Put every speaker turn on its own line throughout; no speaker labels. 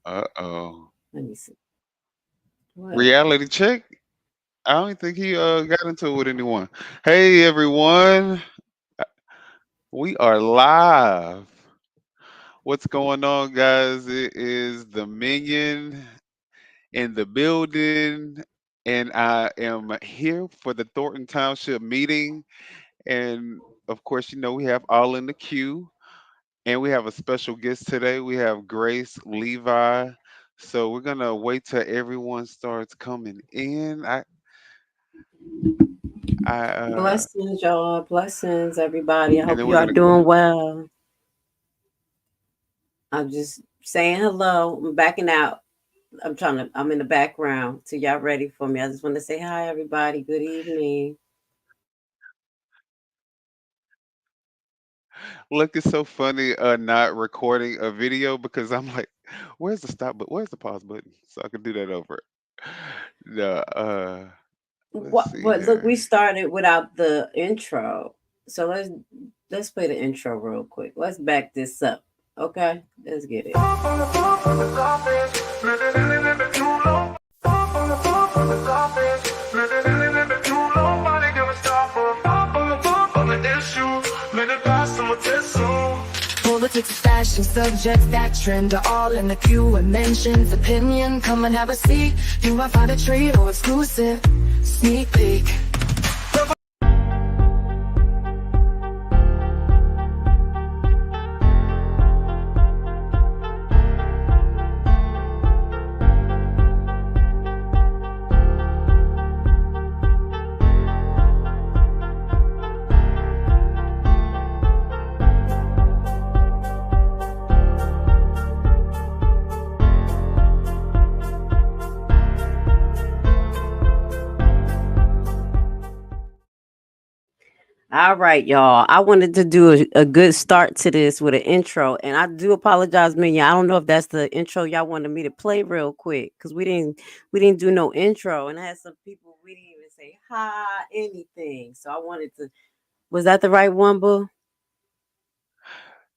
Uh-oh.
Let me see. What?
Reality check? I don't think he got into it with anyone. Hey everyone, we are live. What's going on, guys? It is the Minion in the building, and I am here for the Thornton Township meeting. And of course, we have all in the queue, and we have a special guest today. We have Grace Levi. So we're gonna wait till everyone starts coming in. I
Blessings, y'all. Blessings, everybody. I
and
hope
then
you
we're
are
gonna
doing well. I'm just saying hello. I'm backing out. I'm in the background till y'all ready for me. I just want to say hi, everybody. Good evening.
look. It's so funny not recording a video because I'm like, where's the stop but where's the pause button so I can do that over. No, let's see
But look, we
here.
started without the intro. So let's play the intro real quick. Let's back this up. Okay? Let's get it.
Politics, fashion, subjects that trend are all in the queue and mentions. Opinion, come and have a seat. You might find a treat or exclusive sneak peek.
All right, y'all. I wanted to do a good start to this with an intro, and I do apologize, Minion. I don't know if that's the intro y'all wanted me to play real quick because we didn't do no intro, and I had some people we didn't even say hi anything. So I wanted to. Was that the right one, Boo?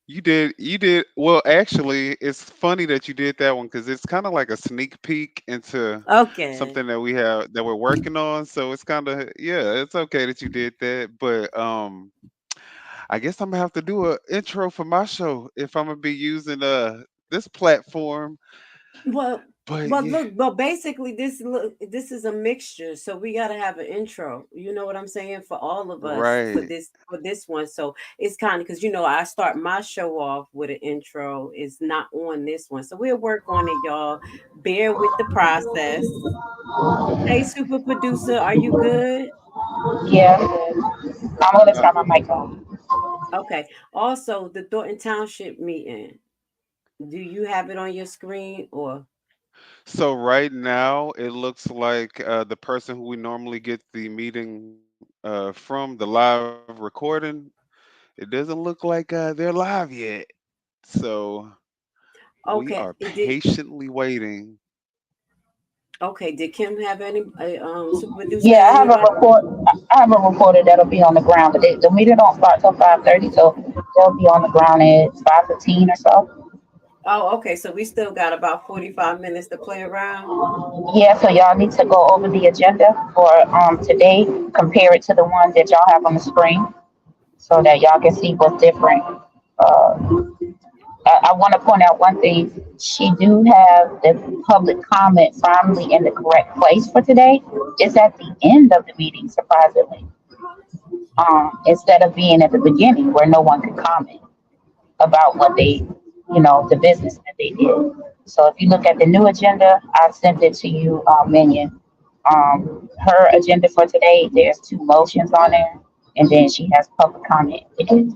You did well. Actually, it's funny that you did that one because it's kind of like a sneak peek into
Okay.
something that we have that we're working on. So it's kind of, yeah, it's okay that you did that. But I guess I'm gonna have to do a intro for my show if I'm gonna be using this platform.
Well,
But
but
yeah,
look, but basically this is a mixture. So we gotta have an intro. You know what I'm saying for all of us
right.
for this one. So it's kind of because I start my show off with an intro. It's not on this one, so we'll work on it, y'all. Bear with the process. Hey, super producer, are you good?
Yeah, I'm gonna
Uh,
turn my mic on.
Okay. Also, the Thornton Township meeting. Do you have it on your screen or?
so right now it looks like the person who we normally get the meeting from the live recording, it doesn't look like they're live yet. So we are
Okay. It did.
patiently waiting.
Okay, did Kim have any super producer
Yeah,
have
I have a
anybody?
report. I have a reporter that'll be on the ground, but the meeting don't start till 5:30, so they'll be on the ground at 5:15 or so.
Oh, okay. So we still got about 45 minutes to play around.
Yeah, so y'all need to go over the agenda for today, compare it to the one that y'all have on the screen, so that y'all can see what's different. Uh, I want to point out one thing. She do have the public comment finally in the correct place for today. It's at the end of the meeting, surprisingly, instead of being at the beginning where no one could comment about what they, the business that they did. So if you look at the new agenda, I sent it to you, Minion. Her agenda for today, there's two motions on there, and then she has public comment in it.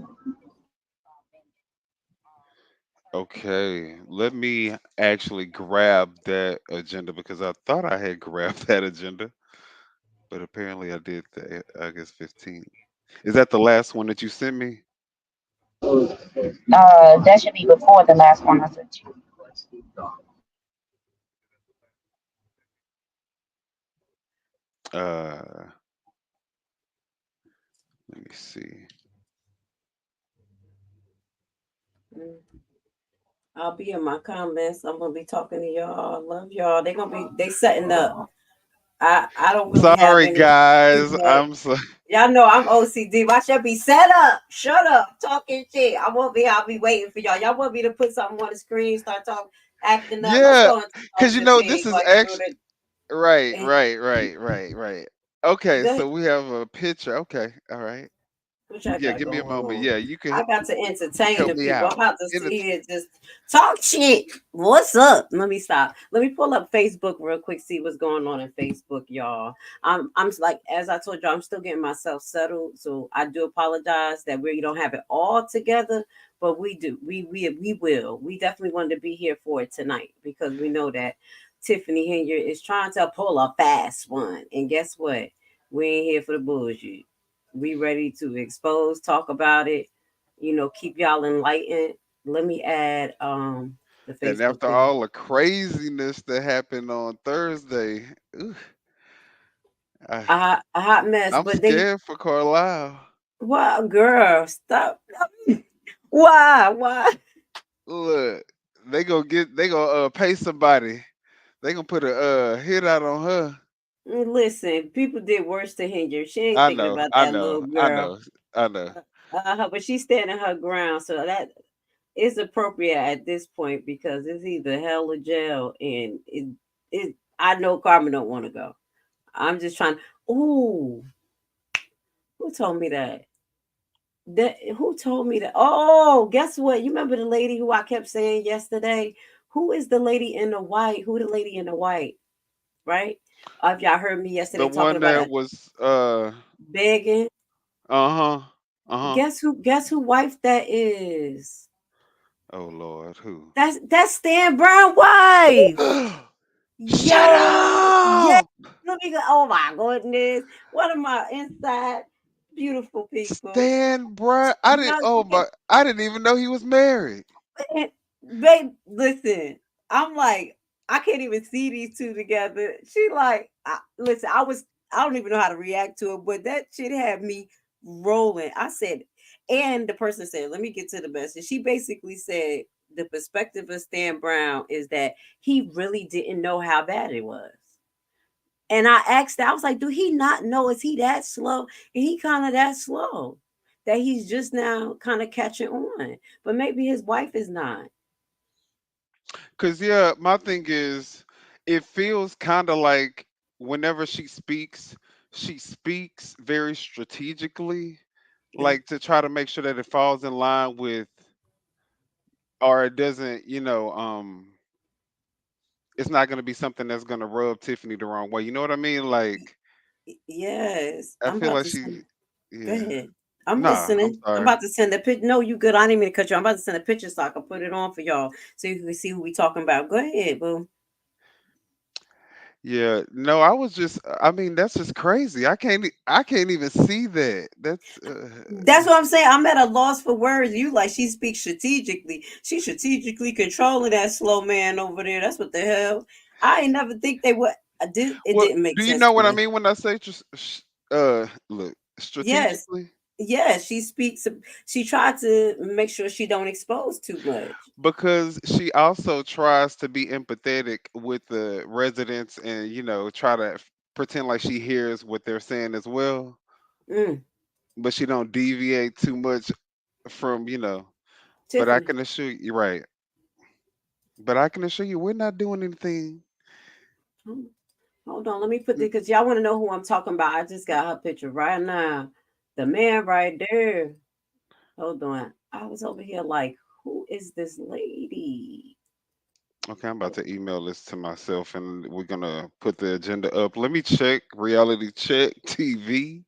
Okay, let me actually grab that agenda because I thought I had grabbed that agenda, but apparently I did the August 15th. Is that the last one that you sent me?
That should be before the last one I sent you.
Uh, let me see.
Mm. I'll be in my comments. I'm gonna be talking to y'all. Love y'all. They setting up. I don't really have
Sorry,
any,
guys.
but
I'm so.
y'all know I'm OCD. Why should be set up? Shut up, talking shit. I won't be. I'll be waiting for y'all. Y'all want me to put something on the screen, start talking, acting up. Let's
Yeah,
go into
because
Township
this
page
is
so I can do
actually right,
it.
right, right, right, right. Okay,
Good.
so we have a picture. Okay, all right.
What y'all
Yeah,
got
give me a
going
moment.
on?
Yeah, you can
I got to entertain
help
the
me
people. I'm
out.
about to
In the
sit here and just talk shit. What's up? Let me stop. Let me pull up Facebook real quick, see what's going on in Facebook, y'all. I'm like, as I told you, I'm still getting myself settled. So I do apologize that we don't have it all together, but we do. We will. We definitely wanted to be here for it tonight because we know that Tiffany Henry is trying to pull a fast one. And guess what? We ain't here for the bullshit. We ready to expose, talk about it, keep y'all enlightened. Let me add the
and
Facebook
after
page.
all the craziness that happened on Thursday, ooh, I,
A hot mess,
I'm
but they
scared for Carlisle.
why girl, stop. Why?
Look, they gonna pay somebody. They gonna put a hit out on her.
Listen, people did worse to Hinder. She ain't
I
thinking
know,
about
I
that
know,
little
I
girl.
know, I know.
But she's standing her ground, so that is appropriate at this point because it's either hell or jail, and it. I know Carmen don't want to go. I'm just trying. Ooh, who told me that? That who told me that? Oh, guess what? You remember the lady who I kept saying yesterday? Who is the lady in the white? Who the lady in the white? Right? If y'all heard me
The
yesterday talking
one
about
that
that
was
begging,
uh-huh. Uh-huh.
Guess who wife that is?
Oh Lord, who?
That's Stan Brown wife.
Shut
Yo, yeah.
up!
Let me go. Oh my goodness. One of my inside beautiful people.
Stan Brian.
No,
I didn't even know he was married.
and, babe, listen. I'm like, I can't even see these two together. She like, listen. I don't even know how to react to it, but that shit had me rolling. I said, and the person said, let me get to the message. She basically said the perspective of Stan Brown is that he really didn't know how bad it was. And I asked her, I was like, do he not know? Is he that slow? And he kind of that slow that he's just now kind of catching on. But maybe his wife is not.
Cause yeah, my thing is, it feels kind of like whenever she speaks very strategically,
Yeah.
like to try to make sure that it falls in line with, or it doesn't, it's not going to be something that's going to rub Tiffany the wrong way. You know what I mean? Like,
Yes.
I
I'm
feel
about
like
to
she,
send. Go
yeah.
ahead. I'm
Nah, I'm
listening. I'm
sorry.
about to send a picture. No, you good. I didn't mean to cut you. I'm about to send a picture so I can put it on for y'all so you can see who we talking about. Go ahead, boo.
Yeah, no, I was just, I mean, that's just crazy. I can't even see that. That's,
That's what I'm saying. I'm at a loss for words. You like she speaks strategically. She's strategically controlling that slow man over there. That's what the hell. I ain't never think they would. I did. It
well,
didn't make
do you
sense
know
to
what I
me.
mean when I say, look,
Yes,
strategically?
yes. She speaks. She tried to make sure she don't expose too much.
Because she also tries to be empathetic with the residents and, try to pretend like she hears what they're saying as well,
Mm,
but she don't deviate too much from, but I
Tiffany,
can assure you, you're right. But I can assure you, we're not doing anything.
hold hold on. Let me put this because y'all want to know who I'm talking about. I just got her picture right now. The man right there. Hold on. I was over here like, who is this lady?
Okay, I'm about to email this to myself and we're gonna put the agenda up. Let me check reality check TV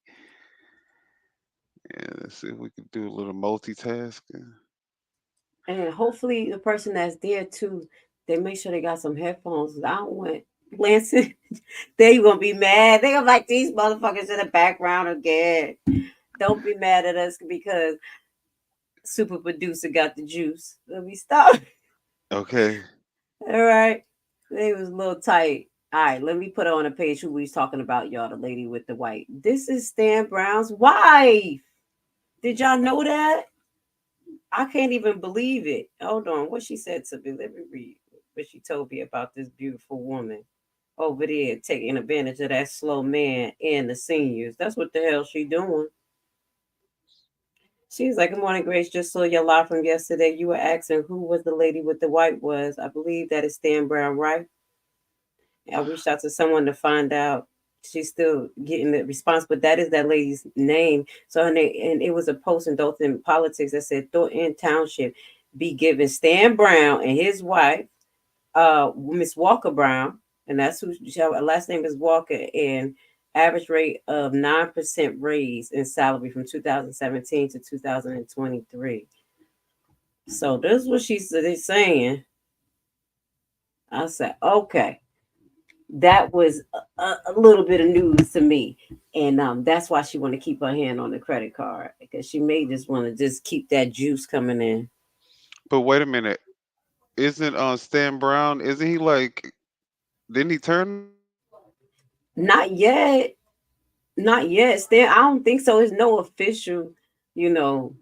and let's see if we can do a little multitasking.
And hopefully the person that's there too, they make sure they got some headphones. 'Cause I don't want Lansing. They gonna be mad. They gonna like these motherfuckers in the background again. Don't be mad at us because super producer got the juice. Let me stop.
Okay.
All right. They was a little tight. All right, let me put her on a page who we was talking about, y'all. The lady with the white. This is Stan Brown's wife. Did y'all know that? I can't even believe it. Hold on, what she said to me. Let me read what she told me about this beautiful woman over there taking advantage of that slow man and the seniors. That's what the hell she doing. She's like, "Good morning, Grace. Just saw your live from yesterday. You were asking who was the lady with the white was. I believe that is Stan Brown, right? I reached out to someone to find out. She's still getting the response, but that is that lady's name. So her name, and it was a post in Thornton Politics that said Thornton Township be giving Stan Brown and his wife, Miss Walker Brown, and that's who her last name is Walker, and average rate of 9% raise in salary from 2017 to 2023. So this is what she's saying. I said, okay, that was a little bit of news to me, and that's why she want to keep her hand on the credit card because she may just want to just keep that juice coming in.
But wait a minute, isn't Stan Brown? Isn't he like? Didn't he turn already?
Not yet, not yet. Still, I don't think so. There's no official, you know,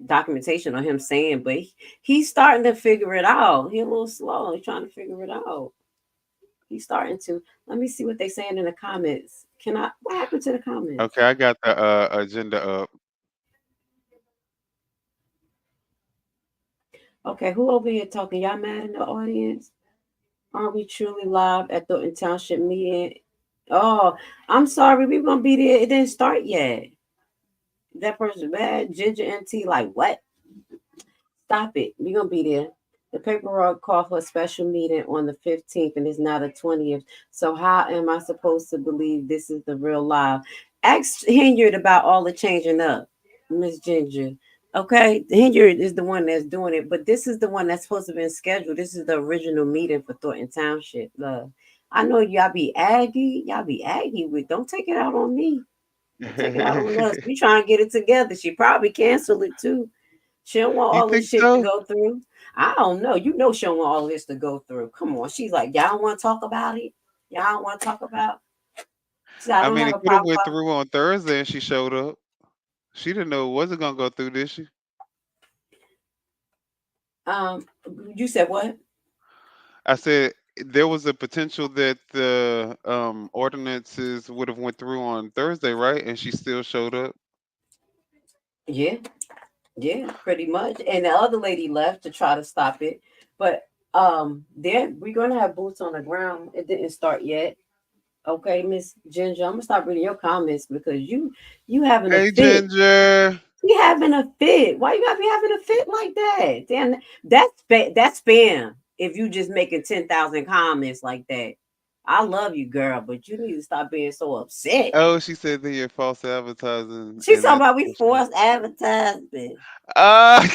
documentation on him saying, but he's starting to figure it out. He a little slow. He's trying to figure it out. He's starting to. Let me see what they saying in the comments. Can I? What happened to the comments?
Okay, I got the agenda up.
Okay, who over here talking? Y'all mad in the audience? Are we truly live at the Township meeting? Oh, I'm sorry. We're gonna be there. It didn't start yet. That person bad. Ginger and T, like what? Stop it. We're gonna be there. The paperwork called for a special meeting on the 15th and it's now the 20th. So how am I supposed to believe this is the real live? Ask Hinyard about all the changing up, Miss Ginger. Okay, Hinyard is the one that's doing it, but this is the one that's supposed to be scheduled. This is the original meeting for Thornton Township. Love. I know y'all be aggy. Y'all be aggy with. Don't take it out on me. Don't take it out on us. We trying to get it together. She probably canceled it too. She don't want
You
all this
think
shit to
so?
go through. I don't know. You know she don't want all this to go through. Come on. She's like, y'all don't want to talk about it. Y'all don't want to talk about. She said, I
I
don't
mean,
have
it
a
could have
problem.
went through on Thursday, and she showed up. She didn't know it wasn't gonna go through, did she?
Um, you said what?
I said there was a potential that the ordinances would have went through on Thursday, right? And she still showed up.
Yeah, yeah, pretty much. And the other lady left to try to stop it, but then we're gonna have boots on the ground. It didn't start yet. Okay, Miss Ginger, I'm gonna stop reading your comments because you having a
Hey,
fit.
Ginger.
He having a fit. Why you gotta be having a fit like that? Damn, that's spam. If you just making 10,000 comments like that, I love you, girl, but you need to stop being so upset.
Oh, she said that you're false advertising,
She's
and
talking
that's
about we
bullshit.
forced advertisement.
Ah,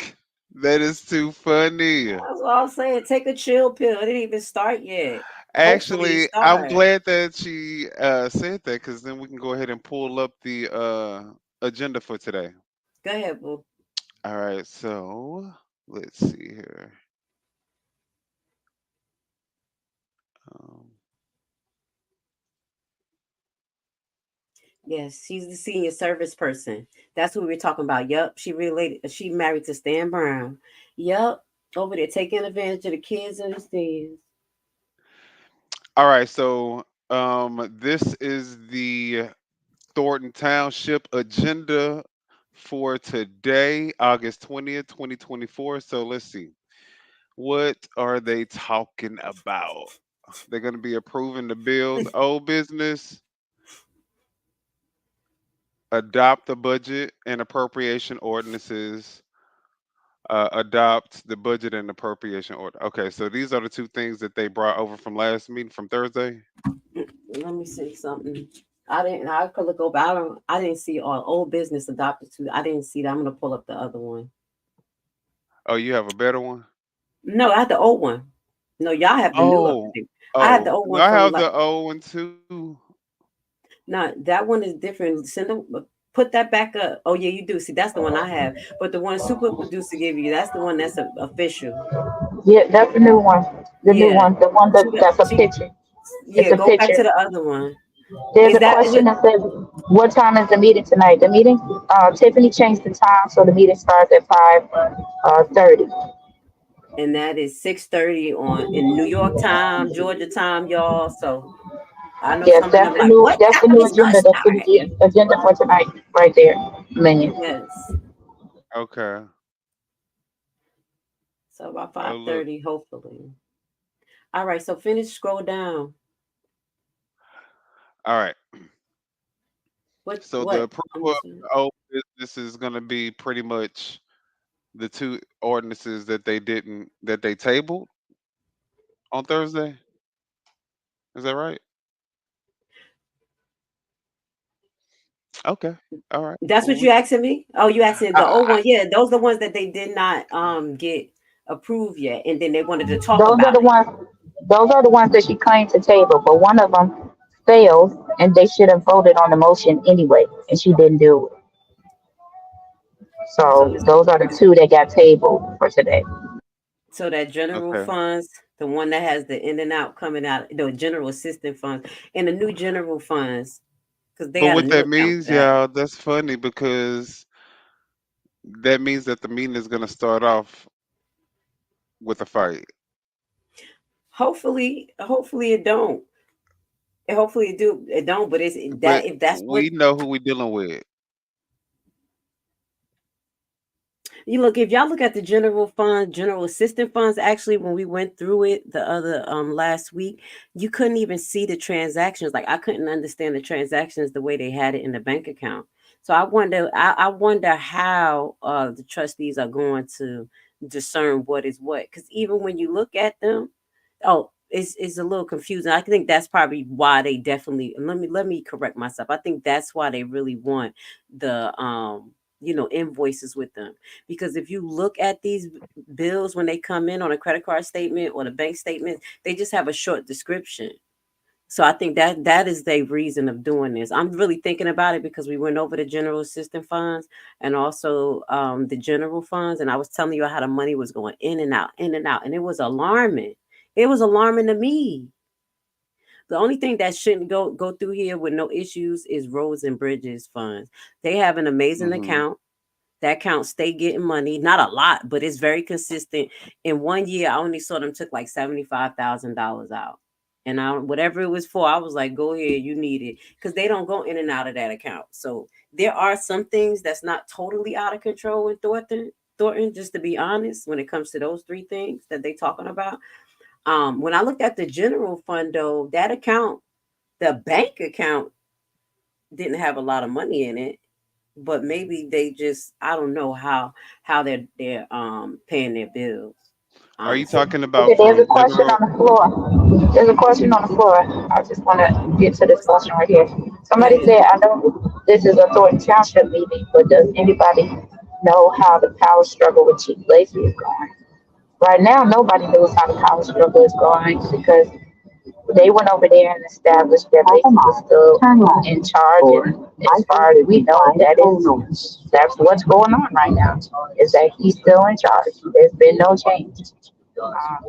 that is too funny.
That's what I'm saying. Take a chill pill. It didn't even start yet. Hopefully it
Actually, I'm
start.
glad that she said that because then we can go ahead and pull up the agenda for today.
Go ahead, boo.
All right, so let's see here. Um,
Yes, she's the senior service person. That's what we were talking about. Yup. She related she married to Stan Brown. Yup. Over there taking advantage of the kids and the seniors.
all right, so this is the Thornton Township agenda for today, August 20th, 2024. So let's see. What are they talking about? They're going to be approving the bills, old business, adopt the budget and appropriation ordinances, adopt the budget and appropriation order. Okay, so these are the two things that they brought over from last meeting from Thursday.
Let me see something. I didn't. I could look over. I don't. I didn't see all old business adopted to. I didn't see that. I'm gonna pull up the other one.
Oh, you have a better one?
No, I had the old one. No, y'all have the new
Oh,
update. I had the
oh,
old
no,
one
I
from
have
like.
the old one too.
No, that one is different. Send them. Put that back up. Oh yeah, you do. See, that's the one I have. But the one super producer gave you, that's the one that's official.
Yeah, that's the new one. The new
Yeah.
one. The one
She,
that's a
she,
picture. It's
yeah.
a
Go back to
picture.
the other one.
There's
Is
a
that
question that says, what time is the meeting tonight? The meeting, Tiffany changed the time, so the meeting starts at 5:30.
and that is 6:30 on in New York time, Georgia time, y'all. So I know
Yes,
some of them like, what
that's the
time
new
is the
agenda. That's the
start?
new agenda for tonight, right there, menu.
Yes.
Okay.
So about
Oh, look.
5:30, hopefully. All right, so finish scroll down.
All right. So the
What? I'm
approval of
listening.
the old business is going to be pretty much the two ordinances that they tabled on Thursday. Is that right? Okay. All right.
That's
Well,
what you asking me? Oh, you asking the old
I,
one. Yeah, those the ones that they did not get approved yet, and then they wanted to talk
Those are
about
the
it.
ones. Those are the ones that she claimed to table, but one of them failed, and they should have voted on the motion anyway, and she didn't do it.
So
So
this
those are the two that got tabled for today.
so that general
okay.
funds, the one that has the in and out coming out, the general assistant funds, and the new general funds, because they
But
got a
what
new
that
account
means,
for that.
y'all, that's funny because that means that the meeting is going to start off with a fight.
Hopefully it don't. Hopefully it don't. But it's
But
that if that's what
we know who we dealing with.
you look, if y'all look at the general fund, general assistant funds, actually, when we went through it the other last week, you couldn't even see the transactions. Like I couldn't understand the transactions the way they had it in the bank account. So I wonder how the trustees are going to discern what is what. Because even when you look at them, oh, it's a little confusing. I think that's probably why they definitely let me correct myself. I think that's why they really want the invoices with them, because if you look at these bills when they come in on a credit card statement or the bank statement, they just have a short description. So I think that is the reason of doing this. I'm really thinking about it because we went over the general assistance funds and also the general funds, and I was telling you how the money was going in and out, and it was alarming. It was alarming to me. The only thing that shouldn't go through here with no issues is roads and bridges funds. They have an amazing
Hmm.
account. That account stay getting money, not a lot, but it's very consistent. In 1 year, I only saw them took like $75,000 out, and whatever it was for, I was like, "Go ahead, you need it," because they don't go in and out of that account. So there are some things that's not totally out of control in Thornton. Thornton, just to be honest, when it comes to those three things that they talking about. When I looked at the general fund, though, that account, the bank account, didn't have a lot of money in it, but maybe they just I don't know how they're paying their bills,
Are you
honestly.
talking about
Okay, there's a
from
question
general?
on the floor. There's a question on the floor. I just want to get to this question right here.
Go
Somebody
ahead.
said, I know this is a Thornton Township meeting, but does anybody know how the power struggle with Chief Lacey is going? Right now, nobody knows how the power struggle is going because they went over there and established that Lacey was still in charge. And as far as we know, that's what's going on right now. Is that he's still in charge. There's been no change.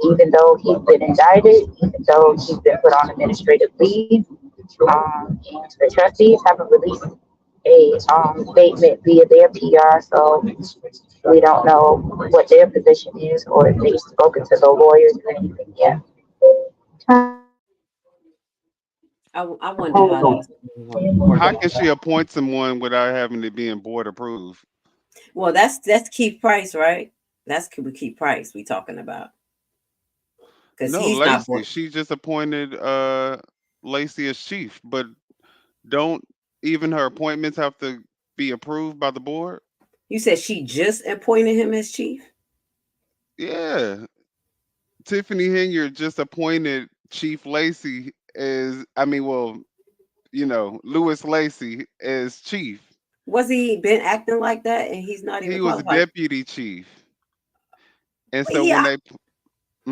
Even though he's been indicted, even though he's been put on administrative leave, the trustees haven't released a statement via their PR, so we don't know what their position is or if they've spoken to the lawyers or anything yet.
I wonder how that's going to work
How
out.
can she appoint someone without having it being board approved?
Well, that's Keith Price, right? That's Keith Price we talking about, because
No,
he's not
Lacey.
board.
She just appointed Lacey as chief, but don't even her appointments have to be approved by the board?
You said she just appointed him as chief.
Yeah. Tiffany Henyard just appointed Chief Lacey as I mean, well, Lewis Lacey as chief.
Was he been acting like that and he's not even
He was
qualified?
deputy chief. And so when
Yeah.
they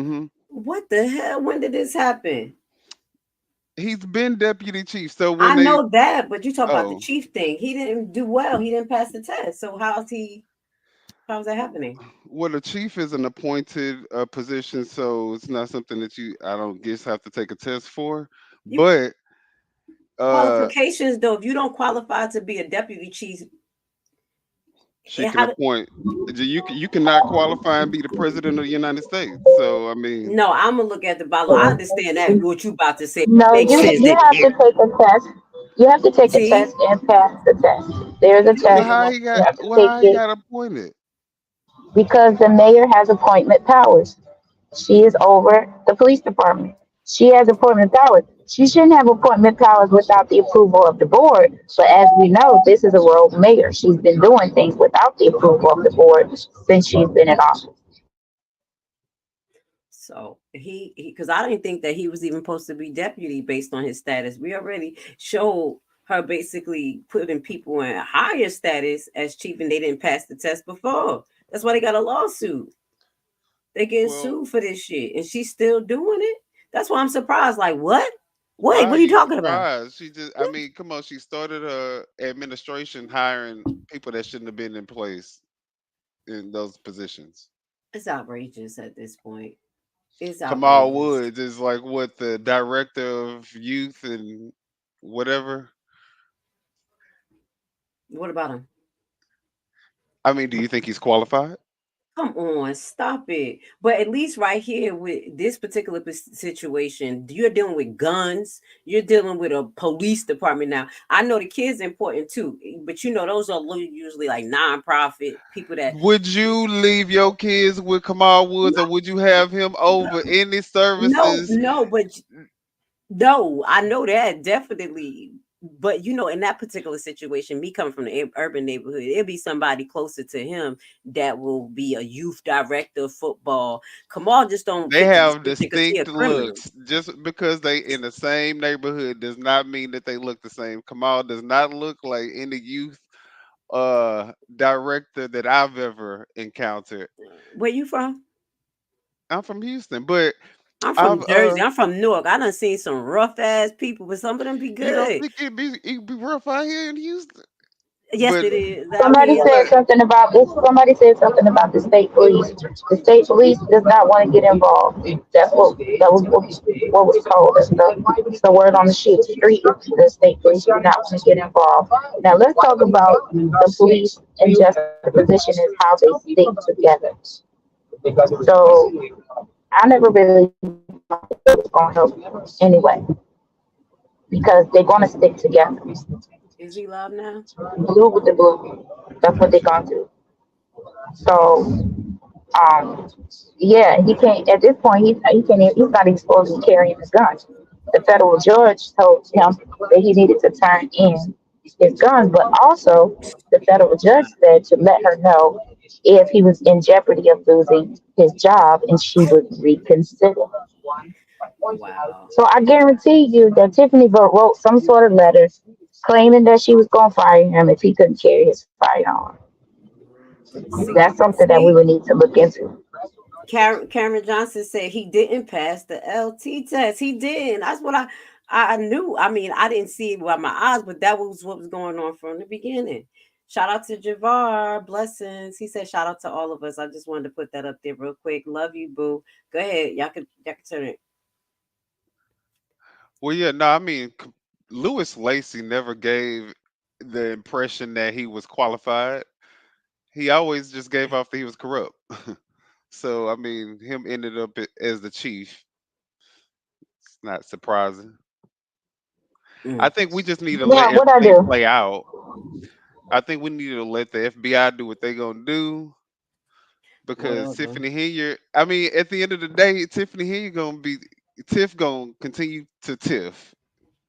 hmm
What the hell? When did this happen?
he's been deputy chief. So when
I
they
know that, but you talk about the
oh,
chief thing. He didn't do well. He didn't pass the test. So how's he? How's that happening?
well, the chief is an appointed position, so it's not something that you I don't guess have to take a test for.
You
But Uh,
Qualifications though, if you don't qualify to be a deputy chief,
she can
how do,
appoint. You cannot qualify and be the president of the United States. So I mean,
no, I'm gonna look at the bylaw. I understand that what you about to say
No,
makes sense
you
that
have to take a test. You have to take a test
see,
and pass the test. There's a
well,
test. You have to take
how he
it
got appointed?
because the mayor has appointment powers. She is over the police department. She has appointment powers. She shouldn't have appointment powers without the approval of the board. But as we know, this is a rogue mayor. She's been doing things without the approval of the board since she's been in office.
so because I didn't think that he was even supposed to be deputy based on his status. We already showed her basically putting people in higher status as chief, and they didn't pass the test before. That's why they got a lawsuit. They getting
Well,
sued for this shit, and she's still doing it. That's why I'm surprised. Like, what? Wait,
why
what
are
are you
you
talking about?
surprised? She just, I mean, come on. She started her administration hiring people that shouldn't have been in place in those positions.
It's outrageous at this point. It's
Kamal
outrageous.
Woods is like what the director of youth and whatever.
What about him?
I mean, do you think he's qualified?
Come on, stop it. But at least right here with this particular situation, you're dealing with guns. You're dealing with a police department now. I know the kids important too, but you know those are usually like nonprofit people that.
Would you leave your kids with Kamal Woods, or would you have him over any
No,
services?
no, but no, I know that definitely. But you know, in that particular situation, me coming from the urban neighborhood, it'll be somebody closer to him that will be a youth director of football. Kamal just don't
They
fit the
have
description because he a
distinct
criminal.
looks. Just because they in the same neighborhood does not mean that they look the same. Kamal does not look like any youth director that I've ever encountered.
Where you from?
I'm from Houston, but
I'm
I've
from Jersey. I'm from Newark. I done seen some rough ass people, but some of them be
you don't
good.
think it'd be rough out here in Houston?
Yes,
But
it is. I
Somebody
mean,
said
but
something about this. Somebody said something about the state police. The state police does not want to get involved. That was what was told. That's the word on the street. The state police do not want to get involved. Now let's talk about the police and juxtaposition is how they stick together. So I never really thought that it was going to help anyway because they're going to stick together.
is he live now?
Blue with the blue. That's what they're going to do. So Um, yeah, he can't. At this point, he can't. He's not even supposed to be carrying his gun. The federal judge told him that he needed to turn in his guns, but also the federal judge said to let her know if he was in jeopardy of losing his job, and she would reconsider.
Wow.
So I guarantee you that Tiffany wrote some sort of letter claiming that she was going to fire him if he couldn't carry his firearm. That's
See,
something that we would
see,
need to look into.
Cameron Johnson said he didn't pass the LT test. He didn't. That's what I knew. I mean, I didn't see it with my eyes, but that was what was going on from the beginning. Shout out to Javar. Blessings. He said shout out to all of us. I just wanted to put that up there real quick. Love you, boo. Go ahead. Y'all can turn it.
well, yeah, no, I mean, Lewis Lacy never gave the impression that he was qualified. He always just gave off that he was corrupt. So I mean, him ended up as the chief. It's not surprising. I
Mm.
think we just need to let
Yeah, what I
everything
do?
play out. I think we need to let the FBI do what they're gonna do because
Whatever.
Tiffany Hilliard. I mean, at the end of the day, Tiffany Hilliard gonna be Tiff gonna continue to Tiff.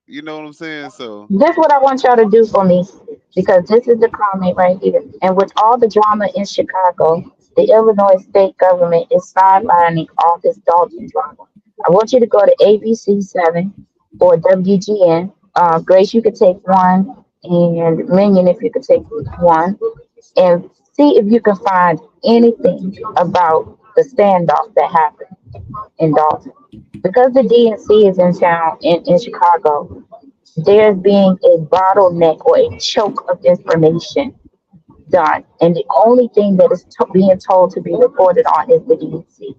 You know what I'm saying? So
This what I want y'all to do for me because this is the comment right here. And with all the drama in Chicago, the Illinois state government is sidelining all this Dalton drama. I want you to go to ABC7 or WGN. Grace, you could take one, and Minion, if you could take one, and see if you can find anything about the standoff that happened in Dalton. Because the DNC is in town in Chicago, there's being a bottleneck or a choke of information done. And the only thing that is being told to be reported on is the DNC.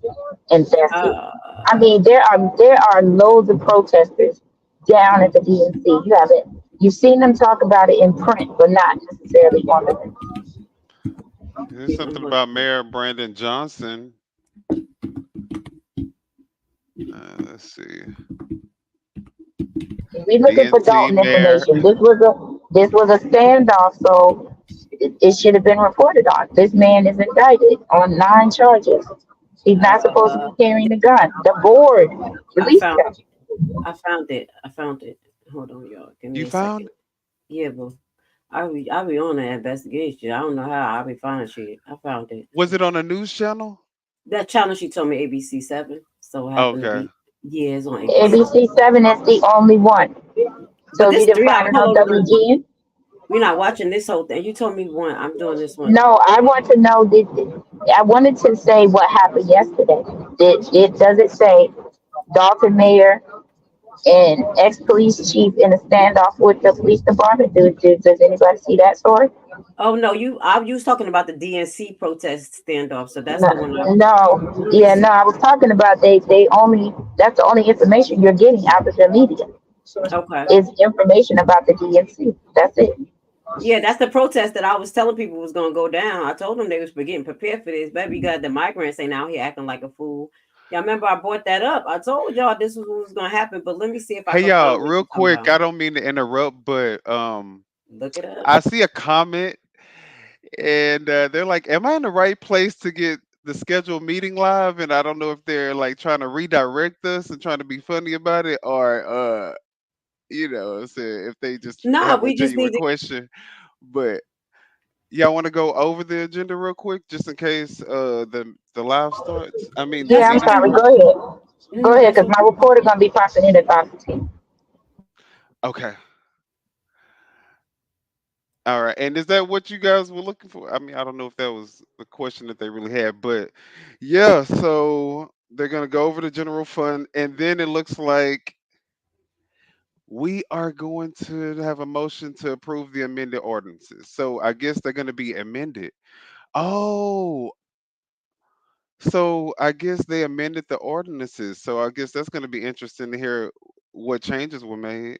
And that's it.
Uh,
I mean, there are loads of protesters down at the DNC. You haven't. You've seen them talk about it in print, but not necessarily on the.
There's something about Mayor Brandon Johnson. Let's see.
We looking for
DNC
Dalton
Mayor.
information. This was a standoff, so it should have been reported on. This man is indicted on 9 charges. He's not supposed to be carrying a gun. The board
I
released
found
him.
I found it. I found it. Hold on, y'all. Give
You
me a second.
found?
Yeah, but I be on the investigation. I don't know how I be finding shit. I found it.
Was it on a news channel?
That channel she told me ABC 7. So it happened to
Okay.
be it's on ABC.
ABC 7 is the only one.
But
So you
this
didn't
3 hour.
find it on
Hold on.
WGN?
We're not watching this whole thing. You told me one. I'm doing this one.
No, I want to know. I wanted to say what happened yesterday. Does it say Dalton Mayor and ex-police chief in a standoff with the police department? Does anybody see that story?
Oh no, I was talking about the DNC protest standoff. So that's
No,
the one.
no,
Let me
yeah, no.
see.
I was talking about they only. That's the only information you're getting out of the media
Okay.
is information about the DNC. That's it.
Yeah, that's the protest that I was telling people was gonna go down. I told them they was getting prepared for this. Baby got the migrants ain't out here acting like a fool. Y'all remember I brought that up. I told y'all this was what was gonna happen, but let me see if I
Hey
can
y'all,
find what
real
you're talking
quick,
about.
I don't mean to interrupt, but
Look it up.
I see a comment and they're like, "Am I in the right place to get the scheduled meeting live?" And I don't know if they're like trying to redirect us and trying to be funny about it, or if they just
No,
have a
we just
genuine
need to.
question. But y'all want to go over the agenda real quick, just in case the live starts. I mean the
That's
Yeah, I'm
meeting
fine.
sorry.
starts.
Go ahead. Go ahead,
That's
because my
okay.
reporter gonna be popping in at 5:15.
Okay. All right. And is that what you guys were looking for? I mean, I don't know if that was the question that they really had, but yeah, so they're going to go over the general fund and then it looks like we are going to have a motion to approve the amended ordinances. So I guess they're going to be amended. Oh, so I guess they amended the ordinances. So I guess that's going to be interesting to hear what changes were made.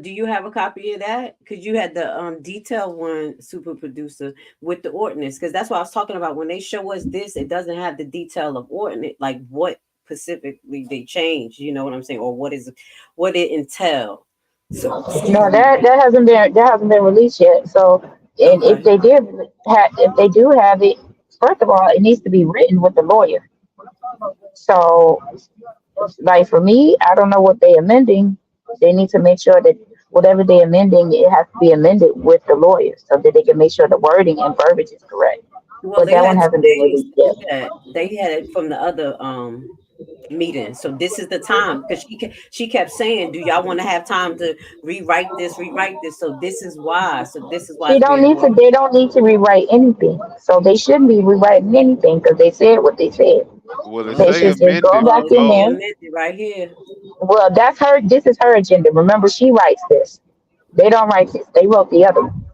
Do you have a copy of that? Because you had the detailed one, super producer, with the ordinance. Because that's what I was talking about. When they show us this, it doesn't have the detail of ordinance, like what specifically they changed. You know what I'm saying, or what it entail. So excuse
No,
me.
that hasn't been released yet. So, and if
Okay.
they do have it, first of all, it needs to be written with the lawyer. So, like for me, I don't know what they amending. They need to make sure that whatever they amending, it has to be amended with the lawyer so that they can make sure the wording and verbiage is correct.
Well,
But
they
that one
had
hasn't been
2 days
released
to
yet.
do that. They had it from the other meeting. So this is the time because she kept saying, "Do y'all want to have time to rewrite this?" So this is why. So this is why
They
it's
don't
being
need to.
brought.
They don't need to rewrite anything. So they shouldn't be rewriting anything because they said what they said.
Well, it
They
say
should just go
amended
Well,
back
it
in
say
both.
there.
amended right here.
Well, that's her. This is her agenda. Remember, she writes this. They don't write this. They wrote the other one.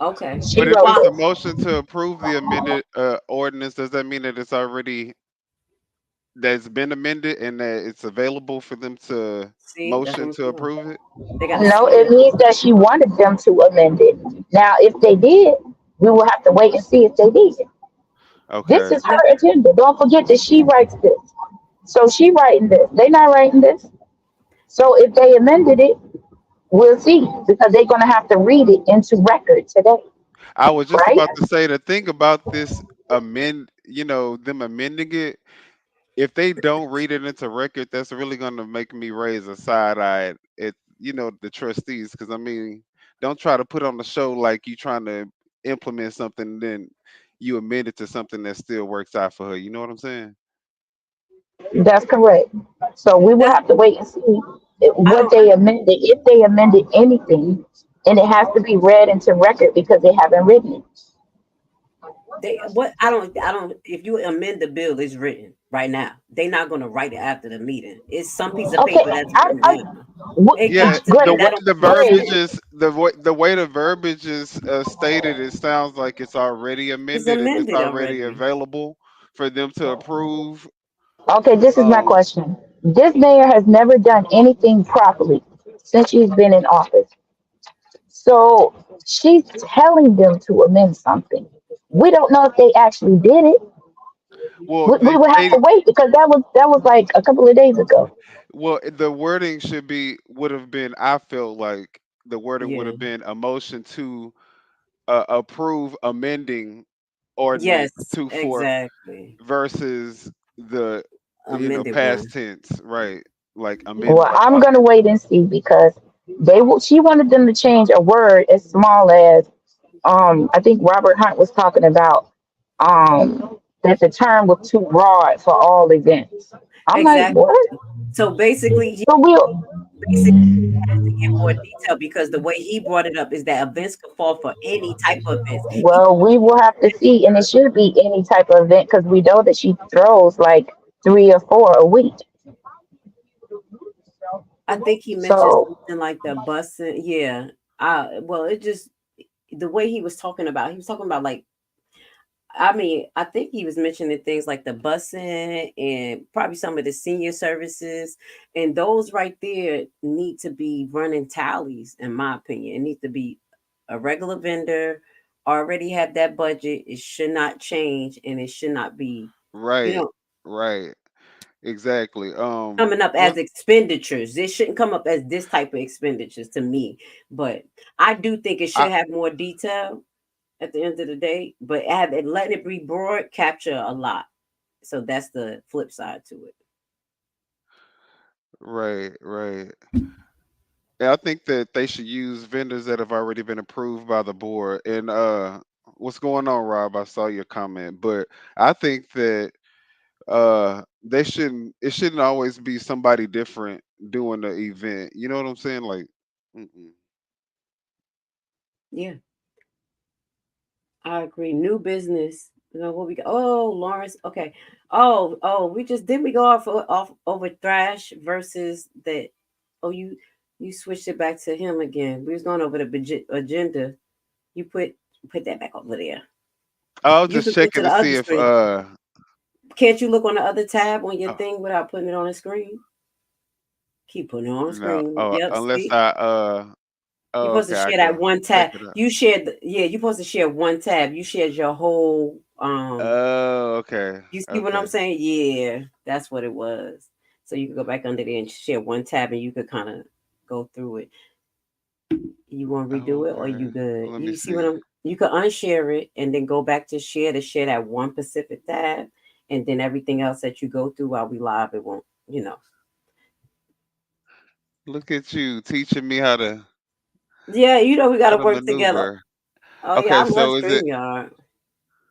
Okay.
She
But if
wrote
Well,
it's a
this.
motion to approve the amended ordinance, does that mean that it's already that's been amended and that it's available for them to
see, that's what
motion
I'm
to
doing.
approve it?
They got to
No,
sign
it
it.
means that she wanted them to amend it. Now, if they did, we will have to wait and see if they did. This
Okay.
is
No,
her agenda. Don't forget that she writes this. So she writing this. They not writing this. So if they amended it, we'll see because they're gonna have to read it into record today,
I was just
right?
about to say the thing about this them amending it, if they don't read it into record, that's really going to make me raise a side eye at the trustees because I mean, don't try to put on the show like you trying to implement something, then you amend it to something that still works out for her. You know what I'm saying?
That's correct. So we will
that's
have to wait and see
I
what
don't.
they amended, if they amended anything, and it has to be read into record because they haven't written it.
They what I don't. If you amend the bill, it's written right now. They're not going to write it after the meeting. It's some piece of
Okay,
paper that's
I,
written
I,
down.
what,
It
Yeah,
got to
the
be.
Greg,
way
That don't
the
make
Greg,
verbiage
sense.
is the way the verbiage is stated, it sounds like it's already
It's
amended and it's
amended
already
already.
available for them to approve.
okay, this is my
Um,
question. This mayor has never done anything properly since she's been in office. So she's telling them to amend something. We don't know if they actually did it.
Well,
We would have
they
to wait because that was like a couple of days ago.
well, the wording should be would have been. I feel like the wording would
Yeah.
have been a motion to approve amending
Yes,
ordinance 24
exactly.
versus the
Amended
past
one.
tense, right? Like
Well,
amendment.
I'm gonna wait and see because she wanted them to change a word as small as I think Robert Hunt was talking about that the term was too broad for all events. I'm like,
Exactly.
what?
So basically, he
So we'll
basically has to get more detail because the way he brought it up is that events could fall for any type of events. He,
well, we will have to see, and it should be any type of event because we know that she throws like 3 or 4 a week.
I think he mentioned
So
something like the busing. Yeah. Well, it just the way he was talking about. He was talking about like I mean, I think he was mentioning things like the busing and probably some of the senior services, and those right there need to be running tallies, in my opinion. It needs to be a regular vendor, already have that budget. It should not change, and it should not be, you
Right,
know,
right, exactly.
coming up
What
as expenditures. It shouldn't come up as this type of expenditures to me. But I do think it
I
should have more detail at the end of the day, but have it letting it be broad capture a lot. So that's the flip side to it.
right, right. Yeah, I think that they should use vendors that have already been approved by the board. And what's going on, Rob? I saw your comment, but I think that they shouldn't. It shouldn't always be somebody different doing the event. You know what I'm saying? Like, mm-mm.
Yeah, I agree. New business. You know what we got? Oh, Lawrence. Okay. Oh, we just didn't we go off over Thrash versus that. Oh, you switched it back to him again. We was going over the agenda. You put that back over there.
I was
You
just
could go to
checking
the
to
other
see if
screen. Can't you look on the other tab on your
oh,
thing without putting it on the screen? Keep putting it on the
no,
screen. Yep.
unless
See.
I
You're
oh,
supposed to
okay, I
share that
can
one
check
tab.
it out.
You shared, yeah. You're supposed to share one tab. You shared your whole.
Oh, okay,
You see what I'm
okay.
saying? Yeah, that's what it was. So you could go back under there and share one tab, and you could kind of go through it. You want to
Oh,
redo it, or you
okay.
good?
Let me
You see what
see.
I'm? You could unshare it and then go back to share that one specific tab, and then everything else that you go through while we live, it won't. You know.
Look at you teaching me how to
Yeah, you know we got to work together.
maneuver.
Oh yeah,
Okay,
I love
so is it?
Streamyard.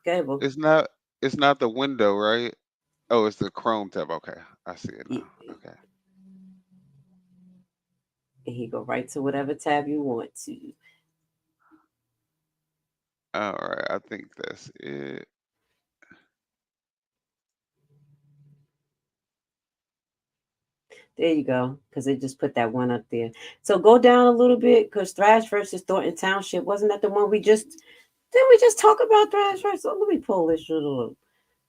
Okay, well,
It's not. It's not the window, right? Oh, it's the Chrome tab. Okay, I see it now. Okay.
and he go right to whatever tab you want to.
All right. I think that's it.
There you go, because they just put that one up there. So go down a little bit, because Thrash versus Thornton Township wasn't that the one we just didn't we just talk about Thrash versus? So let me pull this little up.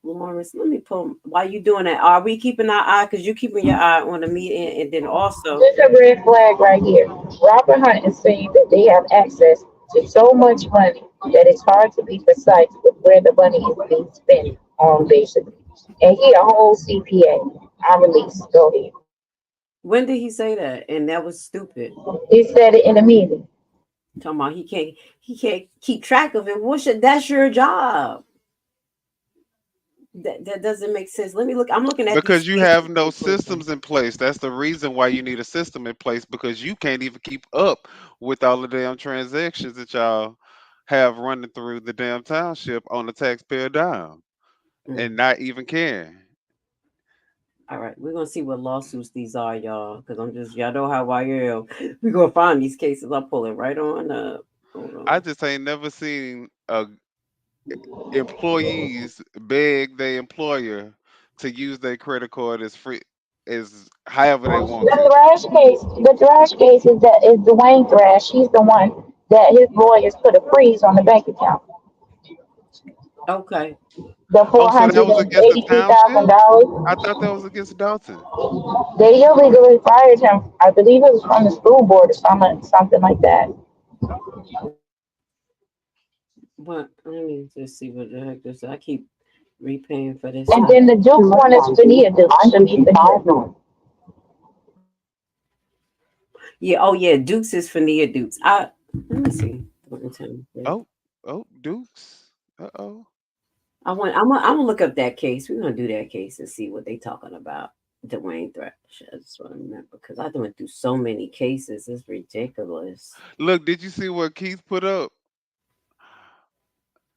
Lawrence, let me pull. While you doing that, are we keeping our eye? Because you keeping your eye on the meeting, and then also,
there's a red flag right here. Robert Hunt is saying that they have access to so much money that it's hard to be precise with where the money is being spent on, basically. And he a whole CPA. I release. Go ahead.
when did he say that? And that was stupid.
He said it in a meeting.
Talking about he can't keep track of it. That's your job. That doesn't make sense. Let me look. I'm looking at these
Because you
cases
have no
real quick.
systems in place. That's the reason why you need a system in place because you can't even keep up with all the damn transactions that y'all have running through the damn township on the taxpayer dime
Mm.
and not even caring.
All right, we're gonna see what lawsuits these are, y'all. Because I'm just y'all know how I am. We're gonna find these cases. I'll pull it right on up. Hold
I
on.
just ain't never seen employees beg their employer to use their credit card as free as however they want
The
to.
Thrash case, the Thrash case is Dwayne Thrash. He's the one that his lawyers put a freeze on the bank account.
Okay.
The
Oh,
four
so that
hundred
was
and
against the
eighty-three thousand
township? I
dollars.
thought that was against Dalton.
They illegally fired him. I believe it was from the school board or something like that.
But let me just see what the heck this. I keep repaying for this
And
stuff.
then the Duke one is Fania Duke. Should be Fania.
Yeah. Oh yeah. Dukes is for Nia Dukes. Let me see.
Oh, oh, Dukes. Uh-oh.
I want. I'm gonna look up that case. We're gonna do that case and see what they talking about. Dwayne Thresh. I just want to remember because I went through so many cases. It's ridiculous.
Look, did you see what Keith put up?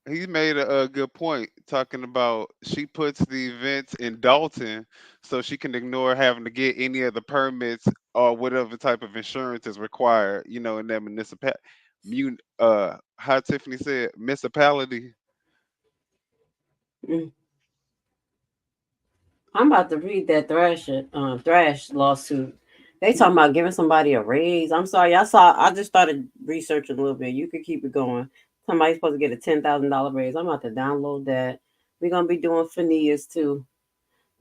He made a good point talking about she puts the events in Dalton so she can ignore having to get any of the permits or whatever type of insurance is required, in that how Tiffany said, municipality.
Mm. I'm about to read that Thrash lawsuit. They talking about giving somebody a raise. I'm sorry, I saw. I just started researching a little bit. You could keep it going. Somebody's supposed to get a $10,000 raise. I'm about to download that. We're gonna be doing Phineas too.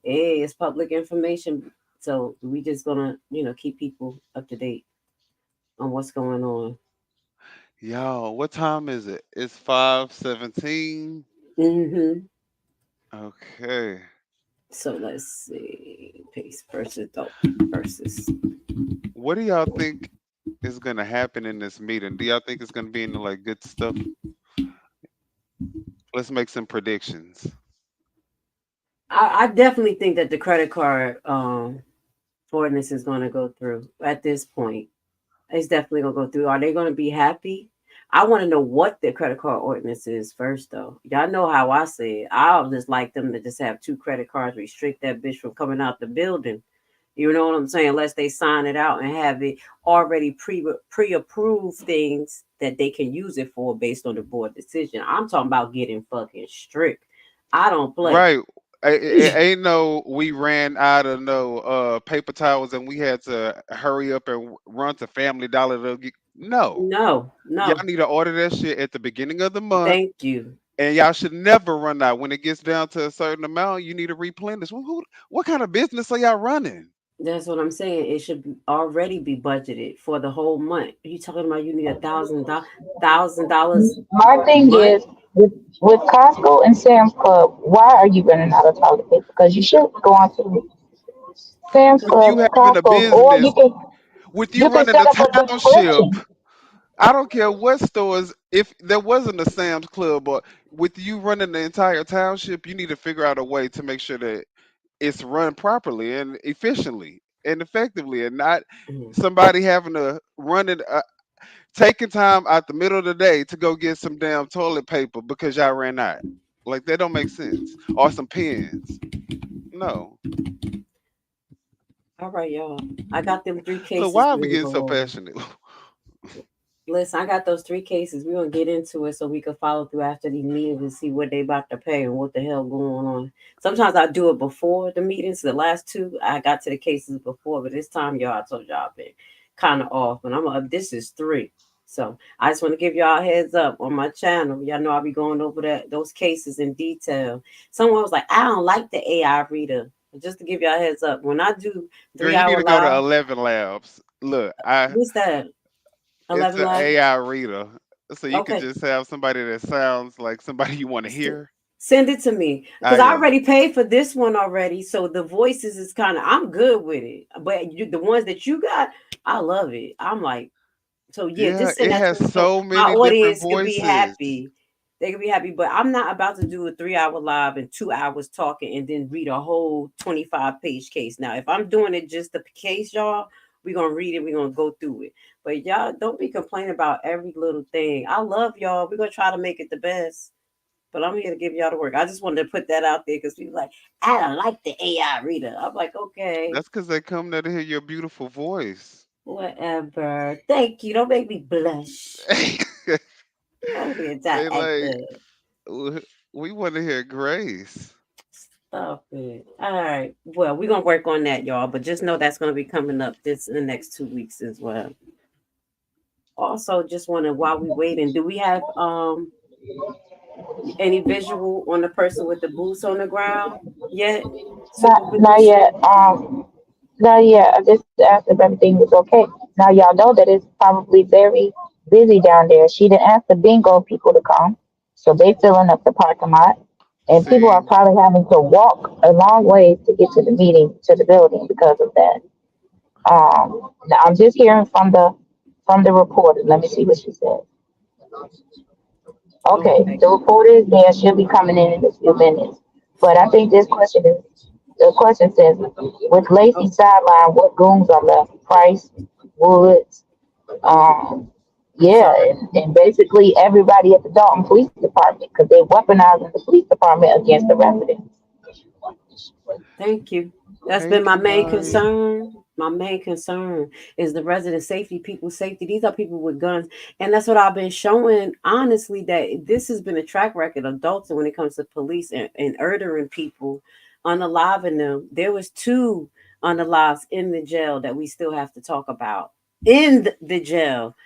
Hey, it's public information, so we just gonna keep people up to date on what's going on.
Yo, what time is it? It's 5:17.
Hmm.
Okay.
So let's see, Pace versus Dope versus.
What do y'all think is gonna happen in this meeting? Do y'all think it's gonna be any like good stuff? Let's make some predictions.
I definitely think that the credit card ordinance is going to go through at this point. It's definitely going to go through. Are they going to be happy? I want to know what the credit card ordinance is first, though. Y'all know how I say it. I would just like them to just have two credit cards, restrict that bitch from coming out the building. You know what I'm saying? Unless they sign it out and have it already pre-approved things that they can use it for based on the board decision. I'm talking about getting fucking strict. I don't play.
Right. Ain't no we ran out of no paper towels and we had to hurry up and run to Family Dollar to get. No.
No,
Y'all
no.
need to order that shit at the beginning of the month,
Thank you.
and y'all should never run out. When it gets down to a certain amount, you need to replenish. What kind of business are y'all running?
That's what I'm saying. It should already be budgeted for the whole month. You talking about you need $1,000
My
a
thing
month?
is with Costco and Sam's Club, why are you running out of toilet paper? Because you should go on to Sam's
With
Club,
you having a
Costco, or
business, with you
you can
running the
set up a
township,
subscription.
I don't care what stores, if there wasn't a Sam's Club, or with you running the entire township, you need to figure out a way to make sure that it's run properly and efficiently and effectively, and not
Mhm.
somebody having to run it, taking time out the middle of the day to go get some damn toilet paper because y'all ran out. Like that don't make sense. Or some pens. No.
All right, y'all. I got them three
Look,
cases
why are
for
we
you to
getting so
go over.
passionate?
Listen, I got those three cases. We're gonna get into it so we can follow through after these meetings and see what they about to pay and what the hell going on. Sometimes I do it before the meetings. The last two, I got to the cases before, but this time, y'all, I told y'all I've been kind of off, and I'm up. This is three, so I just want to give y'all a heads up on my channel. Y'all know I'll be going over those cases in detail. Someone was like, I don't like the AI reader. Just to give y'all a heads up, when I do
Girl,
three
you need
hour
to go to
live,
11 Labs. Look,
what's that?
it's
11
an
live.
AI reader. So you could
Okay.
just have somebody that sounds like somebody you want to
S-
hear.
Send it to me
I
because I
am.
already paid for this one already. So the voices is kind of I'm good with it, but the ones that you got, I love it. I'm like, so yeah,
Yeah,
just send
it
that to
has
me so
so
my
many different
audience could be
voices.
happy. They could be happy, but I'm not about to do a 3 hour live and 2 hours talking and then read a whole 25-page case. Now, if I'm doing it just the case, y'all, we're gonna read it, we're gonna go through it. But y'all don't be complaining about every little thing. I love y'all. We're gonna try to make it the best. But I'm here to give y'all the work. I just wanted to put that out there because people like, I don't like the AI reader. I'm like, okay,
That's because they come there to hear your beautiful voice.
whatever. Thank you. Don't make me blush. I'm here
They
to
like,
the
we want to hear Grace.
Stop it. All right. Well, we're gonna work on that, y'all. But just know that's gonna be coming up this in the next 2 weeks as well. Also, just wanna while we waiting, do we have Any visual on the person with the boots on the ground yet? So
Not,
with
not
this,
yet. Not yet. I just asked if everything was okay. Now y'all know that it's probably very busy down there. She didn't ask the bingo people to come, so they filling up the parking lot, and people are
See,
probably having to walk a long way to get to the meeting, to the building because of that. Now I'm just hearing from the reporter. Let me see what she said. Okay,
okay,
the reporter is there. She'll be coming in a few minutes. But I think this question is the question says, with Lacey
oh,
sideline, what goons are left? Price, Woods, um,
I'm
yeah,
sorry.
and basically everybody at the Dalton Police Department because they're weaponizing the police department against the residents.
Thank you. That's
hey
been my main
Kimari.
concern. My main concern is the resident safety, people's safety. These are people with guns. And that's what I've been showing, honestly, that this has been a track record of adults when it comes to police and murdering people, unaliving them. There was two unalives in the jail that we still have to talk about. In the jail.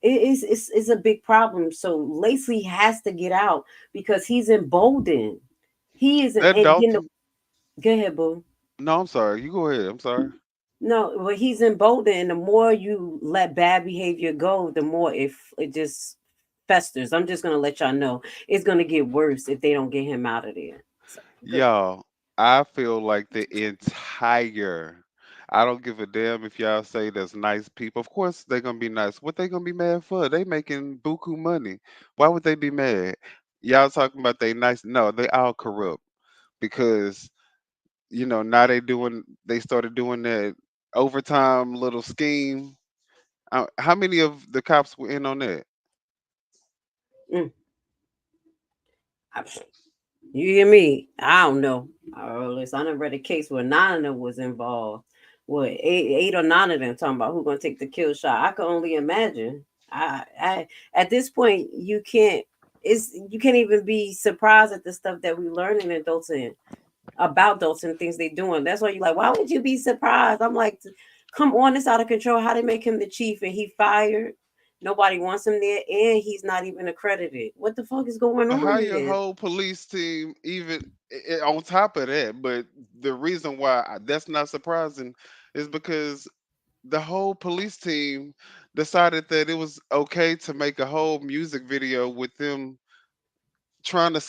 It's a big problem. So Lacey has to get out because he's emboldened. He is,
That
and you know,
Dalton.
go ahead, boo.
No, I'm sorry. You go ahead. I'm sorry.
No, but he's emboldened, and the more you let bad behavior go, the more it just festers. I'm just gonna let y'all know it's gonna get worse if they don't get him out of there. So go ahead.
Y'all, I feel like the entire I don't give a damn if y'all say there's nice people. Of course they're gonna be nice. What they gonna be mad for? They making buku money. Why would they be mad? Y'all talking about they nice? No, they all corrupt because now they started doing that overtime little scheme. How many of the cops were in on that?
Mm, I- you hear me? I don't know. Listen, I never read a case where nine of them was involved. What eight or nine of them talking about who gonna take the kill shot? I can only imagine. I at this point you can't even be surprised at the stuff that we learn in adults about those and things they doing. That's why you like, why would you be surprised? I'm like, come on, it's out of control. How they make him the chief and he fired? Nobody wants him there, and he's not even accredited. What the fuck is going on
How your
here?
whole police team even on top of that? But the reason why that's not surprising is because the whole police team decided that it was okay to make a whole music video with them trying to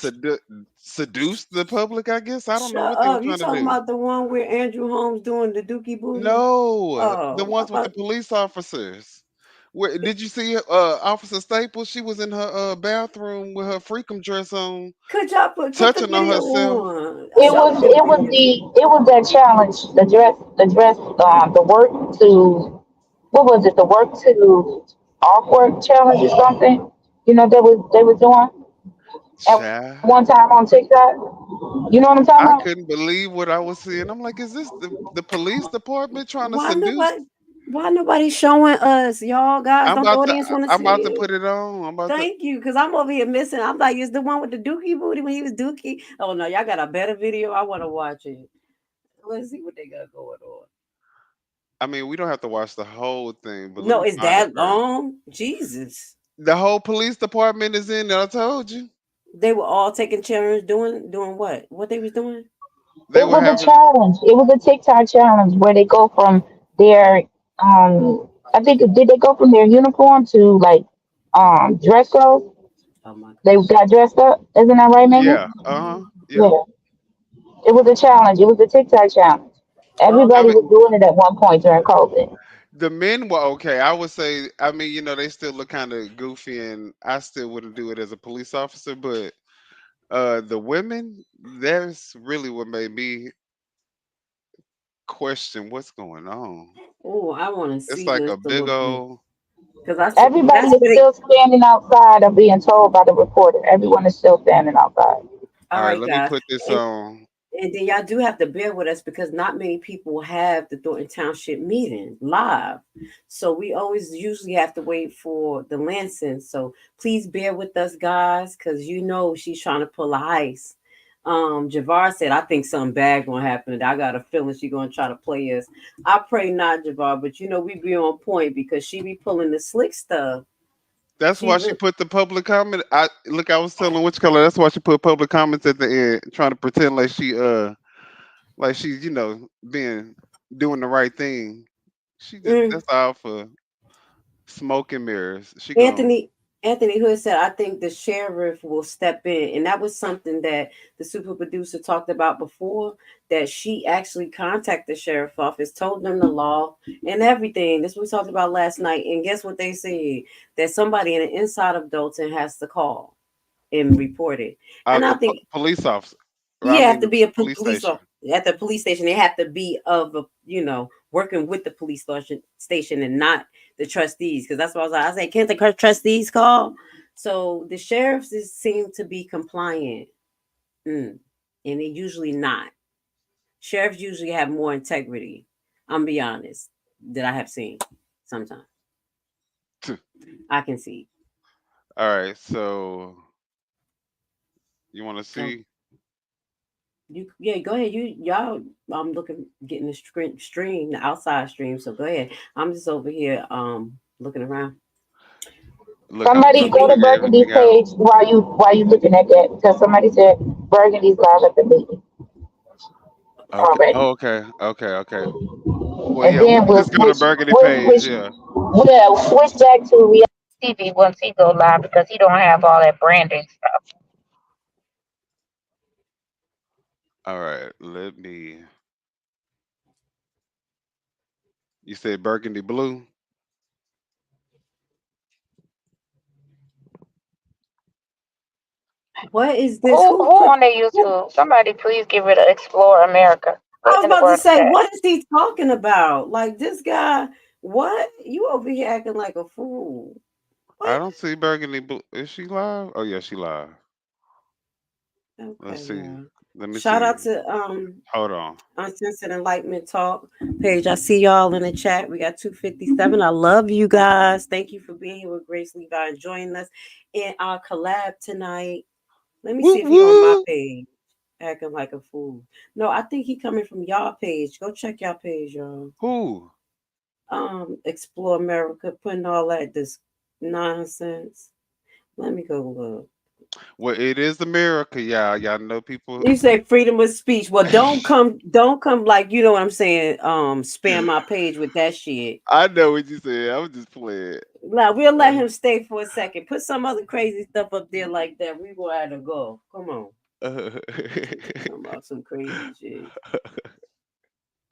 seduce the public. I guess I don't know
Shut
what they were
up! You
trying to
talking
do.
about the one where Andrew Holmes doing the Dookie Booty?
No, the
Oh,
ones with the police officers. Where did you see Officer Staples? She was in her bathroom with her freakum dress on,
could y'all put the
touching on
video
herself.
on?
It
Show
was
me the
it was
video.
that challenge, the work to what was it? The work to off work challenge or something. They was doing at one time
Child.
on TikTok. You know what I'm talking about?
I couldn't believe what I was seeing. I'm like, is this the police department trying to
Why
seduce?
nobody? Why nobody showing us, y'all guys? Don't the audience want to
I'm about to
see it?
put it on. I'm about to
Thank you, because I'm over here missing. I'm like, is the one with the Dookie booty when he was Dookie? Oh no, y'all got a better video. I want to watch it. Let's see what they got going on.
I mean, we don't have to watch the whole thing, but let
No,
me
is
find it
that
first.
long? Jesus.
The whole police department is in there. I told you.
They were all taking turns doing what? What they was doing?
They
It
were
was a
having
challenge. It was a TikTok challenge where they go from their I think did they go from their uniform to like dress clothes?
Oh my
They
gosh.
got dressed up. Isn't that right, Megan?
yeah, uh-huh. Yep.
Yeah. It was a challenge. It was a TikTok challenge.
Oh,
I
Everybody
mean,
was doing it at one point during COVID.
the men were okay. I would say, I mean, they still look kind of goofy, and I still wouldn't do it as a police officer. But the women, that's really what made me question what's going on.
oh, I want to
It's
see
like
this
a
a
big
little bit
old.
because I see
Everybody
that's
is
what they.
still standing outside of being told by the reporter. Everyone is still standing outside.
All
All right,
right,
let me
guys,
put this
and
on.
and then y'all do have to bear with us because not many people have the Thornton Township meeting live. So we always usually have to wait for the Lansing. So please bear with us, guys, because she's trying to pull a heist. Javar said, I think something bad gonna happen. I got a feeling she gonna try to play us. I pray not, Javar, but we be on point because she be pulling the slick stuff.
That's
She
why she
re-
put the public comment. I was telling which color. That's why she put public comments at the end, trying to pretend like she's being doing the right thing. She just
mm,
that's all for smoke and mirrors. She gone.
Anthony Anthony Hood said, I think the sheriff will step in. And that was something that the super producer talked about before, that she actually contacted the sheriff office, told them the law and everything. This was talked about last night. And guess what they said? That somebody in the inside of Dalton has to call and report it. And I think
Police officer. I
you have
mean,
to
the
be a
police
police
station.
officer at the police station. They have to be of a, working with the police station and not the trustees. Because that's what I say, can't the trustees call? So the sheriffs seem to be compliant, and they usually not. Sheriffs usually have more integrity. I'm be honest, that I have seen sometimes. I can see.
All right, so you want to
So
see?
yeah, go ahead. Y'all, I'm looking, getting the stream, the outside stream. So go ahead. I'm just over here, looking around.
Look, I'm
Somebody
trying to
go to
figure
Burgundy's
everything out.
page while you looking at that because somebody said Burgundy's live at the meeting
Okay.
already.
Oh, okay. Okay. Okay. Well,
And
yeah, we
then
can
we'll
just go to
switch
Burgundy
we'll
page.
switch
Yeah.
we'll switch back to reality TV once he go live because he don't have all that branding stuff.
All right. Let me. You said Burgundy blue.
What is this?
Who
Who put?
on their
Who?
YouTube? Somebody please give it a Explore America.
I
What
was
in the
about to
world is
say,
that?
what is he talking about? Like this guy? What you over here acting like a fool?
I
What?
don't see Burgundy blue. Is she live? Oh yeah, she live. Let's
Okay,
see.
yeah.
Let me
Shout
see.
out to
Hold on.
Uncensored Enlightenment Talk page. I see y'all in the chat. We got 257. I love you guys. Thank you for being here with Grace Levi and joining us in our collab tonight. Let me
Woo
see if he on my
woo.
page. Acting like a fool. No, I think he coming from y'all page. Go check y'all page, y'all.
Who?
Explore America, putting all that this nonsense. Let me go look.
Well, it is America, y'all. Y'all know people.
You say freedom of speech. Well, don't come like, you know what I'm saying. Spam my page with that shit.
I know what you said. I was just playing.
Now we'll let him stay for a second. Put some other crazy stuff up there like that. We gonna have to go. Come on. Talking about some crazy shit.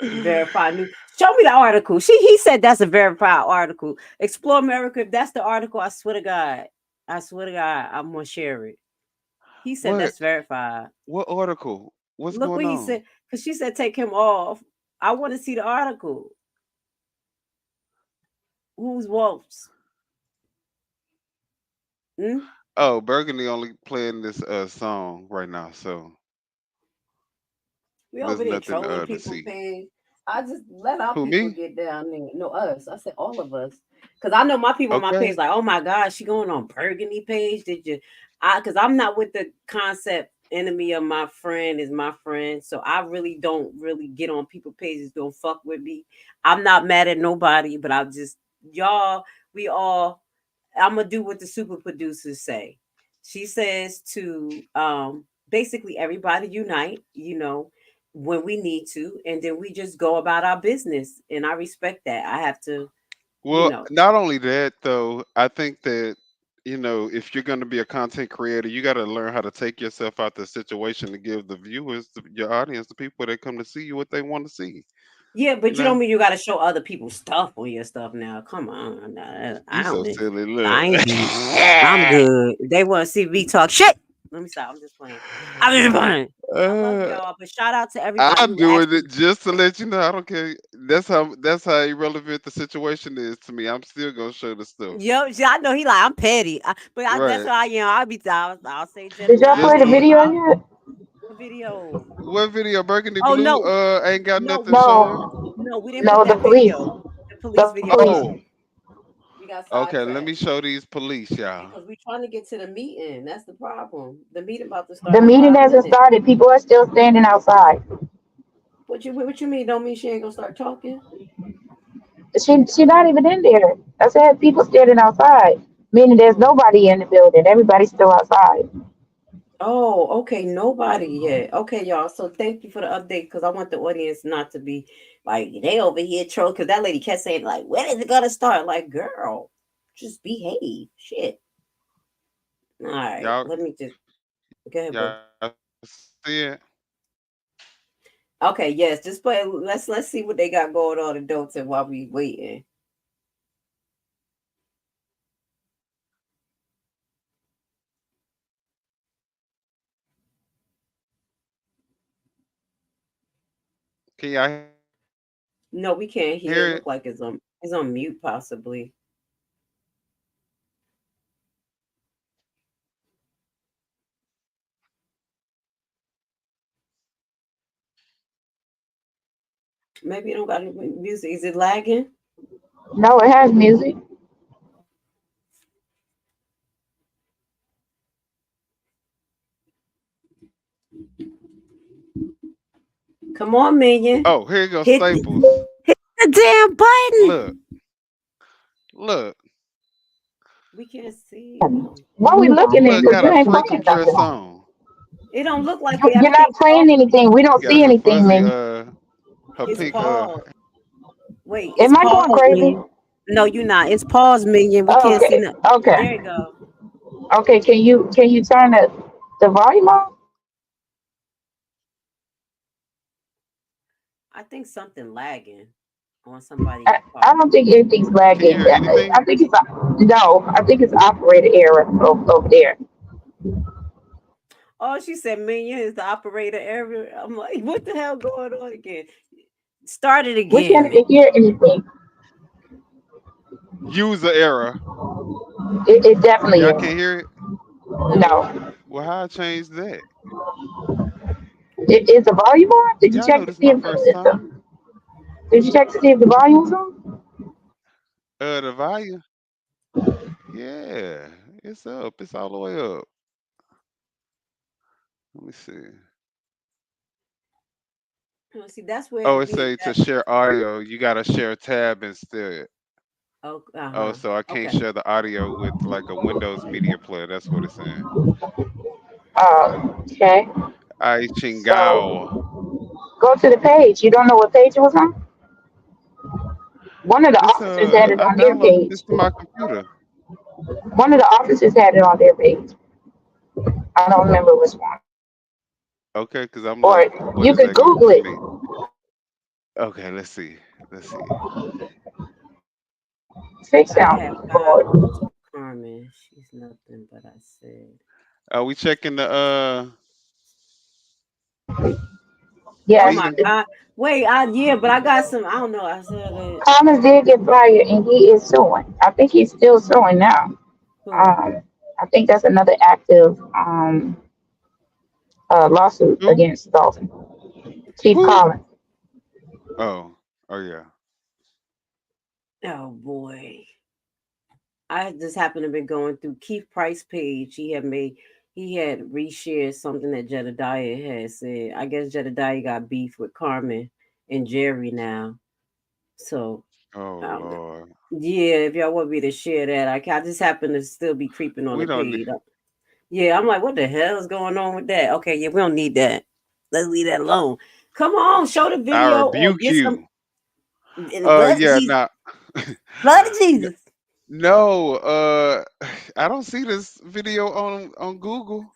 Verified news. Show me the article. He said that's a verified article. Explore America. If that's the article, I swear to God. I swear to God, I'm gonna share it. He said
What?
that's verified.
What article? What's
Look
going
what he
on?
said, because she said take him off. I want to see the article. Who's wolves? Hmm?
Oh, Burgundy only playing this song right now, so
We
there's
over there
nothing
trolling
to
people
see.
page. I just let our
Who
people
me?
get down there. No, us. I said all of us. Cause I know my people on my
Okay.
page, like, oh my God, she going on Burgundy page. Did you cause I'm not with the concept enemy of my friend is my friend. So I really don't really get on people pages, don't fuck with me. I'm not mad at nobody, but I just y'all, we all I'm gonna do what the super producers say. She says to basically everybody unite, when we need to, and then we just go about our business. And I respect that. I have to, you
Well,
know,
not only that though, I think that if you're going to be a content creator, you got to learn how to take yourself out the situation to give the viewers, your audience, the people that come to see you what they want to see.
yeah,
You
but you
know,
don't mean you got to show other people stuff on your stuff now. Come on, nah,
you
I
so
don't.
silly.
I
Look,
ain't good. I'm good. They want to see me talk shit. Let me stop. I'm just playing. I'm just playing. I love
uh,
y'all, but shout out to everybody
I'm
who
doing
actually.
it just to let you know. I don't care. That's how irrelevant the situation is to me. I'm still gonna show the stuff.
Yo, see, I know he like I'm petty, that's
Right.
what I am. I'll say
Did
general.
y'all
I'll
play
Just
the
to
say
video yet?
what video.
what video? Burgundy
Oh
Blue
no,
ain't got
no,
nothing
we
showing.
no, we didn't put
No, the
that
police.
video. The police
The
video.
police.
Oh,
We got
okay. Let me
sidetracked
show these police, y'all.
because we trying to get to the meeting. That's the problem. The meeting about to
The
start in
meeting
five
hasn't
minutes.
started. People are still standing outside.
What you mean? Don't mean she ain't gonna start talking?
She not even in there. I said people standing outside. Meaning there's
Oh.
nobody in the building. Everybody's still outside.
Oh, okay. Nobody yet. Okay, y'all. So thank you for the update because I want the audience not to be like they over here troll because that lady kept saying like, when is it gonna start? Like, girl, just behave. Shit. All right.
Y'all,
Let me just go ahead, boo.
y'all see it?
Okay, yes, just play. Let's see what they got going on in Dalton while we waiting.
Can y'all hear it?
No, we can't hear. It look like it's on mute possibly. Maybe you don't got any music. Is it lagging?
No, it has music.
Come on, Minion.
Oh, here you go,
Hit
Staples.
the damn
Look,
button.
look,
We can't see.
What we looking at?
look.
Because
Got
you
a
ain't
funky
playing nothing.
dress on.
It don't look like it.
You're
Everything
not playing anything. We don't
She got
see
her
anything,
fuzzy,
man.
her
it's
pink,
paused. Wait, it's
Am I going
paused,
crazy?
Minion. No, you not. It's paused, Minion. We can't see
Okay,
nothing.
okay,
There you go.
okay. Can you turn the volume on?
I think something lagging on somebody
I
part.
don't think anything's
can you
lagging.
hear anything?
I think it's no. I think it's operator error over there.
Oh, she said Minion is the operator area. I'm like, what the hell going on again? Start it
We can't
again.
even hear anything.
User error.
It definitely
Y'all
is.
can't hear it.
No.
No.
Well, how I change that?
Is the volume on? Did you
Y'all
check
know
to
this
see
my
if
first time.
did you check to see if the volume's on?
The volume. Yeah, it's up. It's all the way up. Let me see.
See, that's where
Oh,
it
it
be
say to
that.
share audio, you gotta share tab instead.
Oh,
Oh,
uh-huh.
so I can't
Okay.
share the audio with like a Windows media player. That's what it's saying.
Okay.
I
So
Chingao.
go to the page. You don't know what page it was on? One of the
This
officers had it
I
on their
downloaded
page.
this to my computer.
One of the officers had it on their page. I don't remember which one.
Okay, because I'm
Or
like, what
you
does
could
that mean
Google
to
it.
me? Okay, let's see. Let's see.
Fix
I
them.
have
Lord.
5 minutes with Carmen. She's nothing but I said.
Are we checking the
Oh
Yes.
my
meeting?
God. Wait, yeah, but I got some. I don't know. I said it.
Thomas did get fired and he is suing. I think he's still suing now.
Who?
I think that's another active lawsuit
Who?
against Dalton. Chief
Who?
Collins.
Oh, oh yeah.
Oh boy. I just happened to be going through Keith Price page. He had reshared something that Jedediah had said. I guess Jedediah got beef with Carmen and Jerry now. So
Oh
um,
Lord.
yeah, if y'all want me to share that, I just happen to still be creeping on
We
the
don't
page. Yeah, I'm like, what the hell is going on with that? Okay, yeah, we don't need that. Let's leave that alone. Come on, show the
I
video or
rebuke
get some
you.
in the blood of
Yeah,
Jesus.
nah.
Blood of Jesus.
No, I don't see this video on Google,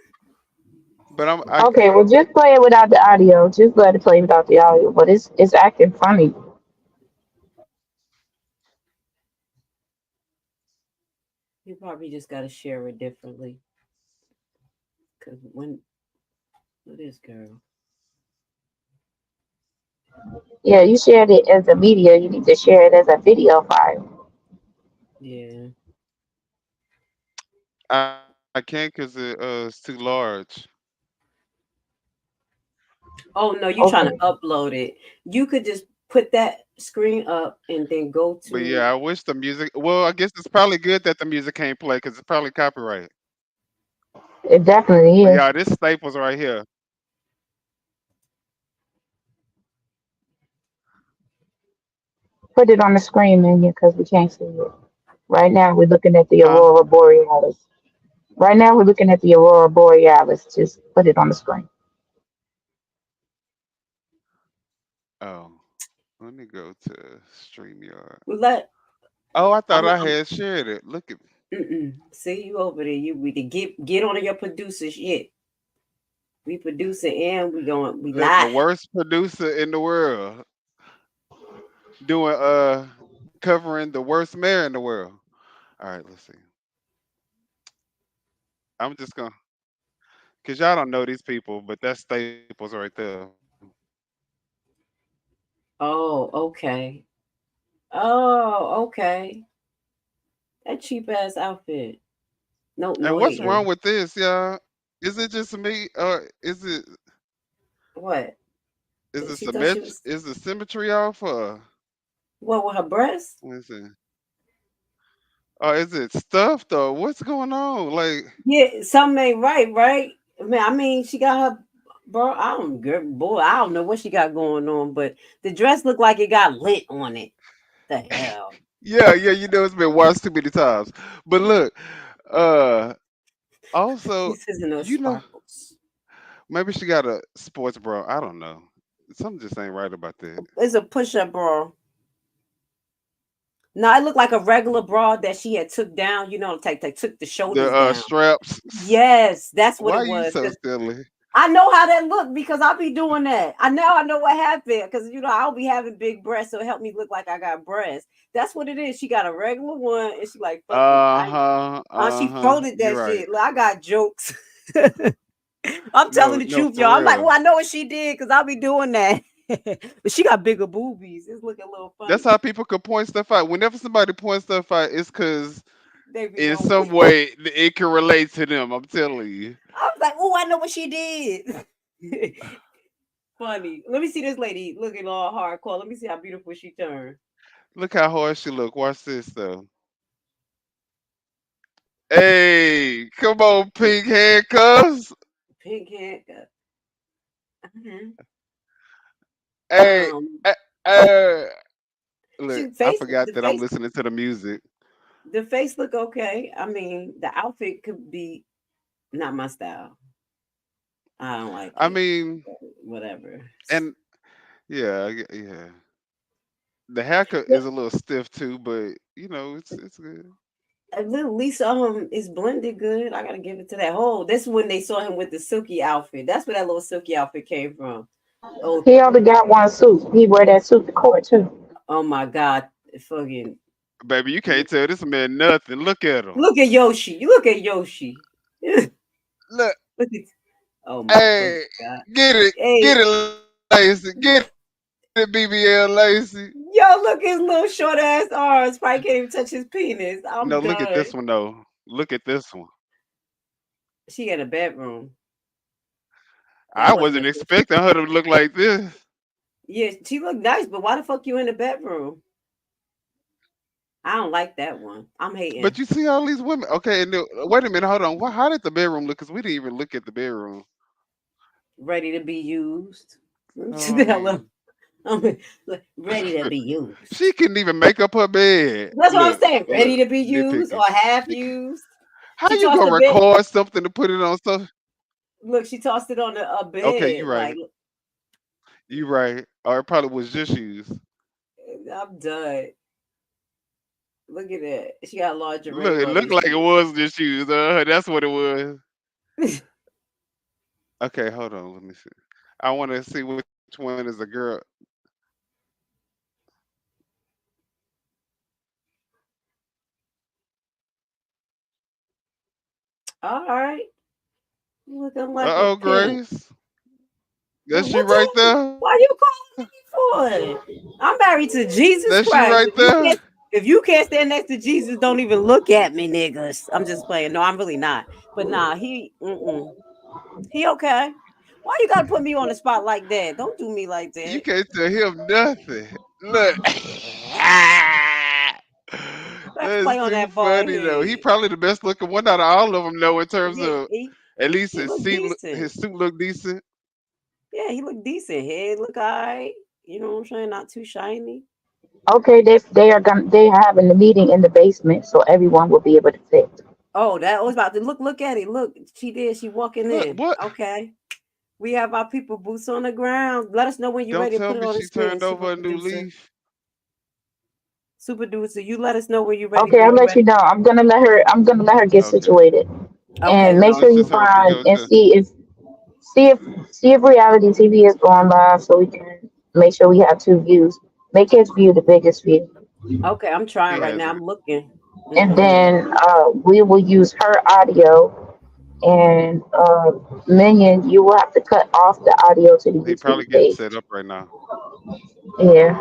but I
Okay, well just play it without the audio. Just let it play without the audio. But it's acting funny.
You probably just gotta share it differently. Cause when what is girl?
Yeah, you shared it as a video. You need to share it as a video file.
Yeah.
I can't because it's too large.
Oh no, you trying to
Okay.
upload it. You could just put that screen up and then go
But
to
yeah, I wish the music. Well, I guess it's probably good that the music can't play because it's probably copyrighted.
It definitely
But
is.
yeah, this Staples right here.
Put it on the screen, man, because we can't see it. Right now, we're looking at the
Huh?
aurora borealis. Right now, we're looking at the aurora borealis. Just put it on the screen.
Oh, let me go to StreamYard.
We let
Oh, I thought
I'm,
I
I'm
had shared it. Look at
see you over there. You we to get on your producer shit. We producer and we
look, the
live.
worst producer in the world doing covering the worst mayor in the world. All right, let's see. I'm just gonna cause y'all don't know these people, but that's Staples right there.
Oh, okay. Oh, okay. That cheap ass outfit. No,
And
no
what's wrong
hating.
with this, y'all? Is it just me, or
What?
is the
She thought she was
is the symmetry off? Or
what with her breast?
let me see. Or is it stuffed? Or what's going on? Like
Yeah, something ain't right, right? I mean, she got her bro. I don't, girl, boy. I don't know what she got going on, but the dress looked like it got lint on it. The hell?
yeah, yeah, you know it's been watched too many times. But look, uh, also,
This isn't no
you know,
sparkles.
maybe she got a sports bra. I don't know. Something just ain't right about that.
It's a push-up bra. No, it looked like a regular bra that she had took down. Took the
The
shoulders down.
straps.
Yes, that's what
Why
it
you
was.
so
'Cause
silly?
I know how that looked because I'll be doing that. I know what happened because I'll be having big breasts, so it help me look like I got breasts. That's what it is. She got a regular one, and she like fuck it.
Uh huh. Uh
She
huh.
folded
You're
that
right.
shit. Look, I got jokes. I'm telling
No,
the
no,
truth,
for
y'all. I'm like, oh,
real.
I know what she did because I'll be doing that. But she got bigger boobies. It's looking a little
That's
funny.
how people could point stuff out. Whenever somebody points stuff out, it's because
They be
in
knowing.
some way it can relate to them. I'm telling you.
I was like, oh, I know what she did. Funny. Let me see this lady looking all hardcore. Let me see how beautiful she turned.
Look how hard she look. Watch this though. Hey, come on, pink handcuffs.
Pink hair. Mhm.
Hey,
Um,
uh, uh, look,
she
I
face
forgot
the
that I'm
face
listening to the music.
the face look okay. I mean, the outfit could be not my style. I don't like
I
it.
mean,
Whatever.
and yeah, yeah. The haircut
Yeah,
is a little stiff too, but it's good.
at least is blended good. I gotta give it to that whole. This is when they saw him with the silky outfit. That's where that little silky outfit came from. Oh,
He only got one suit. He wear that suit to court too.
oh my God! Fucking
Baby, you can't tell this man nothing. Look at him.
look at Yoshi. You look at Yoshi. look
Look,
at. Oh my fucking
hey,
God!
get
Hey,
it, Lacey, get it, BBL Lacey.
yo, look his little short ass arms. Probably can't even touch his penis.
No,
I'm
look at
done.
this one though. Look at this one.
She got a bedroom.
I
That wasn't
wasn't
a.
expecting her to look like this.
Yeah, she looked nice, but why the fuck you in the bedroom? I don't like that one. I'm hating.
But you see all these women. Okay, and wait a minute, hold on. How did the bedroom look? Because we didn't even look at the bedroom.
Ready to be used.
Oh, I
Hello.
mean,
I'm ready to be
she
used.
couldn't even make up her bed.
That's what I'm
Look,
saying. Ready
look,
to be used or
nitpicking.
half
She,
used.
how
She
you
tossed
gonna
the bed.
record something to put it on stuff?
Look, she tossed it on a
Okay, you
bed. Like,
right. You right. Or it probably was just shoes.
I'm done. Look at that. She got lingerie
Look, it
on
looked
and
like it
shit.
was just shoes. That's what it was. Okay, hold on. Let me see. I want to see which one is a girl.
All right. Looking
Uh
like a
oh,
pimp.
Grace.
Well,
That's you
what
right
time?
there.
Why you calling me for it? I'm married to Jesus
That's you
Christ.
right there.
If you can't stand next to Jesus, don't even look at me, niggas. I'm just playing. No, I'm really not. But nah, he okay. Why you gotta put me on the spot like that? Don't do me like
You
that.
can't tell him nothing. Look.
Let's play
That's
on
too
that bald
funny though. He
head.
probably the best looking one out of all of them though, in terms
Yeah,
of at least
he look
his
decent.
suit look decent.
Yeah, he look decent. Head look alright. You know what I'm saying? Not too shiny.
Okay, they are having the meeting in the basement, so everyone will be able to fit.
Oh, that was about to look at it. Look, she did. She walking
Look,
in.
what?
Okay. We have our people boots on the ground. Let us know when you're
Don't
ready to
tell
put it
me
on the
she
screen,
turned
super
over a new
producer.
leaf.
Super producer, you let us know when you're ready,
Okay,
girl.
I'll
You
let you
ready?
know. I'm gonna let her get
Okay.
situated,
Okay.
and
No,
make
it's
sure you
just her to
find
go
and
to.
see if reality TV is going live, so we can make sure we have two views. Make his view the biggest view,
Okay, I'm trying
He
right now. I'm
hasn't.
looking.
and
Mm-mm.
then we will use her audio. And Minion, you will have to cut off the audio to the
He probably
YouTube
getting
page.
set up right now.
Yeah.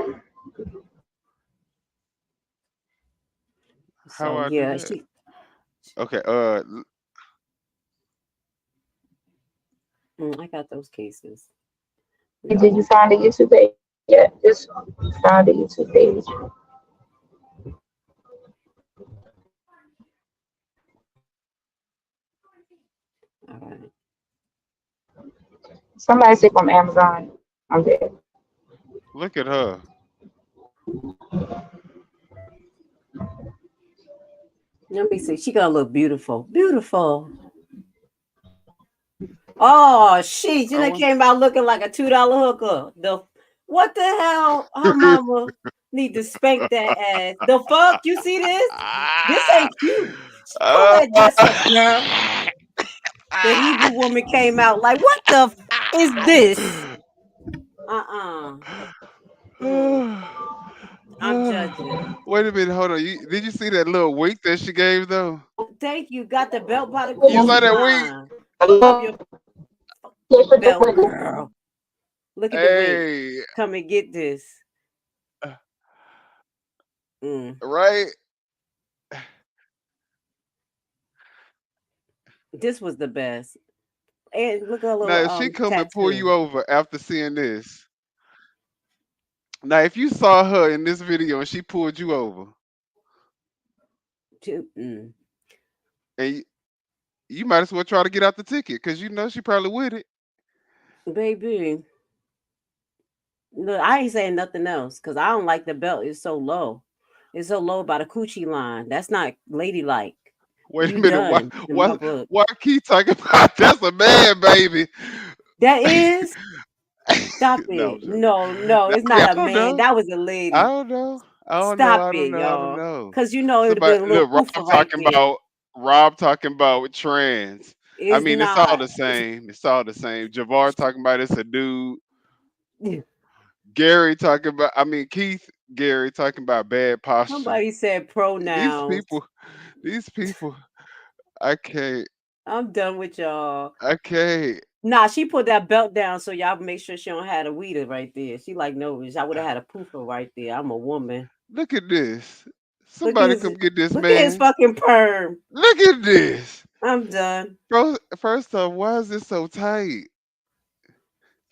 How
So
I do
yeah,
that?
she.
Okay.
I got those cases. We
And did you
almost.
find the YouTube page yet? Just found the YouTube page.
All right.
Somebody say from Amazon. I'm dead.
Look at her.
Let me see. She gonna look beautiful. Beautiful. Oh, she
I
done
want.
came out looking like a $2 hooker. The what the hell? Her mama need to spank that ass. The fuck? You see this? This ain't cute. Pull
Ah!
that dress up, girl. The Hebrew woman came out like, what the is this? Uh-uh. I'm judging.
Wait a minute, hold on. Did you see that little wink that she gave though?
Thank you. Got the belt by the
You saw
coochie
that wink?
line. I love your belt, girl. Look at the wink.
Hey,
Come and get this. Mm.
right?
This was the best. And look at her
Now
little
if she come and pull you
tattoo.
over after seeing this, now if you saw her in this video and she pulled you over,
Mm.
and you might as well try to get out the ticket because you know she probably with it.
Baby. Look, I ain't saying nothing else because I don't like the belt. It's so low. It's so low by the coochie line. That's not ladylike.
Wait a
You
minute,
done in my book.
why keep talking about that's a man, baby?
That is. Stop
No,
it.
I'm joking.
No, no,
No,
it's
I
not a
don't
man.
know.
That was a
I
lady.
don't know. I don't know.
Stop
I don't
it,
know. I don't
y'all.
know.
Cause you know it would have
Somebody
been a little
look.
poofer right there.
Rob talking about trans. I
It's
mean, it's all
not.
the same. It's all the same. Javar talking about it's a dude. Gary talking about. I mean, Keith Gary talking about bad posture.
Somebody said
These
pronouns.
people. These people. I can't.
I'm done with y'all.
I can't.
Nah, she put that belt down so y'all make sure she don't have a weeder right there. She like, no, I would have had a poofer right there. I'm a woman.
Look at this.
Look at
Somebody
his
come get this
look at his
man.
fucking perm.
Look at this.
I'm done.
Bro, first off, why is this so tight?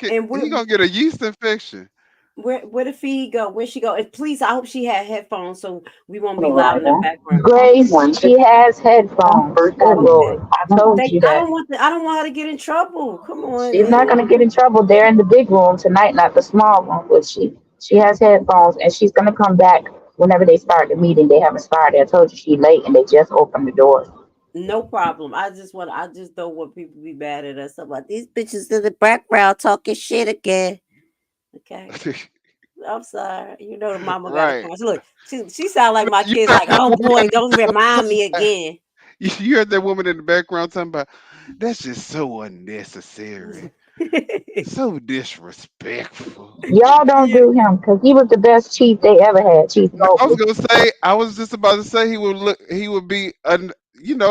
And
He gonna get a yeast infection.
where the feed go? Where she go? And please, I hope she had headphones so we won't be loud in the background.
Grace, she has headphones. Good
Okay.
Lord. I told you
I
that.
don't want I don't want her to get in trouble. Come on.
She's not gonna get in trouble. They're in the big room tonight, not the small room, but she has headphones and she's gonna come back whenever they start the meeting. They haven't started. I told you she late and they just opened the doors.
No problem. I just don't want people to be mad at us. I'm like, these bitches in the background talking shit again. Okay. I'm sorry. You know the mama got a
Right.
cross. Look, she sound like my
You
kids,
heard
like,
that
oh
woman
boy,
in
don't
the
remind me
background.
again.
You heard that woman in the background talking about that's just so unnecessary. So disrespectful.
Y'all don't
Yeah.
do him because he was the best chief they ever had, Chief
No, I was
Mowgli.
gonna say I was just about to say he would be a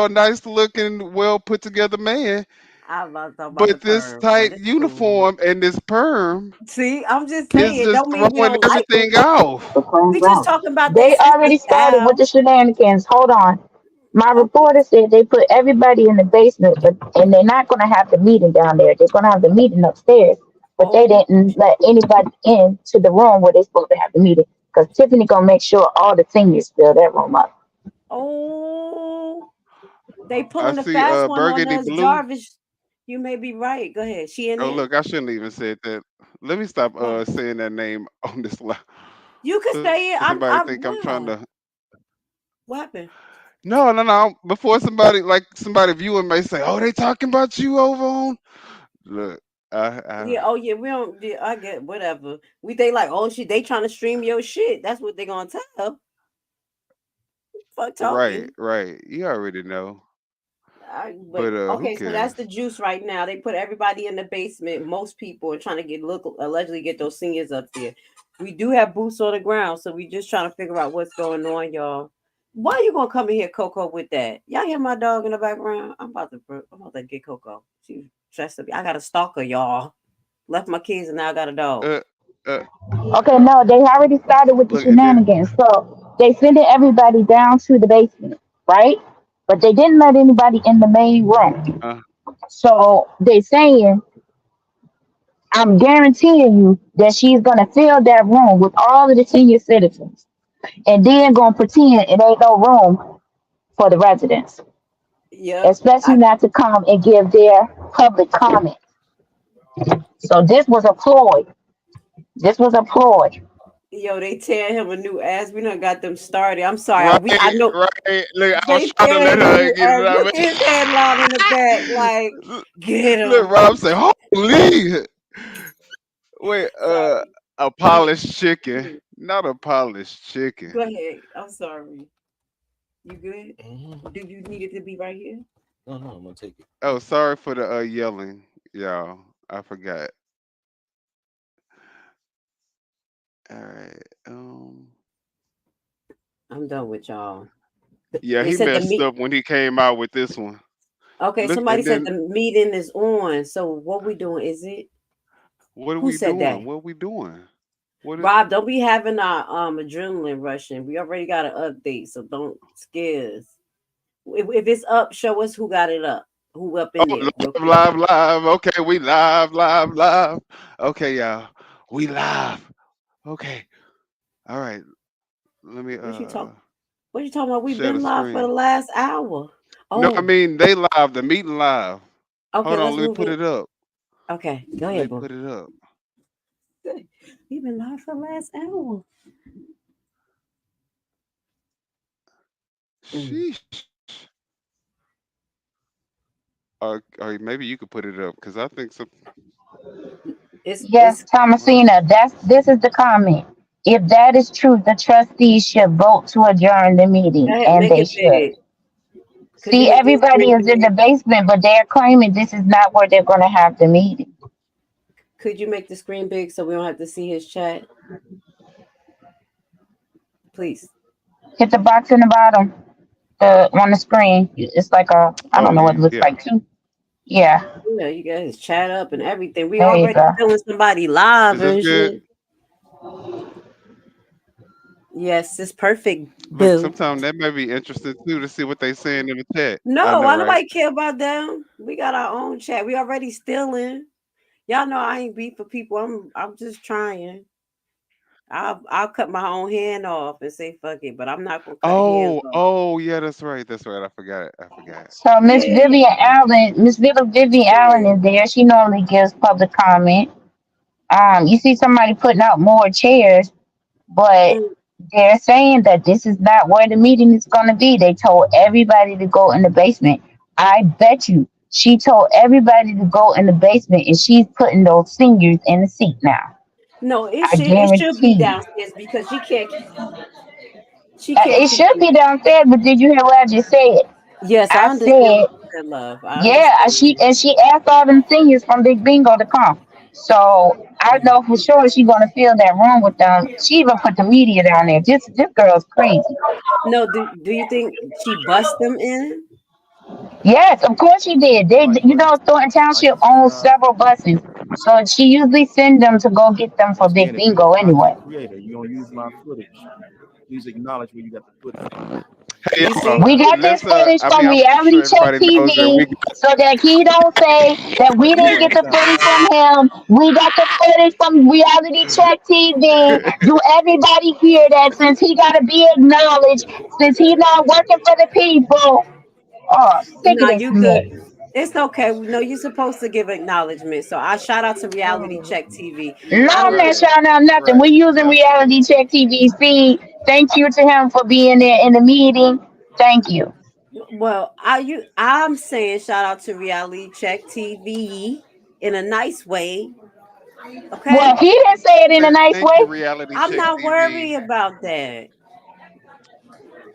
nice looking, well put together man.
I'm about to talk about the
But this
perm, but
tight
it's cool.
uniform and this perm
See, I'm just
is
saying,
just
don't mean we
throwing
don't like
everything
them.
off.
We just talking about they
They
sister
already started with
style.
the shenanigans. Hold on. My
Okay.
reporter said they put everybody in the basement, but and they're not gonna have the meeting down there. They're gonna have the meeting upstairs. But they
Oh,
didn't let anybody in to the room where they're supposed to have the meeting. Because Tiffany gonna make sure all the seniors fill that room up.
oh, they
I
pulling the
see
fast one on
burgundy
us,
blue.
Jarvis. You may be right. Go ahead. She in
Oh
there?
look, I shouldn't even said that. Let me stop
What?
saying that name on this line.
You could
before
say it.
somebody think I'm trying to.
Why? What happened?
No, no, no. Before somebody like somebody viewing may say, "Oh, they talking about you over on." Look, I
Yeah. Oh yeah. We don't. Yeah, I get whatever. We they like. Oh shit. They trying to stream your shit. That's what they gonna tell. Fuck
right,
talking.
right. You already know.
But
But who
okay, so that's
cares?
the juice right now. They put everybody in the basement. Most people are trying to get look allegedly get those seniors up there. We do have boots on the ground, so we just trying to figure out what's going on, y'all. Why you gonna come in here, Coco, with that? Y'all hear my dog in the background? I'm about to get Coco. She stressed up. I got a stalker, y'all. Left my kids and now I got a dog.
Uh, uh.
Okay, no, they already started with the
Look, and then
shenanigans. So they sent everybody down to the basement, right? But they didn't let anybody in the main room. So they saying, I'm guaranteeing you that she's gonna fill that room with all of the senior citizens, and then gonna pretend it ain't no room for the residents,
Yep.
especially not to come and give their public comment. So this was a ploy. This was a ploy.
Yo, they tearing him a new ass. We done got them started. I'm sorry.
right,
I know
right. Look, I was
they
trying to
tearing
let
him a
her
new
get
ass.
it out.
Look at his headline in the back. Like, get
Look,
him.
Rob say, "Holy, wait,
Sorry.
a
Go ahead.
polished chicken, not a polished
Go
chicken."
ahead. I'm sorry. You good? Do you need it to be right here?
Oh, sorry for the yelling, y'all. I forgot. All right.
I'm done with y'all.
Yeah,
They
he
said the
messed
meet.
up when he came out with this one.
Okay,
Look,
somebody
and
said
then
the meeting is on. So what we doing? Is it?
what are
Who
we
said that?
doing? What are we doing? What?
Rob, don't be having our adrenaline rushing. We already got an update, so don't scare us. If it's up, show us who got it up. Who up
Oh,
in there, real
live,
quick.
live, live. Okay, we live, live, live. Okay, y'all, we live. Okay, all right. Let me
What you talk? What you talking about? We've
share
been
the
live for the
screen.
last hour.
No, I
Oh,
mean they live. The meeting live.
okay.
Hold on,
Let's
let me
move
put
it.
it up.
Okay, go
Let me
ahead, boo.
put it up.
Good. We've been live for the last hour. Mm.
Sheesh. Or maybe you could put it up because I think some.
Yes,
It's
Hold on.
Thomasina, this is the comment. If that is true, the trustees should vote to adjourn the
go
meeting,
ahead,
and
make
they
it
should.
big. Could you
See,
make this
everybody
screen
is in the
big?
basement, but they're claiming this is not where they're going to have the meeting.
Could you make the screen big so we don't have to see his chat, please?
Hit the box in the bottom, the on the screen. It's like a, I
Oh
don't know what
yeah.
it looks like too. Yeah,
Yeah, you got his chat up and everything. We
there you
already
go.
feeling somebody
Is
live
this
and
good?
shit. Yes, it's perfect,
Look,
boo.
sometimes that may be interesting too to see what they saying in the chat. I
No,
know,
why
right?
nobody care about them? We got our own chat. We already stealing. Y'all know I ain't beat for people. I'm just trying. I'll cut my own hand off and say fuck it, but I'm not gonna cut hands
Oh,
off.
oh yeah, that's right. That's right. I forgot it. I forgot.
So
Yeah,
Miss Vivian Allen
chilling.
is there. She normally gives public comment. You see somebody putting out more chairs, but
Mm.
they're saying that this is not where the meeting is going to be. They told everybody to go in the basement. I bet you she told everybody to go in the basement, and she's putting those seniors in the seat now.
No,
I
it should be
guarantee you.
downstairs because she can't
It
keep
should
them.
be downstairs, but did you hear what I just said?
Yes, I
I
understand
said,
what you said, love. I
yeah,
understand.
she asked all them seniors from Big Bingo to come. So I know for sure she's gonna fill that room with them. She even put the media down there. This girl's crazy.
No, do you think she bust them in?
Yes, of course she did. Thornton Township owns several buses, so she usually send them to go get them for Big Bingo anyway.
Hey
You
y'all,
see?
We got this
let's
footage
I mean
from
I'm pretty
Reality
sure
Check
everybody knows that
TV
we got
so that he don't say that we didn't get the footage from him. We got the footage from Reality Check TV. Do everybody hear that since he got to be acknowledged, since he not working for the people? Oh, sick of
Nah,
this
you good.
mess.
It's okay. No, you're supposed to give acknowledgement. So I shout out to Reality Check TV.
No,
I
I'm not
Right.
shouting out nothing. We're
Right.
using Reality
Absolutely.
Check TV's feed. Thank you to him for being there in the meeting. Thank you.
I'm saying shout out to Reality Check TV in a nice way.
Well,
Okay.
he didn't say it in a
Thank you,
nice way.
Reality Check
I'm not
TV.
worried about that.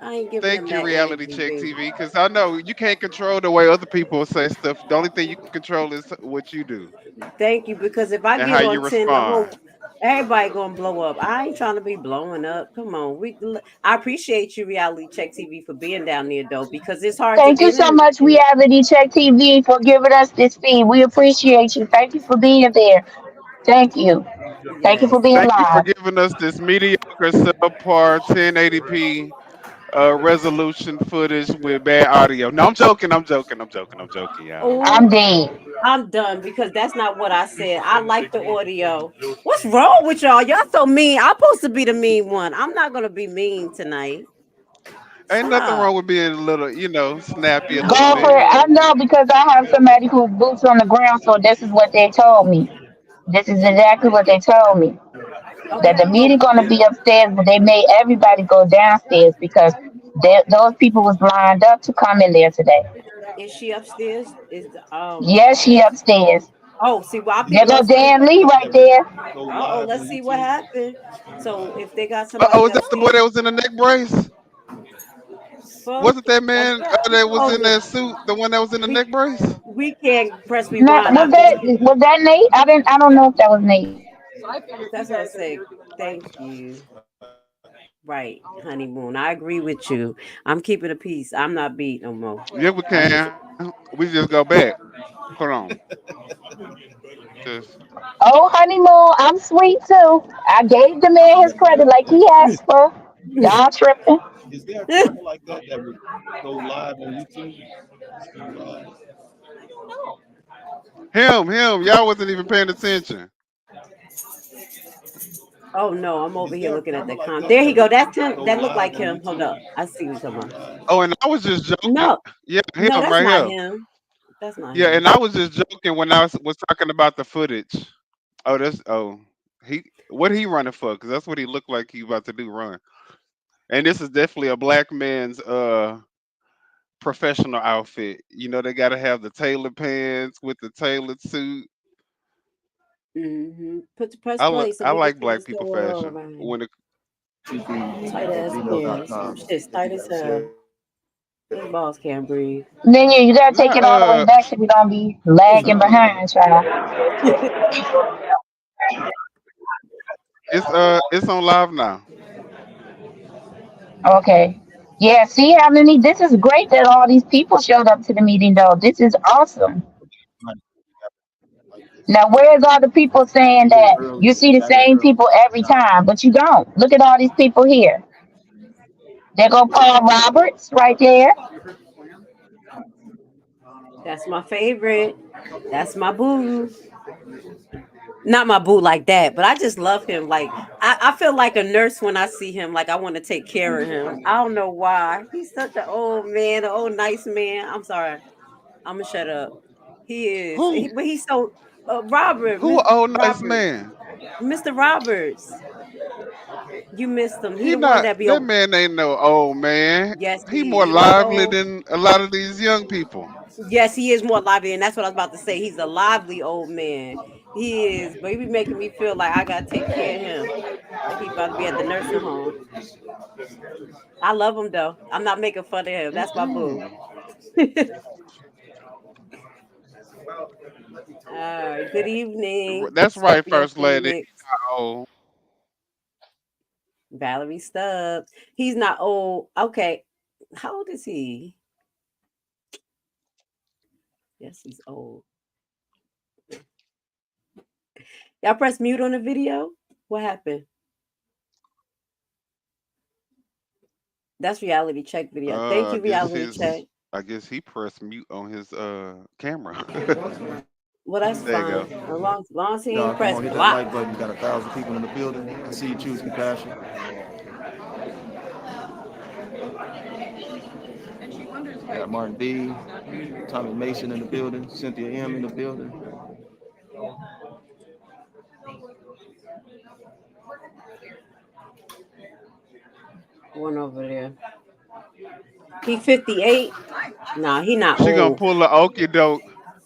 I ain't giving
Thank
them
you,
that
Reality
energy,
Check
baby.
TV, because I know you can't control the way other people say stuff. The only thing you can control is what you do
Thank you, because if I
and
get
how you
on 10, the
respond.
whole everybody gonna blow up. I ain't trying to be blowing up. Come on, I appreciate you, Reality Check TV, for being down there though, because it's hard to
Thank you
get
so
in.
much, Reality Check TV, for giving us this feed. We appreciate you. Thank you for being there. Thank you. Thank you for
Yes.
being
Thank you for
live.
giving us this mediocre subpar 1080p resolution footage with bad audio. No, I'm joking. I'm joking. I'm joking. I'm joking, y'all. I'm
I'm
Oh,
joking.
dead.
I'm done because that's not what I said. I like the audio. What's wrong with y'all? Y'all so mean. I'm supposed to be the mean one. I'm not gonna be mean tonight.
Ain't nothing
Stop.
wrong with being a little, snappy a little
Go for
bit.
it. I
No.
know because I have somebody who boots on the ground, so this is what they told me. This is exactly what they told me. That the
Okay. Well,
meeting gonna be upstairs, but they made everybody go downstairs because those people was lined up to come in there today.
is she upstairs?
Yes, she upstairs.
Oh, see, well, I
There
people
go
upstairs.
Dan Lee right there.
Oh, let's see what happened. So if they got
Uh oh,
somebody
was that the boy
upstairs
that was in the neck brace?
for
Wasn't that man that was
oh
in that suit the one that was in the
we
neck brace?
we can't press
Now,
rewind. I think
was that Nate? I don't know if that was Nate.
that's what I say. Thank you. Right, honeymoon. I agree with you. I'm keeping a peace. I'm not beat no more.
Yeah, we
I'm just
can. We just go back. Hold on. Just
Oh, honeymoon, I'm sweet too. I gave the man his credit like he asked for. Y'all tripping?
him. Y'all wasn't even paying attention.
Oh no, I'm over here looking at the There he go. That's him. That look like him. Hold up. I see what you're talking about.
Oh, and I was just joking.
No,
Yeah,
no,
him
that's
right
not
here.
him. That's not
Yeah,
him.
and I was just joking when I was talking about the footage. He what he running for? Because that's what he looked like he about to do. Run. And this is definitely a black man's professional outfit. They got to have the tailored pants with the tailored suit.
Put the press play so
I
we can
like
see
black
what's
people
going on
fashion.
around here.
When it,
Tight ass pants. Some shit's tight as hell. His boss can't breathe.
Then you gotta take
not
it all the way back so we don't be lagging behind, child.
it's on live now.
Okay. Yeah, see how many this is great that all these people showed up to the meeting though. This is awesome. Now where's all the people saying that you see the same people every time, but you don't? Look at all these people here. There go Paul Roberts right there.
That's my favorite. That's my boo. Not my boo like that, but I just love him. Like I feel like a nurse when I see him. Like I want to take care of him. I don't know why. He's such an old man, an old nice man. I'm sorry. I'm gonna shut up. He is,
Who
but he's so Robert,
who a old nice
Robert,
man?
Mr. Roberts. You missed him. He
He
the one
not
that be
that
over.
man ain't no old man.
Yes,
He more
he not
lively
old.
than a lot of these young people.
Yes, he is more lively, and that's what I was about to say. He's a lively old man. He is, but he be making me feel like I gotta take care of him. Like he about to be at the nursing home. I love him though. I'm not making fun of him. That's my boo.
Mm-mm.
All right. Good evening,
That's right,
Scorpio
first lady.
Phoenix,
Oh,
Valerie Stubbs. He's not old. Okay. How old is he? Yes, he's old. Y'all press mute on the video. What happened? That's reality check video. Thank
I
you,
guess
reality check.
his. I guess he pressed mute on his camera.
Well, that's
There you go.
fine. As long as he
Y'all,
ain't
come
press
on, hit that
block.
like button. We got 1,000 people in the building. I see you choose compassion. I got Martin B, Tommy Mason in the building, Cynthia M in the building.
One over there. He 58. Nah, he not
She gonna
old.
pull a okey doke,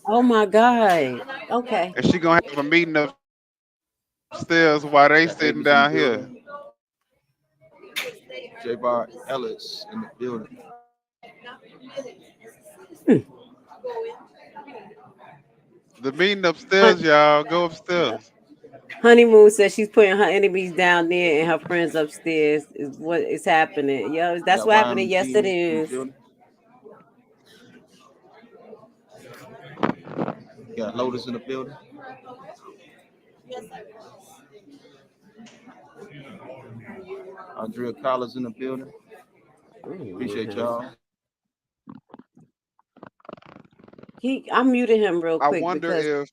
Oh my God. Okay.
and she gonna have a meeting upstairs while they sitting down here.
Got Avis in the building, J Bar Ellis in the building.
The meeting upstairs,
Hun-
y'all. Go upstairs.
Honeymoon says she's putting her enemies down there and her friends upstairs. Is what is happening. Yo, that's
Got
what happening.
Ryan
Yes, it
McGee in the
is.
building. Got Lotus in the building. Andrea Collins in the building.
Mute
Appreciate
him.
y'all.
I muted him real
I
quick
wonder
because
if.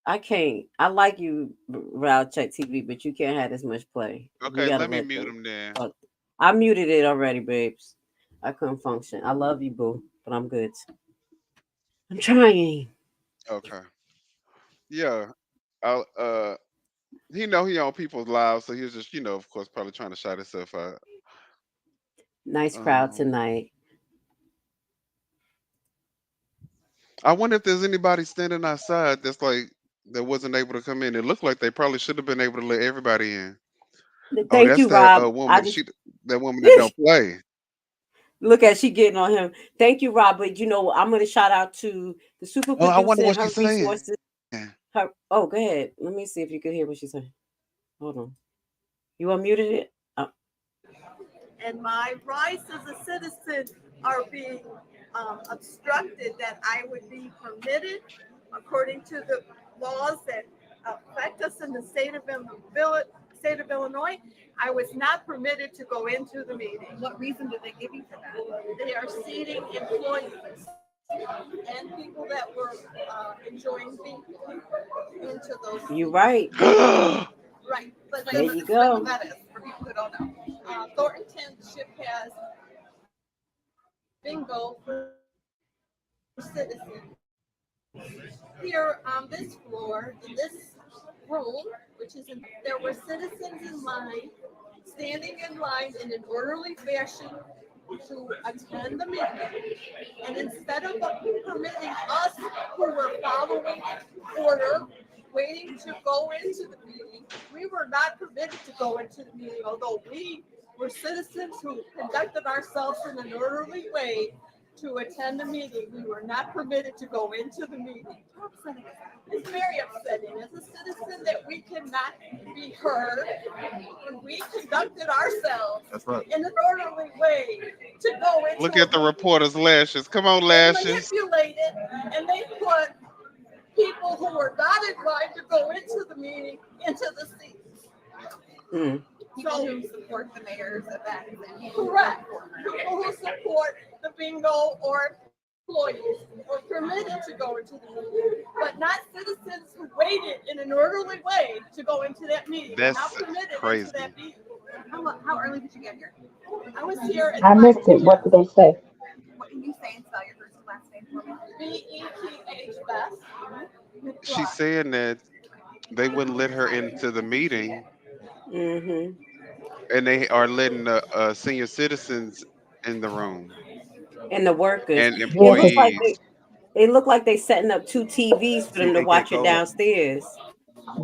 I can't. I like you, Raw Check TV, but you can't have this much play. We
Okay,
gotta
let me
let
mute
them.
him then.
Talk. I muted it already, babes. I couldn't function. I love you, boo, but I'm good. I'm trying.
Okay. Yeah. I he know he on people's lives, so he was just, of course, probably trying to shout himself out.
Nice crowd
Um,
tonight.
I wonder if there's anybody standing outside that's like that wasn't able to come in. It looked like they probably should have been able to let everybody in. Oh,
Thank
that's
you,
that
Rob. I
woman.
just
That woman that don't play.
look at she getting on him. Thank you, Rob. But I'm gonna shout out to the super
Oh, I wonder
producer and
what
her
she's saying.
resources. Go ahead. Let me see if you can hear what she's saying. Hold on. You unmuted it? Oh.
And my rights as a citizen are being obstructed, that I would be permitted, according to the laws that affect us in the state of Illinois, I was not permitted to go into the meeting. What reason did they give you for that? They are seating employees and people that were enjoying being into those
You
seats.
right.
Right, but
There you go.
that is for people who don't know. Thornton Township has bingo for citizens. Here on this floor, in this room, there were citizens in line, standing in line in an orderly fashion to attend the meeting. And instead of permitting us who were following order, waiting to go into the meeting, we were not permitted to go into the meeting, although we were citizens who conducted ourselves in an orderly way to attend the meeting. We were not permitted to go into the meeting. It's very upsetting as a citizen that we cannot be heard when we conducted ourselves
That's right.
in an orderly way to go into
Look
a
at the
meeting.
reporter's lashes. Come on,
They
lashes.
manipulated and they put people who were not in line to go into the meeting into the seats.
Mm.
People who support the mayor's event. Correct. People who support the bingo or employees were permitted to go into the meeting, but not citizens who waited in an orderly way to go into that meeting. Were not
That's
permitted into
crazy.
that meeting. How early did you get here? I was here at
I
5
missed it. What
p.m.
did they say?
What can you say and spell your first and last name for me? BETH Best.
She's
McBride.
saying that they wouldn't let her into the meeting,
Mm-hmm.
and they are letting the senior citizens in the room
And the workers.
and
It
Yeah,
looks like
employees.
it looked like they setting up two TVs for them to
CPK
watch it
code.
downstairs.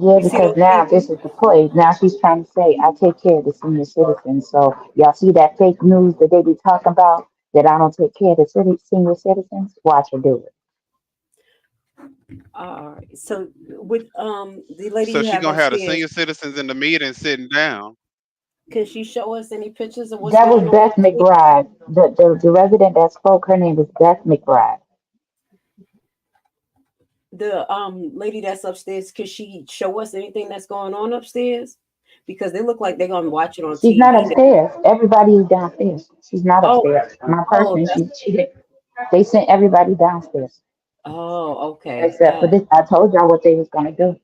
yeah,
You see
because
those
now this
TVs?
is the play. Now she's trying to say, I take care of the senior citizens. So y'all see that fake news that they be talking about, that I don't take care of the senior citizens? Watch her do it.
All right. So with the lady
So
you
she
have
gonna have the
upstairs,
senior citizens in the meeting sitting down.
can she show us any pictures of what's
That was
going on
Beth
upstairs?
McBride. The resident that spoke, her name is Beth McBride.
The lady that's upstairs, could she show us anything that's going on upstairs? Because they look like they're gonna watch it on
She's not
TV.
upstairs. Everybody is downstairs. She's not
Oh,
upstairs. My
oh,
person,
that's
she did. They sent everybody downstairs
oh, okay.
except for this. I told y'all what they was gonna do.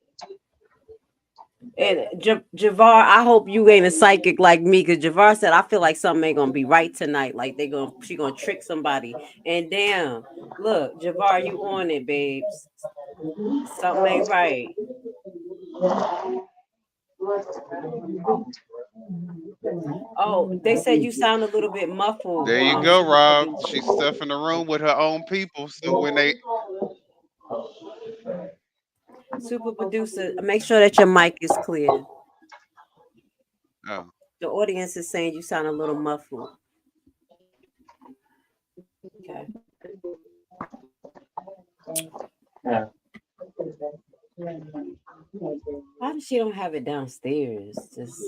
And Javar, I hope you ain't a psychic like me, because Javar said I feel like something ain't gonna be right tonight. Like she gonna trick somebody. And damn, look, Javar, you on it, babes. Something ain't right. Oh, they said you sound a little bit muffled,
There you go,
super
Rob.
producer.
She's stuffing the room with her own people. So when they
Super producer, make sure that your mic is clear.
oh,
The audience is saying you sound a little muffled. Okay. Why does she don't have it downstairs? Just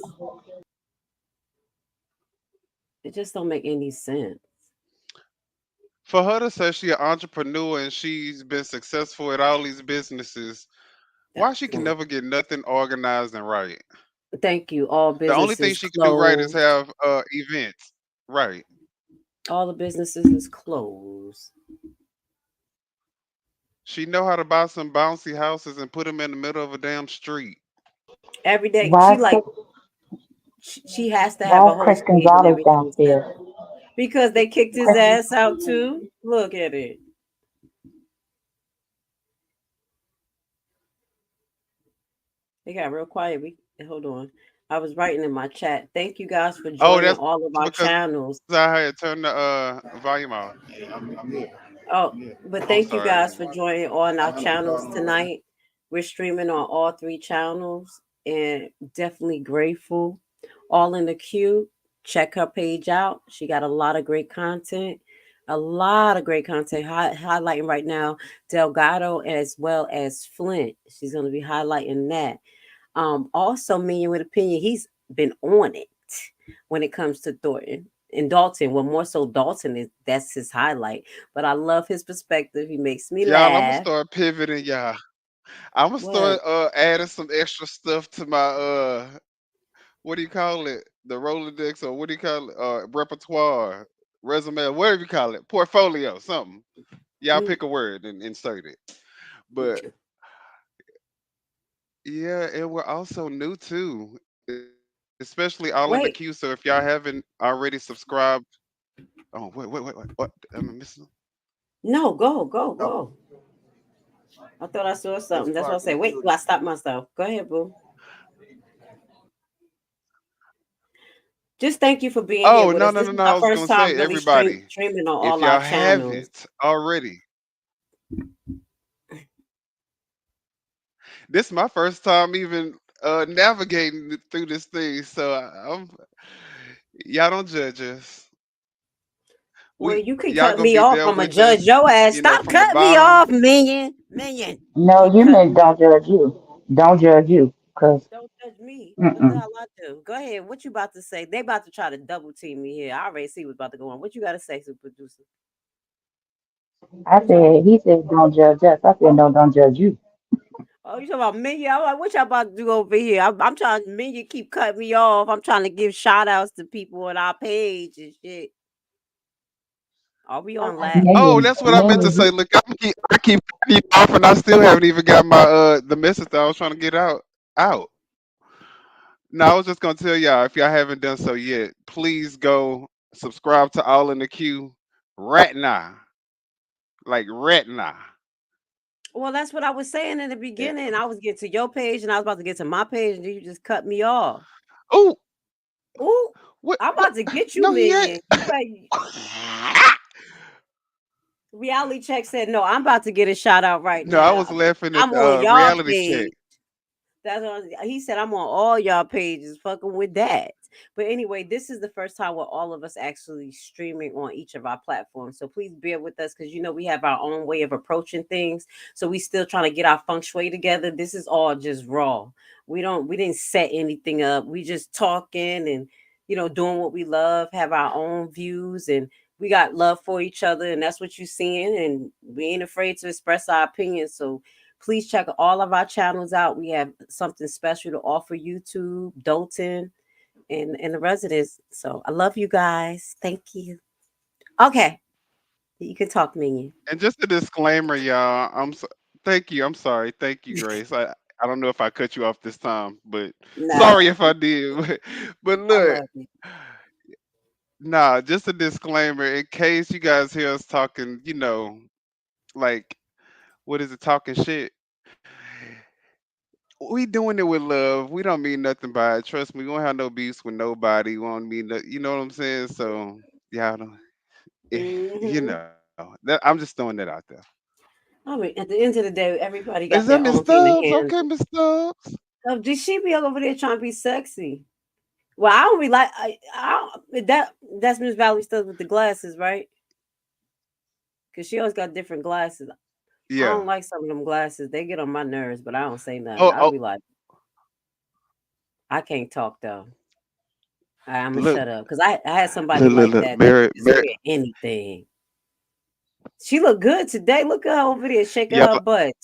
it just don't make any sense.
for her to say she an entrepreneur and she's been successful at all these businesses, why
That
she can
point.
never get nothing organized and right?
Thank you. All
The only thing
businesses
she can do right is
closed.
have events. Right.
All the businesses is closed.
She know how to buy some bouncy houses and put them in the middle of a damn street.
Every day
Why
she
is
like
Chris,
she has to have
why
a
is
whole
Chris
stage and
Gonzalez
everything set
downstairs?
up. Because they kicked his
Chris,
ass out too. Look at it. It got real quiet. We hold on. I was writing in my chat. Thank you guys for
Oh,
joining
that's
all of our
because
channels.
I had turned the volume off.
Hey, I'm here.
Oh,
I'm here.
but
I'm
thank you
sorry.
guys for joining on
I
our
got my card
channels
on right now.
tonight. We're streaming on all three channels and definitely grateful. All in the queue. Check her page out. She got a lot of great content. A lot of great content highlighting right now Delgado as well as Flint. She's going to be highlighting that. Also, Minion with Opinion, he's been on it when it comes to Thornton and Dalton. Well, more so Dalton is that's his highlight. But I love his perspective. He makes me
Y'all, I'm gonna
laugh.
start pivoting, y'all. I'm gonna
What?
start adding some extra stuff to my what do you call it? The Rolodex, or what do you call it? Repertoire, resume, whatever you call it, portfolio, something. Y'all
Mm,
pick a word and insert it. But yeah, and we're also new too, especially all in the queue. So if y'all
wait,
haven't already subscribed, oh wait, what? Am I missing?
no, go, go,
No,
go. I thought I saw
it's
something. That's what I
parking
say.
lot
Wait,
too.
do I stop myself? Go ahead, boo. Just thank you for being here
Oh
with
no
us.
no
This
no
is
no!
our
I was
first
gonna
time
say
really
everybody,
streaming on
if
all our
y'all
channels.
haven't already, this is my first time even navigating through this thing. So y'all don't judge us.
Well,
We
you can
y'all
cut
gonna
me
be
off.
there
I'm a
with
judge
us,
your ass. Stop
from the
cutting me off,
bottom.
minion.
no,
Keep
you
cutting.
meant don't judge you. Don't judge you, cause
Don't judge me. What the
mm-mm.
hell I do? Go ahead. What you about to say? They about to try to double team me here. I already see what's about to go on. What you got to say, super producer?
I
What y'all?
said he said don't judge us. I said no, don't judge you.
Oh, you talking about me? I'm like, what y'all about to do over here? I'm trying. Me, you keep cutting me off. I'm trying to give shout outs to people on our page and shit. Are we on live?
Oh,
Minion,
that's what I meant to
minion,
say. Look, I keep cutting you off, and I still haven't even got my the message that I was trying to get out. No, I was just gonna tell y'all, if y'all haven't done so yet, please go subscribe to All in the Queue right now, like right now.
Well, that's what I was saying in the
Eh,
beginning. I was getting to your page and I was about to get to my page, and you just cut me off.
Oh,
Ooh, I'm
what?
about to get you,
No, he ain't.
minion. You better. Reality check said no. I'm about to get a shout out right
No, I was
now.
laughing at
I'm on y'all
reality check.
page. That's what he said. I'm on all y'all pages, fucking with that. But anyway, this is the first time where all of us actually streaming on each of our platforms. So please bear with us because we have our own way of approaching things. So we still trying to get our feng shui together. This is all just raw. We didn't set anything up. We just talking and doing what we love, have our own views, and we got love for each other, and that's what you're seeing. And we ain't afraid to express our opinions. So please check all of our channels out. We have something special to offer YouTube, Dalton, and the residents. So I love you guys. Thank you. Okay, you can talk, Minion.
And just a disclaimer, y'all. Thank you. I'm sorry. Thank you, Grace. I don't know if I cut you off this time, but sorry
Nah,
if I did. But
I
look,
love you.
nah, just a disclaimer in case you guys hear us talking, like what is it, talking shit. We doing it with love. We don't mean nothing by it. Trust me, we don't have no beefs with nobody. We don't mean that. You know what I'm saying? So y'all don't.
Hmm.
I'm just throwing that out there.
I mean, at the end of the day, everybody
Is
got
that
their
Miss
own thing to
Stubbs? Okay,
handle.
Miss Stubbs.
Did she be over there trying to be sexy? Well, I don't be like that's Miss Valley Stubbs with the glasses, right? Because she always got different glasses. I
Yeah.
don't like some of them glasses. They get on my nerves, but I don't say nothing.
Oh,
I'll
oh.
be like, I can't talk though. I'm gonna
Look,
shut up because I had somebody
look, look,
like
look.
that
Mary,
could just
Mary.
wear anything. She look good today. Look at her over there shaking
Yeah.
her butt,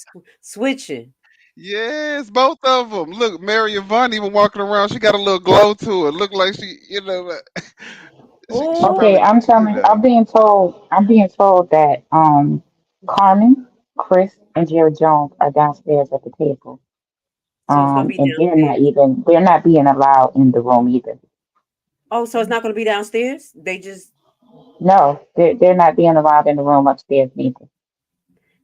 switching.
Yes, both of them. Look, Mary Yvonne even walking around. She got a little glow to it. Look like she, like, she
Okay,
probably
Oh,
I'm
need
telling.
that.
I'm being told that Carmen, Chris, and Jerry Jones are downstairs at the table.
so it's gonna be
And
downstairs.
they're not being allowed in the room either.
Oh, so it's not gonna be downstairs. They just
No, they're not being allowed in the room upstairs neither.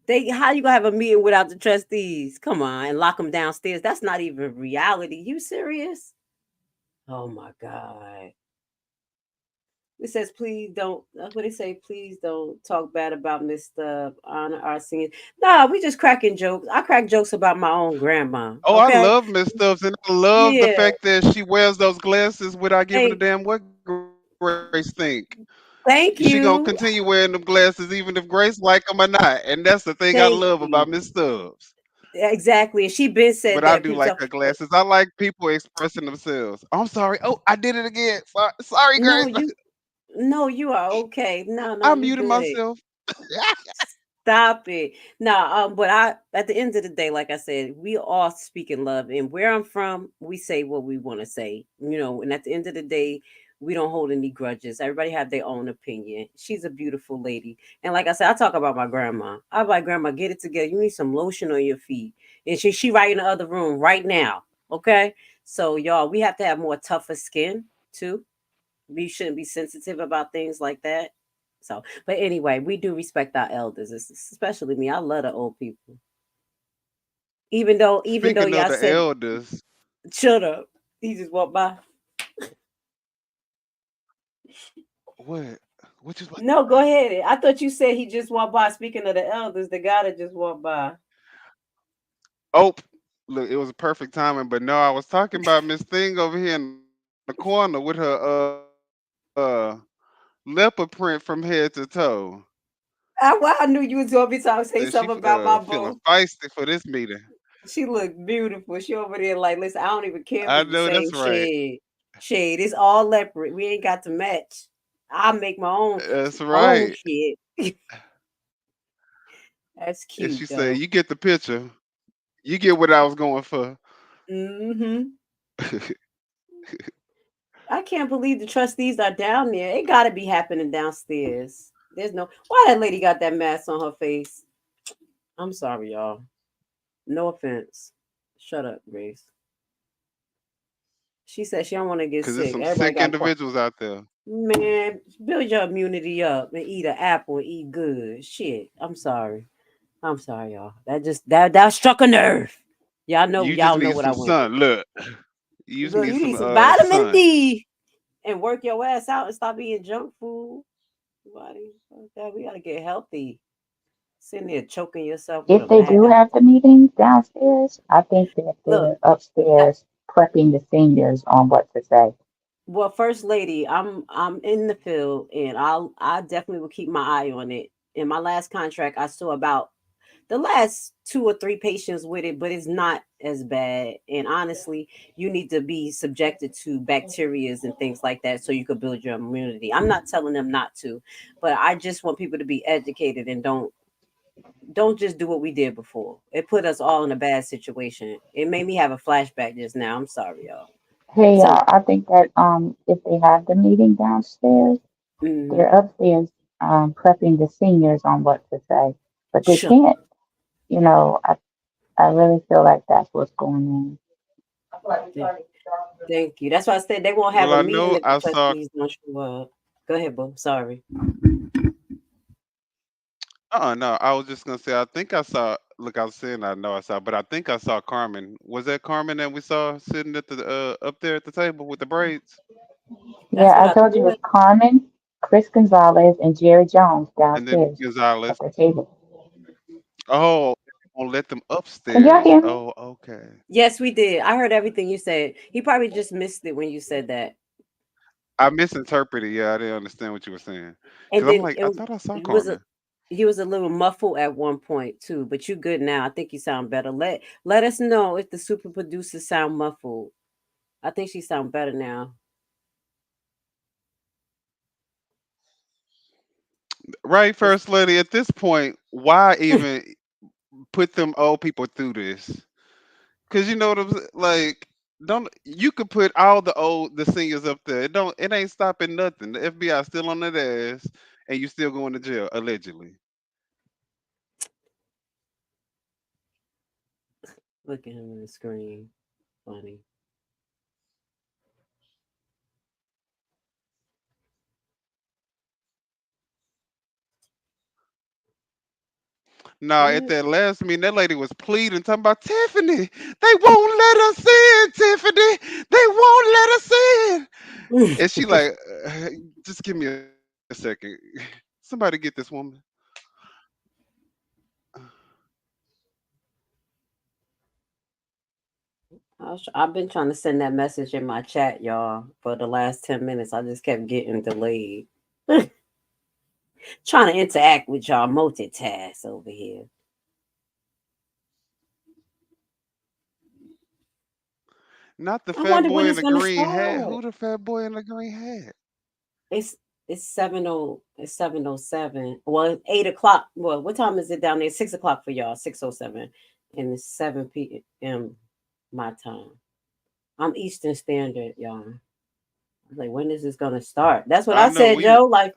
they how you gonna have a meeting without the trustees? Come on, and lock them downstairs. That's not even reality. You serious? Oh my god. It says, please don't. That's what they say. Please don't talk bad about Mr. Honor our singing. Nah, we just cracking jokes. I crack jokes about my own grandma.
Oh, I
Okay.
love Miss Stubbs, and I love the
Yeah.
fact that she wears those glasses without giving a
Thank,
damn what Grace think. She gonna
thank
continue
you.
wearing them glasses even if Grace like them or not, and that's the thing I love
Thank
about Miss
you.
Stubbs.
Exactly. And she been
But
said
I do
that.
like
People
her
talk,
glasses. I like people expressing themselves. I'm sorry. Oh, I did it again. Sorry,
no,
Grace.
you no, you are okay. No, no,
I
you
muted
good.
myself.
Stop it. No, but I at the end of the day, like I said, we all speak in love. And where I'm from, we say what we want to say. And at the end of the day, we don't hold any grudges. Everybody have their own opinion. She's a beautiful lady. And like I said, I talk about my grandma. I'm like, Grandma, get it together. You need some lotion on your feet. And she right in the other room right now. Okay. So y'all, we have to have more tougher skin too. We shouldn't be sensitive about things like that. So, but anyway, we do respect our elders, especially me. I love the old people. Even though
Speaking of
y'all
the
said
elders,
shut up, he just walked by.
what? What you like?
No, go ahead. I thought you said he just walked by. Speaking of the elders, the guy that just walked by.
Oh, look, it was a perfect timing. But no, I was talking about Miss Thing over here in the corner with her leopard print from head to toe.
I knew you was gonna be trying to
Said
say
she
something about my
feeling
boo.
feisty for this meeting.
She looked beautiful. She over there like, listen, I don't even care if
I
it's the
know
same
that's right.
shade. Shade, it's all leopard. We ain't got to match. I make my
That's
own
right.
shit. That's
And
cute
she said,
though.
"You get the picture. You get what I was going for."
Hmm. I can't believe the trustees are down there. It got to be happening downstairs. There's no why that lady got that mask on her face. I'm sorry, y'all. No offense. Shut up, Grace. She said she don't want to get
Cause there's
sick.
some
Everybody
sick
got quiet.
individuals out there.
Man, build your immunity up and eat an apple and eat good. Shit. I'm sorry. I'm sorry, y'all. That struck a nerve.
You just
Y'all know
need
what I
some
went through.
sun. Look, you just
Look,
need
you
some
need some vitamin
sun.
D and work your ass out and stop eating junk food. Buddy, fuck that. We gotta get healthy. Sitting there choking yourself with
If
a
they do
mask.
have the meeting downstairs, I think that
Look,
they're
I,
upstairs prepping the seniors on what to say.
well, first lady, I'm in the field, and I definitely will keep my eye on it. In my last contract, I saw about the last two or three patients with it, but it's not as bad. And honestly, you need to be subjected to bacterias and things like that so you could build your immunity. I'm not telling them not to, but I just want people to be educated and don't just do what we did before. It put us all in a bad situation. It made me have a flashback just now. I'm sorry, y'all.
Hey,
So,
I think that if they have the meeting downstairs,
mm,
they're upstairs prepping the seniors on what to say. But they
shut
can't, you know, I really feel like that's what's going
Th- Thank you. That's why I said they won't have
Well,
a
I
meeting
know
if the
I saw.
trustees don't show up. Go ahead, boo. Sorry.
No, I was just gonna say. I think I saw. Look, I was saying I know I saw, but I think I saw Carmen. Was that Carmen that we saw sitting at the up there at the table with the braids?
on.
That's
Yeah,
what
I
I
told you
thought.
it's Carmen, Chris Gonzalez, and Jerry Jones
And then
downstairs at
Gonzalez.
the table.
Oh, won't let them
Can y'all
upstairs.
hear me?
Oh, okay.
Yes, we did. I heard everything you said. He probably just missed it when you said that.
I misinterpreted. Yeah, I didn't understand what you were saying.
And
Cause I'm
then
like, I thought I saw
it was a
Carmen.
he was a little muffled at one point too, but you good now. I think you sound better. Let us know if the super producers sound muffled. I think she sound better now.
Right,
It's,
First Lady. At this point, why even put them old people through this? Cause you know what I'm like. Don't you could put all the seniors up there. It ain't stopping nothing. The FBI still on that ass, and you still going to jail allegedly.
Look at him on the screen. Funny.
No, at
What?
that last meeting, that lady was pleading, talking about Tiffany. They won't let us in, Tiffany. They won't let us in. And she like, just give me a second. Somebody get this woman.
I've been trying to send that message in my chat, y'all, for the last 10 minutes. I just kept getting delayed. Trying to interact with y'all, multitask over here.
Not the
I
fat
wonder
boy
when
in
it's
the
gonna
green hat.
start.
Who the fat boy in the green hat?
It's it's 7:07. Well, it's 8 o'clock. Well, what time is it down there? 6 o'clock for y'all. 6:07, and it's 7 p.m. my time. I'm Eastern Standard, y'all. I was like, when is this gonna start? That's what
I
I
know
said, Joe. Like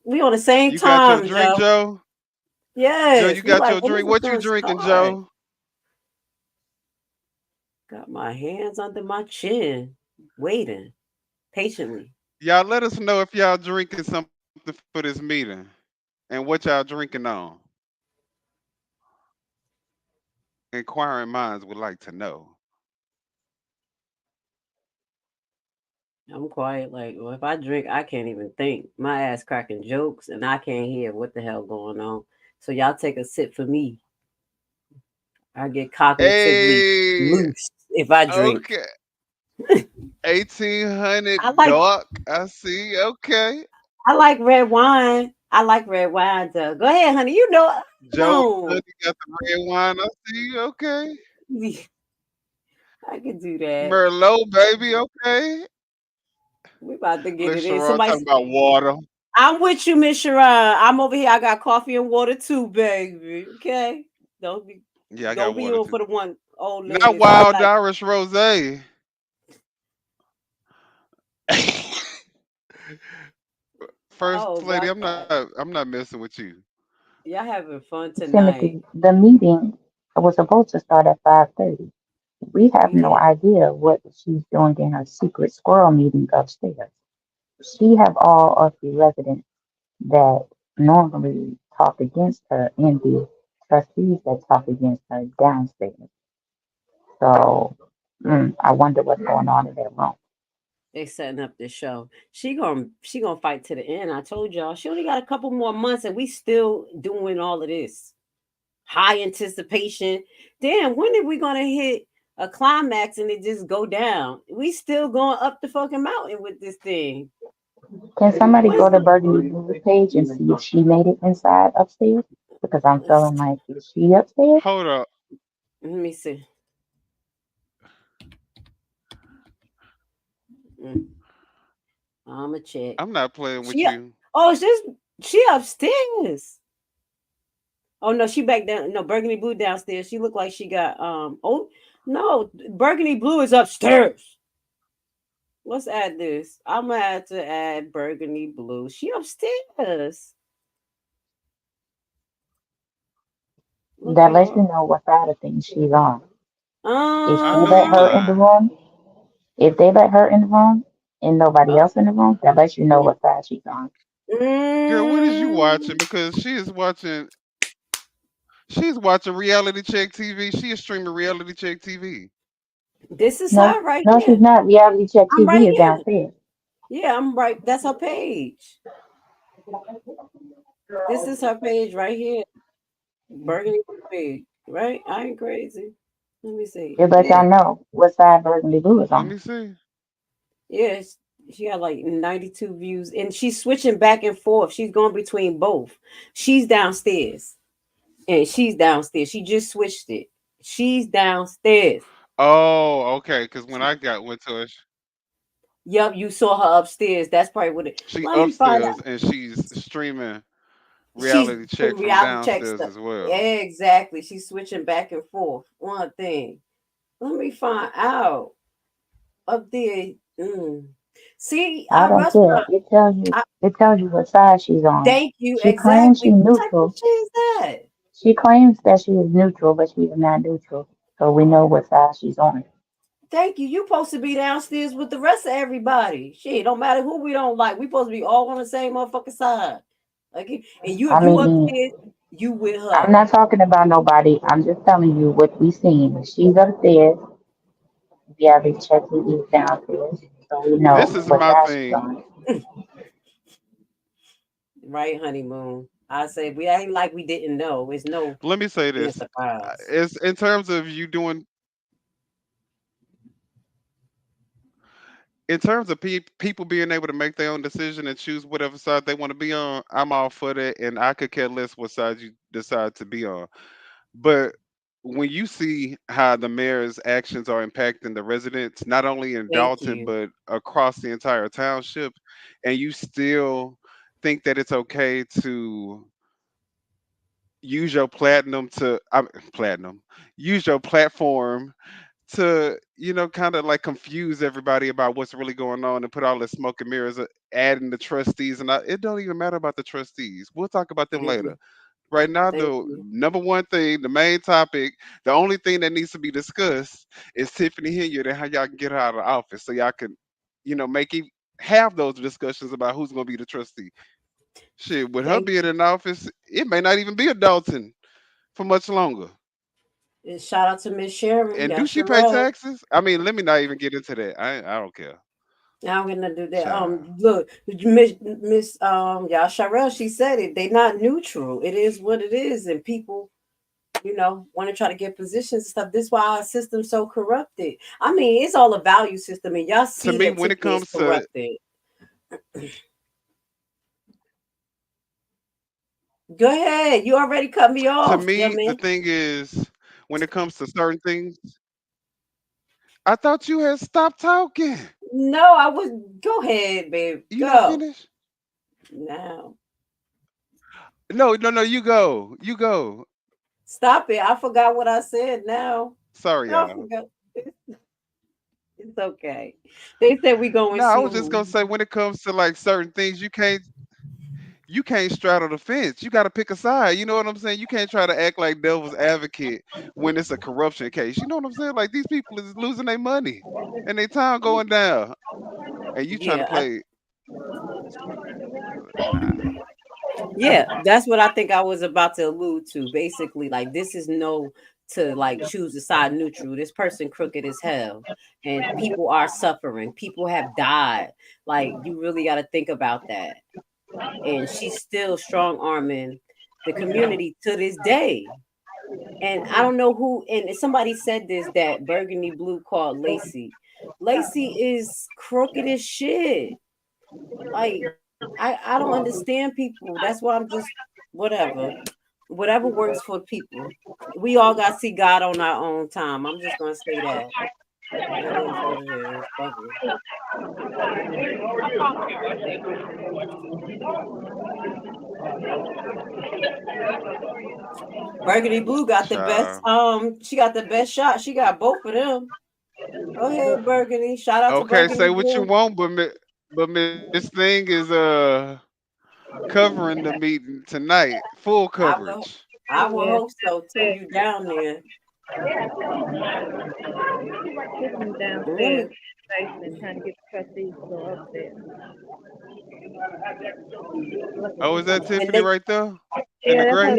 we on the same
you got your
time,
drink,
Joe.
Joe. Joe, you
Yes, we
got
like,
your
when is
drink.
it
What you
gonna
drinking,
start?
Joe?
Got my hands under my chin, waiting patiently.
Y'all let us know if y'all drinking something for this meeting and what y'all drinking on. Inquiring minds would like to know.
I'm quiet. Like, well, if I drink, I can't even think. My ass cracking jokes, and I can't hear what the hell going on. So y'all take a sip for me. I get cognitively
Hey,
loose if I drink.
okay. 1800
I like
dark. I see. Okay.
I like red wine. I like red wine though. Go ahead, honey. You know,
Joe,
no,
honey, got the red wine. I see. Okay.
I can do that.
Merlot, baby. Okay.
We about to get
Look,
it in.
Sharon
Somebody,
talking about water.
I'm with you, Miss Sharon. I'm over here. I got coffee and water too, baby. Okay, don't be,
Yeah, I got
don't be
water
on
too.
for the one old
Not
ladies. I
Wild
like.
Irish Rosé. First
Oh
lady,
my
I'm not messing with you.
y'all having fun tonight.
Timothy, the meeting was supposed to start at 5:30. We have no
Yeah,
idea what she's doing in her secret squirrel meeting upstairs. She have all of the residents that normally talk against her and the trustees that talk against her downstairs. So I wonder what's going on in that room.
they setting up this show. She gonna fight to the end. I told y'all she only got a couple more months, and we still doing all of this. High anticipation. Damn, when are we gonna hit a climax and it just go down? We still going up the fucking mountain with this thing.
Can somebody
When's
go to
the
Burgundy Blue's page and see if she made it inside upstairs? Because I'm feeling like, is she upstairs?
Hold up.
let me see. Mm, I'ma check.
I'm not playing with
She
you.
oh she upstairs. Oh no, she back down. No, burgundy blue downstairs. She looked like she got oh no, burgundy blue is upstairs. Let's add this. I'm gonna have to add burgundy blue. She upstairs.
That lets
Okay.
you know what side of things she's on. If
I
they
know
let
you
Um.
her in the
lying.
room, if they let her in the room and nobody
uh,
else in the room, that lets you know what side she's on.
Girl, what is you watching?
mm,
Because she's watching reality check TV. She is streaming reality check TV.
this is
No,
her right
no, she's
here.
not. Reality Check
I'm right
TV is
here.
downstairs.
Yeah, I'm right. That's her page. This is her page right here. Burgundy page. Right? I ain't crazy. Let me see.
Just let
Yeah.
y'all know what side Burgundy Blue is
Let
on.
me see.
Yes. She got like 92 views. And she's switching back and forth. She's going between both. She's downstairs. And she's downstairs. She just switched it. She's downstairs.
Oh, okay. Because when I got went to it,
Yup, you saw her upstairs. That's probably what it.
she
Let me find
upstairs
out.
and she's streaming
She's
reality
doing
check from
reality check
downstairs
stuff.
as well.
Exactly. She's switching back and forth. One thing. Let me find out. Up there. Mm. See,
I
our
don't care.
restaurant.
It tells you.
I,
It tells you what side she's on.
thank you.
She claims
Exactly.
she's
What type of
neutral.
shit is that?
She claims that she is neutral, but she is not neutral. So we know what side she's on.
Thank you. You supposed to be downstairs with the rest of everybody. Shit, don't matter who we don't like. We supposed to be all on the same motherfucking side. Okay, and you,
I
if you
mean,
upstairs, you with
I'm
her.
not talking about nobody. I'm just telling you what we seen. She's upstairs. Reality Check TV is downstairs. So we know
This is
what
my
side she's
thing.
on.
Right, honeymoon. I say we ain't like we didn't know. It's no
Let me say
being
this.
surprised.
It's in terms of you doing in terms of people being able to make their own decision and choose whatever side they want to be on, I'm all for that, and I could care less what side you decide to be on. But when you see how the mayor's actions are impacting the residents, not only in
Thank
Dalton
you.
but across the entire township, and you still think that it's okay to use your platinum, use your platform to kind of like confuse everybody about what's really going on and put all the smoke and mirrors, adding the trustees, and it don't even matter about the trustees. We'll talk about them later.
Mhm.
Right now,
Thank
the
you.
number one thing, the main topic, the only thing that needs to be discussed is Tiffany Hilliard and how y'all can get her out of the office so y'all can make have those discussions about who's going to be the trustee. Shit, with her
Thank
being
you.
in office, it may not even be a Dalton for much longer.
And shout out to Miss Sharon.
And
Yeah,
do she pay
Sherelle.
taxes? I mean, let me not even get into that. I don't care.
Now I'm gonna do that.
Child.
Look, Miss yeah, Sherelle, she said it. They not neutral. It is what it is, and people, want to try to get positions and stuff. This is why our system's so corrupted. I mean, it's all a value system, and y'all
To
see
me,
that
when it
Tiffany is
comes to
corrupted. Go ahead. You already cut me
to
off, yeah,
me, the
man.
thing is, when it comes to certain things, I thought you had stopped talking.
No, I was. Go ahead, babe.
You not
Go
finished?
now.
No, no, no. You go. You go.
Stop it. I forgot what I said. Now
Sorry,
I
y'all.
forgot. It's okay. They said we going
No, I was just gonna
smooth.
say when it comes to like certain things, you can't straddle the fence. You got to pick a side. You know what I'm saying? You can't try to act like devil's advocate when it's a corruption case. You know what I'm saying? Like these people is losing their money and their time going down, and you trying to
Yeah,
play? Nah.
yeah, that's what I think I was about to allude to. Basically, like this is no to like choose a side neutral. This person crooked as hell, and people are suffering. People have died. Like you really got to think about that. And she's still strong arming the community to this day. And I don't know who. And somebody said this that Burgundy Blue called Lacey. Lacey is crooked as shit. Like I don't understand people. That's why I'm just whatever. Whatever works for people. We all got to see God on our own time. I'm just gonna say that. It is what it is. Fuck it. Burgundy Blue got the best.
Child.
She got the best shot. She got both of them. Go ahead, Burgundy. Shout out to
Okay, say
Burgundy
what you
Blue.
want, but Miss Thing is covering the meeting tonight, full
I'll go.
coverage.
I will
Yeah,
hope so too. You down there?
sitting
Let
downstairs
me.
in the basement trying to get the trustees to go upstairs.
Oh, is that
And
Tiffany
they
right there in the
Yeah, that's
and
her.
gray?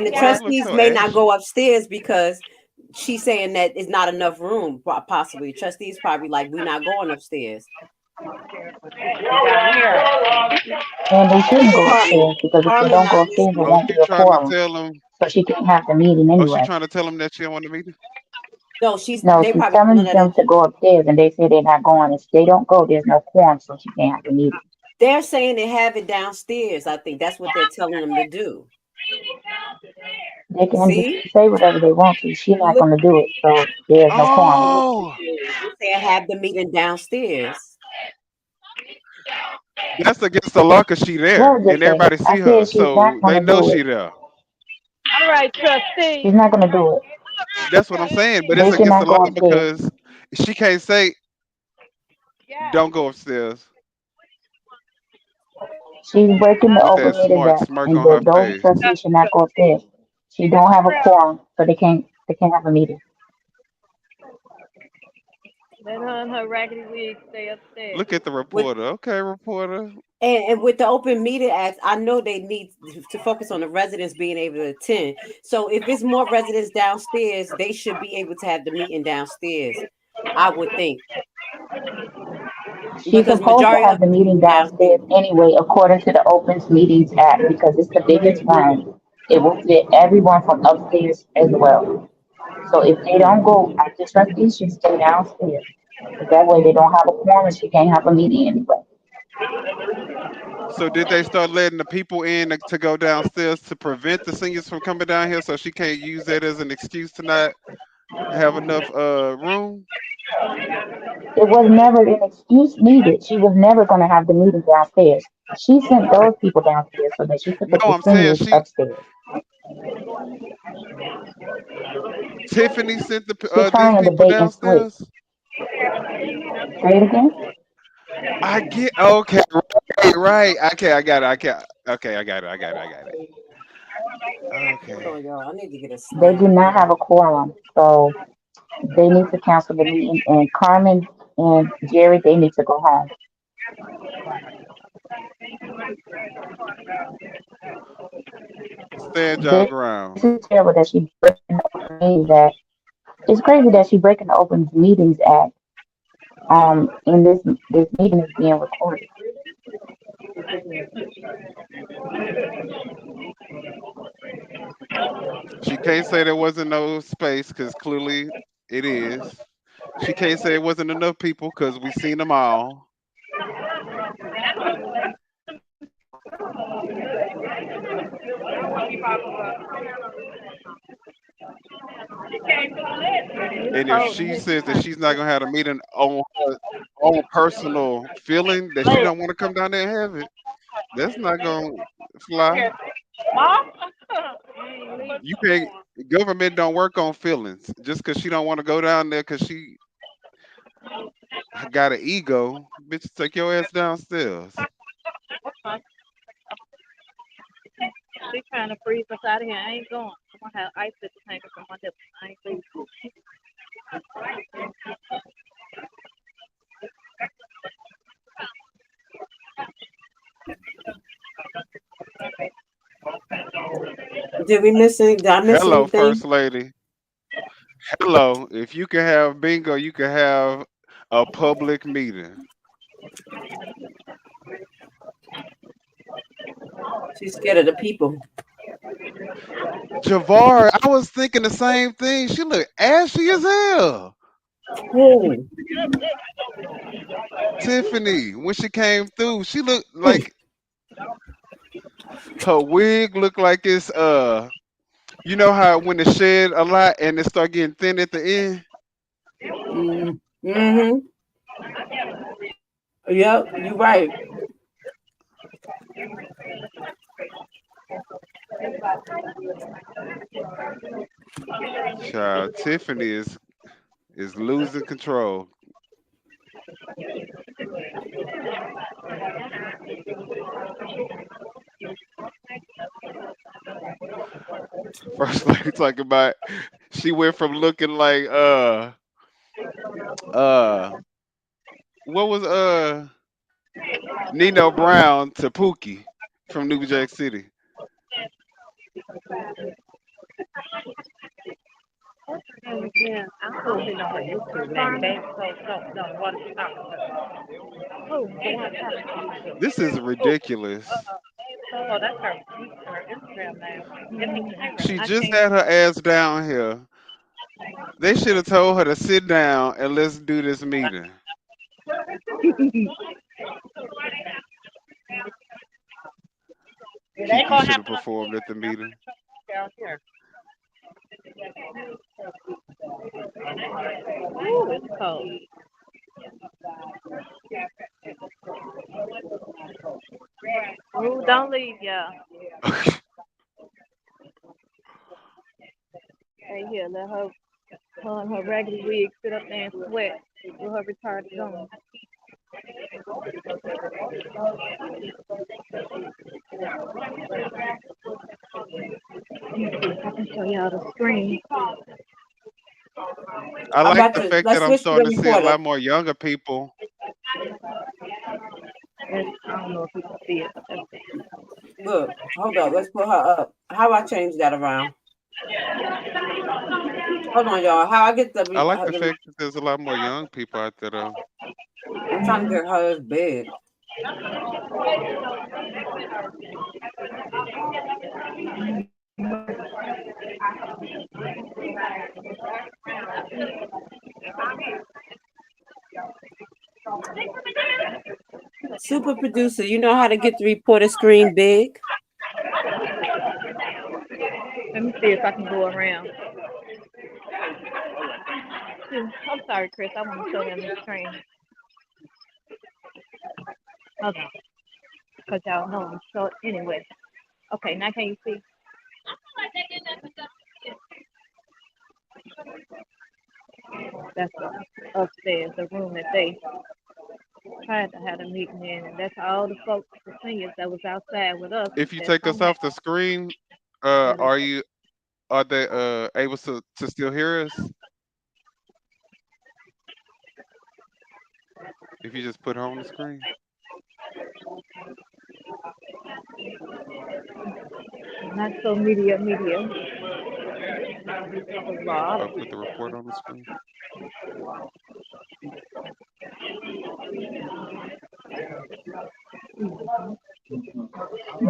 the
Why she looks
trustees
so
may not
ashy?
go upstairs because she's saying that it's not enough room. Possibly trustees probably like we're not going upstairs.
And they shouldn't go
Carmen,
upstairs because if they
Carmen
don't
not
go upstairs, there
listening.
Oh,
won't
she
be a
trying to
quorum.
tell him.
So she can't have the meeting
Oh, she
anyway.
trying to tell him that she don't want the meeting.
No, she's
No,
they
she's
probably telling
telling
her that
them to go upstairs, and they say they're not going. If they don't go, there's no quorum, so she can't have the meeting.
they're saying they have it downstairs. I think that's what they're telling them to do.
They can just
See,
say whatever they want to. She's not
look,
going to do it, so there's no quorum.
Oh,
they have the meeting downstairs.
that's against the law because she there
What did
and
I say?
everybody
I
see her,
said she's
so
not
they
going to
know
do
she
it.
there.
All right, trustee.
She's not going to do it.
That's what I'm saying. But it's
They should
against the
not
law
go upstairs.
because she can't say don't go upstairs
She's breaking the
with
Open
that
Meetings
smart
Act,
smirk
and
on her
those
face.
trustees should not go upstairs. She don't have a quorum, so they can't have a meeting.
Let her and her raggedy wig stay upstairs.
Look at the
With
reporter. Okay, reporter.
and with the open meeting act, I know they need to focus on the residents being able to attend. So if it's more residents downstairs, they should be able to have the meeting downstairs. I would think
She's
because
supposed to
majority
have
of
the
the
meeting
people
downstairs
downstairs.
anyway, according to the Open Meetings Act, because it's the biggest room. It will fit everyone from upstairs as well. So if they don't
Mm.
go, I just trustees should stay downstairs. That way they don't have a quorum and she can't have a meeting anyway.
So did they start letting the people in to go downstairs to prevent the seniors from coming down here so she can't use that as an excuse to not have enough room?
It was never an excuse needed. She was never going to have the meeting downstairs. She sent those people downstairs so that she could
No,
put the
I'm saying
seniors
she
upstairs.
Tiffany sent
She's
these
trying to
people
debate and switch.
downstairs.
Say it again.
I get okay, right, right. Okay, I got it. Okay, I got it. I got it. I got it.
Hold
Okay.
on, y'all. I need to get a
They do
snack.
not have a quorum, so they need to cancel the meeting. And Carmen and Jerry, they need to go home.
Stand your
This
ground.
is terrible that she breaking the Open Meetings Act. It's crazy that she breaking the Open Meetings Act. And this meeting is being recorded.
She can't say there wasn't no space because clearly it is. She can't say it wasn't enough people because we seen them all.
It's
And if
cold in
she
here.
says that she's not gonna have a meeting on her own personal feeling that she don't want to come down there and have it, that's not gonna fly.
Mom? I ain't leaving.
You can't. Government don't work on feelings. Just because she don't want to go down there because she got an ego, bitch, take your ass downstairs.
She trying to freeze us out of here. I ain't going. I'm gonna have ice at the hanging from my nipple. I ain't leaving.
Did we miss any? Did I miss
Hello,
anything?
first lady. Hello. If you can have bingo, you can have a public meeting.
She's scared of the people.
Javar, I was thinking the same thing. She look ashy as hell.
Who?
Tiffany, when she came through, she looked like her wig looked like it's you know how when it shed a lot and it start getting thin at the end?
Mm-hmm. Yep, you're right.
Child, Tiffany is losing control. First lady talking about she went from looking like uh what was Nino Brown to Pookie from New Jack City.
Yeah, I'm posting on her YouTube name, babe. So, what is Oh, the one
This is ridiculous.
Oh, that's her Instagram name.
She
I
just
changed
had her ass down here. They should have told her to sit down and let's do this meeting.
it. Ain't
Kiki
gonna
should have
happen
performed at the meeting.
down here. Ooh, it's cold. Ooh, don't leave, y'all. Hey, here, let her and her regular wig sit up there and sweat with her retarded on. I can show y'all the screen.
I
I'm
like
about
the
to
fact that
let's
I'm
switch to
starting
the
to see a
reporter.
lot more younger people.
I don't know if you can see it, but that's
Look, hold up. Let's put her up. How do I change that around? Hold on, y'all. How I get
I like the fact that there's a lot more young people out there though.
I'm trying to get her as big. Super producer, you know how to get the reporter screen big?
let me see if I can go around. I'm sorry, Chris. I want to show them the screen. Okay, because y'all know I'm short anyway. Okay, now can you see? That's upstairs, the room that they tried to have a meeting in, and that's all the folks, the seniors that was outside with us.
If you
That's
take us
on that.
off the screen,
That is,
are they able to still hear us? If you just put her on the screen,
not so media. A lot
or
of
put the
people.
report on the screen.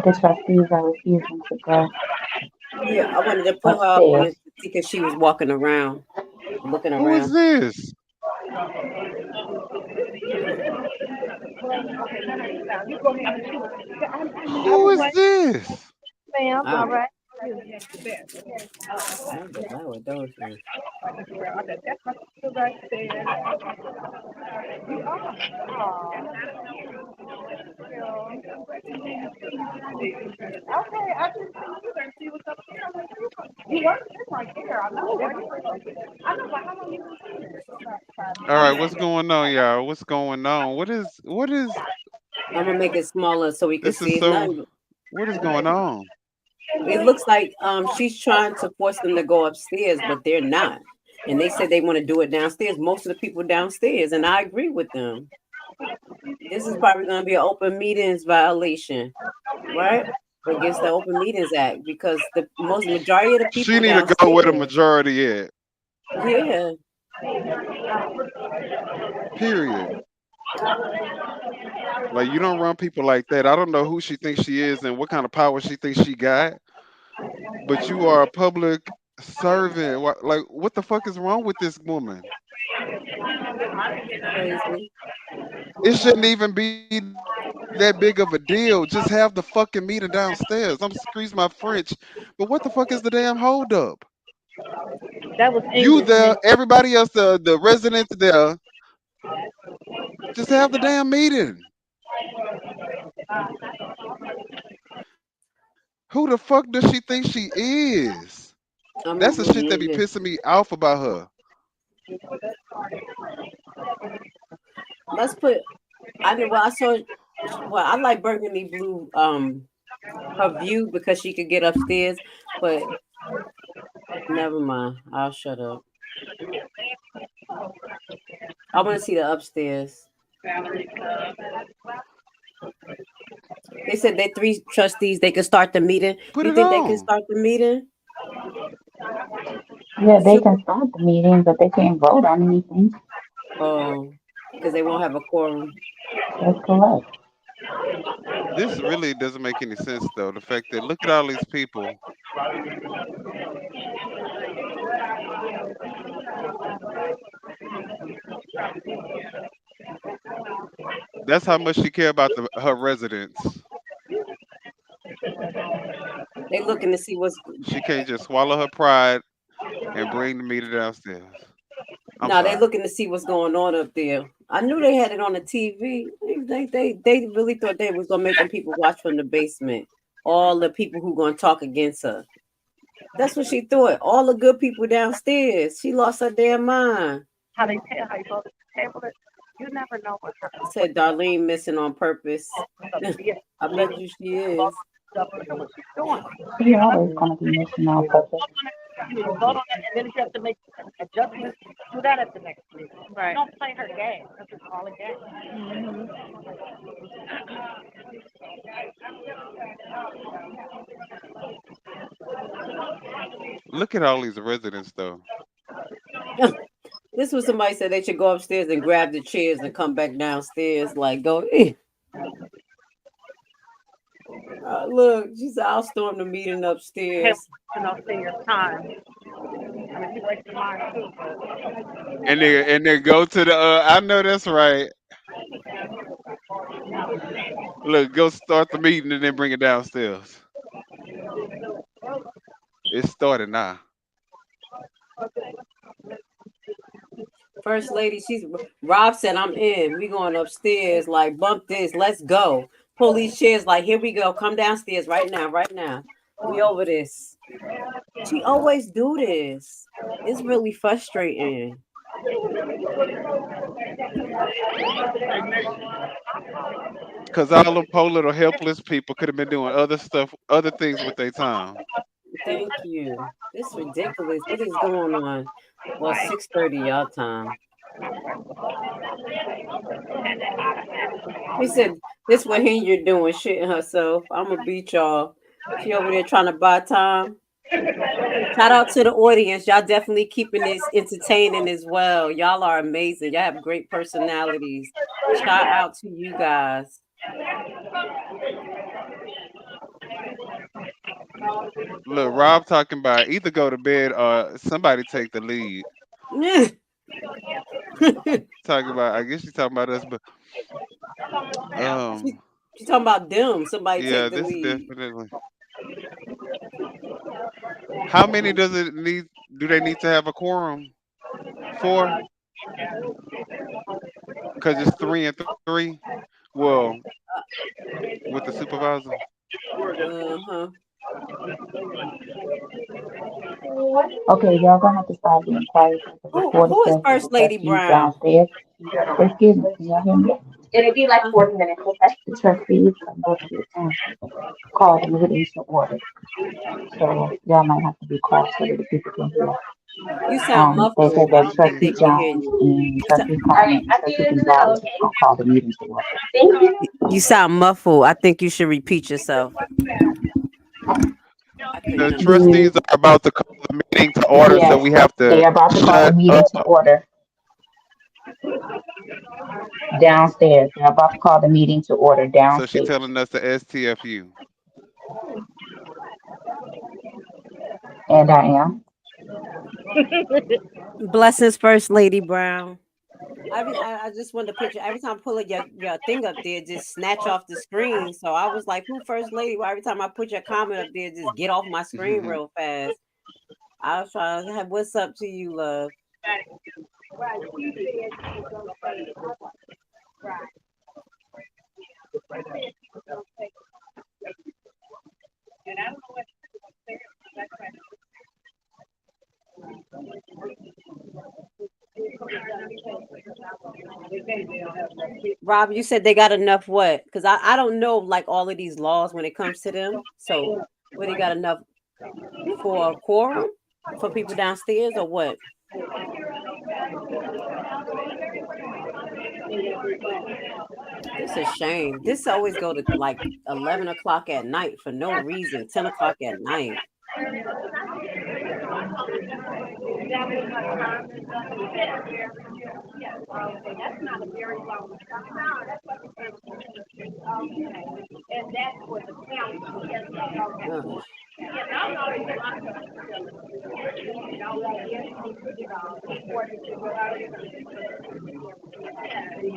The trustees are refusing to go
Yeah, I wanted to put her up on
upstairs.
it because she was walking around, looking
Who is
around.
this?
I
Who
was
is
like,
this?
ma'am, all
Wow,
right.
what the hell with those things?
That's my sister right there. Okay, I just see you there. See what's up here. I'm like, you work this right there. I know. I know, but how long you been here?
All right, what's going on, y'all? What's going on? What is
I'm gonna make it smaller so we can
this is
see. It's
so
nothing.
what is going on?
It looks like she's trying to force them to go upstairs, but they're not. And they said they want to do it downstairs. Most of the people downstairs, and I agree with them. This is probably going to be an open meetings violation, right? Against the Open Meetings Act because the most majority of the
She
people
need to go where the
downstairs.
majority at.
Yeah,
Period. Like you don't run people like that. I don't know who she thinks she is and what kind of power she thinks she got, but you are a public servant. Like what the fuck is wrong with this woman?
crazy.
It shouldn't even be that big of a deal. Just have the fucking meeting downstairs. I'm excuse my French, but what the fuck is the damn holdup?
That was
You
English,
there,
man.
everybody else, the residents there, just have the damn meeting. Who the fuck does she think she is?
I'm
That's the shit that be
removing this.
pissing me off about her.
Let's put. I know. Well, I saw. Well, I like burgundy blue. Her view because she could get upstairs, but Never mind. I'll shut up. I want to see the upstairs. They said they three trustees. They could start the meeting.
Put
You
it
think they can
on.
start the meeting?
Yeah, they
Super.
can start the meeting, but they can't vote on anything.
Oh, because they won't have a quorum.
That's correct.
This really doesn't make any sense though. The fact that look at all these people. That's how much she care about her residents.
They looking to see what's.
She can't just swallow her pride and bring the meter downstairs. I'm
Nah, they
sorry.
looking to see what's going on up there. I knew they had it on the TV. They really thought they was gonna make them people watch from the basement. All the people who gonna talk against her. That's what she thought. All the good people downstairs. She lost her damn mind.
How they tell how you go to table it, you never know what her
Said Darlene missing on purpose.
gonna be.
I bet you she is.
Look at what she's doing.
She always gonna be missing on purpose.
You vote on it, and then if you have to make adjustments, do that at the next meeting. Right. Don't play her game. That's just all a game.
Look at all these residents though.
This was somebody said they should go upstairs and grab the chairs and come back downstairs. Like go. Look, she said I'll storm the meeting upstairs.
Senior time. I mean, you wasting mine too, but
And they go to the I know that's right. Look, go start the meeting and then bring it downstairs. It started now.
First lady, Rob said I'm in. We going upstairs. Like bump this. Let's go. Pull these chairs. Like here we go. Come downstairs right now. Right now. We over this. She always do this. It's really frustrating.
Because all them poor little helpless people could have been doing other stuff, other things with their time.
Thank you. This ridiculous. What is going on? Well, 6:30 y'all time. He said, this what you're doing, shitting herself. I'm gonna beat y'all. She over there trying to buy time. Shout out to the audience. Y'all definitely keeping this entertaining as well. Y'all are amazing. Y'all have great personalities. Shout out to you guys.
Look, Rob talking about either go to bed or somebody take the lead. Talking about, I guess she's talking about us, but
She's talking about them. Somebody
yeah,
take the
this
lead.
definitely. How many does it need? Do they need to have a quorum? 4? Because it's 3 and 3. Well, with the supervisor.
Uh-huh.
Okay, y'all gonna have to start getting quiet because the recorder
Who is
says that the
First Lady
trustees
Brown?
downstairs. Excuse me, can y'all hear me? It'll be like 40 minutes, okay? The trustees are about to call the meeting to order. So y'all might have to be quiet so that the people can hear.
You sound
They said
muffled. I
that
don't think they
Trustee
can hear
Jones
you.
and Trustee Carmen and Trustee Gonzalez is gonna call the meeting to order. Thank you.
You sound muffled. I think you should repeat yourself. I couldn't
The
understand.
trustees are about to call the meeting to order, so
Yes,
we have
they
to
are about to call the
shut
meeting to
up.
order downstairs. They're about to call the meeting to order
So she
downstairs.
telling us to STFU.
And I am.
Blessings, First Lady Brown. I just wanted to picture every time I pull your thing up there, just snatch off the screen. So I was like, who First Lady? Well, every time I put your comment up there, just get off my screen real fast. I was trying to have what's up to you, love. Rob, you said they got enough what? Because I don't know like all of these laws when it comes to them. So what they got enough? For a quorum for people downstairs or what? This is a shame. This always go to like 11 o'clock at night for no reason. 10 o'clock at night. Ugh.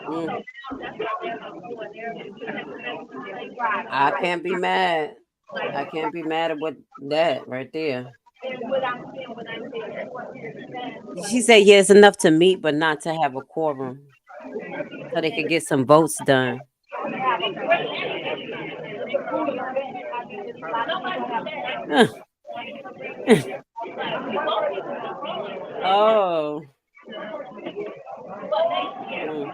Mm. I can't be mad. I can't be mad at what that right there. She said, yeah, it's enough to meet, but not to have a quorum. So they could get some votes done. Ugh. Oh. Mm.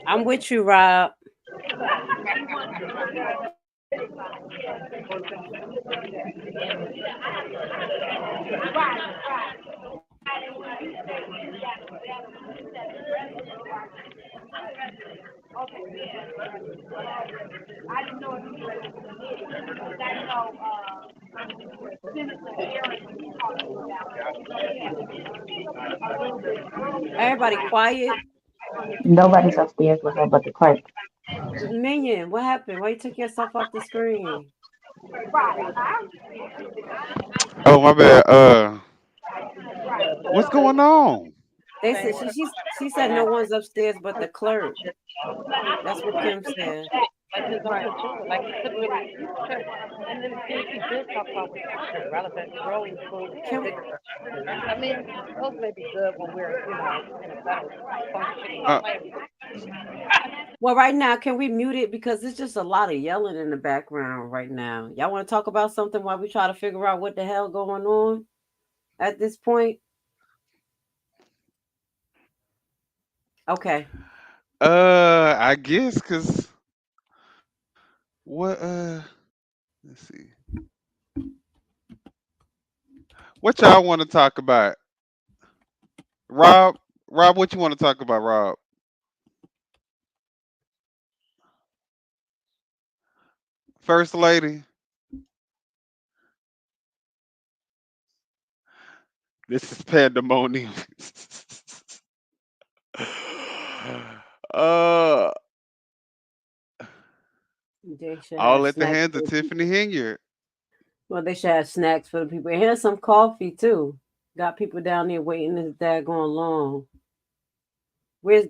I'm with you, Rob. Everybody quiet.
Nobody's upstairs with her but the clerk.
Minion, what happened? Why you took yourself off the screen?
Oh my bad. What's going on?
They said she said no one's upstairs but the clerk. That's what Kim said.
Like his own too. Like he could really, and then he did talk about relevant growing food.
Kim,
I mean, those may be good when we're, in a better functioning
Uh,
place.
well, right now, can we mute it because it's just a lot of yelling in the background right now. Y'all want to talk about something while we try to figure out what the hell going on at this point? Okay.
I guess cause what? Let's see. What y'all want to talk about? Rob, Rob, what you want to talk about, Rob? First lady. This is pandemonium. uh,
They should have
all at the
snacks
hands
for
of
the
Tiffany
people.
Hinyard.
Well, they should have snacks for the people. And here's some coffee too. Got people down there waiting this daggone long. Where's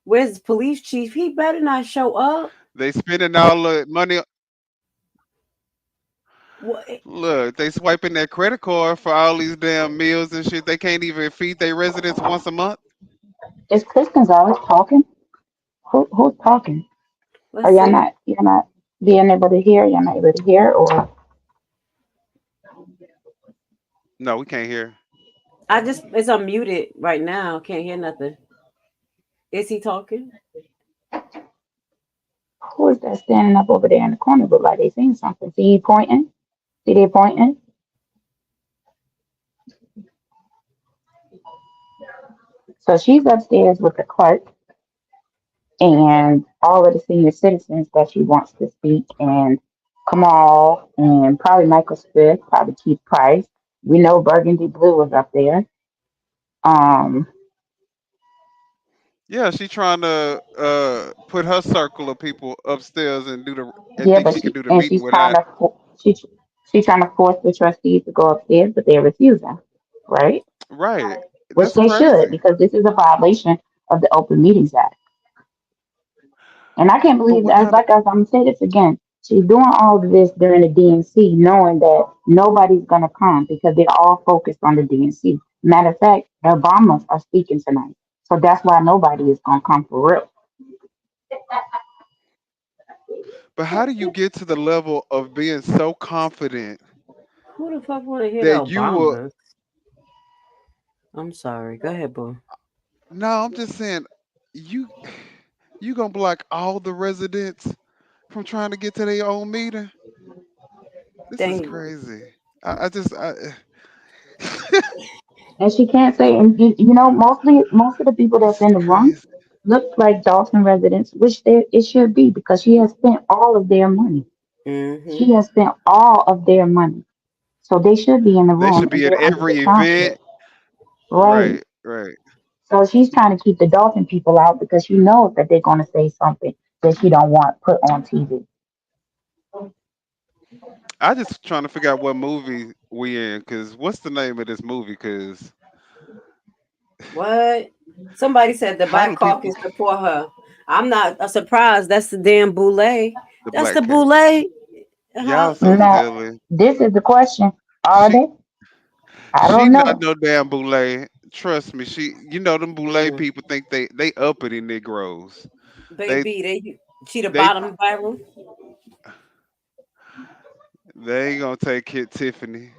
Where's the police chief? He better not show up.
They spending all the money.
What?
Look, they swiping their credit card for all these damn meals and shit. They can't even feed their residents once a month.
Is Chris Gonzalez talking? Who's talking? Are
Let's
y'all
see.
not you're not being able to hear? You're not able to hear or
No, we can't hear.
I just it's unmuted right now. Can't hear nothing. Is he talking?
who is that standing up over there in the corner? Look like they seen something. See you pointing? See they pointing? So she's upstairs with the clerk and all of the senior citizens that she wants to speak and Kamal and probably Michael Smith, probably Keith Price. We know Burgundy Blue was up there. Um,
Yeah, she trying to put her circle of people upstairs and do the and
yeah,
think
but
she can do the meeting
she's trying
without.
to she's trying to force the trustees to go upstairs, but they're refusing, right?
Right.
Which
That's
they should
crazy.
because this is a violation of the Open Meetings Act. And I can't
But
believe
what
that,
kind of
like I'm gonna say this again. She's doing all of this during the DNC, knowing that nobody's gonna come because they're all focused on the DNC. Matter of fact, the Obamas are speaking tonight, so that's why nobody is gonna come for real.
but how do you get to the level of being so confident
Who the fuck want to hear
that
about
you will.
bombers? I'm sorry. Go ahead, boo.
No, I'm just saying, you you gonna block all the residents from trying to get to their own meeting. This is
Dang.
crazy. I
And she can't say, and mostly most of the people
this
that's
is
in the room
crazy.
look like Dalton residents, which it should be because she has spent all of their money.
Mm-hmm.
She has spent all of their money. So they should be in the
They
room
should
and
be at
they're under the
every
township.
event.
Right.
Right, right.
So she's trying to keep the Dalton people out because she knows that they're going to say something that she don't want put on TV.
I just trying to figure out what movie we in, cause what's the name of this movie? Cause
What? Somebody said the
how
Black
do people
Caucus support her. I'm not surprised. That's the damn boule.
the
That's the
black cat?
boule. Huh?
Y'all so
Now,
silly.
this is the question. Are
She
they? I
she
don't
not
know.
no damn boule. Trust me. Them boule
Mm.
people think they uppity Negroes. They
Baby, she the
they
bottom barrel.
they ain't gonna take Kit Tiffany.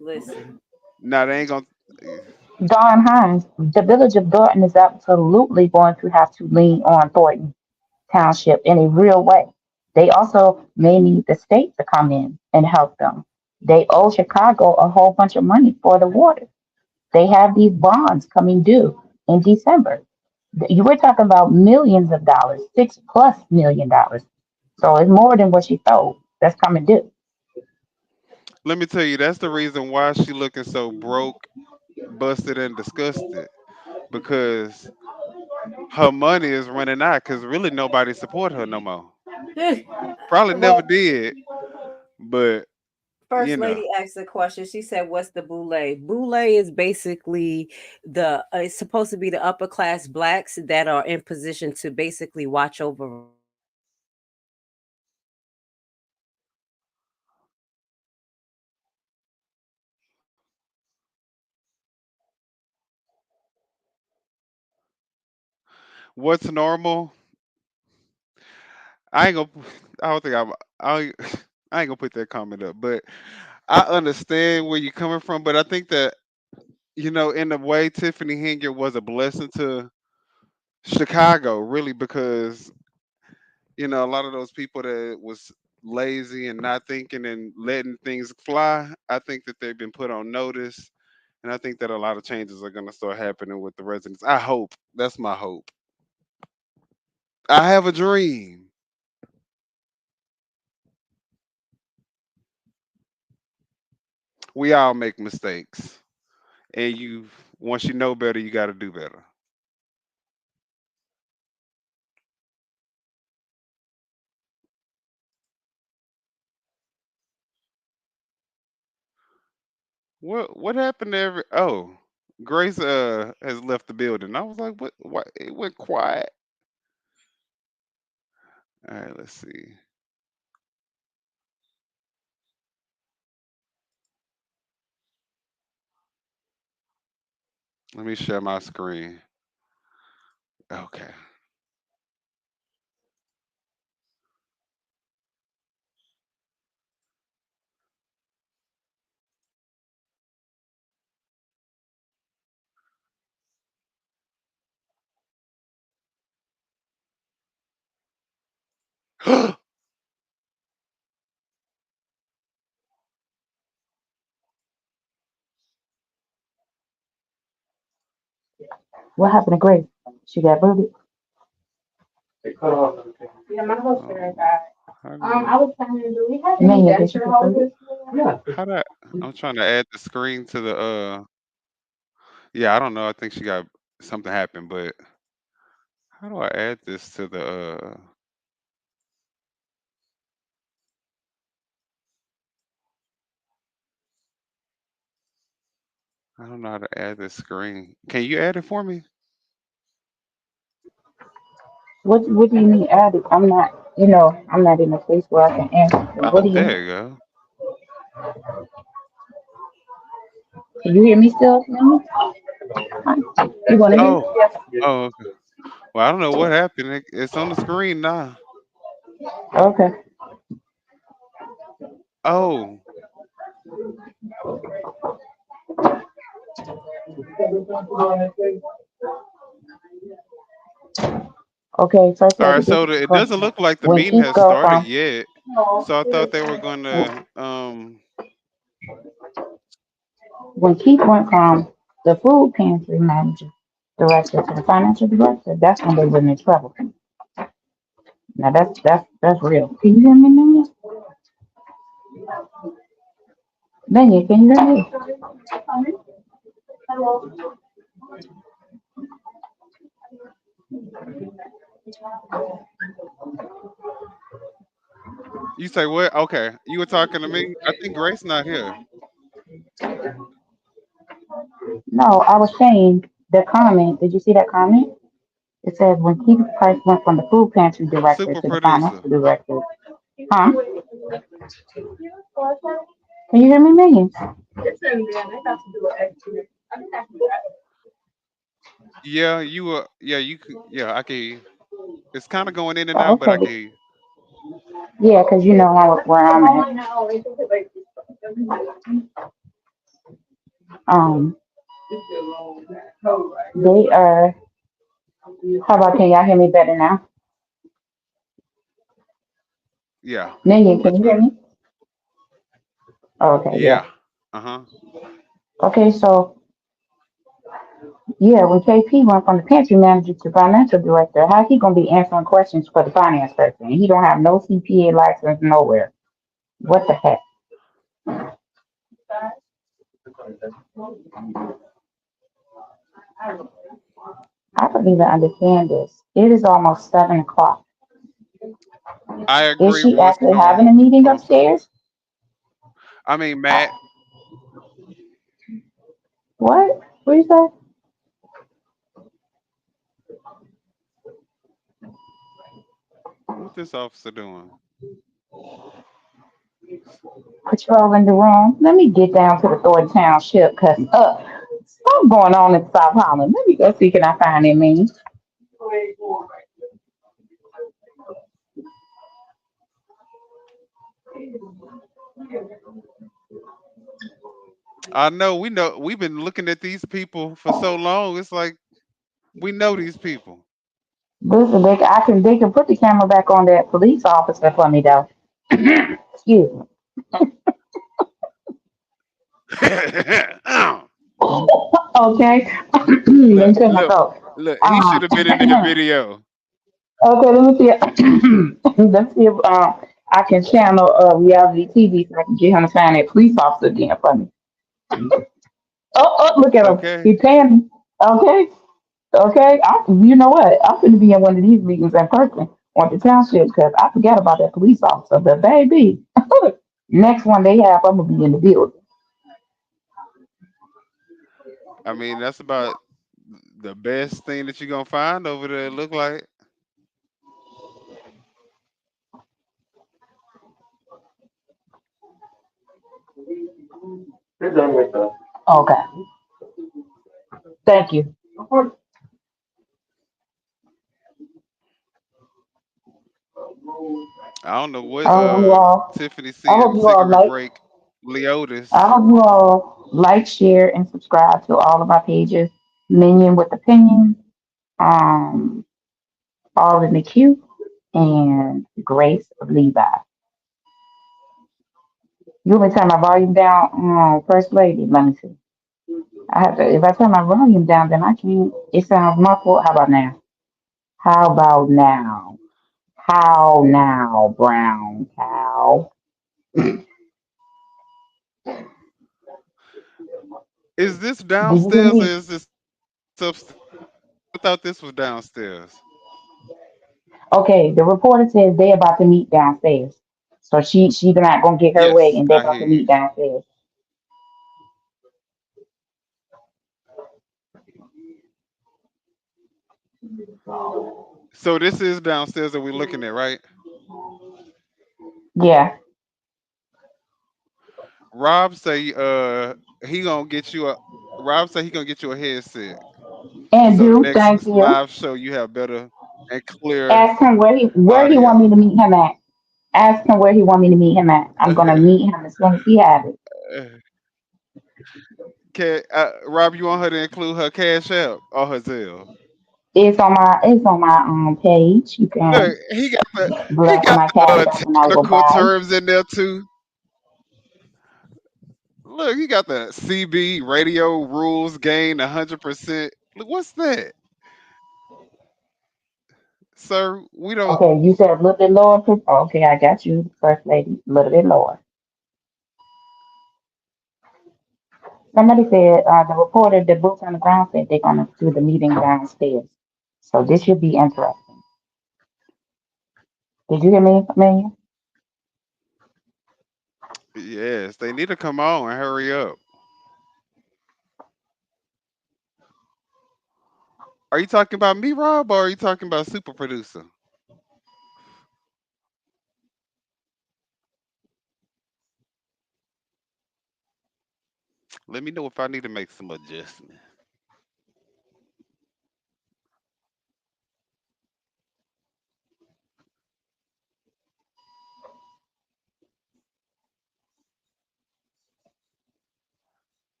Listen.
Nah, they ain't gonna.
Don Hines, the village of Thornton is absolutely going to have to lean on Thornton Township in a real way. They also may need the state to come in and help them. They owe Chicago a whole bunch of money for the water. They have these bonds coming due in December. You were talking about millions of dollars, $6+ million. So it's more than what she thought that's coming due.
Let me tell you, that's the reason why she looking so broke, busted, and disgusted. Because her money is running out. Because really nobody support her no more. Probably
Well,
never did, but
First
you know.
Lady asked a question. She said, "What's the boule?" Boule is basically it's supposed to be the upper class blacks that are in position to basically watch over residents and
What's normal? I ain't gonna. I don't think I, I ain't gonna put that comment up, but I understand where you're coming from. But I think that in a way, Tiffany Henry was a blessing to Chicago, really, because a lot of those people that was lazy and not thinking and letting things fly. I think that they've been put on notice, and I think that a lot of changes are gonna start happening with the residents. I hope. That's my hope. I have a dream. We all make mistakes, and once you know better, you got to do better. What happened to every? Oh, Grace has left the building. I was like, what? Why it went quiet? All right, let's see. Let me share my screen. Okay.
What happened to Grace? She got booted. Yeah, my husband
um,
died.
how do you?
I was planning to do. We had any denture houses? Yeah.
How do I'm trying to add the screen to the. Yeah, I don't know. I think she got something happened, but how do I add this to the? I don't know how to add this screen. Can you add it for me?
What do you mean added? I'm not in a place where I can answer. What
Oh,
do you
there
mean?
you go.
Can you hear me still? No? Huh? You want to hear me?
Oh, oh, okay. Well, I don't know what happened. It's on the screen now.
Okay.
Oh.
Okay, first
All
lady,
right,
this
so
is the
it doesn't
question.
look like the
When
meeting
Keith
has
go
started
from
yet. So I thought they were gonna
when Keith went from the food pantry manager director to the financial director, that's when they were in trouble. Now that's real. Can you hear me, Minion? Minion, can you hear me?
you say what? Okay. You were talking to me? I think Grace not here.
No, I was saying the comment. Did you see that comment? It says when Keith Price went from the food pantry director
Super
to the
producer.
financial director. Huh? Can you hear me, Minion?
Yeah, you were yeah, you could yeah, I can hear you. It's kinda going in and
Oh,
out, but I can
okay.
hear you.
Yeah, because you know where I'm at. Um, they are. How about can y'all hear me better now?
Yeah,
Minion, can
much
you hear
better.
me? Okay, yeah.
Yeah. Uh-huh.
Okay, so yeah, when KP went from the pantry manager to financial director, how he gonna be answering questions for the finance person? He don't have no CPA license nowhere. What the heck? I don't even understand this. It is almost 7 o'clock.
I
Is
agree.
she
What's
actually
oh
having a meeting
I'm sorry.
upstairs?
I mean Matt,
What? What is that?
what's this officer doing?
Patrolling the room. Let me get down to the Thornton Township because what's going on in South Holland? Let me go see can I find it, man.
I know we've been looking at these people for so long. It's like we know these people.
Listen, they can put the camera back on that police officer for me though. Excuse me. Okay. Let
look,
me clear my
look,
throat.
look. He should
Um,
have been in that video.
okay, let me see. Let me see if I can channel reality TV so I can get him to find that police officer again for me. Look at him.
Okay.
He's paying me. Okay. Okay, you know what? I'm going to be in one of these meetings in person on the township because I forgot about that police officer. But baby, next one they have, I'm gonna be in the building.
I mean, that's about the best thing that you're gonna find over there. It look like.
Okay, thank you.
I don't know what
I hope you all.
Tiffany
I
seeing
hope you all
cigarette
like.
break
I
Leotis.
hope you all like, share, and subscribe to all of our pages. Minion with opinion, um, all in the queue, and Grace of Levi. You want me to turn my volume down, First Lady? Let me see. I have to. If I turn my volume down, then I can't. It sounds muffled. How about now? How about now? How now, brown cow?
Is this
Do you hear
downstairs or
me?
is this upstairs? I thought this was downstairs.
Okay, the reporter says they're about to meet downstairs. So she's not gonna get her way,
Yes,
and they're
I
about
hear
to
you.
meet downstairs.
So this is downstairs that we're looking at, right?
Yeah,
Rob say he gonna get you a Rob say he gonna get you a headset.
and
So
do
next
thank you.
live show you have better and clear
Ask him where he want me
audio.
to meet him at. Ask him where he want me to meet him at. I'm gonna meet him as soon as he has it.
Rob, you want her to include her Cash App or her Zelle?
It's on my page. You can
Look, he
bless
got
my
the
cash app and I will
technical
buy.
terms in there too. Look, he got the CB radio rules gain 100%. Look, what's that, sir? We don't.
Okay, you said a little bit lower. Okay, I got you, first lady. A little bit lower. Somebody said the reporter, the boots on the ground said they're gonna do the meeting downstairs. So this should be interesting. Did you hear me, Amelia?
Yes, they need to come on and hurry up. Are you talking about me, Rob, or are you talking about super producer? Let me know if I need to make some adjustments.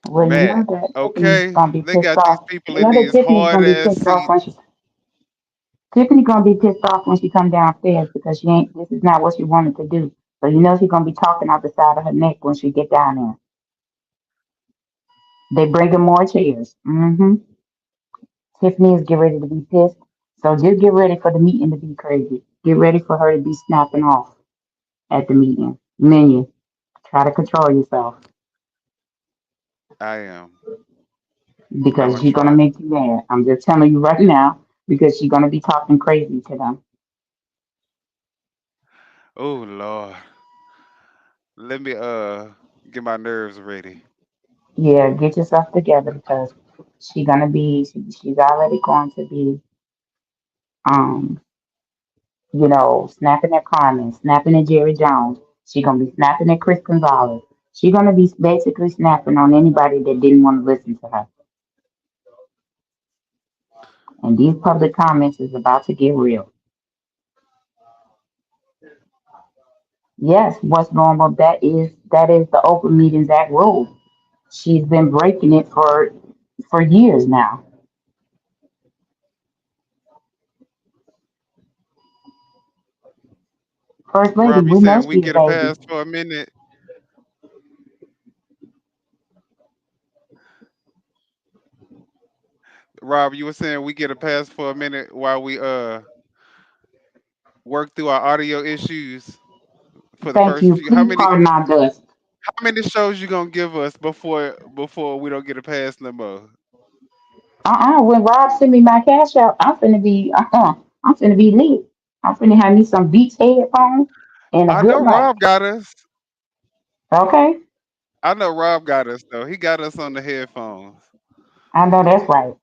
Well, you know
Matt,
that Tiffany's
okay,
gonna be
they
pissed
got these
off.
people
You
in
know that
these
Tiffany's
hard
gonna be
ass
pissed off
seats.
when Tiffany gonna be pissed off when she come downstairs because she ain't. This is not what she wanted to do. So you know she's gonna be talking out the side of her neck when she get down there. They bringing more chairs. Tiffany is getting ready to be pissed. So just get ready for the meeting to be crazy. Get ready for her to be snapping off at the meeting. Menu. Try to control yourself
I am. I'm
because
gonna
she's gonna
try.
make you mad. I'm just telling you right now because she's gonna be talking crazy to them.
Oh Lord, let me get my nerves ready.
Yeah, get yourself together because she's already going to be um snapping at Carmen, snapping at Jerry Jones. She's gonna be snapping at Chris Gonzalez. She's gonna be basically snapping on anybody that didn't want to listen to her. And these public comments is about to get real. Yes, what's normal? That is the Open Meetings Act rule. She's been breaking it for years now. First Lady,
Rob, you
we know
saying we
she's a
get a
baby.
pass for a minute? Rob, you were saying we get a pass for a minute while we work through our audio issues for the
Thank
first
you.
few.
Please pardon our dust.
How many shows you gonna give us before we don't get a pass no more?
When Rob send me my cash out, I'm finna be lit. I'm finna have me some Beats headphones and a
I
good
know
mic.
Rob got us.
Okay?
I know Rob got us though. He got us on the headphones.
I know that's right.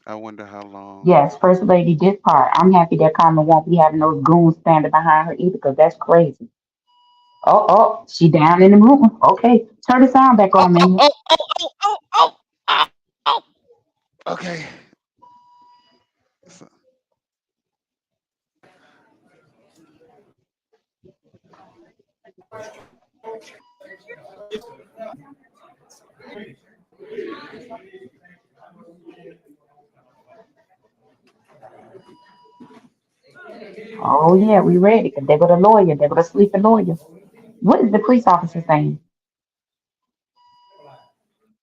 I wonder how long.
Yes, First Lady, this part. I'm happy that Carmen won't be having those goons standing behind her either, because that's crazy. Oh, she down in the room. Okay, turn the sound back
Oh,
on,
oh,
man.
oh, oh, oh, oh, oh, oh, oh. Okay. So-
Oh yeah, we ready. 'Cause there go the lawyer. There go the sleeping lawyer. What is the police officer saying?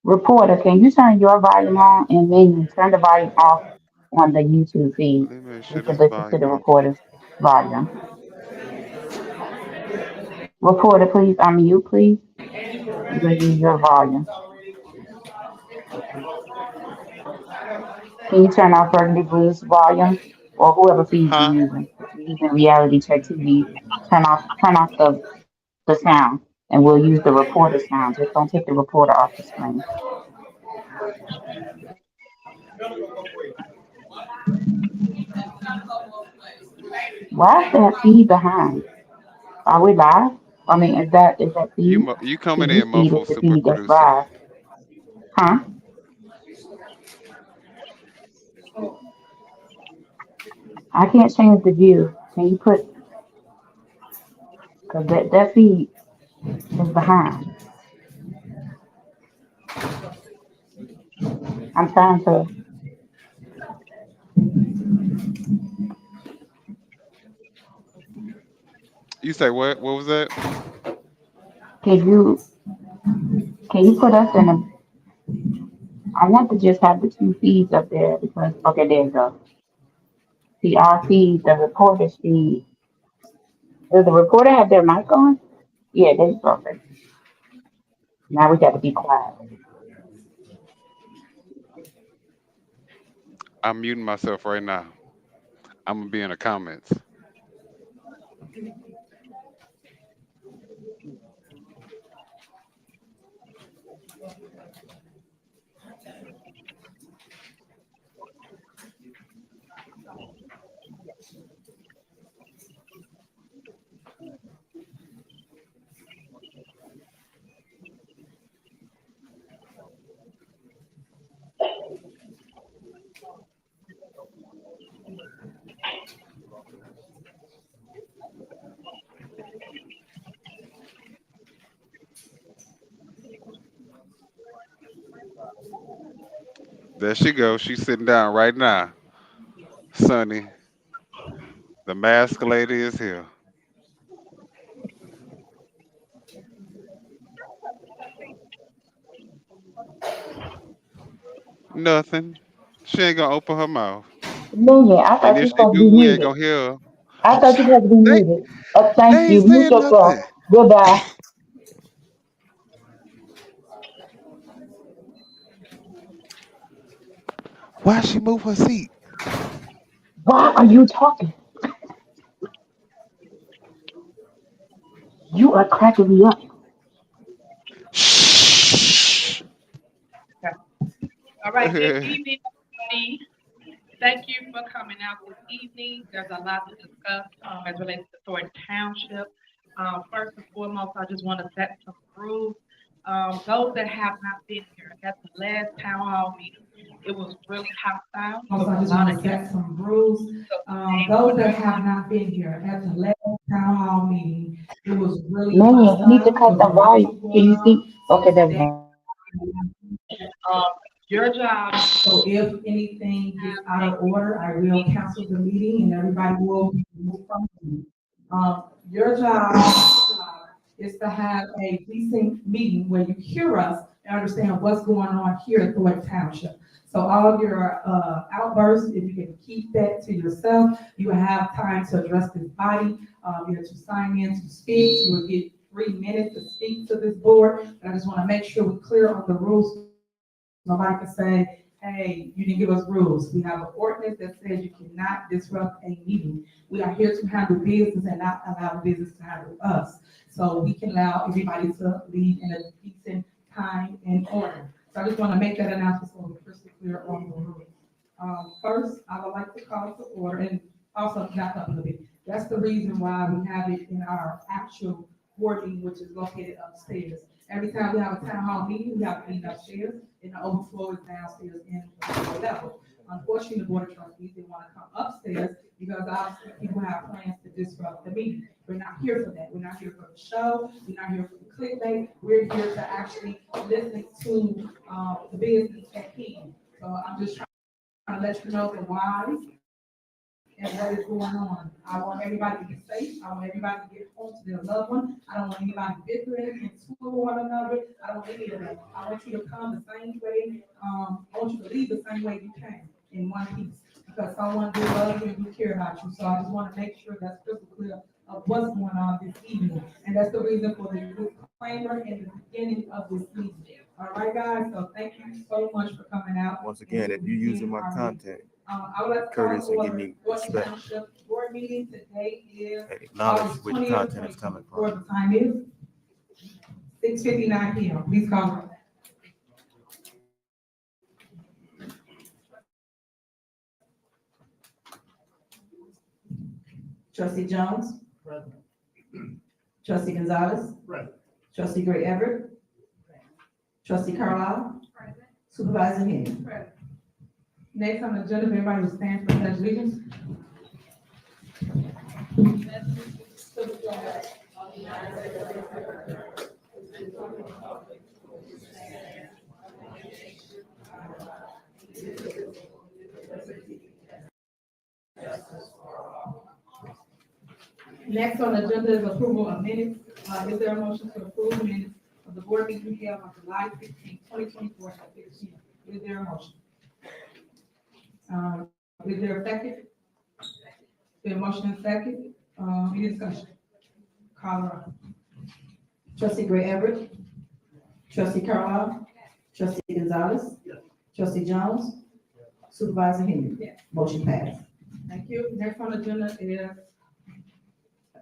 Reporter, can you turn your volume on and then you turn the volume off on the YouTube feed?
Let me make
We
sure
can
this
listen to the
volume okay.
reporter's volume. Reporter, please unmute, please. We're gonna use your volume. Can you turn off Burgundy Blues volume or whoever feed
Huh?
you using? If you're using Reality Check TV, turn off the sound, and we'll use the reporter sound. Just don't take the reporter off the screen. Why is that feed behind? Are we live? I mean, is that feed?
You
See,
coming
this
in
feed is
muffled,
the
super
feed that's
producer.
live, huh? I can't change the view. Can you put? Cause that feed is behind. I'm trying to.
You say what? What was that?
Can you can you put us in a? I want to just have the two feeds up there because okay, there you go. See our feed, the reporter's feed. Does the reporter have their mic on? Yeah, that's perfect. Now we got to be quiet.
I'm muting myself right now. I'm gonna be in the comments. There she goes. She's sitting down right now. Sonny, the mask lady is here. Nothing. She ain't gonna open her mouth.
Minion, I
And
thought
if
you
she
supposed to
do,
be
we ain't
muted.
gonna hear her.
I thought you supposed to be
They
muted.
they
Thank
ain't
you. Mute
saying
yourself.
nothing.
Goodbye.
Why she move her seat?
Why are you talking? You are cracking me up.
Shh.
All right, good evening, everybody. Thank you for coming out this evening. There's a lot to discuss as relates to Thornton Township. First and foremost, I just want to set some rules. Those that have not been here at the last town hall meeting, it was really hostile.
Also,
There
I
was a
just
lot
want
of
to
yes.
set some rules.
So today
Those
we're
that
not
have not been here at the last town hall meeting, it was really
Minion, you need to
hostile. There
cut
was
the
a lot
volume. Can
going
you
on.
see?
So
Okay, there we
today,
go.
um, your job
so if anything gets out of order, I will cancel the meeting and everybody will move from me. Your job is to have a decent meeting where you hear us and understand what's going on here at Thornton Township. So all of your outbursts, if you can keep that to yourself, you will have time to address this body. You have to sign in to speak. You will get 3 minutes to speak to this board. And I just want to make sure we're clear on the rules. Nobody can say, hey, you didn't give us rules. We have an ordinance that says you cannot disrupt a meeting. We are here to handle business and not allow the business to handle us. So we can allow everybody to leave in a decent time and order. So I just want to make that announcement so we're crystal clear on the rules. First, I would like to call to order and also back up a little bit. That's the reason why we have it in our actual board meeting, which is located upstairs. Every time we have a town hall meeting, we have a meeting upstairs, and the overflow is downstairs in the floor level. Unfortunately, the board of trustees didn't want to come upstairs because obviously people have plans to disrupt the meeting. We're not here for that. We're not here for the show. We're not here for the clickbait. We're here to actually listen to the business at hand. So I'm just trying to let you know the why and what is going on. I want everybody to be safe. I want everybody to get home to their loved one. I don't want anybody bickering and suing one another. I don't want any of that. I want you to come the same way. I want you to leave the same way you came in one piece because someone do love you and do care about you. So I just want to make sure that's crystal clear of what's going on this evening. And that's the reason for the disclaimer in the beginning of this meeting. All right, guys. So thank you so much for coming out.
Once again, if you're using my content,
I would like to
courteous
call
and give
for
me
the
respect.
Township Board meeting. Today is
and acknowledge
August
where the
20th,
content is coming
2024.
from.
The time is 6:59 p.m. Please call roll. Trustee Jones. Present. Trustee Gonzalez. Present. Trustee Gray Everett. Trustee Carlisle. Present. Supervisor Henry. Present. Next on the agenda, if everybody will stand for the pledge of allegiance. Next on the agenda is approval of minutes. Is there a motion to approve minutes of the board meeting held on July 15, 2024 at 6 p.m.? Is there a motion? Is there a second? There a motion and second? Any discussion? Call the roll.
Trustee Gray Everett, trustee Carlisle, trustee Gonzalez, trustee Jones, supervisor Henry.
Yes.
Motion passed.
Thank you. Next on the agenda is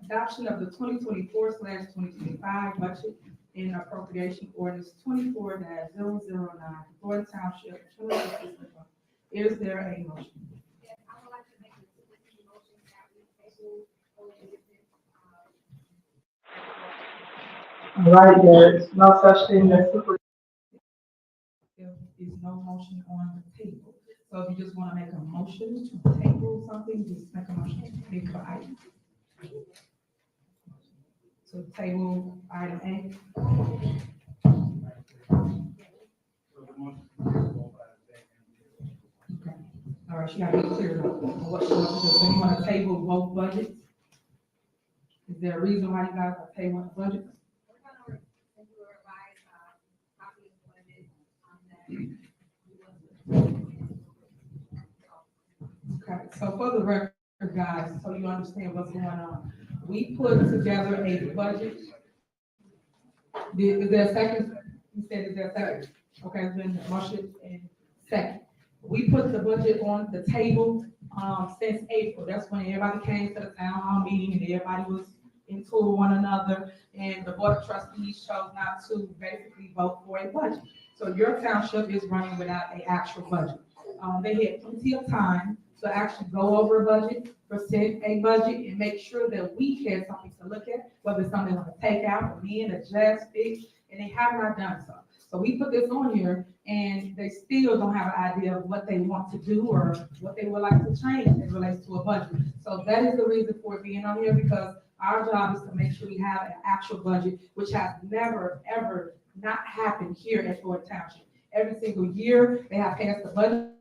adoption of the 2024/2025 budget and appropriation ordinance 24-009, Thornton Township. Is there a motion?
All right, there's no such thing as super.
There is no motion on the table. So if you just want to make a motion to table something, just make a motion to table the item. So table item A. Okay. All right, she got to be clear on what she wants to do. So you want to table both budgets? Is there a reason why you guys are tabling the budget? Okay, so for the record, guys, so you understand what's going on, we put together a budget. Is there a second? You said, is there a second? Okay, it's been motion and second. We put the budget on the table, since April. That's when everybody came to the town hall meeting and everybody was into one another. And the board of trustees chose not to basically vote for a budget. So your township is running without an actual budget. They had plenty of time to actually go over a budget, present a budget, and make sure that we had something to look at, whether it's something they want to take out, amend, adjust, fix, and they have not done so. So we put this on here, and they still don't have an idea of what they want to do or what they would like to change as it relates to a budget. So that is the reason for it being on here, because our job is to make sure we have an actual budget, which has never, ever not happened here at Thornton Township. Every single year, they have passed the budget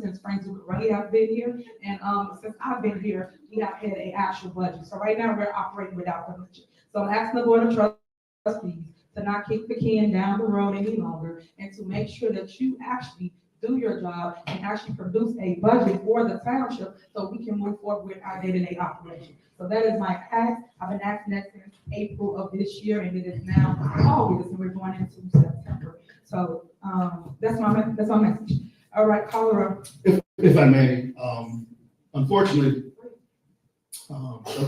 since Frank Zuccarelli has been here, and since I've been here, we have had an actual budget. So right now, we're operating without the budget. So I'm asking the board of trustees to not kick the can down the road any longer, and to make sure that you actually do your job and actually produce a budget for the township so we can move forward with our day-to-day operation. So that is my ask. I've been asking that since April of this year, and it is now August, and we're going into September. So that's my message. All right, caller.
If I may, unfortunately,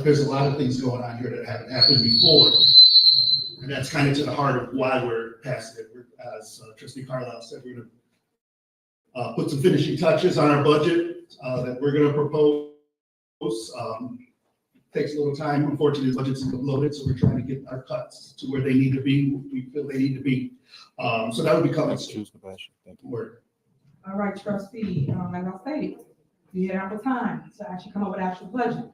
there's a lot of things going on here that haven't happened before. And that's kind of to the heart of why we're passing it. As Trustee Carlisle said, we're going to put some finishing touches on our budget that we're going to propose. Takes a little time. Unfortunately, the budget's loaded, so we're trying to get our cuts to where they need to be. We feel they need to be. So that would be coming soon.
Thank you.
Word.
All right, trustee, as I stated, you have ample time to actually come up with actual budget.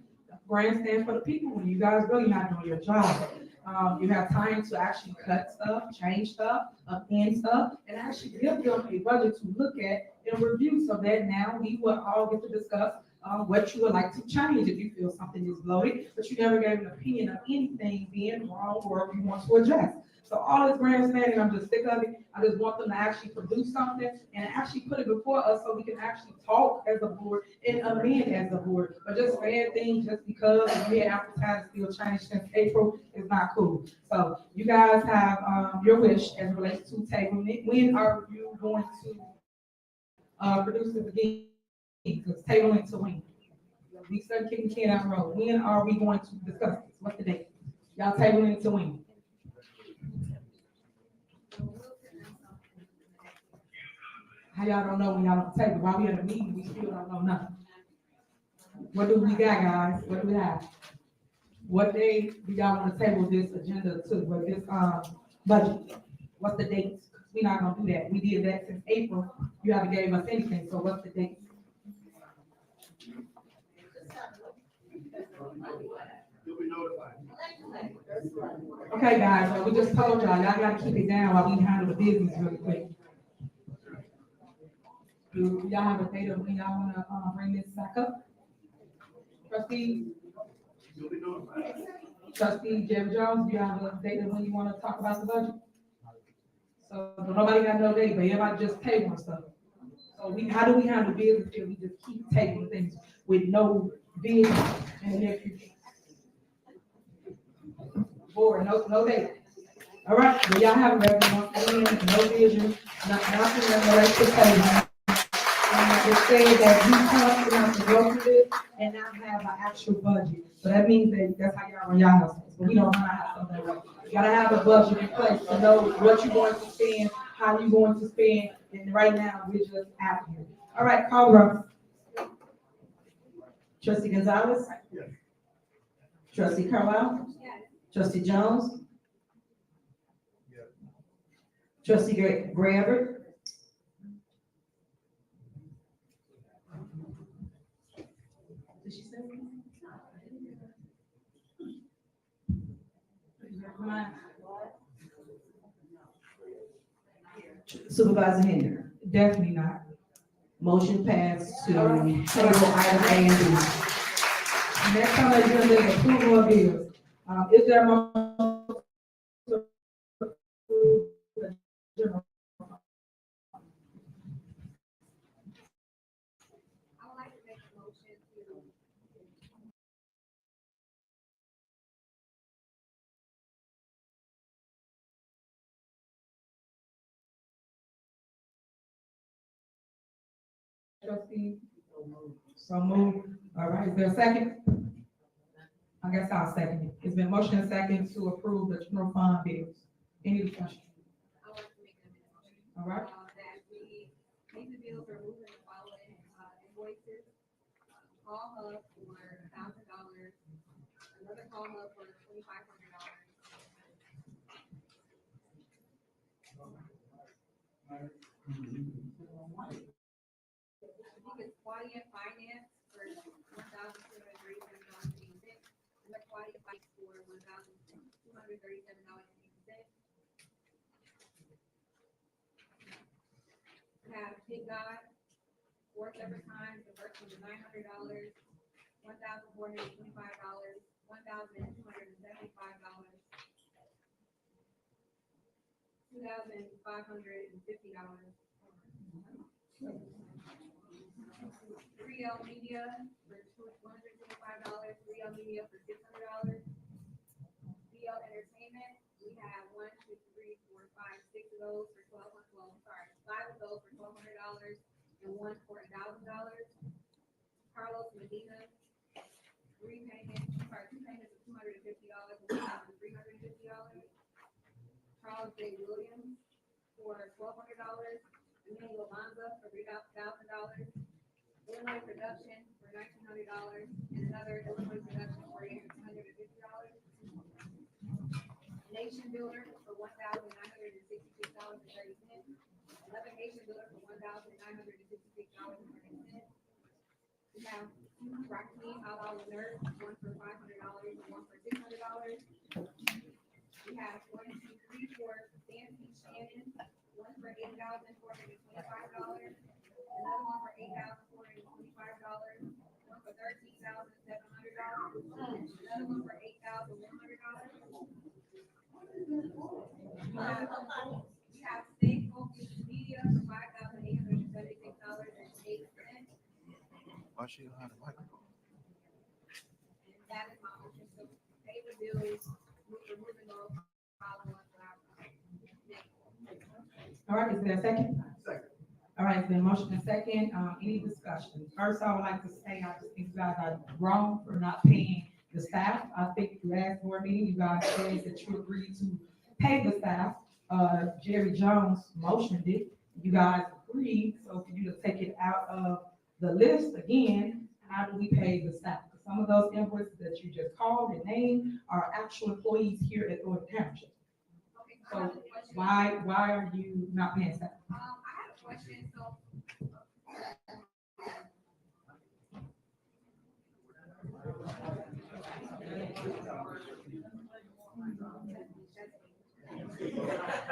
Grandstand for the people when you guys really not doing your job. You have time to actually cut stuff, change stuff, amend stuff, and actually give them a budget to look at and review, so that now we will all get to discuss what you would like to change if you feel something is bloated, but you never gave an opinion of anything being wrong or if you want to adjust. So all this grandstanding, I'm just sick of it. I just want them to actually produce something and actually put it before us so we can actually talk as a board and amend as a board. But just saying things just because we had advertised still changed since April is not cool. So you guys have your wish as it relates to tabling it. When are you going to produce it again? Because tabling to when? We started kicking the can down the road. When are we going to discuss this? What's the date? Y'all tabling it to when? How y'all don't know when y'all on the table? While we at a meeting, we still don't know nothing. What do we got, guys? What do we have? What day do y'all want to table this agenda to, with this budget? What's the date? We're not gonna do that. We did that since April. You haven't gave us anything, so what's the date?
You'll be notified.
Okay, guys, so we just told y'all gotta keep it down while we handle the business really quick. Do y'all have a date of when y'all wanna, bring this back up? Trustee,
You'll be notified.
Trustee Jerry Jones, do you have a date of when you wanna talk about the budget? So nobody got no date, but everybody just tabling stuff. So how do we handle business if we just keep tabling things with no business in the near future? Board, no date. All right, do y'all have a record, no vision, nothing in relation to table. And it's saying that we come out to go through this and not have an actual budget. So that means that that's how y'all run y'all houses, but we don't know how something works. You gotta have a budget in place to know what you're going to spend, how you're going to spend, and right now, we're just out here. All right, call roll. Trustee Gonzalez?
Yes.
Trustee Carlisle? Trustee Jones?
Yes.
Trustee Gray Everett? Did she say? Supervisor Henry? Definitely not. Motion passed to table item A and B. Next on the agenda is approval of bills. Is there a motion to approve the general fund?
I would like to make a motion to.
Trustee? So moved. All right, is there a second? I guess I'll second it. It's been motion and second to approve the general fund bills. Any discussion?
I would like to make an motion.
All right.
That we make the bills are moving the following, invoices. Call hub for $1,000, another call hub for $2,500. I think it's Quaddy and Finance for $1,237.80, and the Quaddy Finance for $1,237.80. We have Big God, 4 separate times, the first one is $900, $1,425, $1,275, $2,550. 3L Media for $125, 3L Media for $600. DL Entertainment, we have 1, 2, 3, 4, 5, 6 of those for 5 of those for $1,200 and 1 for $1,000. Carlos Medina, 2 payments of $250 and $1,350. Charles J. Williams for $1,200. Emmanuel Lanza for $3,000. Illinois Production for $1,900 and another Illinois Production for $850. Nation Builder for $1,966.30. Another Nation Builder for $1,966.30. We have 2 Rocky Halal Nurse, 1 for $500 and 1 for $600. We have 1, 2, 3, 4 Fancy Shannon, 1 for $8,425. Another one for $8,425, one for $13,700, another one for $8,100. We have State Focus Media for $5,876.08.
Why she don't have a microphone?
And that is my motion. So pay the bills, removing those following.
All right, is there a second?
Second.
All right, it's been motion and second. Any discussion? First, I would like to say, I just think you guys are wrong for not paying the staff. I think last board meeting, you guys said that you agreed to pay the staff. Jerry Jones motioned it. You guys agreed, so for you to take it out of the list again, how do we pay the staff? Because some of those invoices that you just called and named are actual employees here at Thornton Township.
Okay,
So why are you not paying staff?
I have a question. So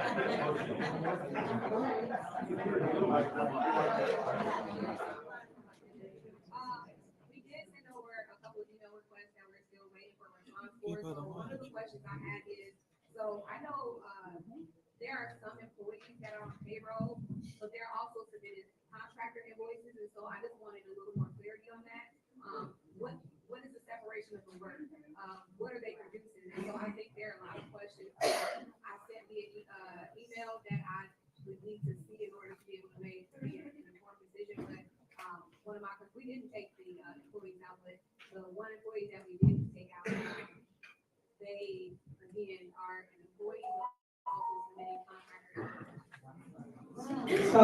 We did send over a couple of email requests that we're still waiting for response for. So one of the questions I had is, so I know, there are some employees that are on payroll, but they're also submitted contractor invoices, and so I just wanted a little more clarity on that. What is the separation of the work? What are they producing? And so I think there are a lot of questions. I sent me an email that I would need to see in order to be able to make an informed decision, but one of my, because we didn't take the employees out, but the one employee that we didn't take out, they again are an employee, but also submitting contractor.
So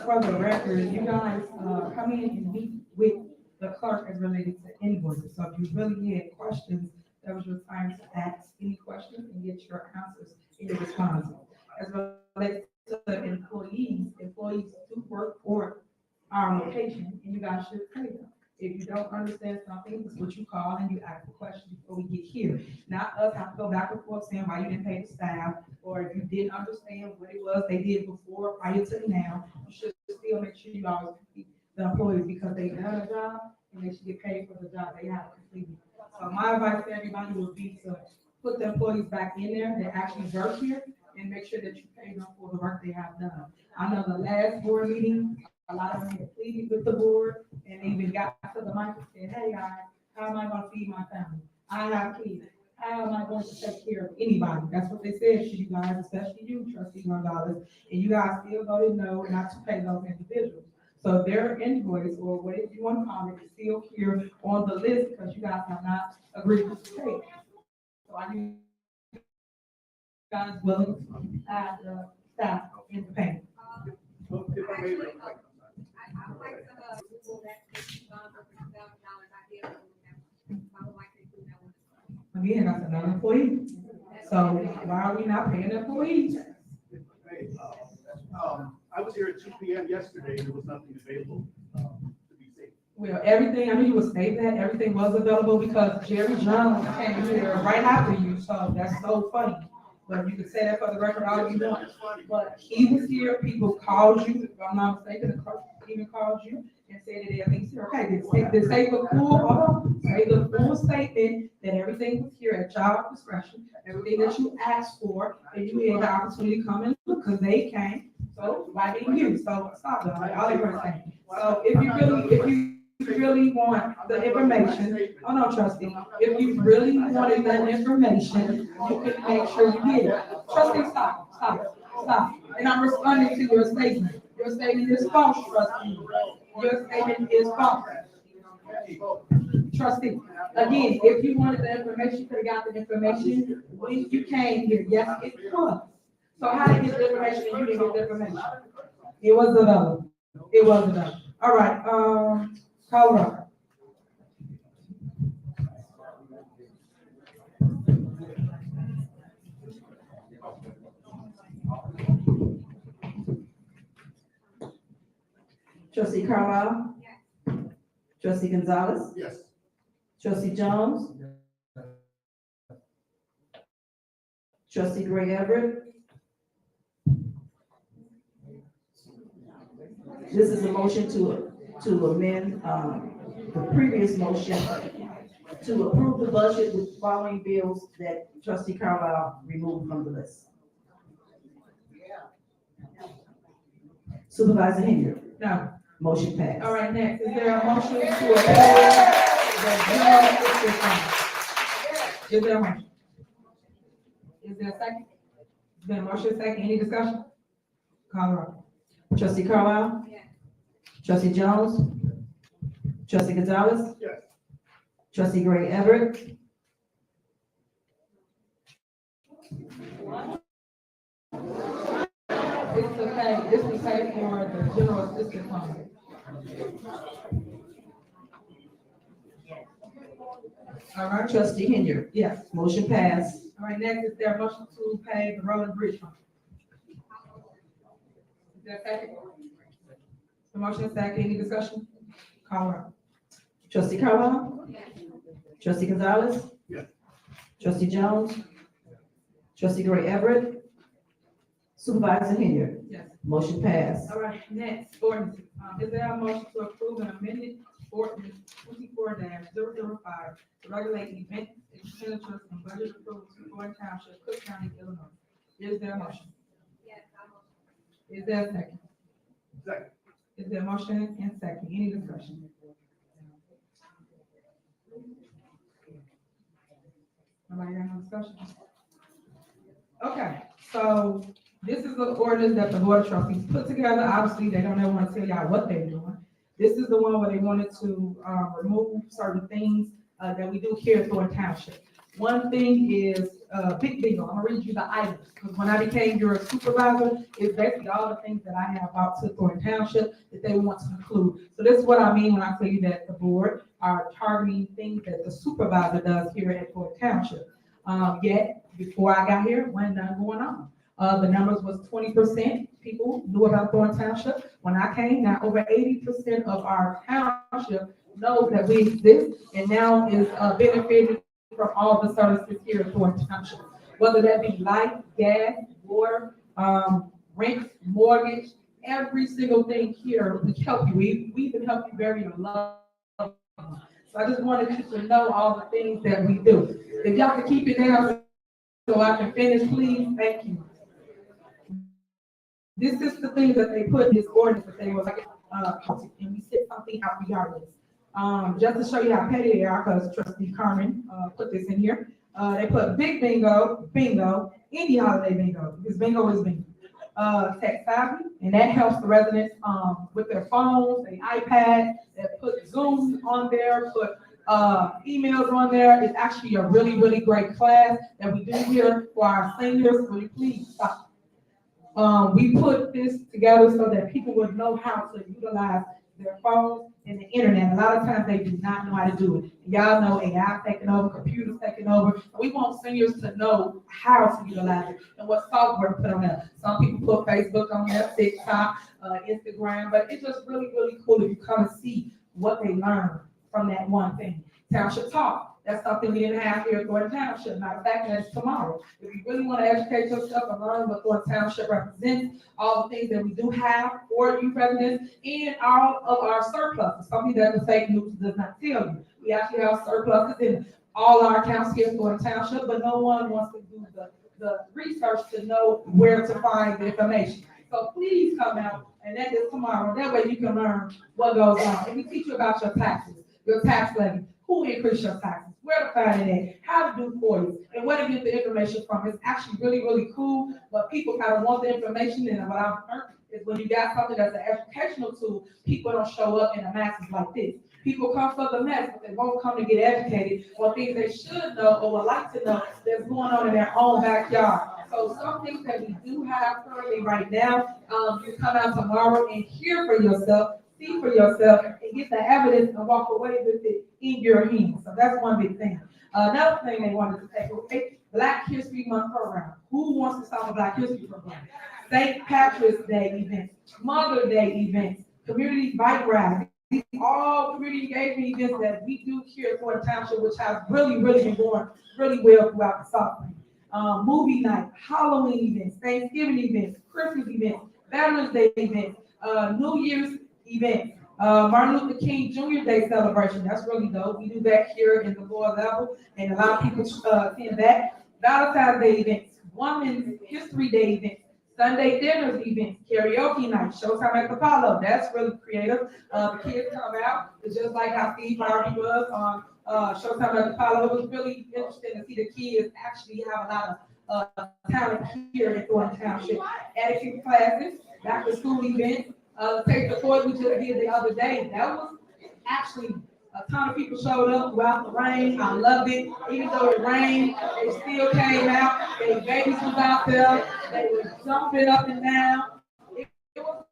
for the record, you guys, come in and meet with the clerk as related to invoices. So if you really had questions, that was your time to ask any questions and get your answers and your responses. As relates to the employees do work for our location, and you guys should pay them. If you don't understand something, it's what you call and you ask the question before we get here. Not us have to go back and forth saying why you didn't pay the staff, or if you didn't understand what it was they did before, prior to now, you should still make sure you always keep the employees because they done a job and they should get paid for the job they have completed. So my advice to everybody would be to put the employees back in there that actually work here and make sure that you pay them for the work they have done. I know the last board meeting, a lot of them had pleaded with the board and they even got to the mic and said, hey guys, how am I gonna feed my family? I have kids. How am I going to take care of anybody? That's what they said to you guys, especially you, trustee $1. And you guys still voted no not to pay those individuals. So their invoice, or whatever you want to call it, is still here on the list because you guys have not agreed to pay. So I need you guys willing to add the staff in the payment.
If I may, I would like to, Google that $50,000 I did. I would like to include that one.
Again, that's another employee. So why are we not paying the employees?
I was here at 2 p.m. yesterday, and there was nothing available, to be seen.
Well, everything, I knew you would say that, everything was available because Jerry Jones came here right after you, so that's so funny. But you can say that for the record all you want. But he was here, people called you, if I'm not mistaken, the clerk even called you and said that everything's here. Okay, they say the full, say the full statement that everything was here at your discretion, everything that you asked for, and you had the opportunity to come and look, because they came. So why didn't you? So stop it, all they were saying. So if you really want the information, oh no, trustee, if you really wanted that information, you can make sure you get it. Trustee, stop. And I'm responding to your statement. Your statement is false, trustee. Your statement is false. Trustee, again, if you wanted the information, you could have got the information when you came here. Yes, it was. So how did you get the information and you didn't get the information? It was available. It was available. All right, Colorado. Trustee Carlisle?
Yes.
Trustee Gonzalez?
Yes.
Trustee Jones? Trustee Gray Everett? This is a motion to amend, the previous motion to approve the budget with following bills that trustee Carlisle removed from the list. Supervisor Henry? No. Motion passed. All right, next, is there a motion to approve the general district fund? Is there a motion? Is there a second? Is there a motion, second, any discussion? Call the roll. Trustee Carlisle?
Yes.
Trustee Jones? Trustee Gonzalez?
Yes.
Trustee Gray Everett? It's okay, this is paid for the general assistance fund. All right, trustee Henry? Yes. Motion passed. All right, next, is there a motion to pay the road and bridge fund? Is there a second? The motion is second, any discussion? Call roll. Trustee Carlisle?
Yes.
Trustee Gonzalez?
Yes.
Trustee Jones? Trustee Gray Everett? Supervisor Henry.
Yes.
Motion passed.
All right, next ordinance. Is there a motion to approve an amended ordinance 24-005 to regulate event expenditures and budget approval to Thornton Township, Cook County, Illinois? Is there a motion?
Yes, I'm
Is there a second?
Second.
Is there a motion and second? Any discussion? Nobody got no discussion? Okay, so this is the ordinance that the board of trustees put together. Obviously, they don't ever want to tell y'all what they're doing. This is the one where they wanted to remove certain things that we do here at Thornton Township. One thing is big bingo. I'm gonna read you the items because when I became your supervisor, it's basically all the things that I have brought to Thornton Township that they want to include. So this is what I mean when I tell you that the board are targeting things that the supervisor does here at Thornton Township. Yet before I got here, wasn't nothing going on. The numbers was 20% people knew about Thornton Township. When I came, now over 80% of our township knows that we exist and now is benefiting from all the services here at Thornton Township. Whether that be light, gas, water, rent, mortgage, every single thing here, we help you. We even help you bury your loved ones. So I just wanted you to know all the things that we do. If y'all can keep it down so I can finish, please, thank you. This is the thing that they put in this ordinance that they were like, and we said something out regardless. Just to show you how petty they are, because Trustee Carmen put this in here. They put big bingo, any holiday bingo, because bingo is bingo. Tech savvy, and that helps the residents with their phones, their iPads, that put Zoom on there, put emails on there. It's actually a really, really great class that we do here for our seniors. Will you please stop? We put this together so that people would know how to utilize their phones and the internet. A lot of times they do not know how to do it. Y'all know AI taking over, computers taking over. We want seniors to know how to utilize it and what software to put on there. Some people put Facebook on there, TikTok, Instagram, but it's just really, really cool if you come and see what they learn from that one thing. Township Talk. That's something we didn't have here at Thornton Township. Matter of fact, that's tomorrow. If you really want to educate yourself and learn what Thornton Township represents, all the things that we do have for you residents, and all of our surpluses, something that the fake news does not tell you. We actually have surpluses in all our accounts here at Thornton Township, but no one wants to do the research to know where to find the information. So please come out, and that is tomorrow. That way you can learn what goes on. And we teach you about your taxes, your tax levy, who increased your taxes, where to find it at, how to do for you, and where to get the information from. It's actually really, really cool, but people kind of want the information, and what I've learned is when you got something that's an educational tool, people don't show up in the masses like this. People come for the mess, but they won't come to get educated on things they should know or would like to know that's going on in their own backyard. So some things that we do have currently right now, you come out tomorrow and hear for yourself, see for yourself, and get the evidence and walk away with it in your hands. So that's one big thing. Another thing they wanted to take away, Black History Month program. Who wants to start a Black History program? St. Patrick's Day events, Mother's Day events, community bike rides. These all community engagement events that we do here at Thornton Township, which has really, really been going really well throughout the South. Movie night, Halloween events, Thanksgiving events, Christmas events, Veterans Day events, New Year's events, Martin Luther King Jr. Day celebration. That's really dope. We do that here in the lower level, and a lot of people attend that. Valentine's Day events, Women's History Day events, Sunday dinners events, karaoke night, Showtime at the Apollo. That's really creative. The kids come out. It's just like how Steve Harvey was on Showtime at the Apollo. It was really interesting to see the kids actually have a lot of talent here in Thornton Township. Etiquette classes, back to school events. Take the course we just did the other day. That was actually a ton of people showed up throughout the rain. I loved it. Even though it rained, they still came out. Their babies was out there. They were jumping up and down. It was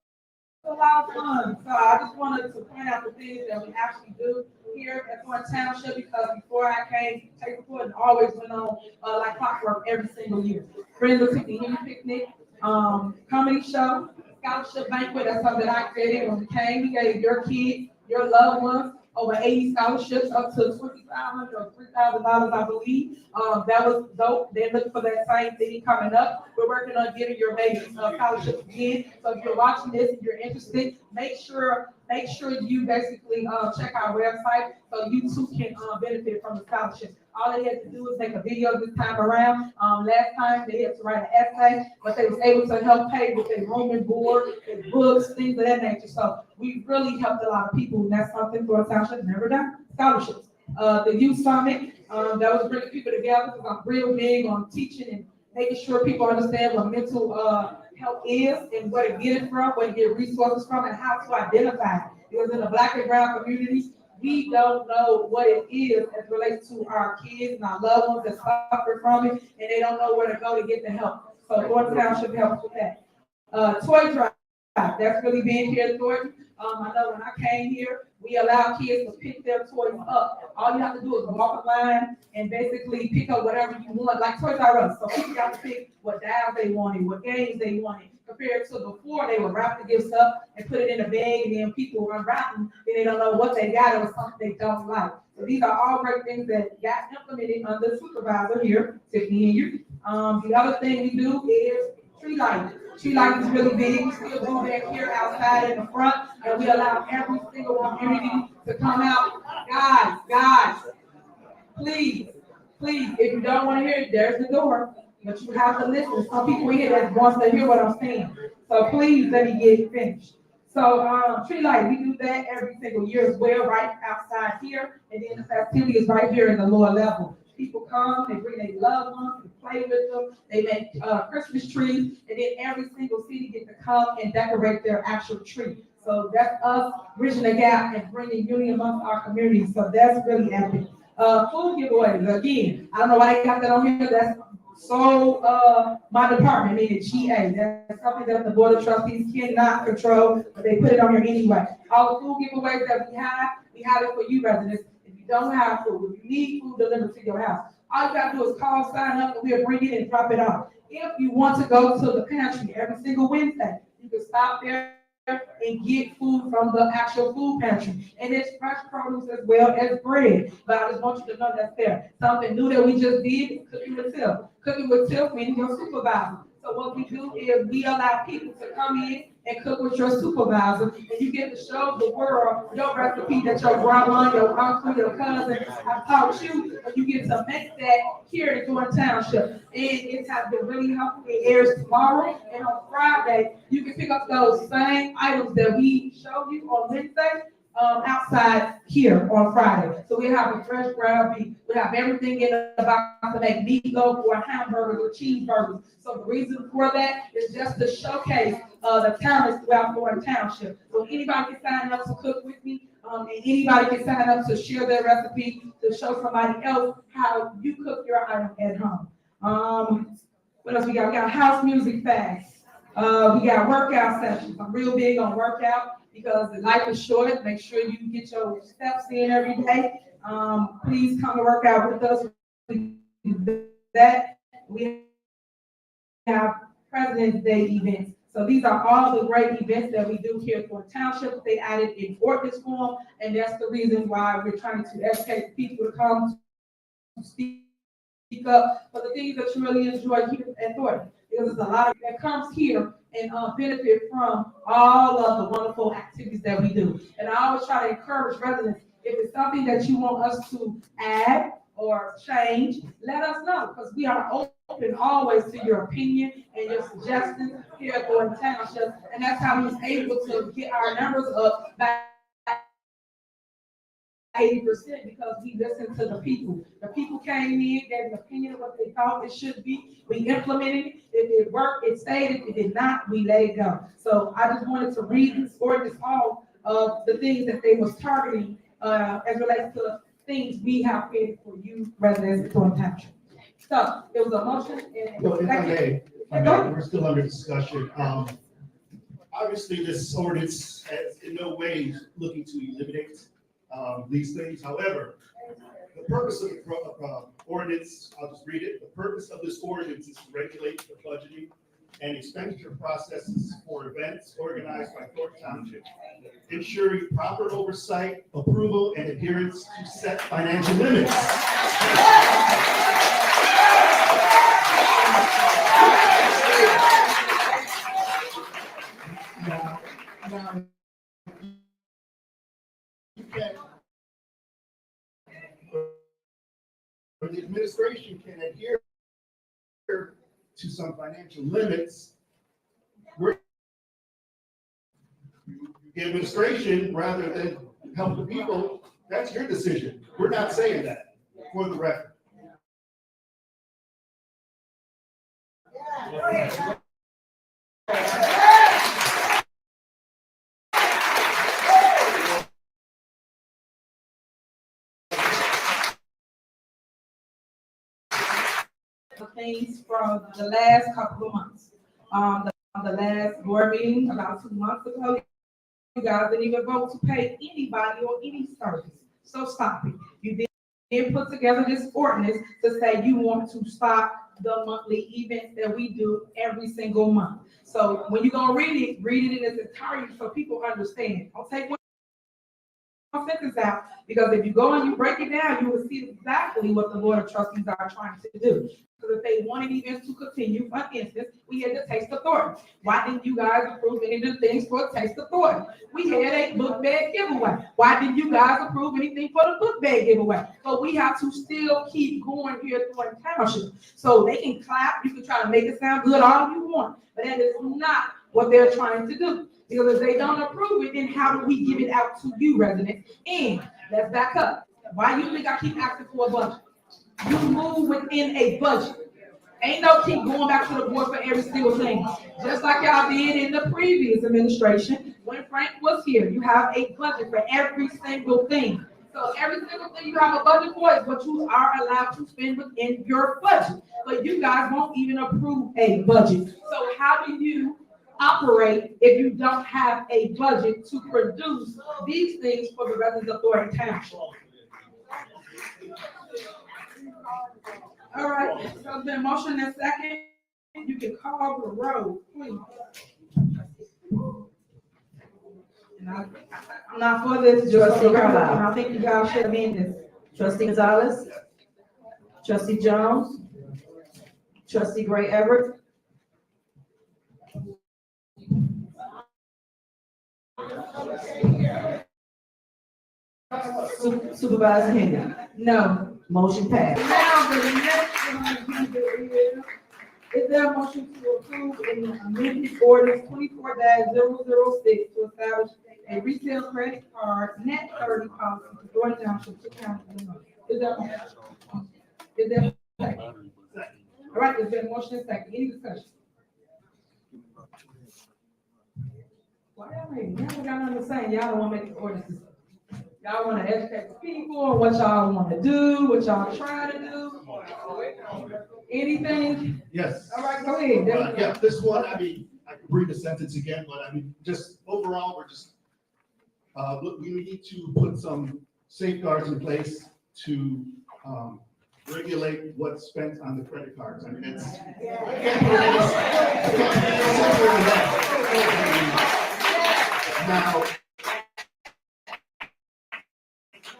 a lot of fun. So I just wanted to point out the things that we actually do here at Thornton Township, because before I came, Take the Court always went on like clockwork every single year. Friends of the Human Picnic, comedy show, scholarship banquet. That's something that I created when we came. We gave your kids, your loved ones,
over 80 scholarships up to $2,500 or $3,000, I believe. That was dope. They're looking for that same thing coming up. We're working on getting your baby scholarships again. So if you're watching this, if you're interested, make sure you basically check our website so you too can benefit from the scholarship. All they had to do was make a video this time around. Last time they had to write an essay, but they was able to help pay with their room and board, their books, things of that nature. So we really helped a lot of people, and that's something for a township never done. Scholarships. The youth summit, that was bringing people together because I'm real big on teaching and making sure people understand what mental health is and where to get it from, where to get resources from, and how to identify it. Because in the Black and brown communities, we don't know what it is as relates to our kids and our loved ones that suffer from it, and they don't know where to go to get the help. So Thornton Township helps with that. Toy drive, that's really big here at Thornton. I know when I came here, we allow kids to pick their toys up. All you have to do is walk a line and basically pick up whatever you want, like Toys R Us. So people got to pick what dolls they wanted, what games they wanted. Compared to before, they would wrap the gifts up and put it in a bag, and then people would unwrap them, and they don't know what they got or something they don't like. So these are all great things that got implemented under the supervisor here, Tiffany and you. The other thing we do is tree lighting. Tree lighting is really big. We still do that here outside in the front, and we allow every single community to come out. Guys, please, if you don't want to hear it, there's the door. But you have to listen. Some people here that wants to hear what I'm saying. So please let me get finished. So tree light, we do that every single year as well, right outside here. And then the festivity is right here in the lower level. People come, they bring their loved ones, they play with them, they make Christmas trees, and then every single city gets to come and decorate their actual tree. So that's us bridging the gap and bringing unity amongst our community. So that's really epic. Food giveaways, again, I don't know why they got that on here. That's my department, meaning GA. That's something that the Board of Trustees cannot control, but they put it on here anyway. All the food giveaways that we have it for you residents. If you don't have food, if you need food delivered to your house, all you gotta do is call, sign up, and we'll bring it and drop it off. If you want to go to the pantry every single Wednesday, you can stop there and get food from the actual food pantry. And it's fresh produce as well as bread. But I just want you to know that's there. Something new that we just did is cooking with Tiff. Cooking with Tiff meaning your supervisor. So what we do is we allow people to come in and cook with your supervisor, and you get to show the world your recipe that your grandma, your uncle, your cousin have taught you, and you get to make that here in Thornton Township. And it has been really helpful. It airs tomorrow, and on Friday, you can pick up those same items that we showed you on Wednesday. Outside here on Friday. So we have a fresh ground beef. We have everything in the box to make meatloaf or hamburgers or cheeseburgers. So the reason for that is just to showcase the talents throughout Thornton Township. So anybody can sign up to cook with me, and anybody can sign up to share their recipe to show somebody else how you cook your item at home. What else we got? We got house music fast. We got workout sessions. I'm real big on workout because the life is short. Make sure you get your steps in every day. Please come to work out with us. We do that. We have President's Day events. So these are all the great events that we do here for Township. They added in ordinance form, and that's the reason why we're trying to educate people to come to speak up for the things that you really enjoy here at Thornton. Because there's a lot of that comes here and benefit from all of the wonderful activities that we do. And I always try to encourage residents, if it's something that you want us to add or change, let us know, because we are open always to your opinion and your suggestions here at Thornton Township. And that's how we was able to get our numbers up by 80% because we listened to the people. The people came in, gave an opinion of what they thought it should be. We implemented it. If it worked, it stayed. If it did not, we let it go. So I just wanted to read this ordinance off of the things that they was targeting as relates to things we have created for you residents of Thornton Township. So there was a motion and
Well, if I may, we're still under discussion. Obviously, this ordinance is in no way looking to eliminate these things. However, the purpose of the ordinance, I'll just read it. The purpose of this ordinance is to regulate the budgeting and expenditure processes for events organized by Thornton Township, ensuring proper oversight, approval, and adherence to set financial limits. Now, you can, or the administration can adhere to some financial limits. The administration, rather than help the people, that's your decision. We're not saying that, for the record.
Things from the last couple of months. The last board meeting about 2 months ago, you guys didn't even vote to pay anybody or any service. So stop it. You did put together this ordinance to say you want to stop the monthly events that we do every single month. So when you're gonna read it in its entirety so people understand. Don't take one sentence out, because if you go and you break it down, you will see exactly what the Board of Trustees are trying to do. Because if they wanted events to continue, for instance, we had the Taste of Thornton. Why didn't you guys approve any of the things for Taste of Thornton? We had a book bag giveaway. Why didn't you guys approve anything for the book bag giveaway? So we have to still keep going here at Thornton Township. So they can clap, you can try to make it sound good all you want, but that is not what they're trying to do. Because if they don't approve it, then how do we give it out to you, residents? And let's back up. Why you think I keep asking for a budget? You move within a budget. Ain't no keep going back to the board for every single thing. Just like y'all did in the previous administration, when Frank was here, you have a budget for every single thing. So every single thing you have a budget for is what you are allowed to spend within your budget. But you guys won't even approve a budget. So how do you operate if you don't have a budget to produce these things for the residents of Thornton Township? All right, so the motion and second, you can call the roll, please. And I'm not for this, just so I think you guys should amend this.
Trustee Gonzalez, Trustee Jones, Trustee Gray Everett, Supervisor Henry.
No.
Motion passed.
Now, the next one is there a motion to approve an amended ordinance 24-006 to establish a retail credit card net 30 policy for Thornton Township to count? Is there a second? All right, is there a motion and second? Any discussion? Why y'all ain't never got nothing to say? Y'all don't want to make the ordinances. Y'all want to educate the people on what y'all want to do, what y'all trying to do. Anything?
Yes.
All right, go ahead.
Yeah, this one, I mean, I could read the sentence again, but I mean, just overall, we're just, look, we need to put some safeguards in place to regulate what's spent on the credit cards. I mean, it's. Now,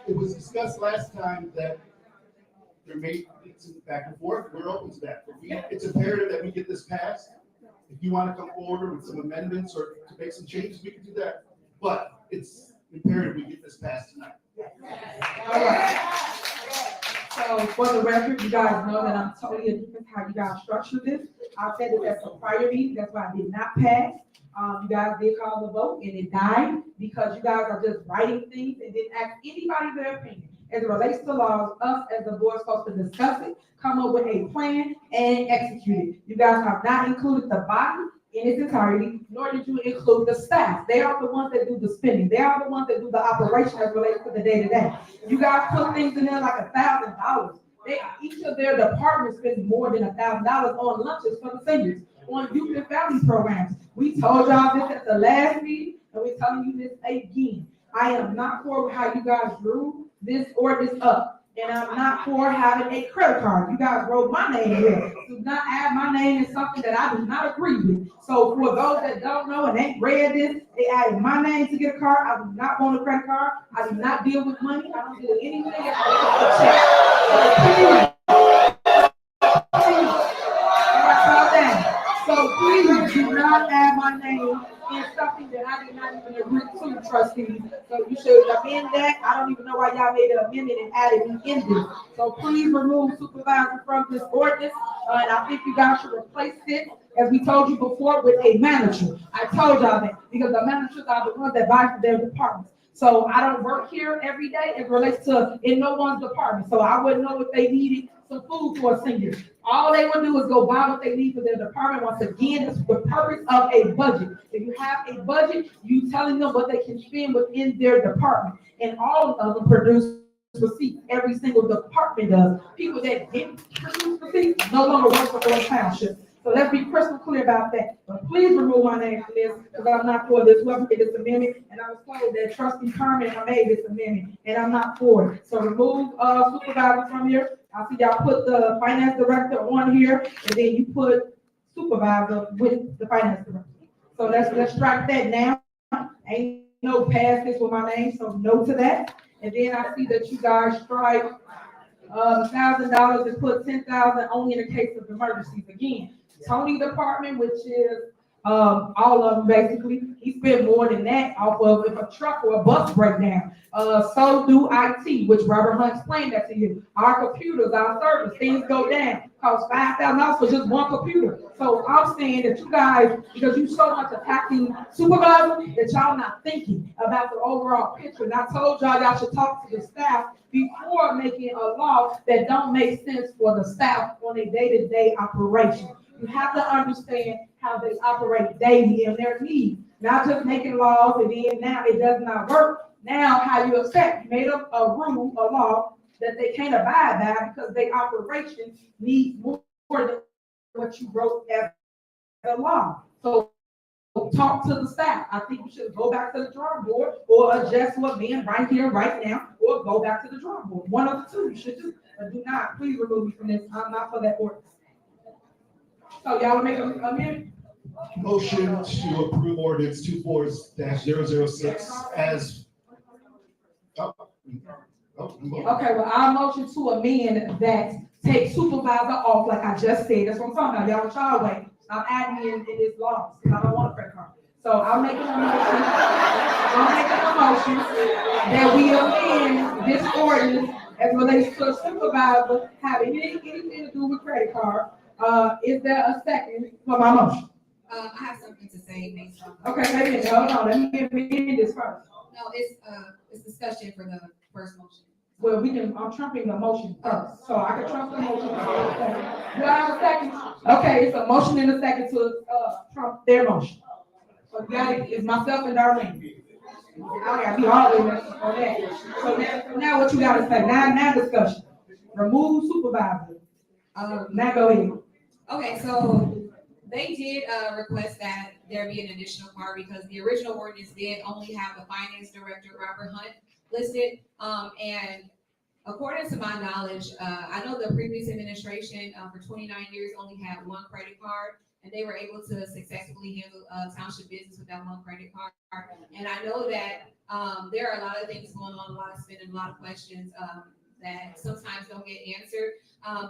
it was discussed last time that there may be some back and forth. We're open to that. But it's imperative that we get this passed. If you want to come forward with some amendments or to make some changes, we can do that. But it's imperative we get this passed tonight.
All right. So for the record, you guys know that I'm totally different how you guys structure this. I said that that's a prior meeting. That's why I did not pass. You guys did call the vote and it died because you guys are just writing things and didn't ask anybody their opinion. As it relates to laws, us as the board are supposed to discuss it, come up with a plan and execute it. You guys have not included the body in its entirety, nor did you include the staff. They are the ones that do the spending. They are the ones that do the operation as relates to the day-to-day. You guys put things in there like $1,000. Each of their departments spends more than $1,000 on lunches for the seniors, on youth and family programs. We told y'all this at the last meeting, and we're telling you this again. I am not for how you guys drew this ordinance up. And I'm not for having a credit card. You guys wrote my name here. Do not add my name in something that I do not agree with. So for those that don't know and ain't read this, they added my name to get a card. I do not want a credit card. I do not deal with money. I don't deal with anything else. So please do not add my name in something that I did not even agree to, trustees. So you should amend that. I don't even know why y'all made an amendment and added me in this. So please remove supervisor from this ordinance. And I think you guys should replace it, as we told you before, with a manager. I told y'all that because the managers are the ones that buy for their departments. So I don't work here every day. It relates to in no one's department. So I wouldn't know if they needed some food for a senior. All they will do is go buy what they need for their department. Once again, it's the purpose of a budget. If you have a budget, you telling them what they can spend within their department. And all of them produce receipts. Every single department does. People that didn't produce receipts no longer work for Thornton Township. So let's be crystal clear about that. But please remove my name from this because I'm not for this. Whoever made this amendment, and I was told that trustee Kerman made this amendment, and I'm not for it. So remove supervisor from here. I see y'all put the finance director on here, and then you put supervisor with the finance director. So let's strike that now. Ain't no pass this with my name, so no to that. And then I see that you guys strike $1,000 and put $10,000 only in the case of emergencies. Again, Tony department, which is all of them basically, he spent more than that off of if a truck or a bus breakdown. So do IT, which Robert Hunt explained that to you. Our computers, our servers, things go down. Cost $5,000 for just one computer. So I'm saying that you guys, because you so much attacking supervisor, that y'all not thinking about the overall picture. And I told y'all should talk to the staff before making a law that don't make sense for the staff on a day-to-day operation. You have to understand how they operate daily and their needs, not just making laws and then now it does not work. Now how you accept, you made up a rule, a law that they can't abide by because their operation needs more than what you wrote as a law. So talk to the staff. I think you should go back to the drawing board or adjust what being right here, right now, or go back to the drawing board. One of the two. You should just do not. Please remove me from this. I'm not for that ordinance. So y'all make a amendment?
Motion to approve ordinance 24-006 as.
Okay, well, our motion to amend that take supervisor off, like I just said. That's what I'm talking about. Y'all with y'all way. I'm adding in this law because I don't want a credit card. So I'm making a motion. That we amend this ordinance as relates to a supervisor having anything to do with credit card. Is there a second for my motion?
I have something to say based on.
Okay, wait a minute, hold on, let me amend this first.
No, it's discussion for the first motion.
Well, I'm trumping the motion first, so I can trump the motion. Do I have a second? Okay, it's a motion and a second to trump their motion. So you got it, it's myself and Darlene. I gotta be all in on that. So now what you gotta say? Now discussion. Remove supervisor. Now go ahead.
Okay, so they did request that there be an additional part because the original ordinance did only have the finance director, Robert Hunt, listed. And according to my knowledge, I know the previous administration for 29 years only had one credit card, and they were able to successfully handle township business with that one credit card. And I know that there are a lot of things going on, a lot of spending, a lot of questions that sometimes don't get answered.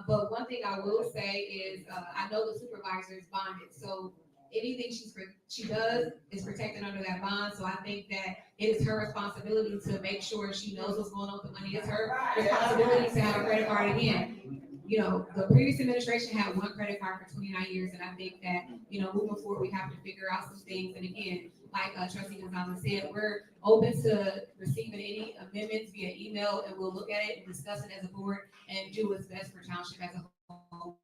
But one thing I will say is I know the supervisor is bonded, so anything she does is protected under that bond. So I think that it is her responsibility to make sure she knows what's going on with the money. It's her responsibility to have a credit card again. You know, the previous administration had one credit card for 29 years, and I think that, you know, moving forward, we have to figure out some things. And again, like Trustee Gonzalez said, we're open to receiving any amendments via email, and we'll look at it and discuss it as a board and do what's best for Township as a whole.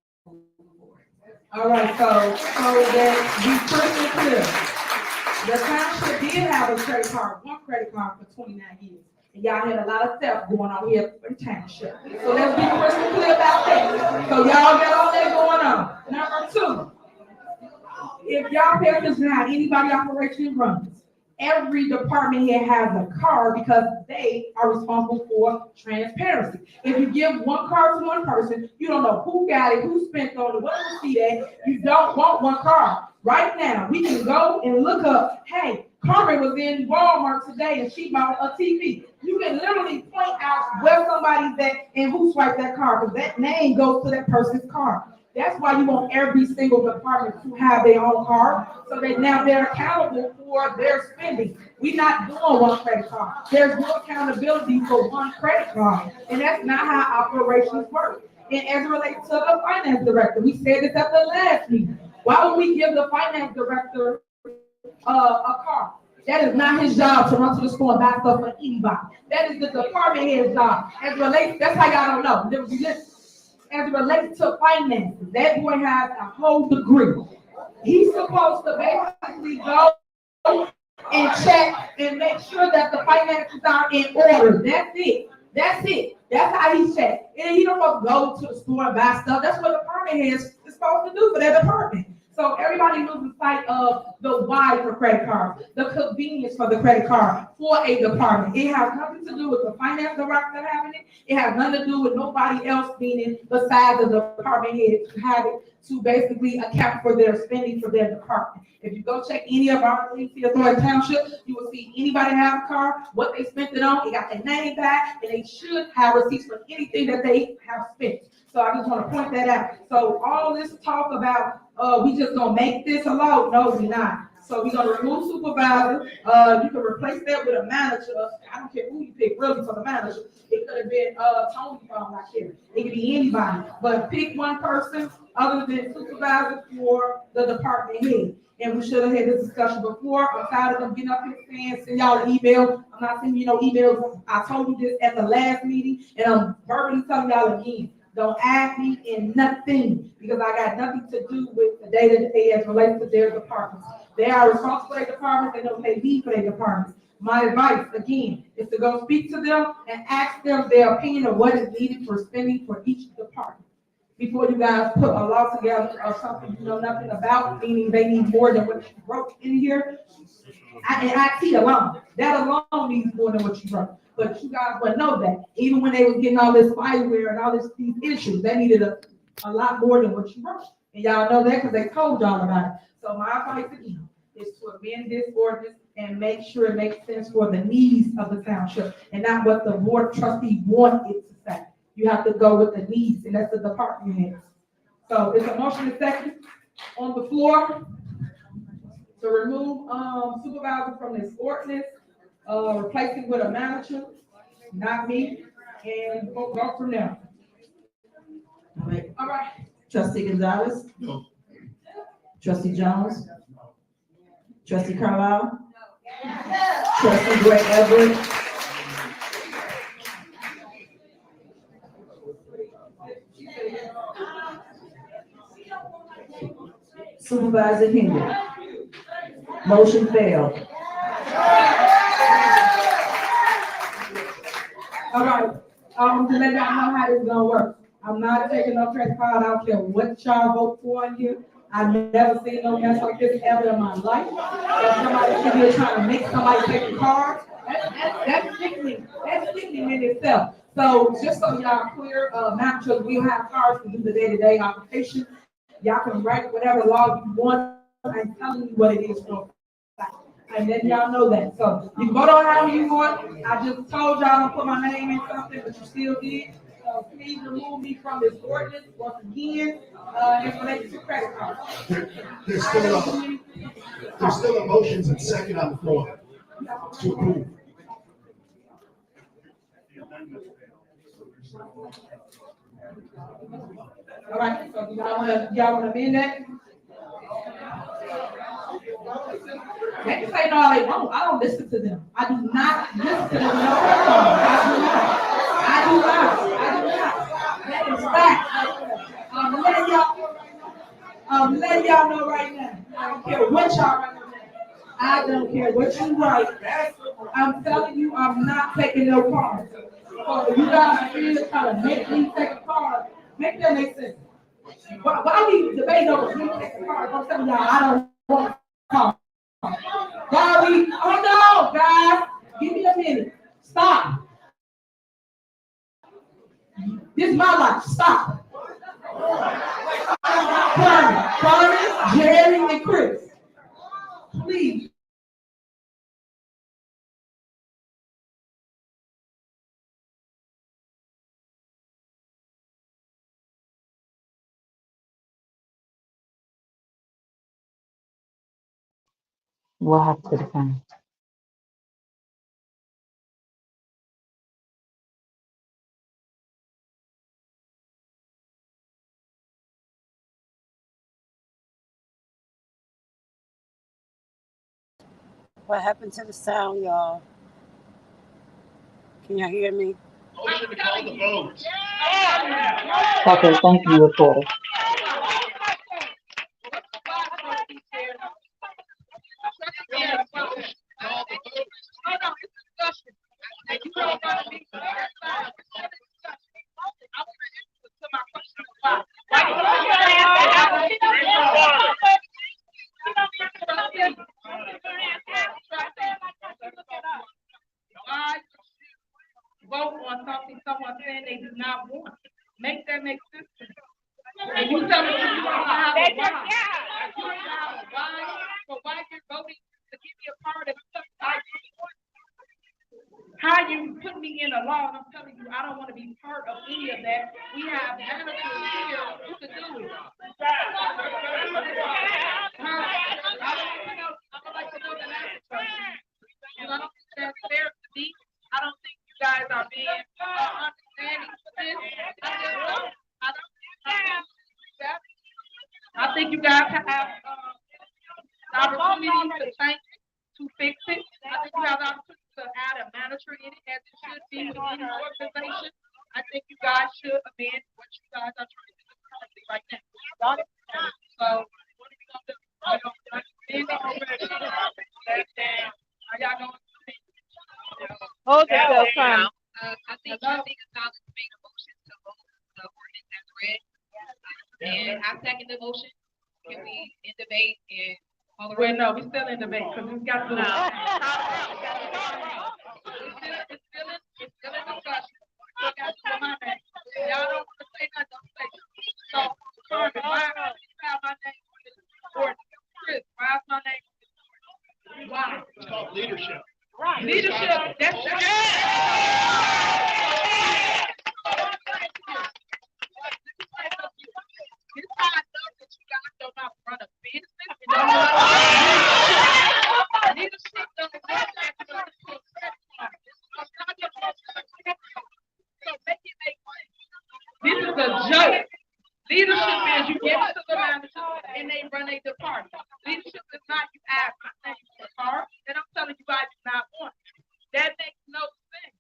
All right, so that be crystal clear. The Township did have a credit card, one credit card for 29 years. And y'all had a lot of theft going on here in Township. So let's be crystal clear about that. So y'all got all that going on. Number two, if y'all pay attention to how anybody operation runs, every department here has a card because they are responsible for transparency. If you give one card to one person, you don't know who got it, who spent on it, what receipt that. You don't want one card. Right now, we can go and look up, hey, Carmen was in Walmart today and she bought a TV. You can literally point out where somebody's at and who swiped that card because that name goes to that person's card. That's why you want every single department to have their own card so that now they're accountable for their spending. We're not doing one credit card. There's no accountability for one credit card. And that's not how operations work. And as it relates to the finance director, we said this at the last meeting. Why would we give the finance director a card? That is not his job to run to the store and buy stuff for anybody. That is the department head's job. As it relates, that's how y'all don't know. As it relates to finances, that boy has a whole degree. He's supposed to basically go and check and make sure that the finances are in order. That's it. That's it. That's how he checked. And he don't want to go to the store and buy stuff. That's what the department head is supposed to do for their department. So everybody loses sight of the why for credit cards, the convenience for the credit card for a department. It has nothing to do with the finance director having it. It has nothing to do with nobody else being besides the department head to have it to basically account for their spending for their department. If you go check any of our receipts here at Township, you will see anybody have a car, what they spent it on, it got their name back, and they should have receipts for anything that they have spent. So I just want to point that out. So all this talk about we just gonna make this a law, no, we're not. So we're gonna remove supervisor. You can replace that with a manager. I don't care who you pick, really, for the manager. It could have been Tony from like here. It could be anybody, but pick one person other than supervisor for the department head. And we should have had this discussion before. I'm tired of them getting up here saying, send y'all an email. I'm not sending you no emails. I told you this at the last meeting, and I'm verbally telling y'all again. Don't add me in nothing because I got nothing to do with the day-to-day as relates to their departments. They are responsible for their departments. They don't pay me for their departments. My advice, again, is to go speak to them and ask them their opinion of what is needed for spending for each department. Before you guys put a law together or something you know nothing about, meaning they need more than what you wrote in here. And IT alone, that alone needs more than what you wrote. But you guys would know that even when they were getting all this fireware and all these issues, they needed a lot more than what you wrote. And y'all know that because they told y'all about it. So my advice again is to amend this ordinance and make sure it makes sense for the needs of the township and not what the board of trustees want it to say. You have to go with the needs, and that's the department heads. So it's a motion and second on the floor to remove supervisor from this ordinance, replacing with a manager, not me, and we'll go from there.
All right. Trustee Gonzalez?
No.
Trustee Jones? Trustee Carlisle? Trustee Gray Everett? Supervisor Henry? Motion failed.
All right, to let y'all know how this is gonna work. I'm not taking no credit card. I don't care what y'all vote for in here. I've never seen no mess like this ever in my life. That somebody should be trying to make somebody take a card. That's sickening. That's sickening in itself. So just so y'all clear, managers, we have cards to do the day-to-day operation. Y'all can write whatever law you want. I'm telling you what it is for. And then y'all know that. So you can vote on however you want. I just told y'all to put my name in something, but you still did. So please remove me from this ordinance once again, in relation to credit cards.
There's still a motions and second on the floor to approve.
All right, so y'all wanna amend that? They can say no all they want. I don't listen to them. I do not listen to them. No, I do not. That is fact. I'm letting y'all know right now. I don't care what y'all write. I don't care what you write. I'm telling you, I'm not taking no cards. So you guys are still trying to make me take a card. Make that make sense. Why we debate over who takes a card? I'm telling y'all, I don't want a card. Why we Hold on, guys. Give me a minute. Stop. This is my life. Stop. Carmen, Jerry, and Chris. Please.
What happened to the phone?
What happened to the sound, y'all? Can y'all hear me?
Motion to call the vote.
Okay, thank you, reporter.
Vote on something someone saying they do not want. Make that make sense to me. And you tell me you don't have a why. You don't have a why, but why you're voting to give me a part of something I don't want. How you put me in a law, and I'm telling you, I don't want to be part of any of that. We have managers here who can do it. I would like to know the answer question. And I don't think that's fair to me. I don't think you guys are being understanding for this. I think you guys have the opportunity to change it, to fix it. I think you have the opportunity to add a manager in it, as it should be with any organization. I think you guys should amend what you guys are trying to do currently right now. Got it? So, what are we going to do? We're going to amend it already. Are y'all going to
Hold yourself, Carmen.
I think Trustee Gonzalez made a motion to vote the ordinance as read. And I second the motion. Can we in debate and all the
Well, no, we're still in debate because we got to. It's still in discussion. Still got to put my name. Y'all don't want to say nothing, don't say nothing. So, Carmen, why do you have my name on this ordinance? Chris, why is my name on this ordinance? Why?
It's called leadership.
Right. Leadership. That's right. This is how I know that you guys don't know how to run a business. Leadership doesn't work like you know, so make it make sense. This is a joke. Leadership is you give it to the manager and they run a department. Leadership is not you ask my name for a car, and I'm telling you guys do not want it. That makes no sense.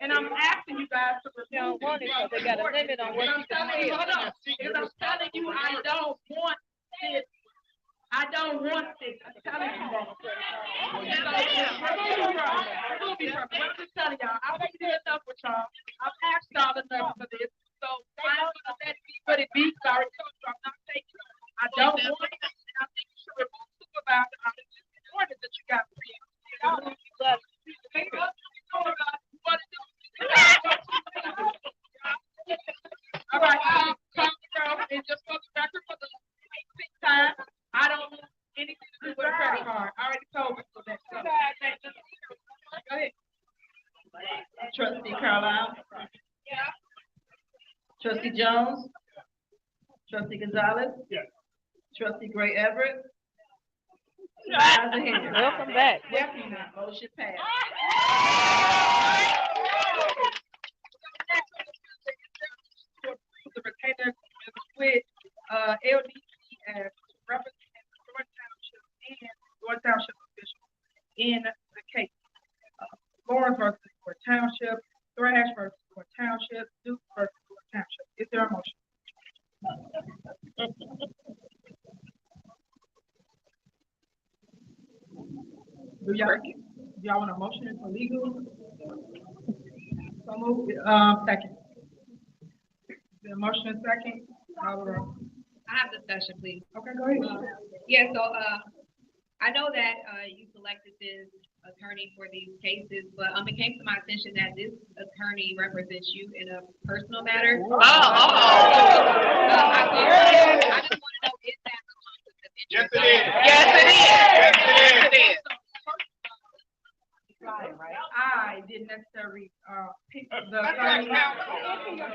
And I'm asking you guys to review
They got a limit on what you can
say. Hold on. Because I'm telling you I don't want this. I don't want this. I'm telling you that. Remove me from it. I'm just telling y'all. I've been doing enough with y'all. I've asked y'all enough for this. So I'm going to let it be what it be. Sorry, coach. I'm not taking it. I don't want it. And I think you should remove supervisor out of this order that you got for you. All right, come and just for the record for the 6th time, I don't want anything to do with a credit card. I already told you so that. Go ahead. Trustee Carlisle. Trustee Jones. Trustee Gonzalez.
Yes.
Trustee Gray Everett.
Welcome back.
Definitely not. Motion passed. The retainer with LDC as representing Thornton Township and Thornton Township officials in the case. Lawrence versus Thornton Township, Thrash versus Thornton Township, Duke versus Thornton Township. Is there a motion? Do y'all want a motion for legal? So move. Second. The motion is second.
I have discussion, please.
Okay, go ahead.
Yeah, so I know that you selected this attorney for these cases, but it came to my attention that this attorney represents you in a personal matter. I just want to know, is that a conflict of interest?
Yes, it is.
Yes, it is.
Yes, it is.
I didn't necessarily pick the attorney.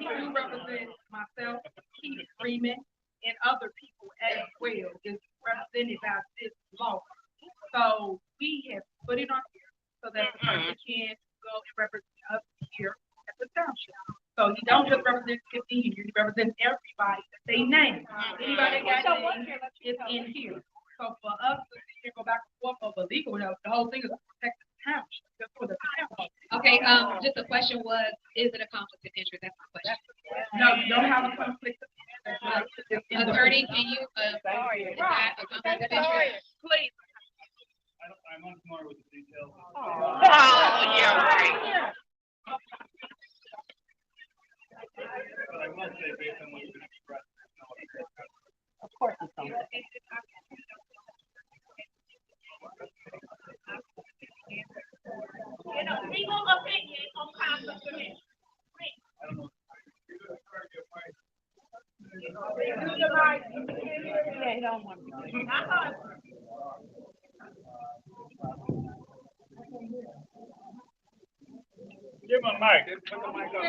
He do represent myself, Keith Freeman, and other people as well, is represented by this law. So we have put it on here so that the person can go and represent us here at the township. So he don't just represent 15, he represents everybody that they name. Anybody that got named is in here. So for us to sit here and go back and forth over legal, the whole thing is to protect the township. Just for the township.
Okay, just the question was, is it a conflict of interest? That's my question.
No, you don't have a conflict of interest.
Attorney, can you, is that a conflict of interest?
Please.
I'm unfamiliar with the details.
Oh, yeah, right.
But I will say, based on what you've been expressed, there's no other.
Of course it's something.
Legal opinion on conflict of interest.
Yeah, he don't want to.
Give him a mic. Put the mic up.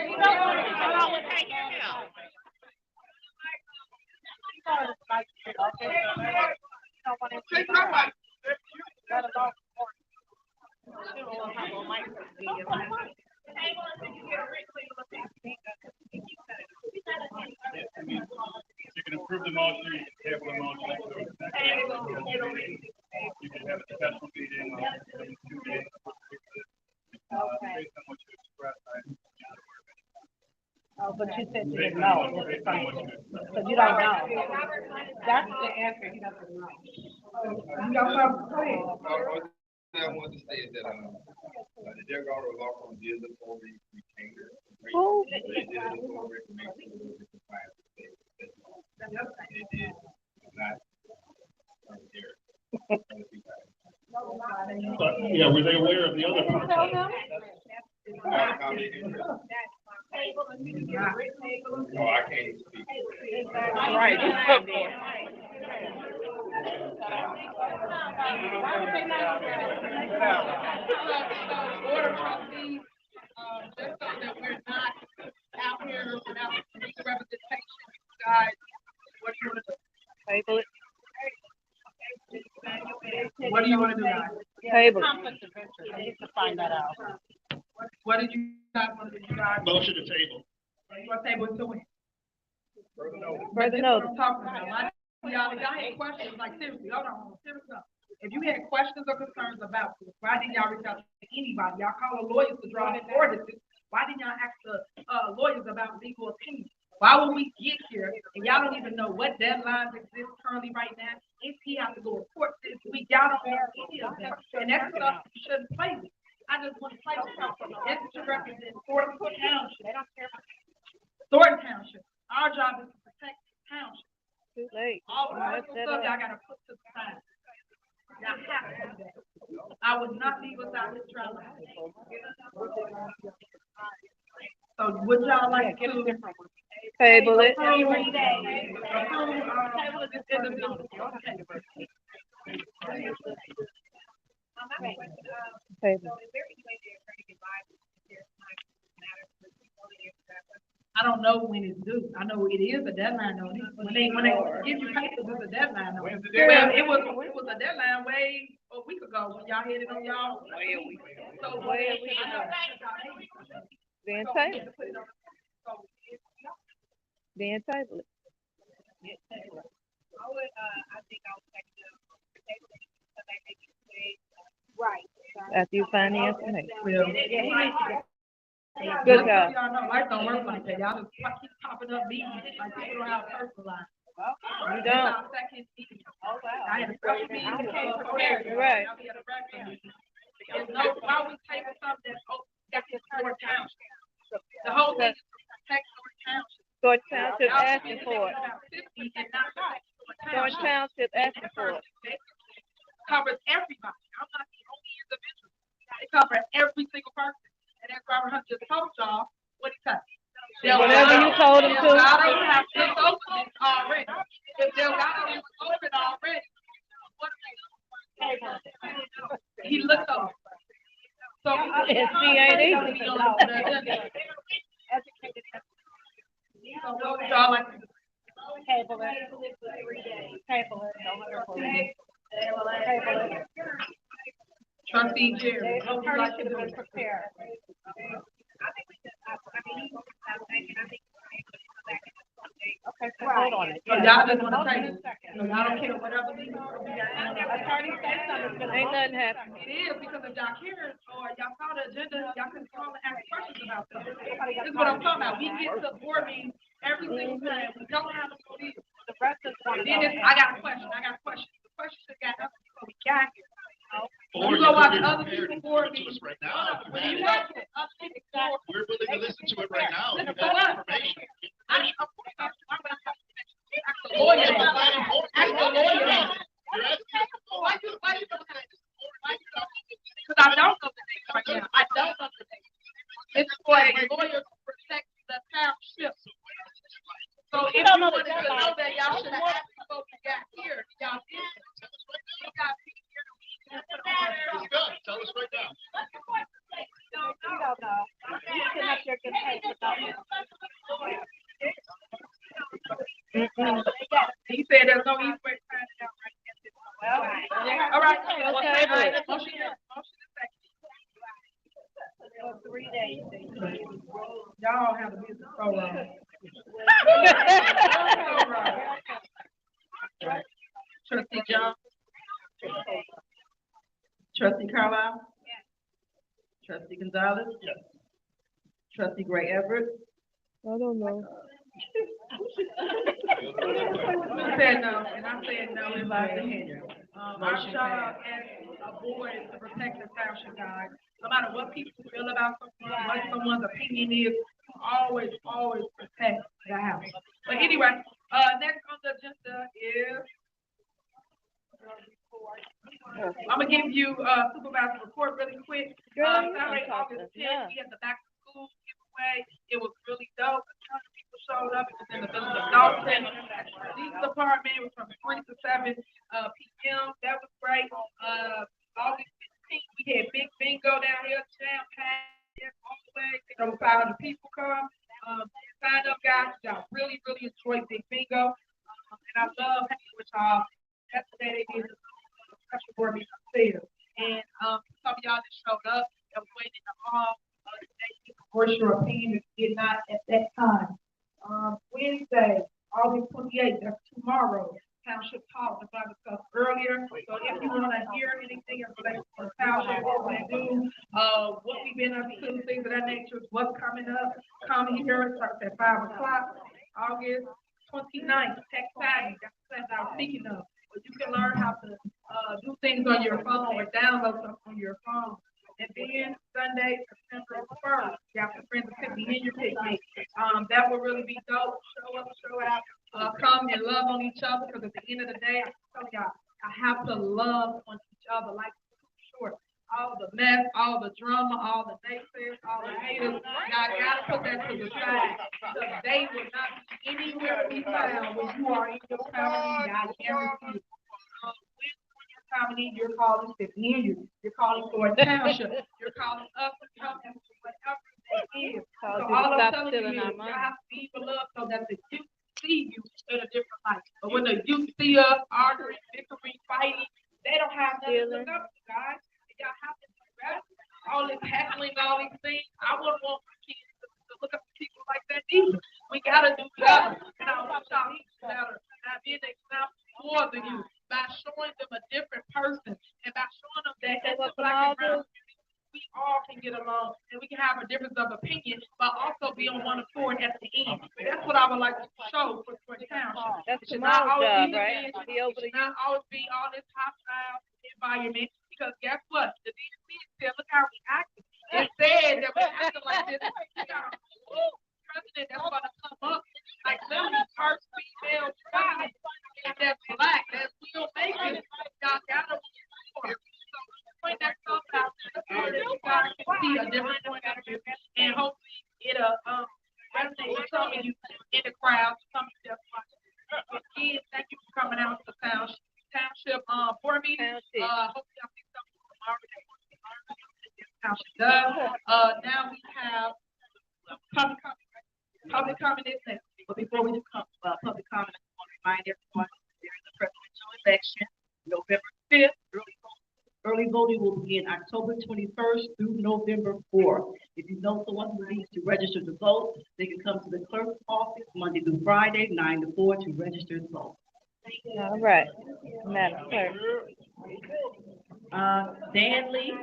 You can approve the motion, you can table the motion. You can have a special meeting on 2 days. Based on what you expressed,
Oh, but you said you didn't know. But you don't know. That's the answer. He doesn't know.
You got something to say?
I want to say is that the Dear Garner Law Firm did look over the retainer.
Who?
They did look over it to make sure it was compliant with the state law. They did not here.
But, yeah, were they aware of the other part?
No, I can't speak.
Right.
Board of trustees, just so that we're not out here without legal representation, guys, what do you want to do?
Table it.
What do you want to do, guys?
Table.
Conflict of interest. I need to find that out.
What did you guys want to do, you guys?
Motion to table.
You want to table it to win?
Further
This is
notice.
what I'm talking about. A lot of y'all had questions, like seriously, hold on, seriously. If you had questions or concerns about this, why didn't y'all reach out to anybody? Y'all call the lawyers to draw up ordinances. Why didn't y'all ask the lawyers about legal opinion? Why would we get here and y'all don't even know what deadlines exist currently right now? If he has to go to court this week, y'all don't know any of that. And that's stuff you shouldn't play with. I just want to play with something. This is to represent Thornton Township. They don't care about Thornton Township. Our job is to protect the township.
Too late.
All the personal stuff y'all gotta put to the side. Y'all have to do that. I would not leave us out here trying to. So would y'all like to?
Table it. Table.
I don't know when it's due. I know it is a deadline on it. When they give you papers, it's a deadline on it. Well, it was a deadline way a week ago when y'all had it on y'all. So
Then table it. Then table it.
Right.
After you find the information.
Good job. Y'all know life don't work like that. Y'all just keep popping up meetings like people don't have a personal life.
You don't.
Second meeting. I had a special meeting.
Right.
There's no, why we table something that's Thornton Township? The whole thing is to protect Thornton Township.
Thornton Township asking for it.
Thornton
Thornton Township asking for it.
covers everybody. I'm not the only individual. It covers every single person. And as Robert Hunt just told y'all, what he said.
Whatever you told him to.
Delgado have looked over this already. If Delgado was open already, what he looked over. So
He ain't easy.
So what would y'all like to do?
Table it. 3 days. Table it. Don't let her pull it. Table it.
Trustee Jerry,
The
what would you
attorney
like to
should
do?
have been prepared. Okay, so hold on it.
So y'all just want to table. So y'all don't care whatever.
Attorney say something. Ain't nothing happening.
It is because if y'all care or y'all saw the agenda, y'all can call and ask questions about this. This is what I'm talking about. We get to board meetings every single time. We don't have a police.
The rest is one.
I got a question. The question should got us before we got here. You go watch other people board meetings right now. When you watch other people board,
We're willing to listen to it right now.
listen for what? Ask the lawyer. Ask the lawyer. Why you don't have it? Because I don't know the name right now. I don't know the name. It's for a lawyer to protect the township. So if you wanted to know that, y'all should have asked before we got here. Y'all didn't. You got here.
Tell us right now.
You don't know. You sitting up there getting paid for nothing.
He said there's no east west side out right now. Well, all right.
Okay.
Motion is
For 3 days.
y'all have a business so wrong. Trustee John. Trustee Carlisle. Trustee Gonzalez. Trustee Gray Everett.
I don't know.
You said no, and I said no in my opinion. Our job as a board is to protect the township, guys. No matter what people feel about someone, what someone's opinion is, always protect the house. But anyway, next on the agenda is I'm gonna give you supervisor report really quick. Saturday, August 10th, we had the back to school giveaway. It was really dope. A ton of people showed up. It was in the village of Thornton. The police department was from 3 to 7 p.m. That was great. August 15th, we had big bingo down here, jam packed all the way. Over 500 people come. Sign up, guys. Y'all really enjoyed big bingo. And I love hanging with y'all. Yesterday they did a special board meeting upstairs. And some of y'all that showed up that was waiting in the hall today to voice your opinion if you did not at that time. Wednesday, August 28th, that's tomorrow. Township Talk, as I discussed earlier. So if you want to hear anything in relation to the township, what we do, what we've been up to, things of that nature, what's coming up, come here. It starts at 5 o'clock. August 29th, Tech Saturday. That's the class I was speaking of. But you can learn how to do things on your phone or download stuff on your phone. And then Sunday, September 1st, you have to friends and family in your picnic. That will really be dope. Show up, show out, come and love on each other. Because at the end of the day, I tell y'all, I have to love on each other. Like short, all the mess, all the drama, all the naysayers, all the haters. Y'all gotta put that to the side. Because they will not be anywhere to be found when you are in your family. I guarantee it. Family, you're calling 50 you. You're calling for a township. You're calling us to come and whatever that is. So all I'm telling you is you have to be beloved so that the youth see you in a different light. But when the youth see us arguing, bickering, fighting, they don't have nothing to look up to, guys. And y'all have to do better. All this heckling, all these things. I wouldn't want my kids to look up to people like that either. We gotta do better. And I want y'all to do better. And be an example for the youth by showing them a different person and by showing them that as a black and brown community, we all can get along and we can have a difference of opinion, but also be on one accord at the end. That's what I would like to show for the township.
That's
It should
tomorrow's
not always
job,
be
right?
division.
Be over
It should
the
not always be all this hostile environment because guess what? The DNC said, look how we acted. It said that we're acting like this. We got a president that's going to come up like literally first female president that's black, that will make it. Y'all gotta again, thank you for coming out to the township board meeting. Hopefully I'll see some tomorrow. Township does. Now we have public comment. Public comment is next. But before we do public comment, I want to remind everyone there is a presidential election November 5th. Early voting will begin October 21st through November 4th. If you know someone who needs to register to vote, they can come to the clerk's office Monday through Friday, 9 to 4 to register to vote.
All right, Madam Clerk.
Dan Lee.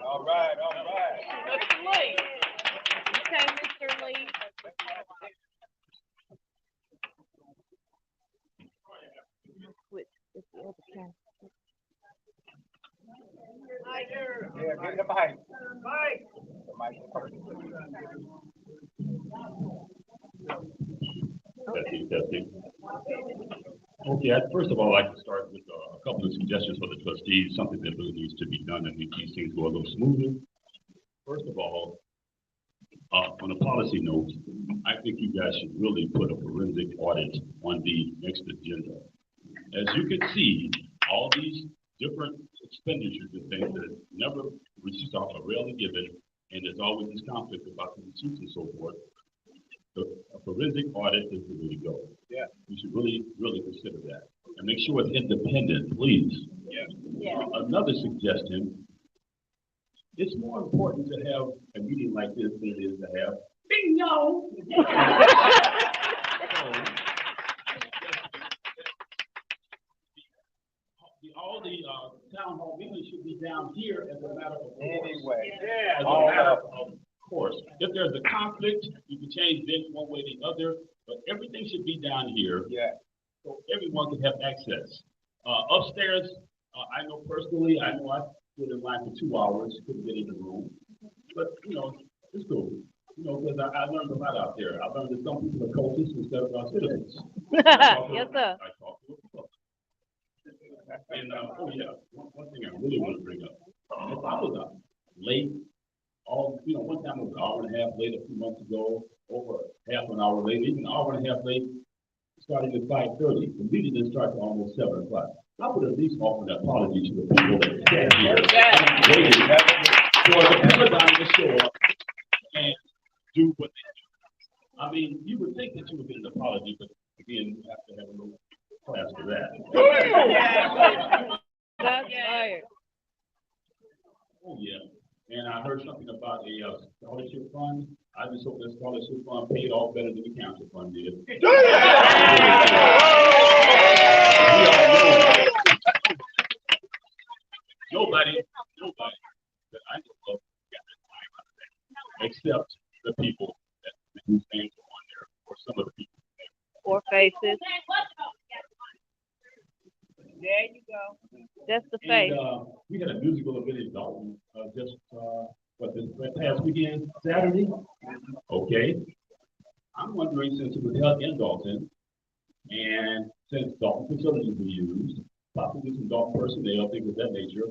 All right, all right.
Mr. Lee. Okay, Mr. Lee. With the other camera.
Yeah, give me the mic. Mike. The mic is perfect.
Testing. Okay, first of all, I'd like to start with a couple of suggestions for the trustees, something that really needs to be done to make these things go a little smoother. First of all, on a policy note, I think you guys should really put a forensic audit on the next agenda. As you can see, all these different expenditures and things that never receipts are rarely given, and there's always this conflict about the receipts and so forth. A forensic audit is the way to go.
Yeah.
You should really, really consider that. And make sure it's independent, please.
Yeah.
Another suggestion, it's more important to have a meeting like this than it is to have bingo. All the town hall meetings should be down here as a matter of course.
Anyway.
Yeah. As a matter of course. If there's a conflict, you can change this one way or the other, but everything should be down here.
Yeah.
So everyone can have access. Upstairs, I know personally, I stood in line for 2 hours, couldn't get in the room. But, it's cool. Because I learned a lot out there. I learned that some people are coaches instead of citizens.
Yes, sir.
I talked to a coach. And, one thing I really want to bring up. If I was late, one time I was an hour and a half late a few months ago, over half an hour late, even an hour and a half late, starting at 5:30. The meeting didn't start till almost 7 o'clock. I would at least offer an apology to the people that sat here and waited for the paradigm to show up and do what they do. I mean, you would think that you would get an apology, but again, you have to have a little class for that.
That's right.
Oh, yeah. And I heard something about a scholarship fund. I just hope that scholarship fund paid off better than the council fund did. Nobody that I know of got that time out of that, except the people whose names are on there, or some of the people.
Or faces.
There you go.
That's the face.
And, we had a musical event in Dalton this past weekend, Saturday. Okay. I'm wondering, since it was held in Dalton, and since Dalton facilities were used, possibly some Dalton personnel, things of that nature,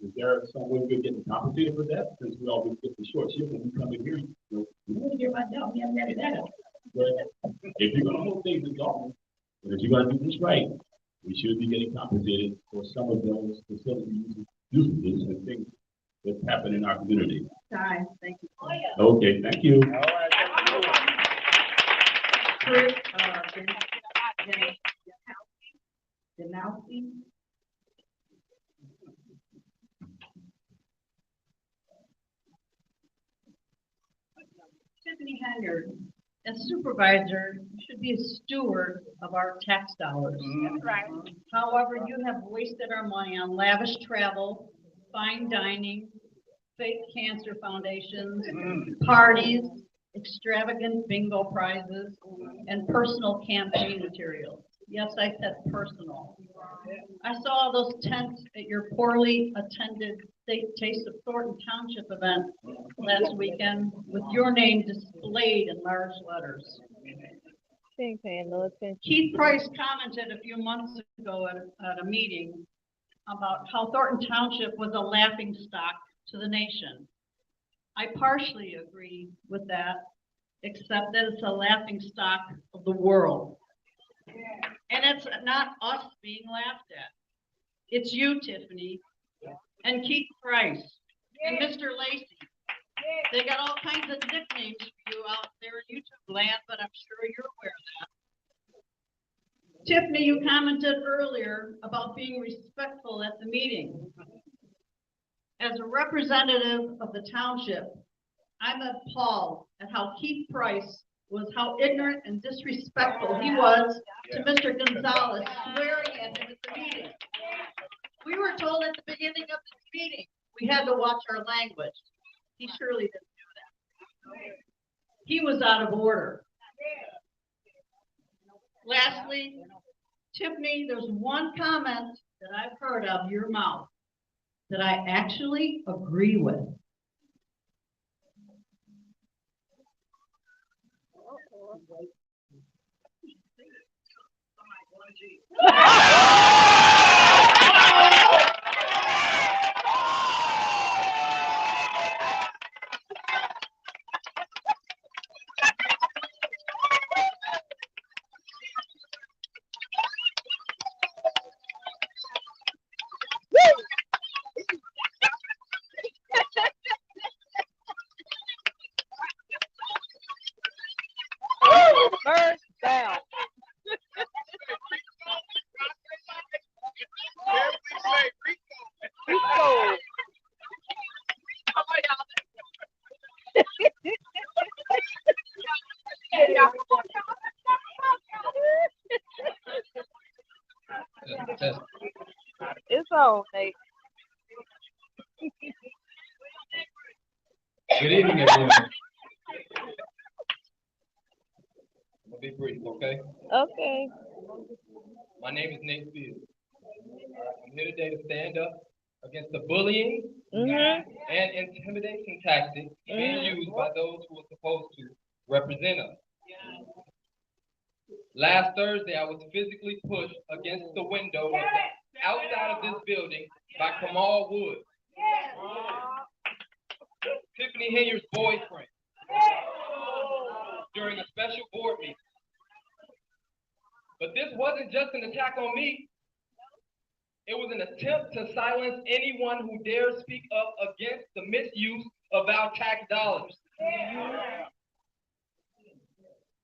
is there some way we're getting compensated for that? Since we always get the short shift when we come in here, we want to get right now, we haven't added that up. But if you're going to hold things in Dalton, and if you're going to do this right, we should be getting compensated for some of those facility usages and things that happen in our community.
Time, thank you.
Okay, thank you.
All right.
Chris, Denowski. Tiffany Hanger, as supervisor, you should be a steward of our tax dollars.
That's right.
However, you have wasted our money on lavish travel, fine dining, fake cancer foundations, parties, extravagant bingo prizes, and personal campaign materials. Yes, I said personal. I saw those tents at your poorly attended State Taste of Thornton Township event last weekend with your name displayed in large letters.
She ain't paying no attention.
Keith Price commented a few months ago at a meeting about how Thornton Township was a laughing stock to the nation. I partially agree with that, except that it's a laughing stock of the world.
And it's not us being laughed at. It's you, Tiffany, and Keith Price, and Mr. Lacey. They got all kinds of nicknames for you out there in YouTube land, but I'm sure you're aware of that. Tiffany, you commented earlier about being respectful at the meeting. As a representative of the township, I'm appalled at how Keith Price was, how ignorant and disrespectful he was to Mr. Gonzalez swearing in at the meeting. We were told at the beginning of this meeting we had to watch our language. He surely didn't do that. He was out of order. Lastly, Tiffany, there's one comment that I've heard out of your mouth that I actually agree with.
First down. Rico. It's on, Nate.
Good evening, everyone. I'm gonna be brief, okay?
Okay.
My name is Nate Fields. I'm here today to stand up against the bullying and intimidation tactics being used by those who are supposed to represent us. Last Thursday, I was physically pushed against the window of the outside of this building by Kamal Woods, Tiffany Henyard's boyfriend, during a special board meeting. But this wasn't just an attack on me. It was an attempt to silence anyone who dares speak up against the misuse of our tax dollars.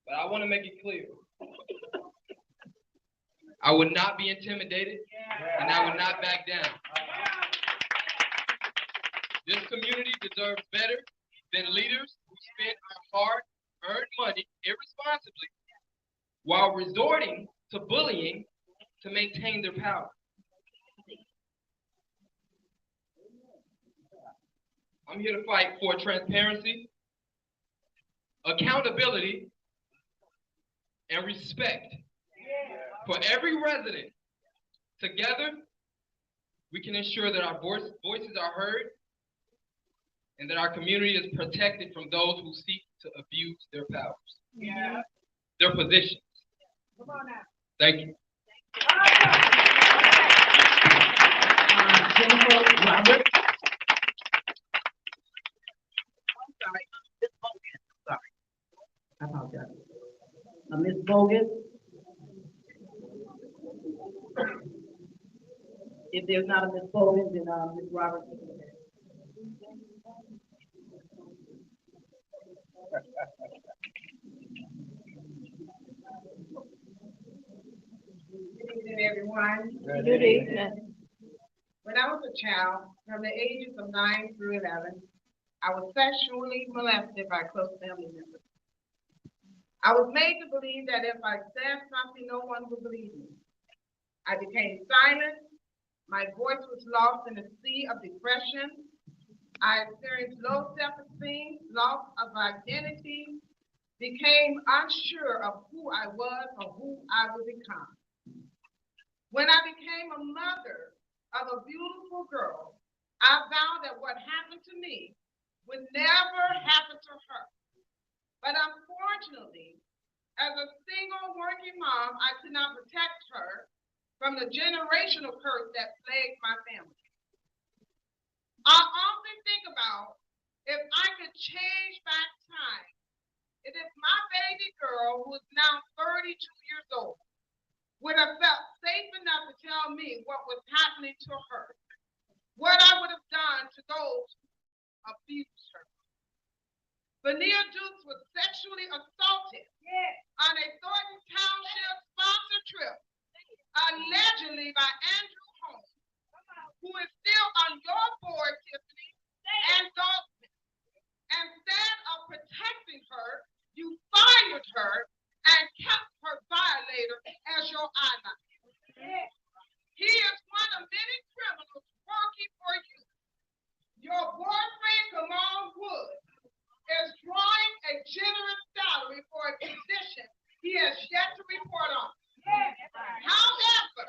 But I want to make it clear. I would not be intimidated, and I would not back down. This community deserves better than leaders who spend our hard-earned money irresponsibly while resorting to bullying to maintain their power. I'm here to fight for transparency, accountability, and respect for every resident. Together, we can ensure that our voices are heard and that our community is protected from those who seek to abuse their powers, their positions. Thank you.
Jennifer Roberts. Sorry. I apologize. Ms. Bogus. If there's not a Ms. Bogus, then Ms. Roberts.
Good evening, everyone.
Good evening.
When I was a child, from the ages of 9 through 11, I was sexually molested by close family members. I was made to believe that if I said something, no one would believe me. I became silent. My voice was lost in a sea of depression. I experienced low self-esteem, loss of identity, became unsure of who I was or who I would become. When I became a mother of a beautiful girl, I vowed that what happened to me would never happen to her. But unfortunately, as a single working mom, I could not protect her from the generational curse that plagued my family. I often think about if I could change back time, and if my baby girl, who is now 32 years old, would have felt safe enough to tell me what was happening to her, what I would have done to those who abused her. Vanilla Dukes was sexually assaulted on a Thornton Township sponsored trip, allegedly by Andrew Holmes, who is still on your board, Tiffany, and Dalton. Instead of protecting her, you fired her and kept her violator as your ally. He is one of many criminals working for you. Your boyfriend, Kamal Wood, is drawing a generous salary for a position he has yet to report on. However,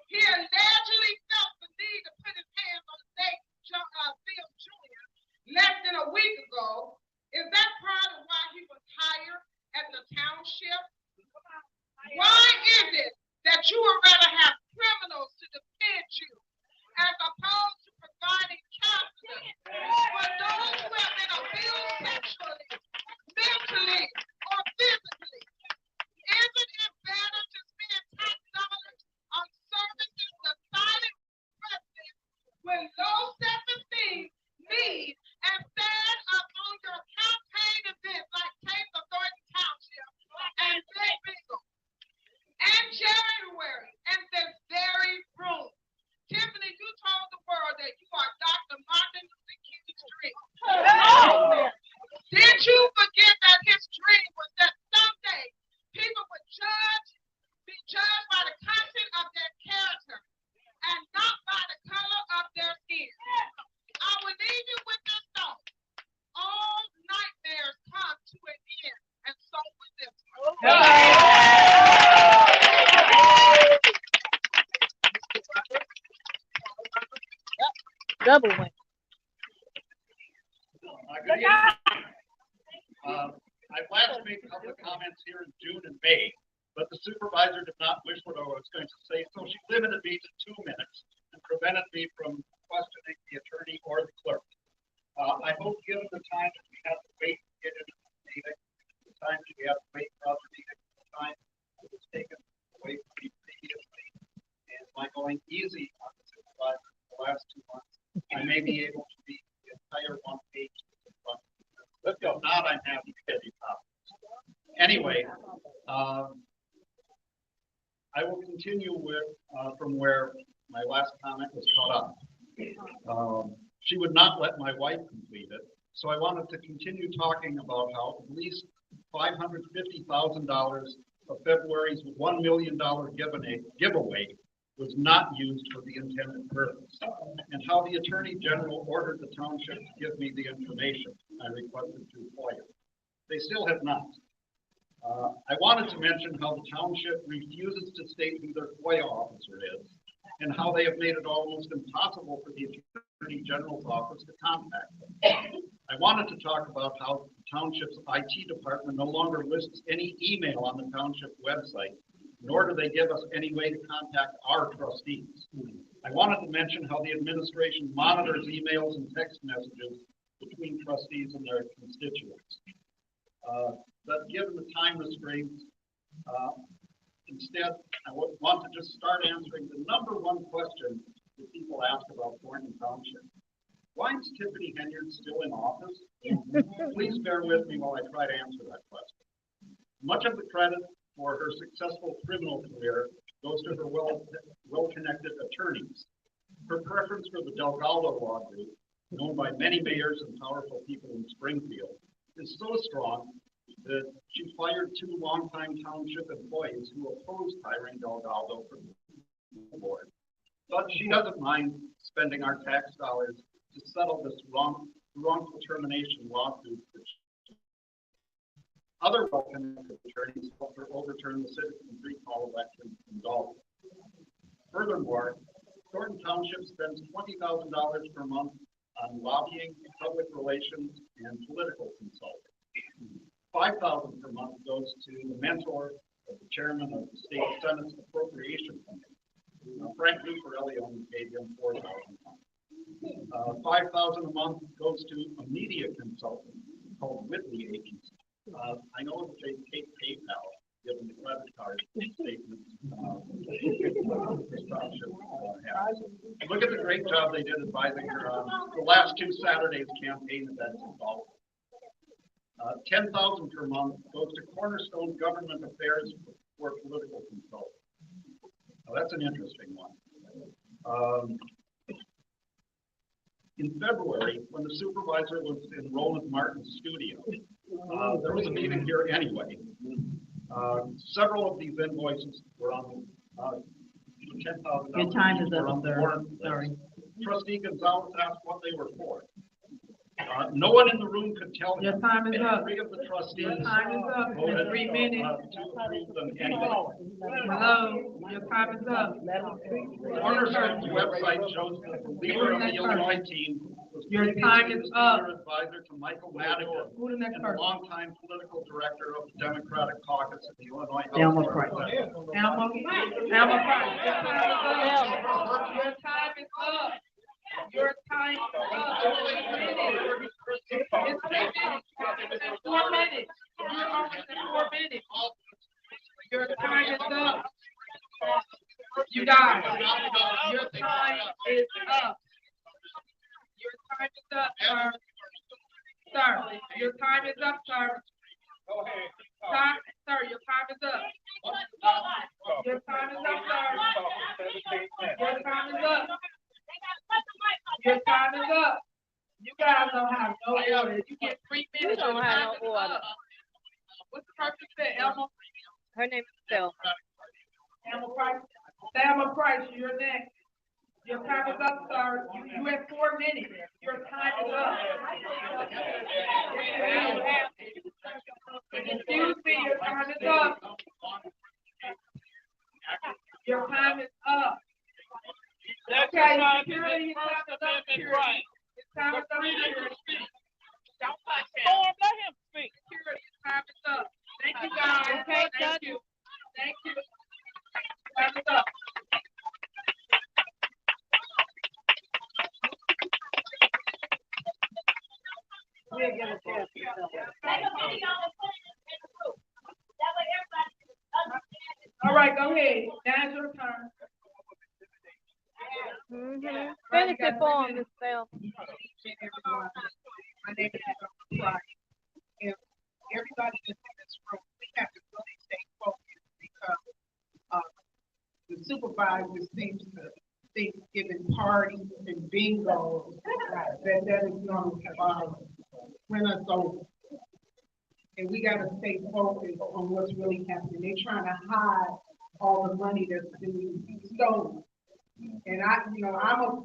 he allegedly felt the need to put his hands on State Phil Jr. less than a week ago. Is that part of why he was hired at the township? Why is it that you would rather have criminals to defend you as opposed to providing counseling for those who have been abused sexually, mentally, or physically? Isn't it better to spend tax dollars on services to silent residents with low self-esteem need instead of on your campaign events like Taste of Thornton Township and Big Bingo? In January, in this very room, Tiffany, you told the world that you are Dr. Martin Luther King's dream. Did you forget that his dream was that someday people would be judged by the content of their character and not by the color of their skin? I will leave you with this thought. All nightmares come to an end, and so will this one.
Double win.
Good evening. I've last made public comments here in June and May, but the supervisor did not wish what I was going to say, so she limited me to 2 minutes and prevented me from questioning the attorney or the clerk. I hope given the time that we have to wait to get into the meeting, the time that we have to wait for other meetings, the time that was taken away from me previously, and by going easy on the supervisor for the last 2 months, I may be able to read the entire 1 page. If not, I'm happy to get you copies. Anyway, I will continue with from where my last comment was caught up. She would not let my wife complete it, so I wanted to continue talking about how at least $550,000 of February's $1 million giveaway was not used for the intended purpose, and how the Attorney General ordered the township to give me the information I requested through FOIA. They still have not. I wanted to mention how the township refuses to state who their FOIA officer is, and how they have made it almost impossible for the Attorney General's office to contact them. I wanted to talk about how the township's IT department no longer lists any email on the township website, nor do they give us any way to contact our trustees. I wanted to mention how the administration monitors emails and text messages between trustees and their constituents. But given the time restraints, instead, I want to just start answering the number one question that people ask about Thornton Township. Why is Tiffany Henyard still in office? Please bear with me while I try to answer that question. Much of the credit for her successful criminal career goes to her well-connected attorneys. Her preference for the Delgado Law Group, known by many mayors and powerful people in Springfield, is so strong that she fired 2 longtime township employees who opposed hiring Delgado for the board. But she doesn't mind spending our tax dollars to settle this wrongful termination lawsuit. Other well-connected attorneys helped her overturn the citizens' recall election in Dalton. Furthermore, Thornton Township spends $20,000 per month on lobbying, public relations, and political consulting. $5,000 per month goes to the mentor of the chairman of the state Senate's appropriation committee. Frank Lucarelli only paid him $4,000 a month. $5,000 a month goes to a media consultant called Whitley Agency. I know that they take PayPal, given the credit card statements Look at the great job they did advising her on the last two Saturdays campaign events involved. 10,000 per month goes to Cornerstone Government Affairs for political consulting. Now that's an interesting one. In February, when the supervisor was in Roland Martin's studio, there was a meeting here anyway. Several of these invoices were on $10,000.
Your time is up, sir. Sorry.
Trustee Gonzalez asked what they were for. No one in the room could tell
Your
him.
time is up.
Three of the trustees
Your time is up.
voted
3 minutes.
to approve them anyway.
Hello, your time is up.
Cornerstone's website shows that the leader of the Illinois team was
Your
previously
time is
the
up.
senior advisor to Michael Madigan
Who the next
and the
person?
longtime political director of the Democratic caucus of the Illinois House
Elmer
of
Price.
Representatives.
Elmer Price, your time is up. Your time is up. Your time is up. It's 3 minutes. It's 3 minutes. It's 4 minutes. You're almost at 4 minutes. Your time is up. You guys, your time is up. Your time is up, sir. Sir, your time is up, sir. Sir, your time is up. Your time is up, sir. Your time is up. Your time is up. You guys don't have no order. You get 3 minutes.
We don't have no order.
What's the person say, Elma?
Her name is Phil.
Elma Price. Elma Price, you're next. Your time is up, sir. You have 4 minutes. Your time is up. Excuse me, your time is up. Your time is up. Okay, security, your time is up, security. Your time is up, security.
Let him speak.
Security, your time is up. Thank you, guys.
Okay,
Thank you. Thank you. Time is up.
We'll give a chance to Phil.
All right, go ahead. Now's your turn.
Finish it for him, Miss Phil.
My name is Price. If everybody that's in this room, we have to really stay focused because the supervisors seem to think giving parties and bingo that is going to win us over. And we got to stay focused on what's really happening. They're trying to hide all the money that's been stolen. And I'm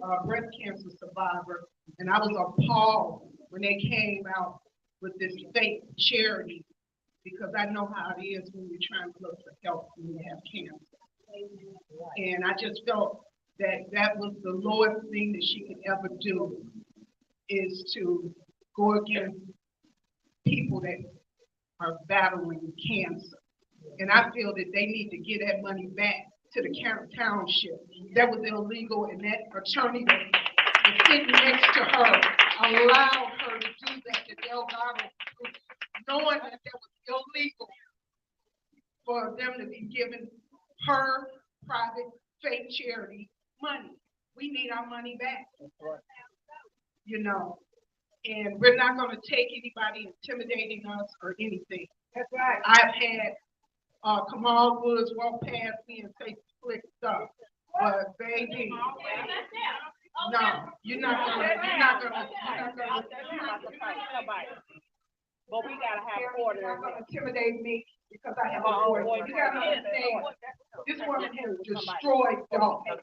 a breast cancer survivor, and I was appalled when they came out with this fake charity because I know how it is when you're trying to look for help when you have cancer. And I just felt that was the lowest thing that she could ever do is to go against people that are battling cancer. And I feel that they need to get that money back to the township. That was illegal, and that attorney that was sitting next to her allowed her to do that to Delgado, knowing that that was illegal for them to be giving her private fake charity money. We need our money back. And we're not going to take anybody intimidating us or anything. That's right. I've had Kamal Woods walk past me and say slick stuff, but baby, no, you're not gonna.
But we gotta have order.
You're not gonna intimidate me because I have a voice. You gotta understand, this woman has destroyed dogs.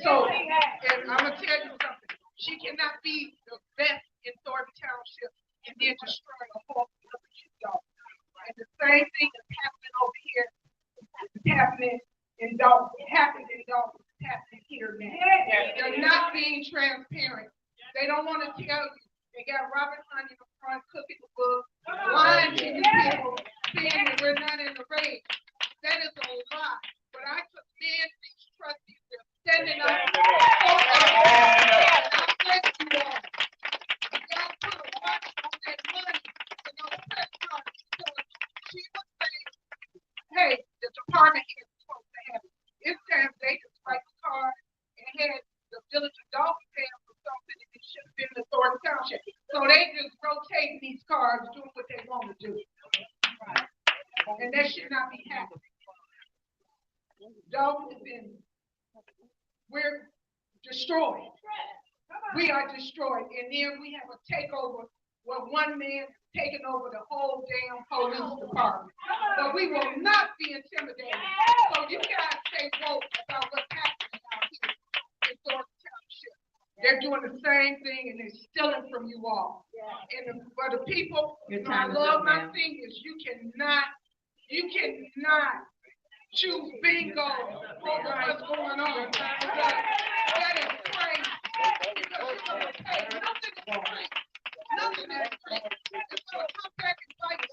So, and I'm gonna tell you something. She cannot be the best in Thornton Township and then destroy a whole dog. And the same thing is happening over here. It's happening in Dalton. It happened in Dalton. It's happening here now. They're not being transparent. They don't want to tell you. They got Robert Honey in the front cooking the book, lying to you people, saying that we're not in the race. That is a lie. But I commend these trustees. They're standing up. And I thank you all. Y'all put a watch on that money and those press cards. She was saying, hey, the department is supposed to have it. It's time they just write the card and cards doing what they want to do. And they should not be happening. Those and we're destroyed. We are destroyed. And then we have a takeover where one man taking over the whole damn police department. But we will not be intimidated. So you guys stay woke about what's happening out here in Thornton Township. They're doing the same thing and they're stealing from you all. And for the people, I love my fingers. You cannot choose bingo over what's going on. That is crazy. Because you're going to pay. Nothing is free. Nothing is free. It's going to come back and bite you.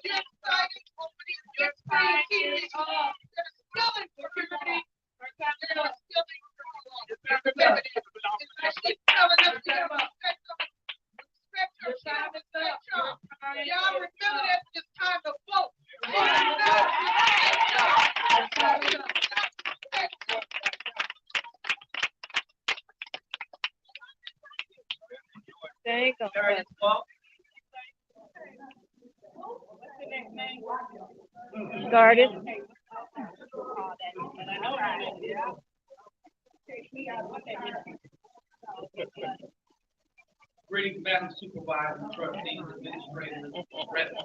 You're excited over these gifts being TV. They're stealing security. They're stealing security. And she's telling us to have respect your child. Y'all remember that it's time to vote.
Thank you. Started.
Greetings, Madam Supervisor, trustees, administrators, and residents.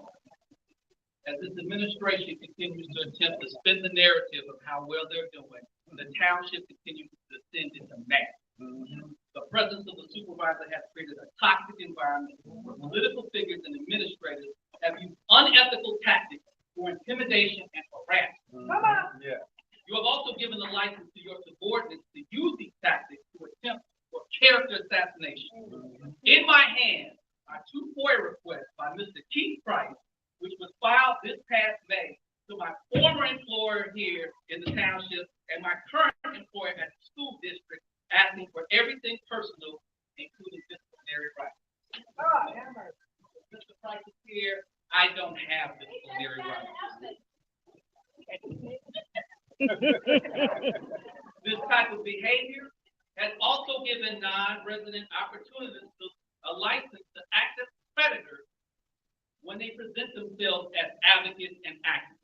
As this administration continues to attempt to spin the narrative of how well they're doing, the township continues to descend into madness. The presence of the supervisor has created a toxic environment where political figures and administrators have used unethical tactics for intimidation and harassment.
Yeah.
You have also given the license to your subordinates to use these tactics to attempt for character assassination. In my hands are two FOIA requests by Mr. Keith Price, which was filed this past May to my former employer here in the township and my current employer at the school district, asking for everything personal, including disciplinary rights. Mr. Price is here. I don't have disciplinary rights. This type of behavior has also given non-resident opportunists a license to act as predators when they present themselves as advocates and activists.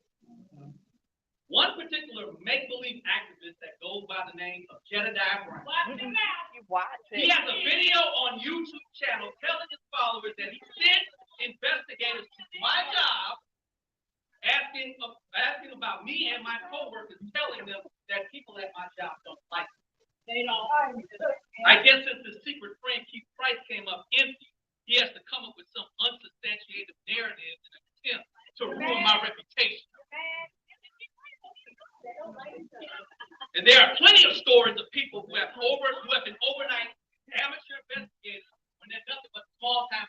One particular make-believe activist that goes by the name of Jedediah Brown. He has a video on YouTube channel telling his followers that he sent investigators to my job asking about me and my coworkers, telling them that people at my job don't like me. They don't. I guess since the secret friend Keith Price came up empty, he has to come up with some unsubstantiated narrative in an attempt to ruin my reputation. And there are plenty of stories of people who have been overnight amateur investigators when they're nothing but small time.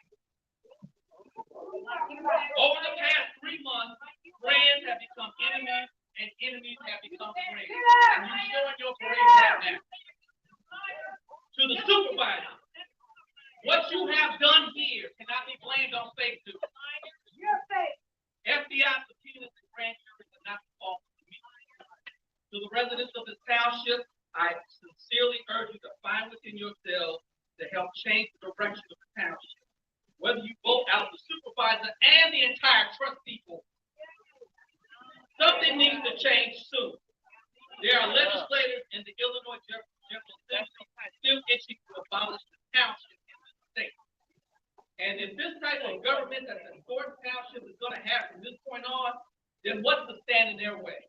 Over the past 3 months, friends have become enemies and enemies have become friends. And you're showing your friends right now. To the supervisor, what you have done here cannot be blamed on fake news. FBI subpoenas and grand juries are not the fault of me. To the residents of this township, I sincerely urge you to find within yourselves to help change the direction of the township. Whether you vote out the supervisor and the entire trustee board, something needs to change soon. There are legislators in the Illinois General Assembly still itching to abolish the township in the state. And if this type of government that the Thornton Township is going to have from this point on, then what's to stand in their way?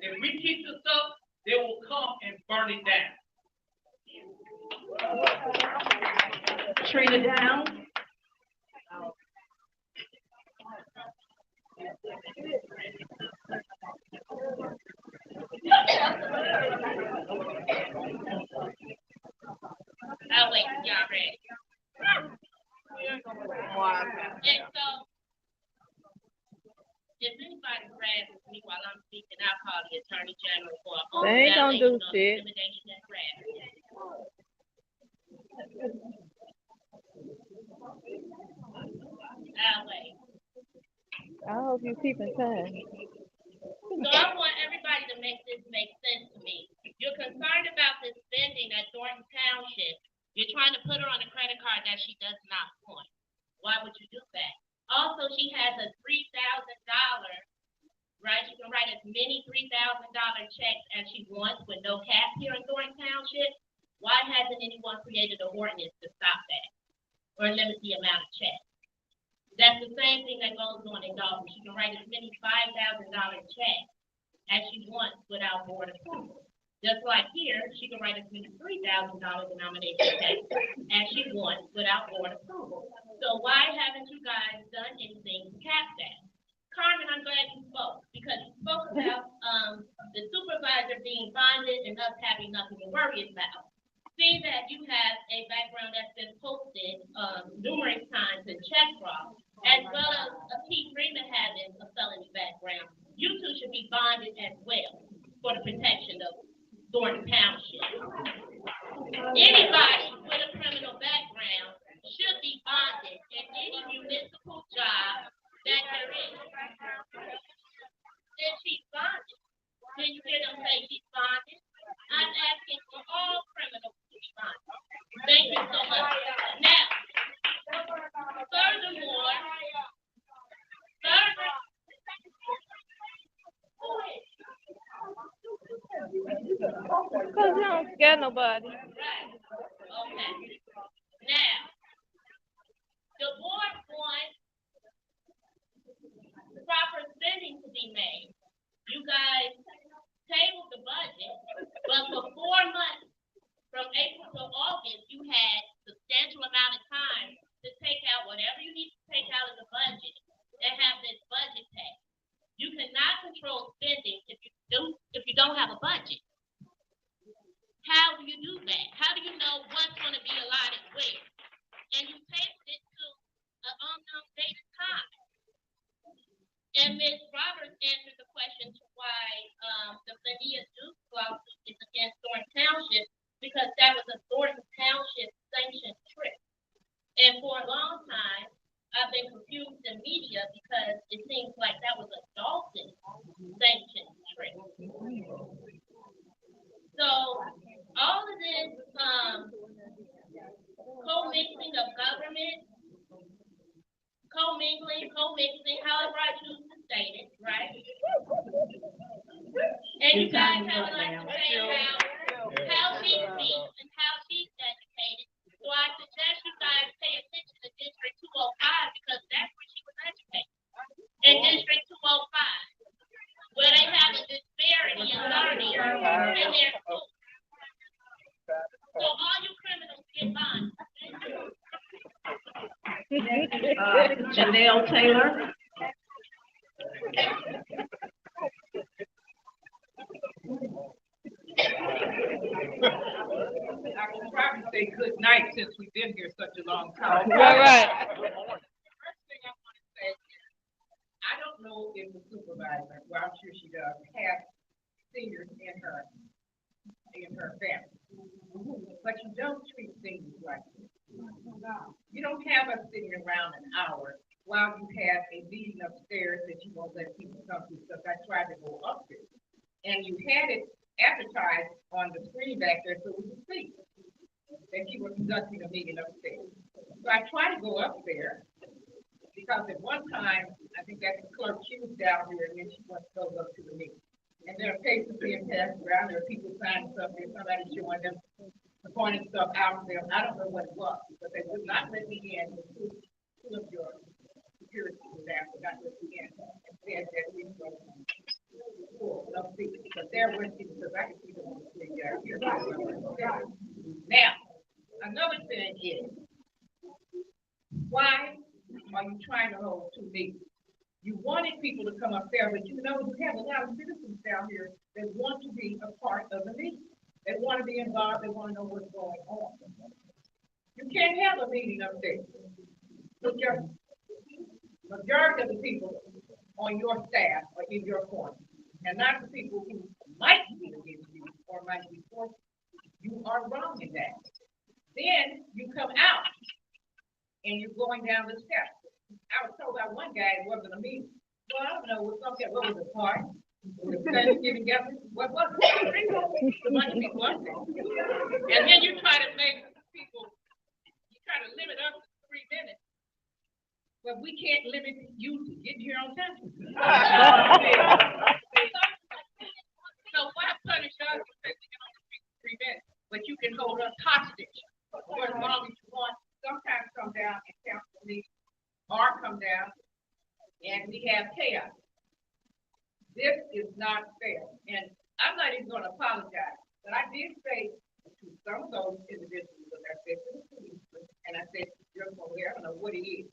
If we keep this up, they will come and burn it down.
Trina down.
I'll wait till y'all ready. And so, if anybody harasses me while I'm speaking, I'll call the Attorney General for a
They ain't gonna do shit.
intimidation and harassment. I'll wait.
I hope you keeping time.
So I want everybody to make this make sense to me. You're concerned about this spending at Thornton Township. You're trying to put her on a credit card that she does not want. Why would you do that? checks as she wants with no cap here in Thornton Township, why hasn't anyone created an ordinance to stop that or limit the amount of checks? That's the same thing that goes on in Dalton. She can write as many $5,000 checks as she wants without board approval. Just like here, she can write as many $3,000 denomination checks as she wants without board approval. So why haven't you guys done anything to cap that? Carmen, I'm glad you spoke because you spoke about the supervisor being bonded and us having nothing to worry about. See that you have a background that's been posted numerous times in check fraud, as well as Pete Freeman having a felony background. You two should be bonded as well for the protection of Thornton Township. Anybody with a criminal background should be bonded in any municipal job that there is. If she's bonded, then you hear them say she's bonded. I'm asking for all criminals to be bonded. Thank you so much. Now, furthermore,
Because you don't scare nobody.
Right. Okay. Now, the board wants proper spending to be made. You guys tabled the budget, but for 4 months, from April to August, you had substantial amount of time to take out whatever you need to take out of the budget and have this budget passed. You cannot control spending if you don't have a budget. How do you do that? How do you know what's going to be allotted where? And you tabled it to an unknown date and time. And Ms. Roberts answered the question to why the Flania Duke lawsuit is against Thornton Township, because that was a Thornton Township sanctioned trip. And for a long time, I've been confused in media because it seems like that was a Dalton sanctioned trip. So all of this co-mixing of government, co-mixing, however I choose to state it, right? And you guys have a lot to say how she speaks and how she's educated. So I suggest you guys pay attention to District 205 because that's where she was educated. In District 205, where they have a disparity in learning in their schools. So all you criminals get bonded.
Janelle Taylor.
I can probably say good night since we've been here such a long time.
Right.
First thing I want to say is, I don't know if the supervisor, well, I'm sure she does, have seniors in her family. But you don't treat seniors like this. You don't have us sitting around an hour while you have a meeting upstairs that you won't let people come to, because I tried to go up there. And you had it advertised on the screen back there so we could see that you were conducting a meeting upstairs. So I tried to go up there because at one time, I think that's the clerk, she was down here and then she wants to go up to the meeting. And there are papers being passed around, there are people signing stuff, there's somebody showing them, pointing stuff out to them. I don't know what it was, but they would not let me in. Two of your security staff would not let me in and said that we were no secret, but there were people, because I can see them on the screen down here. Now, another thing is, why are you trying to hold two meetings? You wanted people to come up there, but you know you have a lot of citizens down here that want to be a part of the meeting. They want to be involved, they want to know what's going on. You can't have a meeting up there. Because majority of the people on your staff are in your corner, and not the people who might be against you or might be for you. You are wrong in that. Then you come out and you're going down the steps. I was told by one guy it wasn't a meeting. Well, I don't know, what was the part? The Thanksgiving gathering? What was it? The bunch of people up there. And then you try to make people, you try to limit us to 3 minutes. But we can't limit you to get here on time.
but you can hold us hostage for as long as you want. Sometimes come down and council meetings, or come down and we have chaos. This is not fair, and I'm not even gonna apologize, but I did say to some of those individuals, but I said to the police, and I said, you're over there, I don't know what it is.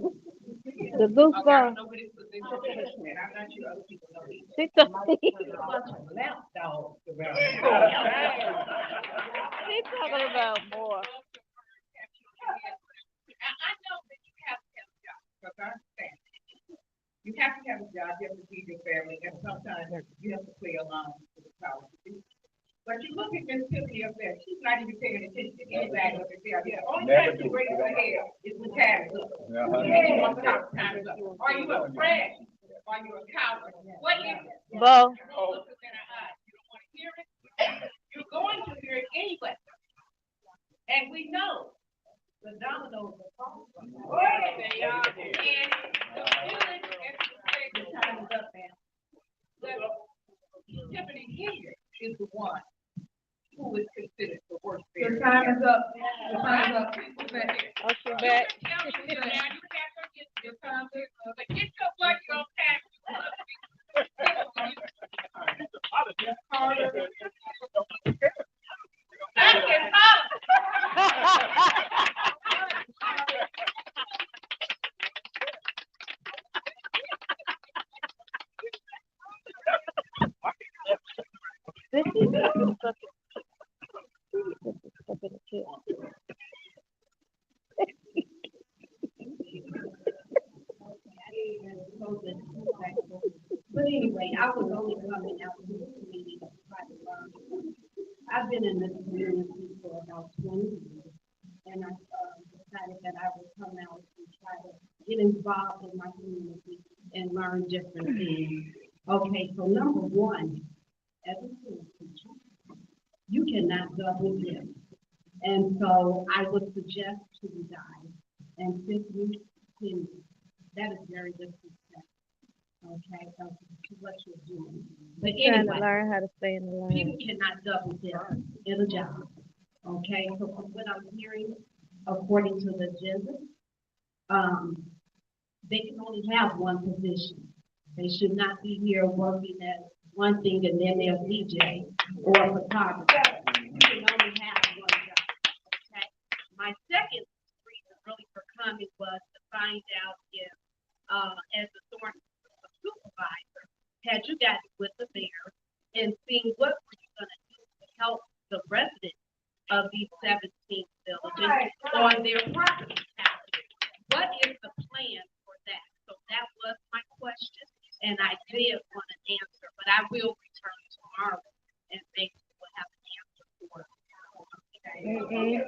The goose
Okay, I
ball.
don't know what it's position is, and I'm not sure other people know it.
She told me.
There's a bunch of lap dogs around here.
She's talking about more.
I know that you have to have a job, because I understand. You have to have a job, you have to feed your family, and sometimes you have to play along with the power. But you look at Miss Tiffany up there, she's not even paying attention to anybody up there. The only time she raises her head is when time is up. And she wants to know time is up. Are you a friend? Are you a coward? What is it?
Bo.
You don't look us in our eyes. You don't want to hear it. You're going to hear it anyway. And we know the dominoes are falling. And the feeling, as you say, the time is up, man. But Tiffany here is the one who is considered the worst. Your time is up. Your time is up.
Oh, she's back.
Your time is up. But get your buddy on tax.
This is stuff in the chair.
But anyway, I was only coming out to this meeting to try to learn. I've been in this community for about 20 years, and I decided that I would come out and try to get involved in my community and learn different things. Okay, so number one, as a school teacher, you cannot double dip. And so I would suggest to you guys, and since you can, that is very disrespectful. Okay, to what you're doing. But
Trying to
anyway,
learn how to stay in the lane.
people cannot double dip in a job. Okay, so from what I'm hearing, according to the agenda, they can only have one position. They should not be here working at one thing and then they're DJ or a photographer. You can only have one job. Okay. My second reason really for coming was to find out if, as a Thornton supervisor, had you gotten with the mayor and seeing what were you going to do to help the residents of these 17 villages on their property taxes? What is the plan for that? So that was my question, and I did want an answer, but I will return tomorrow and maybe we'll have an answer for it. Okay.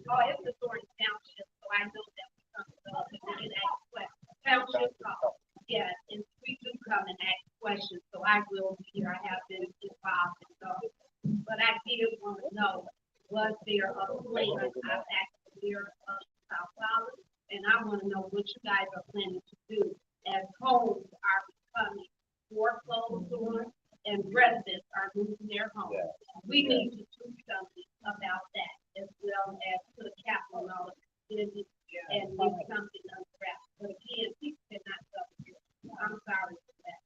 Oh, it's the Thornton Township, so I know that we come up and we can ask questions. Township call. Yes, and we do come and ask questions, so I will be here. I have been involved in those. But I did want to know, was there a plan? I've asked the mayor of South Florida, and I want to know what you guys are planning to do as homes are becoming foreclosed on and residents are losing their homes. We need to do something about that as well as put a cap on all of this and get something unwrapped. But again, people cannot substitute. I'm sorry for that.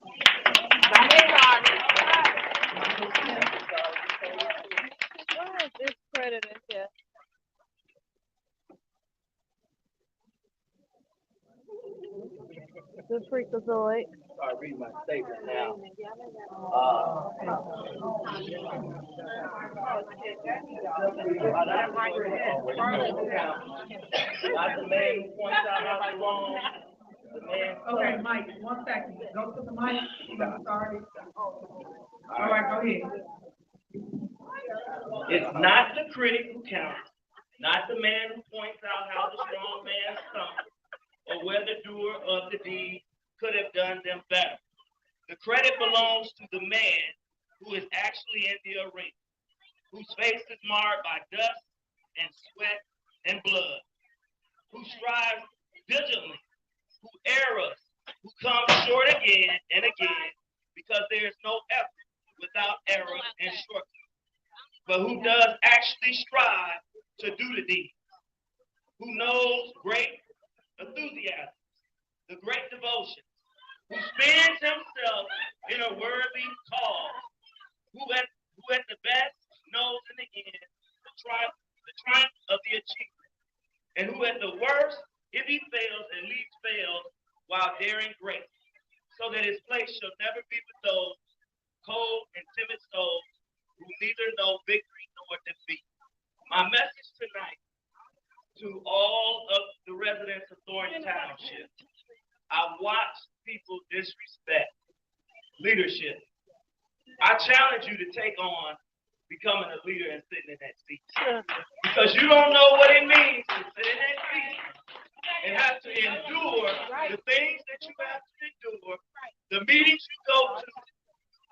Why is this credit in here? The freakazoid.
I read my statement now. Not the man who points out how wrong. The man.
Okay, Mike, 1 second. Go to the mic. I'm sorry. All right, go ahead.
It's not the critic who counts, not the man who points out how the strong man stumbled, or where the doer of the deed could have done them better. The credit belongs to the man who is actually in the arena, whose face is marred by dust and sweat and blood, who strives diligently, who errs, who comes short again and again, because there is no effort without error and shortcoming.
but who does actually strive to do the deed, who knows great enthusiasm, the great devotion, who spends himself in a worthy cause, who at the best knows in the end the triumph of the achievement, and who at the worst, if he fails, at least fails while daring great, so that his place shall never be with those cold and timid souls who neither know victory nor defeat. My message tonight to all of the residents of Thornton Township: I watched people disrespect leadership. I challenge you to take on becoming a leader and sitting in that seat. Because you don't know what it means to sit in that seat and have to endure the things that you have to endure, the meetings you go to,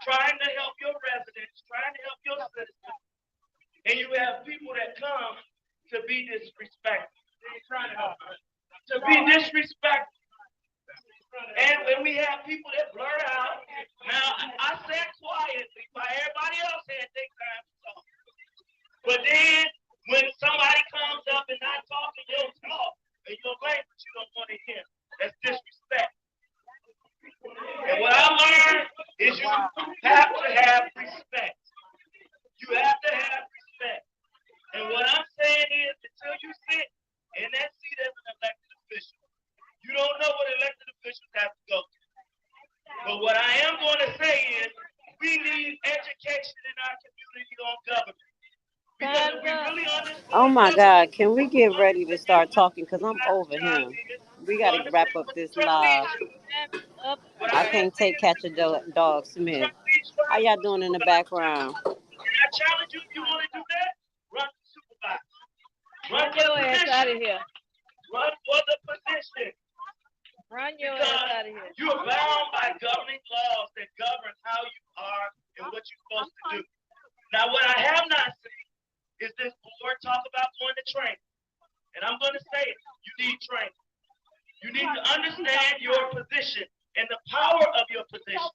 trying to help your residents, trying to help your citizens, and you have people that come to be disrespectful. To be disrespectful. And when we have people that blurt out, now I sat quietly while everybody else had their time to talk. But then when somebody comes up and not talking your talk and your language you don't want to hear, that's disrespect. And what I learned is you have to have respect. You have to have respect. And what I'm saying is, until you sit in that seat as an elected official, you don't know what elected officials have to go through. But what I am going to say is, we need education in our community on government. Because if we really understand
Oh my
government,
God, can we get ready to start talking? Because I'm over him. We got to wrap up this live. I can't take Catch a Dog Smith. How y'all doing in the background?
and I challenge you, if you want to do that, run for supervisor. Run for
your
the
ass
position.
out of here.
Run for the position.
Run your ass out of here.
You are bound by governing laws that govern how you are and what you're supposed to do. Now, what I have not seen is this board talk about going to training. And I'm going to say it. You need training. You need to understand your position and the power of your position.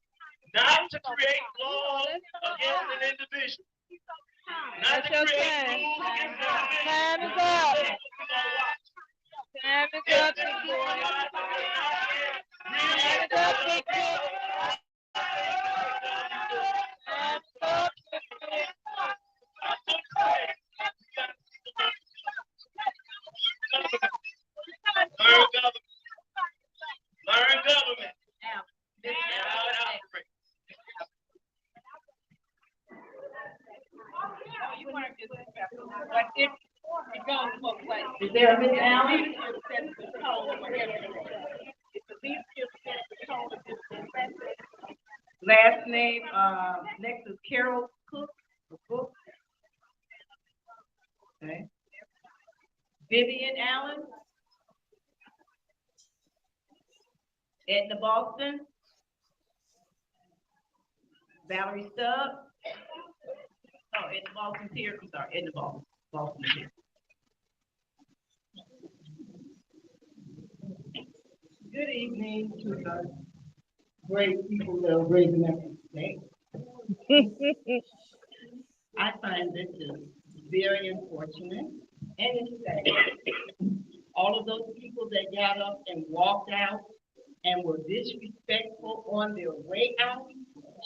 Not to create laws against an individual. Not to create rules against an individual.
Time is up. Time is up, big boy. Time is up, big boy.
Learn government. Learn government. This is how it operates.
It goes both ways. Is there a Miss Allen?
Last name, next is Carol Cook. Okay. Vivian Allen. Edna Boston. Valerie Stubbs. Oh, Edna Boston's here. I'm sorry, Edna Boston's here.
Good evening to the great people that are raising up today. I find this is very unfortunate and it's sad. All of those people that got up and walked out and were disrespectful on their way out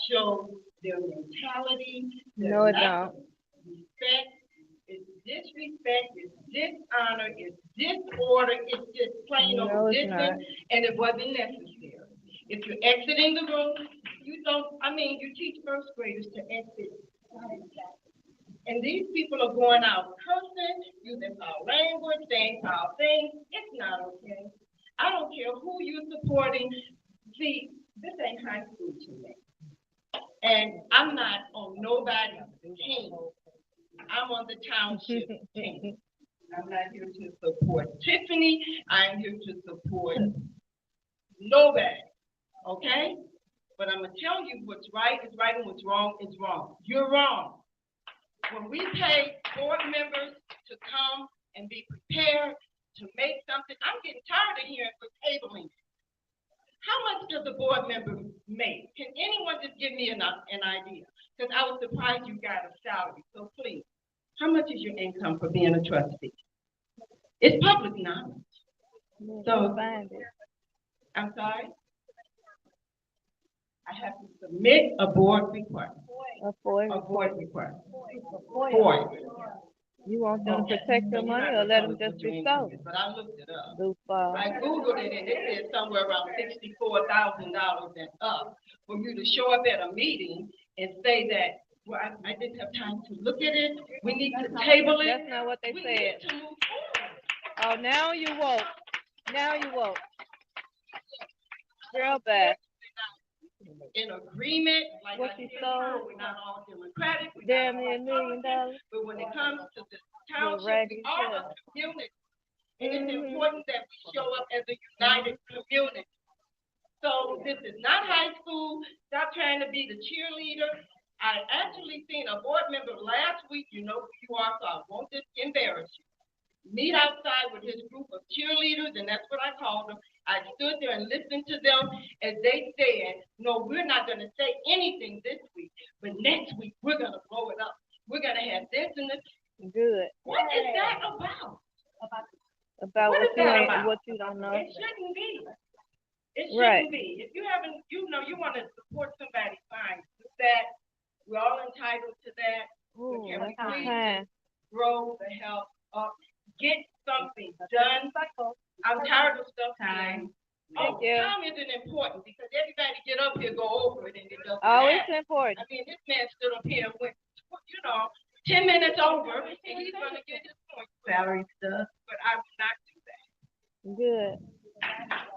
show their mentality.
No, it don't.
Respect. It's disrespect, it's dishonor, it's disorder, it's just plain
No,
old
it's not.
distance, and it wasn't necessary. If you're exiting the room, you teach first graders to exit. And these people are going out cursing, using foul language, saying foul things. It's not okay. I don't care who you're supporting. See, this ain't high school to me. And I'm not on nobody's team. I'm on the township team. I'm not here to support Tiffany. I'm here to support nobody. Okay? But I'm going to tell you what's right is right and what's wrong is wrong. You're wrong. When we pay board members to come and be prepared to make something, I'm getting tired of hearing for tabling. How much does a board member make? Can anyone just give me an idea?
Because I was surprised you got a salary. So please, how much is your income for being a trustee? It's public knowledge. So,
Find it.
I'm sorry? I have to submit a board request.
A FOIA.
A board request.
FOIA.
FOIA.
You want them to protect your money or let them just be sold?
But I looked it up.
Goofball.
I Googled it and it said somewhere around $64,000 and up for you to show up at a meeting and say that, well, I didn't have time to look at it. We need to table it.
That's not what they
We
said.
need to move forward.
Oh, now you woke. Now you woke. Girl back.
In agreement, like
What
I
you
said,
sold?
we're not all democratic. We're
Damn
not
near
all
$1 million.
Republican, but when it comes to the township,
raggedy
we are a
tail.
community. And it's important that we show up as a united community. So this is not high school. Stop trying to be the cheerleader. I actually seen a board member last week, you know who you are, so I won't just embarrass you. Meet outside with his group of cheerleaders, and that's what I called them. I stood there and listened to them as they said, no, we're not going to say anything this week, but next week we're going to blow it up. We're going to have this and this.
Good.
What is that about?
About
What
what
is
you
that
ain't,
about?
what you don't know.
It shouldn't be. It shouldn't
Right.
be. If you haven't, you know, you want to support somebody, fine. Do that. We're all entitled to that.
Ooh,
But can we
that's
please
time.
grow the hell up? Get something done. I'm tired of stuff.
Time.
Oh,
Thank you.
time isn't important because everybody get up here, go over it, and it doesn't
Oh,
matter.
it's important.
I mean, this man stood up here and went, 10 minutes over, and he's going to get his point.
Salary stuff.
But I will not do that.
Good.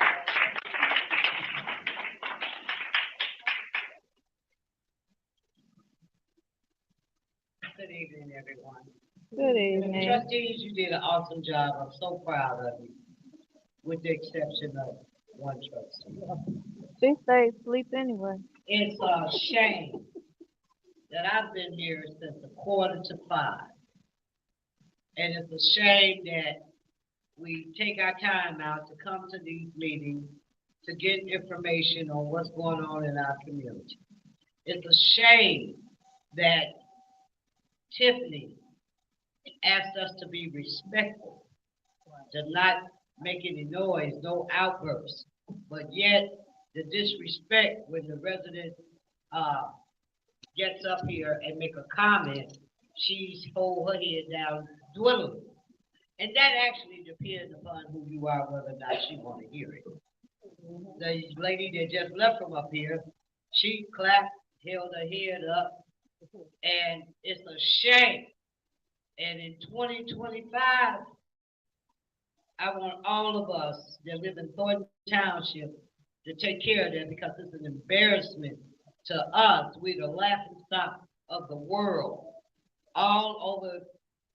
Good evening, everyone.
Good evening.
Trustees, you did an awesome job. I'm so proud of you, with the exception of one trustee.
She stays asleep anyway.
It's a shame that I've been here since 4:45. And it's a shame that we take our time out to come to these meetings to get information on what's going on in our community. It's a shame that Tiffany asked us to be respectful, to not make any noise, no outbursts, but yet the disrespect when the resident gets up here and make a comment, she's hold her head down, dwindling. And that actually depends upon who you are, whether or not she want to hear it. The lady that just left from up here, she clapped, held her head up, and it's a shame. And in 2025, I want all of us that live in Thornton Township to take care of that because it's an embarrassment to us. We're the laughing stock of the world. All over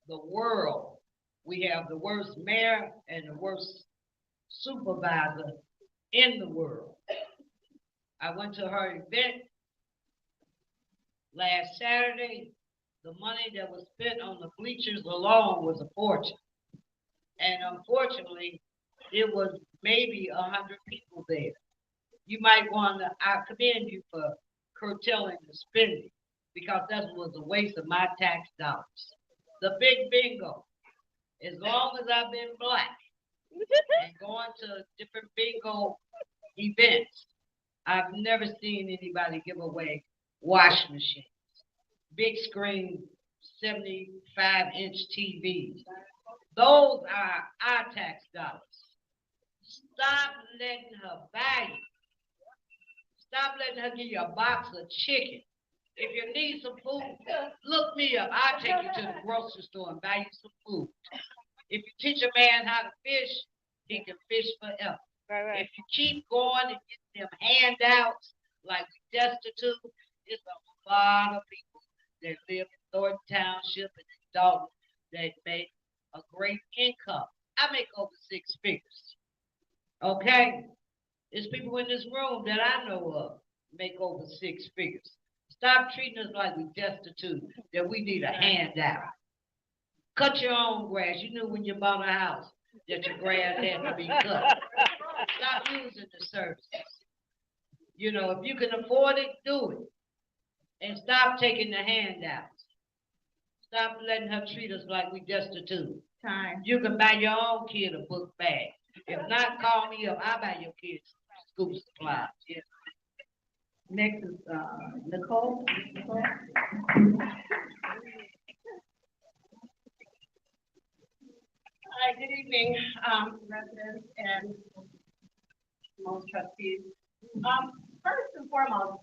the world, we have the worst mayor and the worst supervisor in the world. I went to her event last Saturday. The money that was spent on the bleachers alone was a fortune. And unfortunately, it was maybe 100 people there. You might want to, I commend you for curtailing the spending because that was a waste of my tax dollars. The big bingo, as long as I've been black and going to different bingo events, I've never seen anybody give away wash machines, big screen 75-inch TVs. Those are our tax dollars. Stop letting her buy you. Stop letting her give you a box of chicken. If you need some food, look me up. I'll take you to the grocery store and buy you some food. If you teach a man how to fish, he can fish forever.
Right.
If you keep going and getting them handouts like destitute, it's a lot of people that live in Thornton Township and in Dalton that make a great income. I make over 6 figures. Okay? There's people in this room that I know of make over 6 figures. Stop treating us like we're destitute, that we need a handout. Cut your own grass. You knew when you bought a house that your grass had to be cut. Stop using the services. You know, if you can afford it, do it.
And stop taking the handouts. Stop letting her treat us like we destitute.
Time.
You can buy your own kid a book bag. If not, call me up. I'll buy your kids school supplies. Yeah.
Next is, Nicole.
Hi, good evening, residents and most trustees. First and foremost,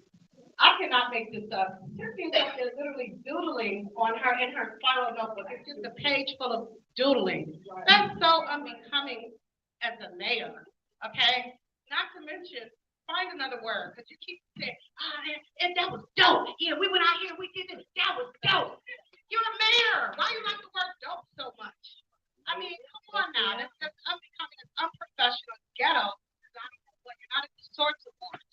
I cannot make this up. Tiffany's up there literally doodling on her in her spiral notebook. It's just a page full of doodling. That's so unbecoming as a mayor, okay? Not to mention, find another word, because you keep saying, and that was dope. Yeah, we went out here, we did this, that was dope. You're the mayor. Why you like the word dope so much? I mean, come on now. That's unbecoming, it's unprofessional, it's ghetto. You're not at the sorts of words.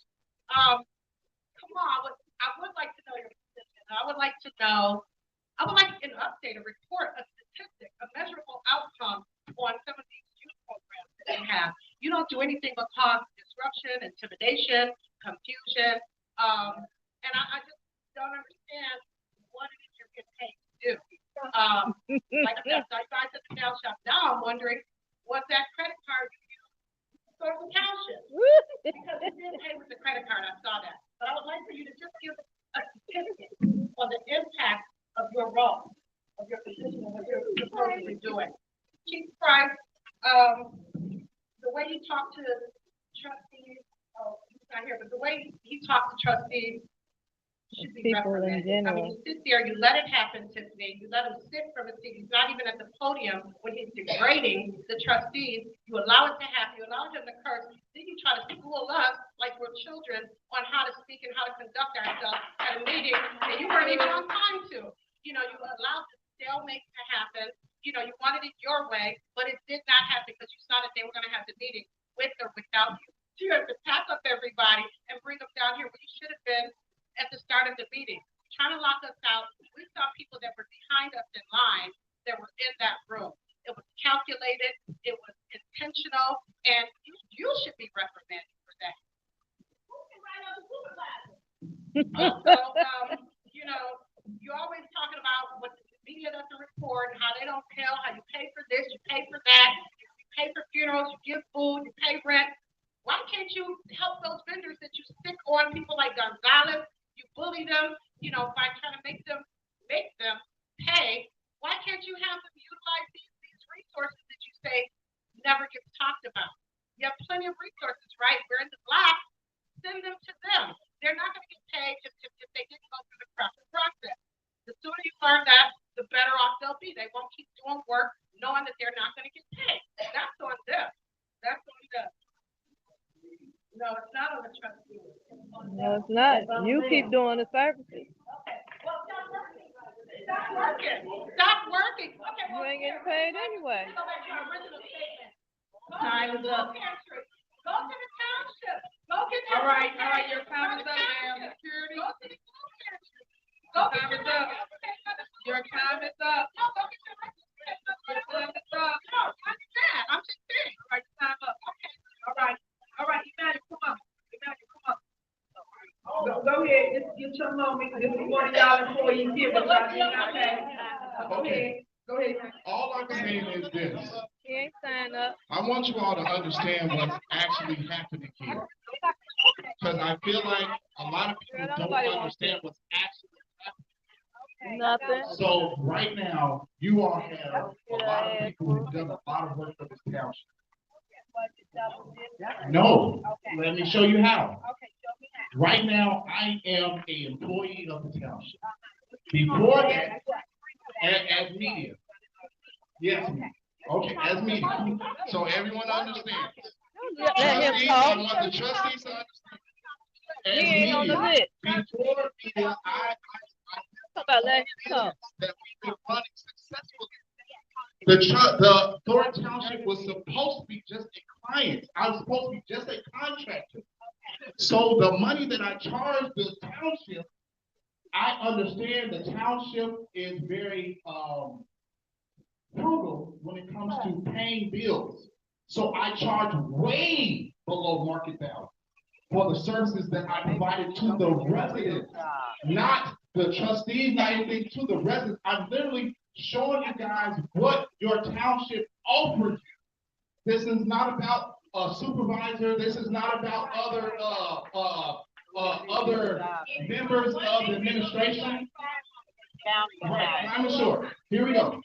Come on, I would like to know your position. I would like an update, a report, a statistic, a measurable outcome on some of these youth programs that they have. You don't do anything but cause disruption, intimidation, confusion, and I just don't understand what it is you're getting paid to do. Like I said, I guys at the nail shop. Now I'm wondering, was that credit card you used for the township? Because it didn't pay with the credit card, I saw that. But I would like for you to just give a statistic on the impact of your role, of your position, of what you're supposedly doing. Chief Price, the way you talk to trustees, he's not here, but the way he talks to trustees should be reprimanded. I mean, you sit there, you let it happen, Tiffany, you let him sit from his seat, he's not even at the podium when he's degrading the trustees, you allow it to happen, you allow him to curse, then you try to school us like we're children on how to speak and how to conduct ourselves at a meeting that you weren't even on time to. You know, you allowed the stalemate to happen, you know, you wanted it your way, but it did not happen because you saw that they were gonna have the meeting with or without you. So you have to pack up everybody and bring them down here where you should have been at the start of the meeting, trying to lock us out. We saw people that were behind us in line that were in that room. It was calculated, it was intentional, and you should be reprimanded for that. You know, you're always talking about what the media doesn't report, how they don't tell, how you pay for this, you pay for that, you pay for funerals, you give food, you pay rent. Why can't you help those vendors that you stick on people like Gonzalez? You bully them, you know, by trying to make them pay. Why can't you have them utilize these resources that you say never gets talked about? You have plenty of resources, right? We're in the black. Send them to them. They're not going to get paid if they didn't go through the proper process. The sooner you learn that, the better off they'll be. They won't keep doing work knowing that they're not going to get paid. That's on them. That's on them. No, it's not on the trustee.
No, it's not. You keep doing the services.
Okay. Well, stop working. Stop working. Stop working. Okay.
You ain't getting paid anyway.
Go back to our original statement. Time is up. Go to the township. Go get that. All right. Your time is up, ma'am. Security. Go to the township. Your time is up. Your time is up. No, go get your register. Your time is up. No, I understand. I'm just saying. All right, time up. Okay. All right. Emmanuel, come on. Go ahead. Just get your moment. This is one of y'all employees here, but y'all did not pay. Go ahead.
All I'm saying is this.
He ain't signed up.
I want you all to understand what's actually happening here. Because I feel like a lot of people don't understand what's actually happening.
Nothing.
So right now, you all have a lot of people who've done a lot of work for this township. No, let me show you how. Right now, I am an employee of the township. Before that, as media. Yes, okay, as media. So everyone understands.
Let him
Trustees,
talk.
I want the trustees to understand. As
He ain't on the
media,
list.
before media, I
Talk about let him talk.
that we've been running successfully. The Thornton Township was supposed to be just a client. I was supposed to be just a contractor. So the money that I charge the township, I understand the township is very frugal when it comes to paying bills. So I charge way below market value for the services that I provided to the residents, not
The trustees, not anything to the residents. I'm literally showing you guys what your township offers you. This is not about a supervisor. This is not about other members of the administration. Right, I'm sure. Here we go.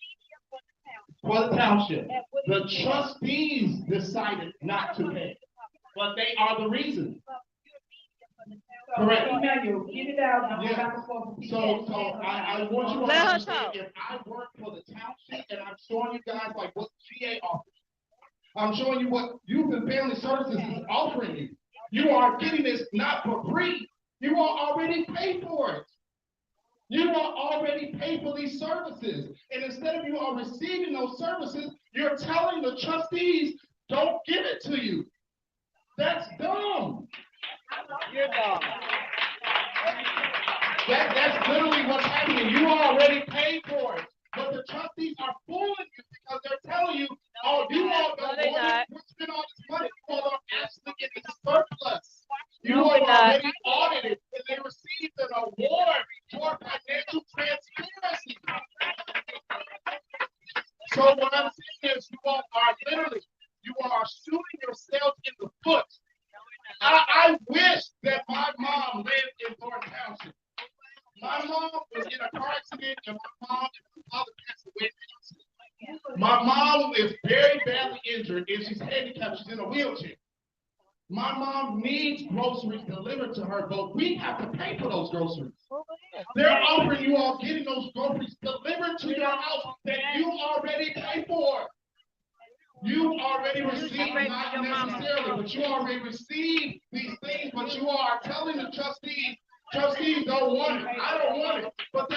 For the township, the trustees decided not to pay, but they are the reason. Correct.
Emmanuel, get it out.
Yeah. So I want you to understand, if I work for the township and I'm showing you guys like what GA offers, I'm showing you what Youth and Family Services is offering you. You are getting this not for free. You are already paid for it. You are already paid for these services. And instead of you are receiving those services, you're telling the trustees, don't give it to you. That's dumb.
You're dumb.
That's literally what's happening. You already paid for it. But the trustees are fooling you because they're telling you, oh, you all don't want to spend all this money. You all are actually getting surplus. You all are already audited and they received an award for financial transparency. So what I'm saying is you all are literally, you are shooting yourselves in the foot. I wish that my mom lived in Thornton Township. My mom was in a car accident and my mom and my father passed away in the accident. My mom is very badly injured and she's handicapped. She's in a wheelchair. My mom needs groceries delivered to her, but we have to pay for those groceries. They're offering you all getting those groceries delivered to your house that you already pay for. You already received, not necessarily, but you already received these things, but you are telling the trustees don't want it. I don't want it. But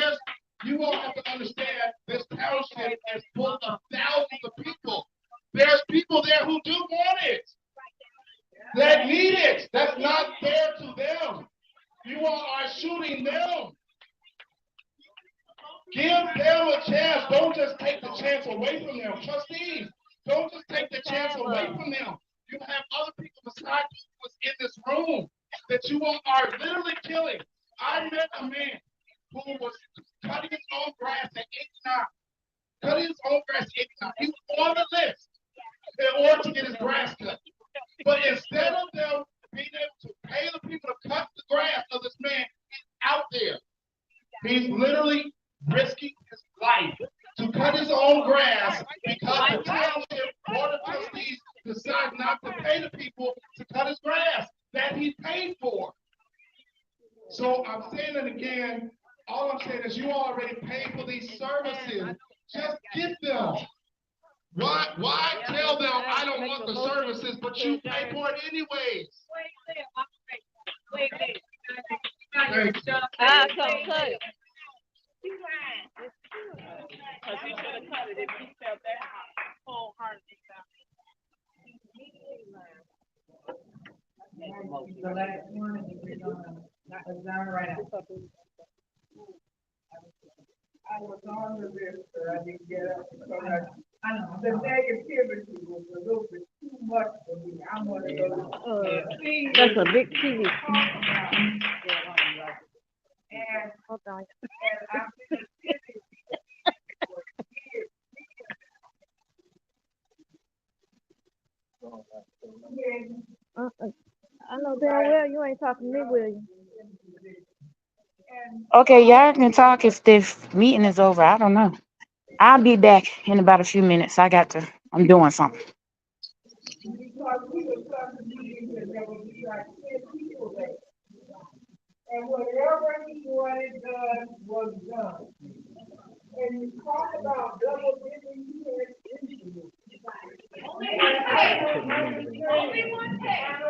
you all have to understand this township is full of thousands of people. There's people there who do want it, that need it. That's not fair to them. You all are shooting them. Give them a chance. Don't just take the chance away from them. Trustees, don't just take the chance away from them. You have other people beside you who's in this room that you all are literally killing. I met a man who was cutting his own grass at 89. Cutting his own grass at 89. He was on the list in order to get his grass cut. But instead of them being able to pay the people to cut the grass of this man, he's out there. He's literally risking his life to cut his own grass because the township board of trustees decide not to pay the people to cut his grass that he paid for. So I'm saying it again. All I'm saying is you already paid for these services. Just get them. Why tell them I don't want the services, but you pay for it anyways?
Wait.
Thanks.
I'll come cut it. Because he should have cut it if he felt that wholeheartedly.
The last one is we're gonna adjourn right now. I was on the list, but I didn't get up. I know. The negativity was a little bit too much for me. I'm gonna go.
That's a big TV.
And
Hold on.
I've been sitting for years.
I know damn well you ain't talking to me, will you?
Okay, y'all can talk if this meeting is over. I don't know. I'll be back in about a few minutes. I'm doing something.
Because we were talking to you and there would be like 10 people there. And whatever he wanted done was done. And you talk about double dipping, you had issues.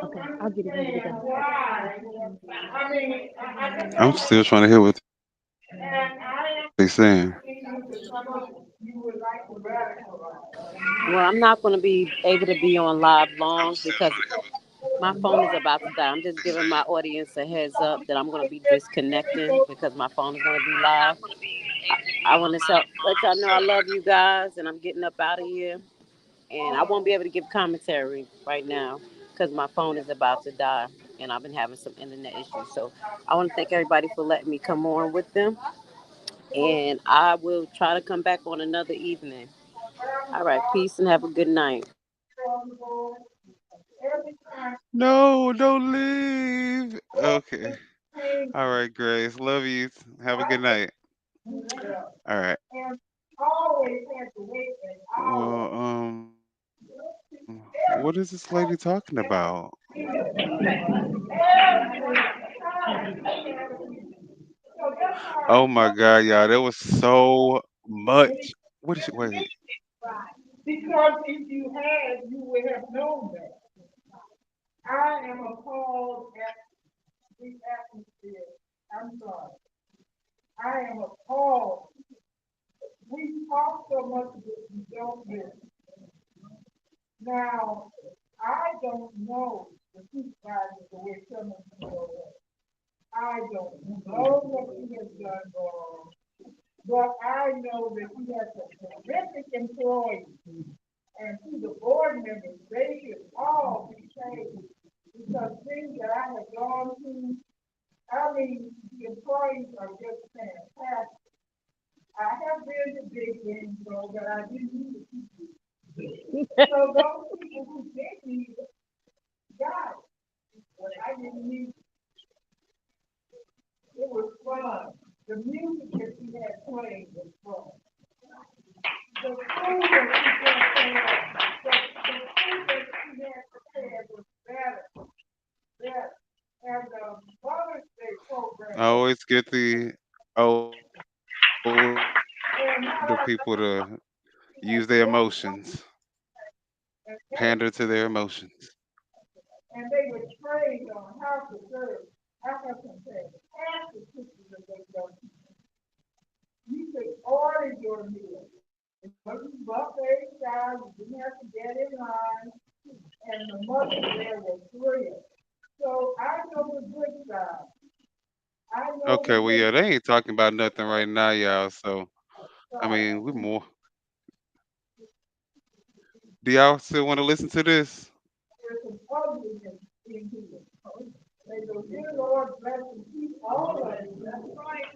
Okay, I'll get it when you get done.
Why? I mean, I just
I'm
don't
still trying to hear what
and I
they saying.
think you would like to radicalize.
Well, I'm not going to be able to be on live long because my phone is about to die. I'm just giving my audience a heads up that I'm going to be disconnecting because my phone is going to be live. I want to let y'all know I love you guys and I'm getting up out of here. And I won't be able to give commentary right now because my phone is about to die. and I've been having some internet issues. So I want to thank everybody for letting me come on with them, and I will try to come back on another evening. All right, peace and have a good night.
No, don't leave. Okay. All right, Grace. Love you. Have a good night. All right. Well, what is this lady talking about? Oh my God, y'all, there was so much. What is she? Wait.
Because if you had, you would have known that. I am appalled at the atmosphere. I'm sorry. I am appalled. We talk so much that we don't listen. Now, I don't know the supervisor the way some of you know that. I don't know what he has done wrong, but I know that he has a terrific employee. And to the board members, they should all be changed because things that I have gone through, I mean, the employees are just fantastic. I have been to big things, though, but I didn't need to keep it. So those people who did need it, got it. But I didn't need it. It was fun. The music that she had playing was fun. The food that she had prepared, the food that she had prepared was better, better. And the Mother's Day
I
program was,
always get the older people to
and
use
now
their
I know
emotions,
she had so much, and
pander to their emotions.
they were trained on how to serve. I have to say, half the sisters that they go to, you could order your meal. It wasn't buffet style, you didn't have to get in line, and the mother there was thrilled. So I know the good side. I know the
Okay, well,
good
yeah, they ain't talking about nothing right now, y'all. So, I
side.
mean, we more. Do y'all still want to listen to this?
There's some ugliness in here. May the dear Lord bless and keep all of you. That's right.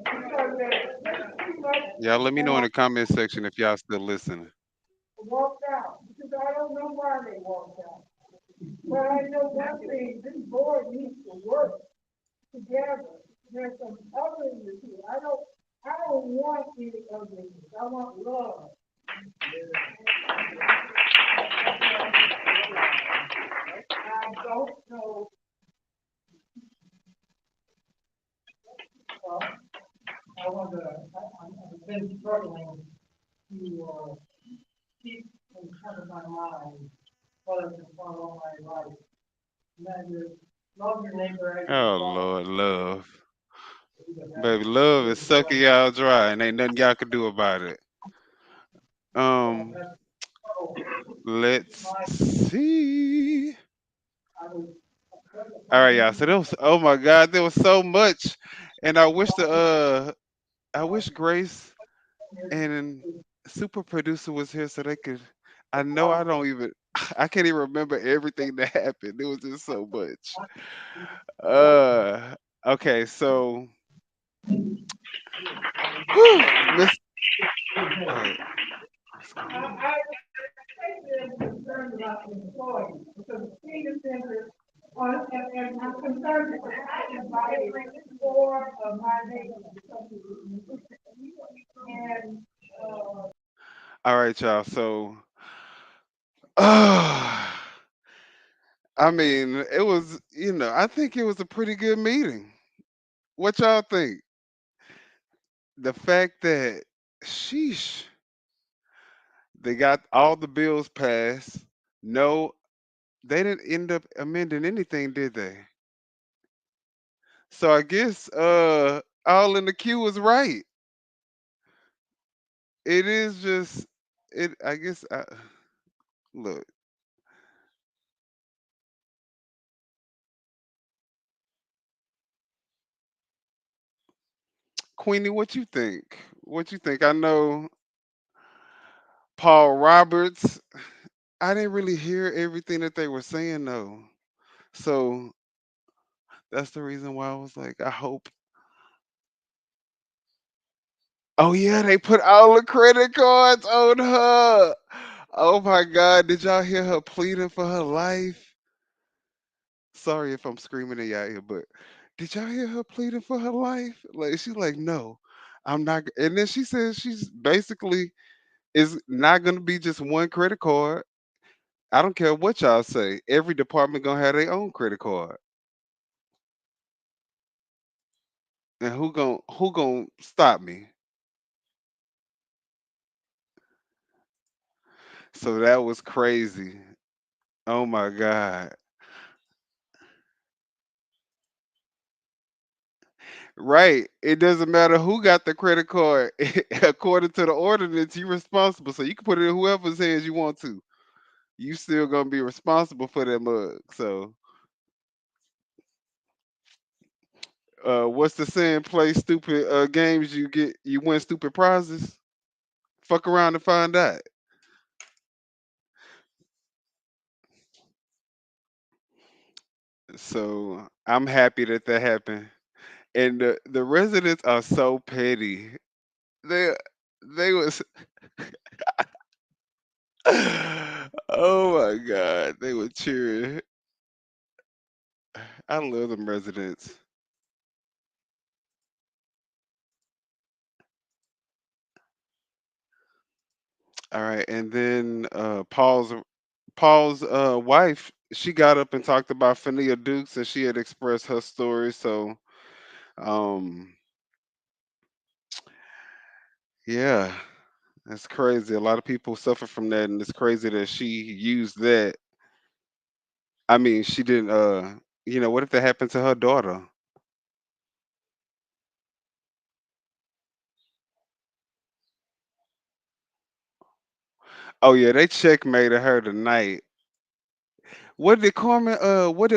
Because there's too much
Y'all let me
and
know in
I
the comment section if y'all still listening.
walked out. Because I don't know why they walked out. But I know one thing, this board needs to work together. There's some ugliness here. I don't want any ugliness. I want love. I don't know. Well, I've been struggling to keep in front of my mind what I've been following my life. And that is love your neighbor as
Oh
yourself.
Lord, love, baby, love is sucking y'all dry, and ain't nothing y'all can do about it. Um, let's see. All right, y'all. So there was, oh my God, there was so much, and I wish Grace and super producer was here so they could. I know I don't even, I can't even remember everything that happened. There was just so much. Uh, okay, so, Miss, wait, what's going on?
I'm concerned about the employees because the senior center, and I'm concerned because I invited four of my neighbors to come to this meeting. And,
All right, y'all. So, uh, I mean, it was, I think it was a pretty good meeting. What y'all think? The fact that, sheesh, they got all the bills passed. No, they didn't end up amending anything, did they? So I guess all in the queue was right. It is just it. I guess look, Queenie, what you think? What you think? I know Paul Roberts. I didn't really hear everything that they were saying though. So That's the reason why I was like, I hope. Oh yeah, they put all the credit cards on her. Oh my God, did y'all hear her pleading for her life? Sorry if I'm screaming at y'all here, but did y'all hear her pleading for her life? Like she's like, no, I'm not. And then she says she's basically is not gonna be just one credit card. I don't care what y'all say. Every department gonna have their own credit card. And who gonna stop me? So that was crazy. Oh my God. Right. It doesn't matter who got the credit card. According to the ordinance, you're responsible. So you can put it in whoever's hands you want to. You still gonna be responsible for that mug. So what's the saying? Play stupid games, you win stupid prizes. Fuck around and find out. So I'm happy that that happened. And the residents are so petty. They they was oh my God, they were cheering. I love them residents. All right, and then Paul's wife, she got up and talked about Fania Dukes, and she had expressed her story. So um, yeah, that's crazy. A lot of people suffer from that, and it's crazy that she used that. I mean, she didn't. What if that happened to her daughter? Oh yeah, they checkmated her tonight. What did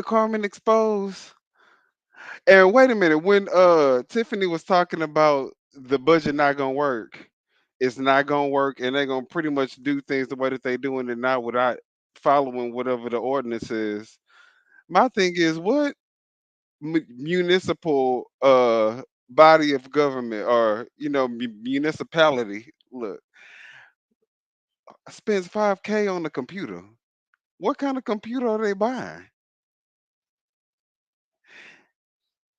Carmen expose? And wait a minute, when Tiffany was talking about the budget not gonna work, it's not gonna work, and they're gonna pretty much do things the way that they doing it now without following whatever the ordinance is. My thing is, what municipal body of government or municipality look spends 5K on the computer? What kind of computer are they buying?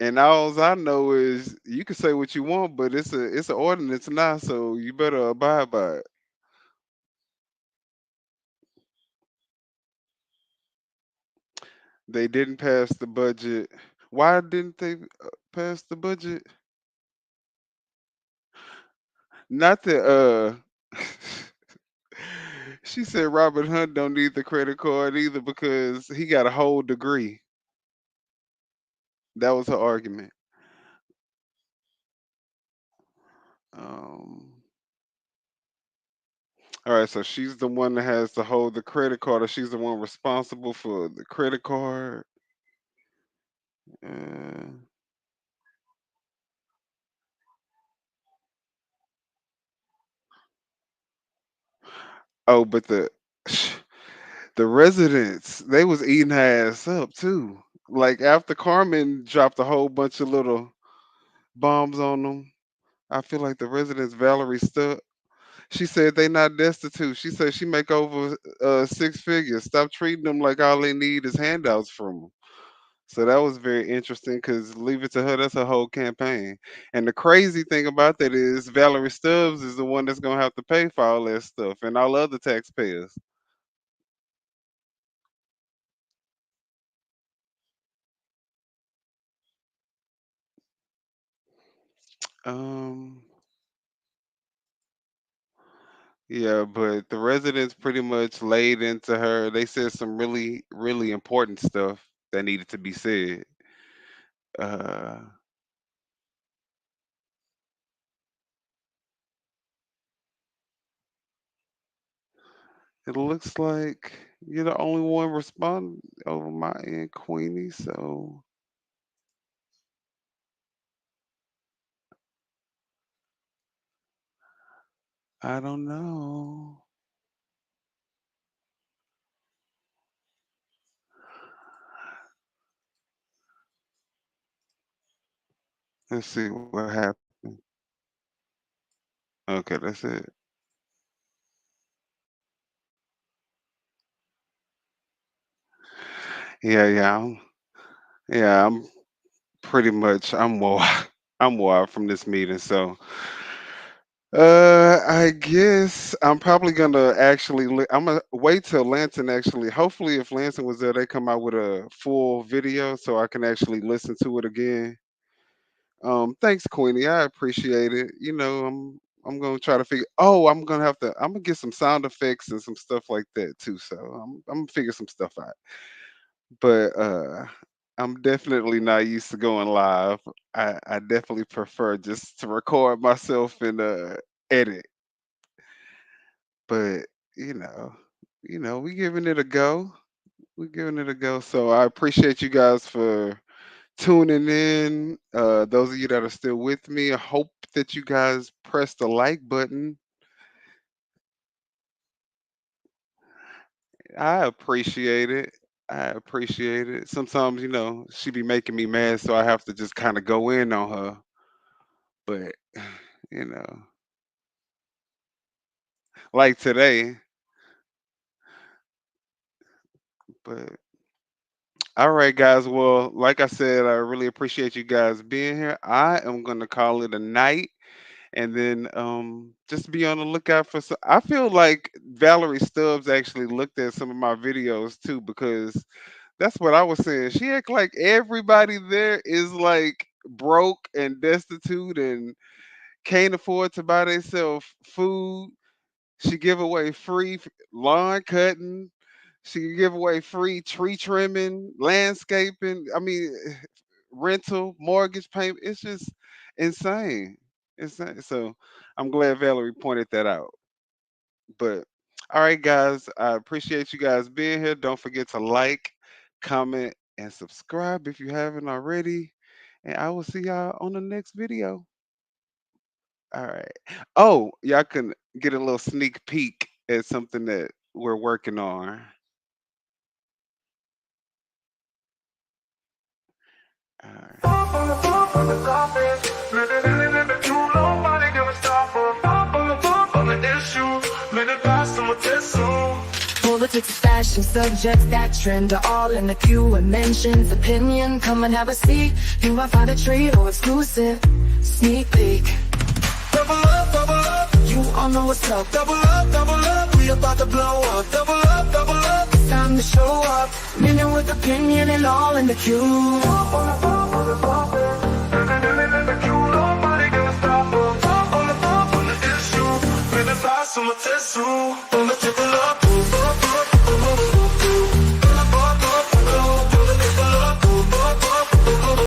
And all I know is you can say what you want, but it's an ordinance now, so you better abide by it. They didn't pass the budget. Why didn't they pass the budget? Not that she said Robert Hunt don't need the credit card either because he got a whole degree. That was her argument. Um, all right, so she's the one that has to hold the credit card, or she's the one responsible for the credit card. Uh, oh, but the residents, they was eating her ass up too. Like after Carmen dropped a whole bunch of little bombs on them, I feel like the residents, Valerie Stuck, she said they not destitute. She said she make over 6 figures. Stop treating them like all they need is handouts from them. So that was very interesting because leave it to her, that's her whole campaign. And the crazy thing about that is Valerie Stubbs is the one that's gonna have to pay for all that stuff and all other taxpayers. Um, yeah, but the residents pretty much laid into her. They said some really, really important stuff that needed to be said. Uh, it looks like you're the only one responding over my end, Queenie. So I don't know. Let's see what happened. Okay, that's it. Yeah, yeah, I'm pretty much I'm wore I'm wore out from this meeting. So, I guess I'm probably gonna I'm gonna wait till Lansing actually. Hopefully, if Lansing was there, they come out with a full video so I can actually listen to it again. Thanks, Queenie. I appreciate it. I'm gonna try to figure. Oh, I'm gonna get some sound effects and some stuff like that too. So I'm gonna figure some stuff out. But I'm definitely not used to going live. I definitely prefer just to record myself and edit. But you know, we giving it a go. We're giving it a go. So I appreciate you guys for tuning in. Those of you that are still with me, I hope that you guys press the like button. I appreciate it. I appreciate it. Sometimes, she be making me mad, so I have to just kind of go in on her. But, you know, like today. But, all right, guys. Well, like I said, I really appreciate you guys being here. I am going to call it a night. And then just be on the lookout for some. I feel like Valerie Stubbs actually looked at some of my videos too, because that's what I was saying. She act like everybody there is like broke and destitute and can't afford to buy themselves food. She give away free lawn cutting. She can give away free tree trimming, landscaping. I mean, rental, mortgage payment. It's just insane. Insane. So I'm glad Valerie pointed that out. But all right, guys, I appreciate you guys being here. Don't forget to like, comment, and subscribe if you haven't already. And I will see y'all on the next video. All right. Oh, y'all can get a little sneak peek at something that we're working on.
Politics, fashion, subjects that trend are all in the queue and mentions. Opinion, come and have a seat. You might find a treat or exclusive sneak peek. Double up, you all know what's up. Double up, we about to blow up. Double up, it's time to show up. Meaning with opinion and all in the queue. Nobody gonna stop us. On the issue, been a pass on the test, so I'ma triple up.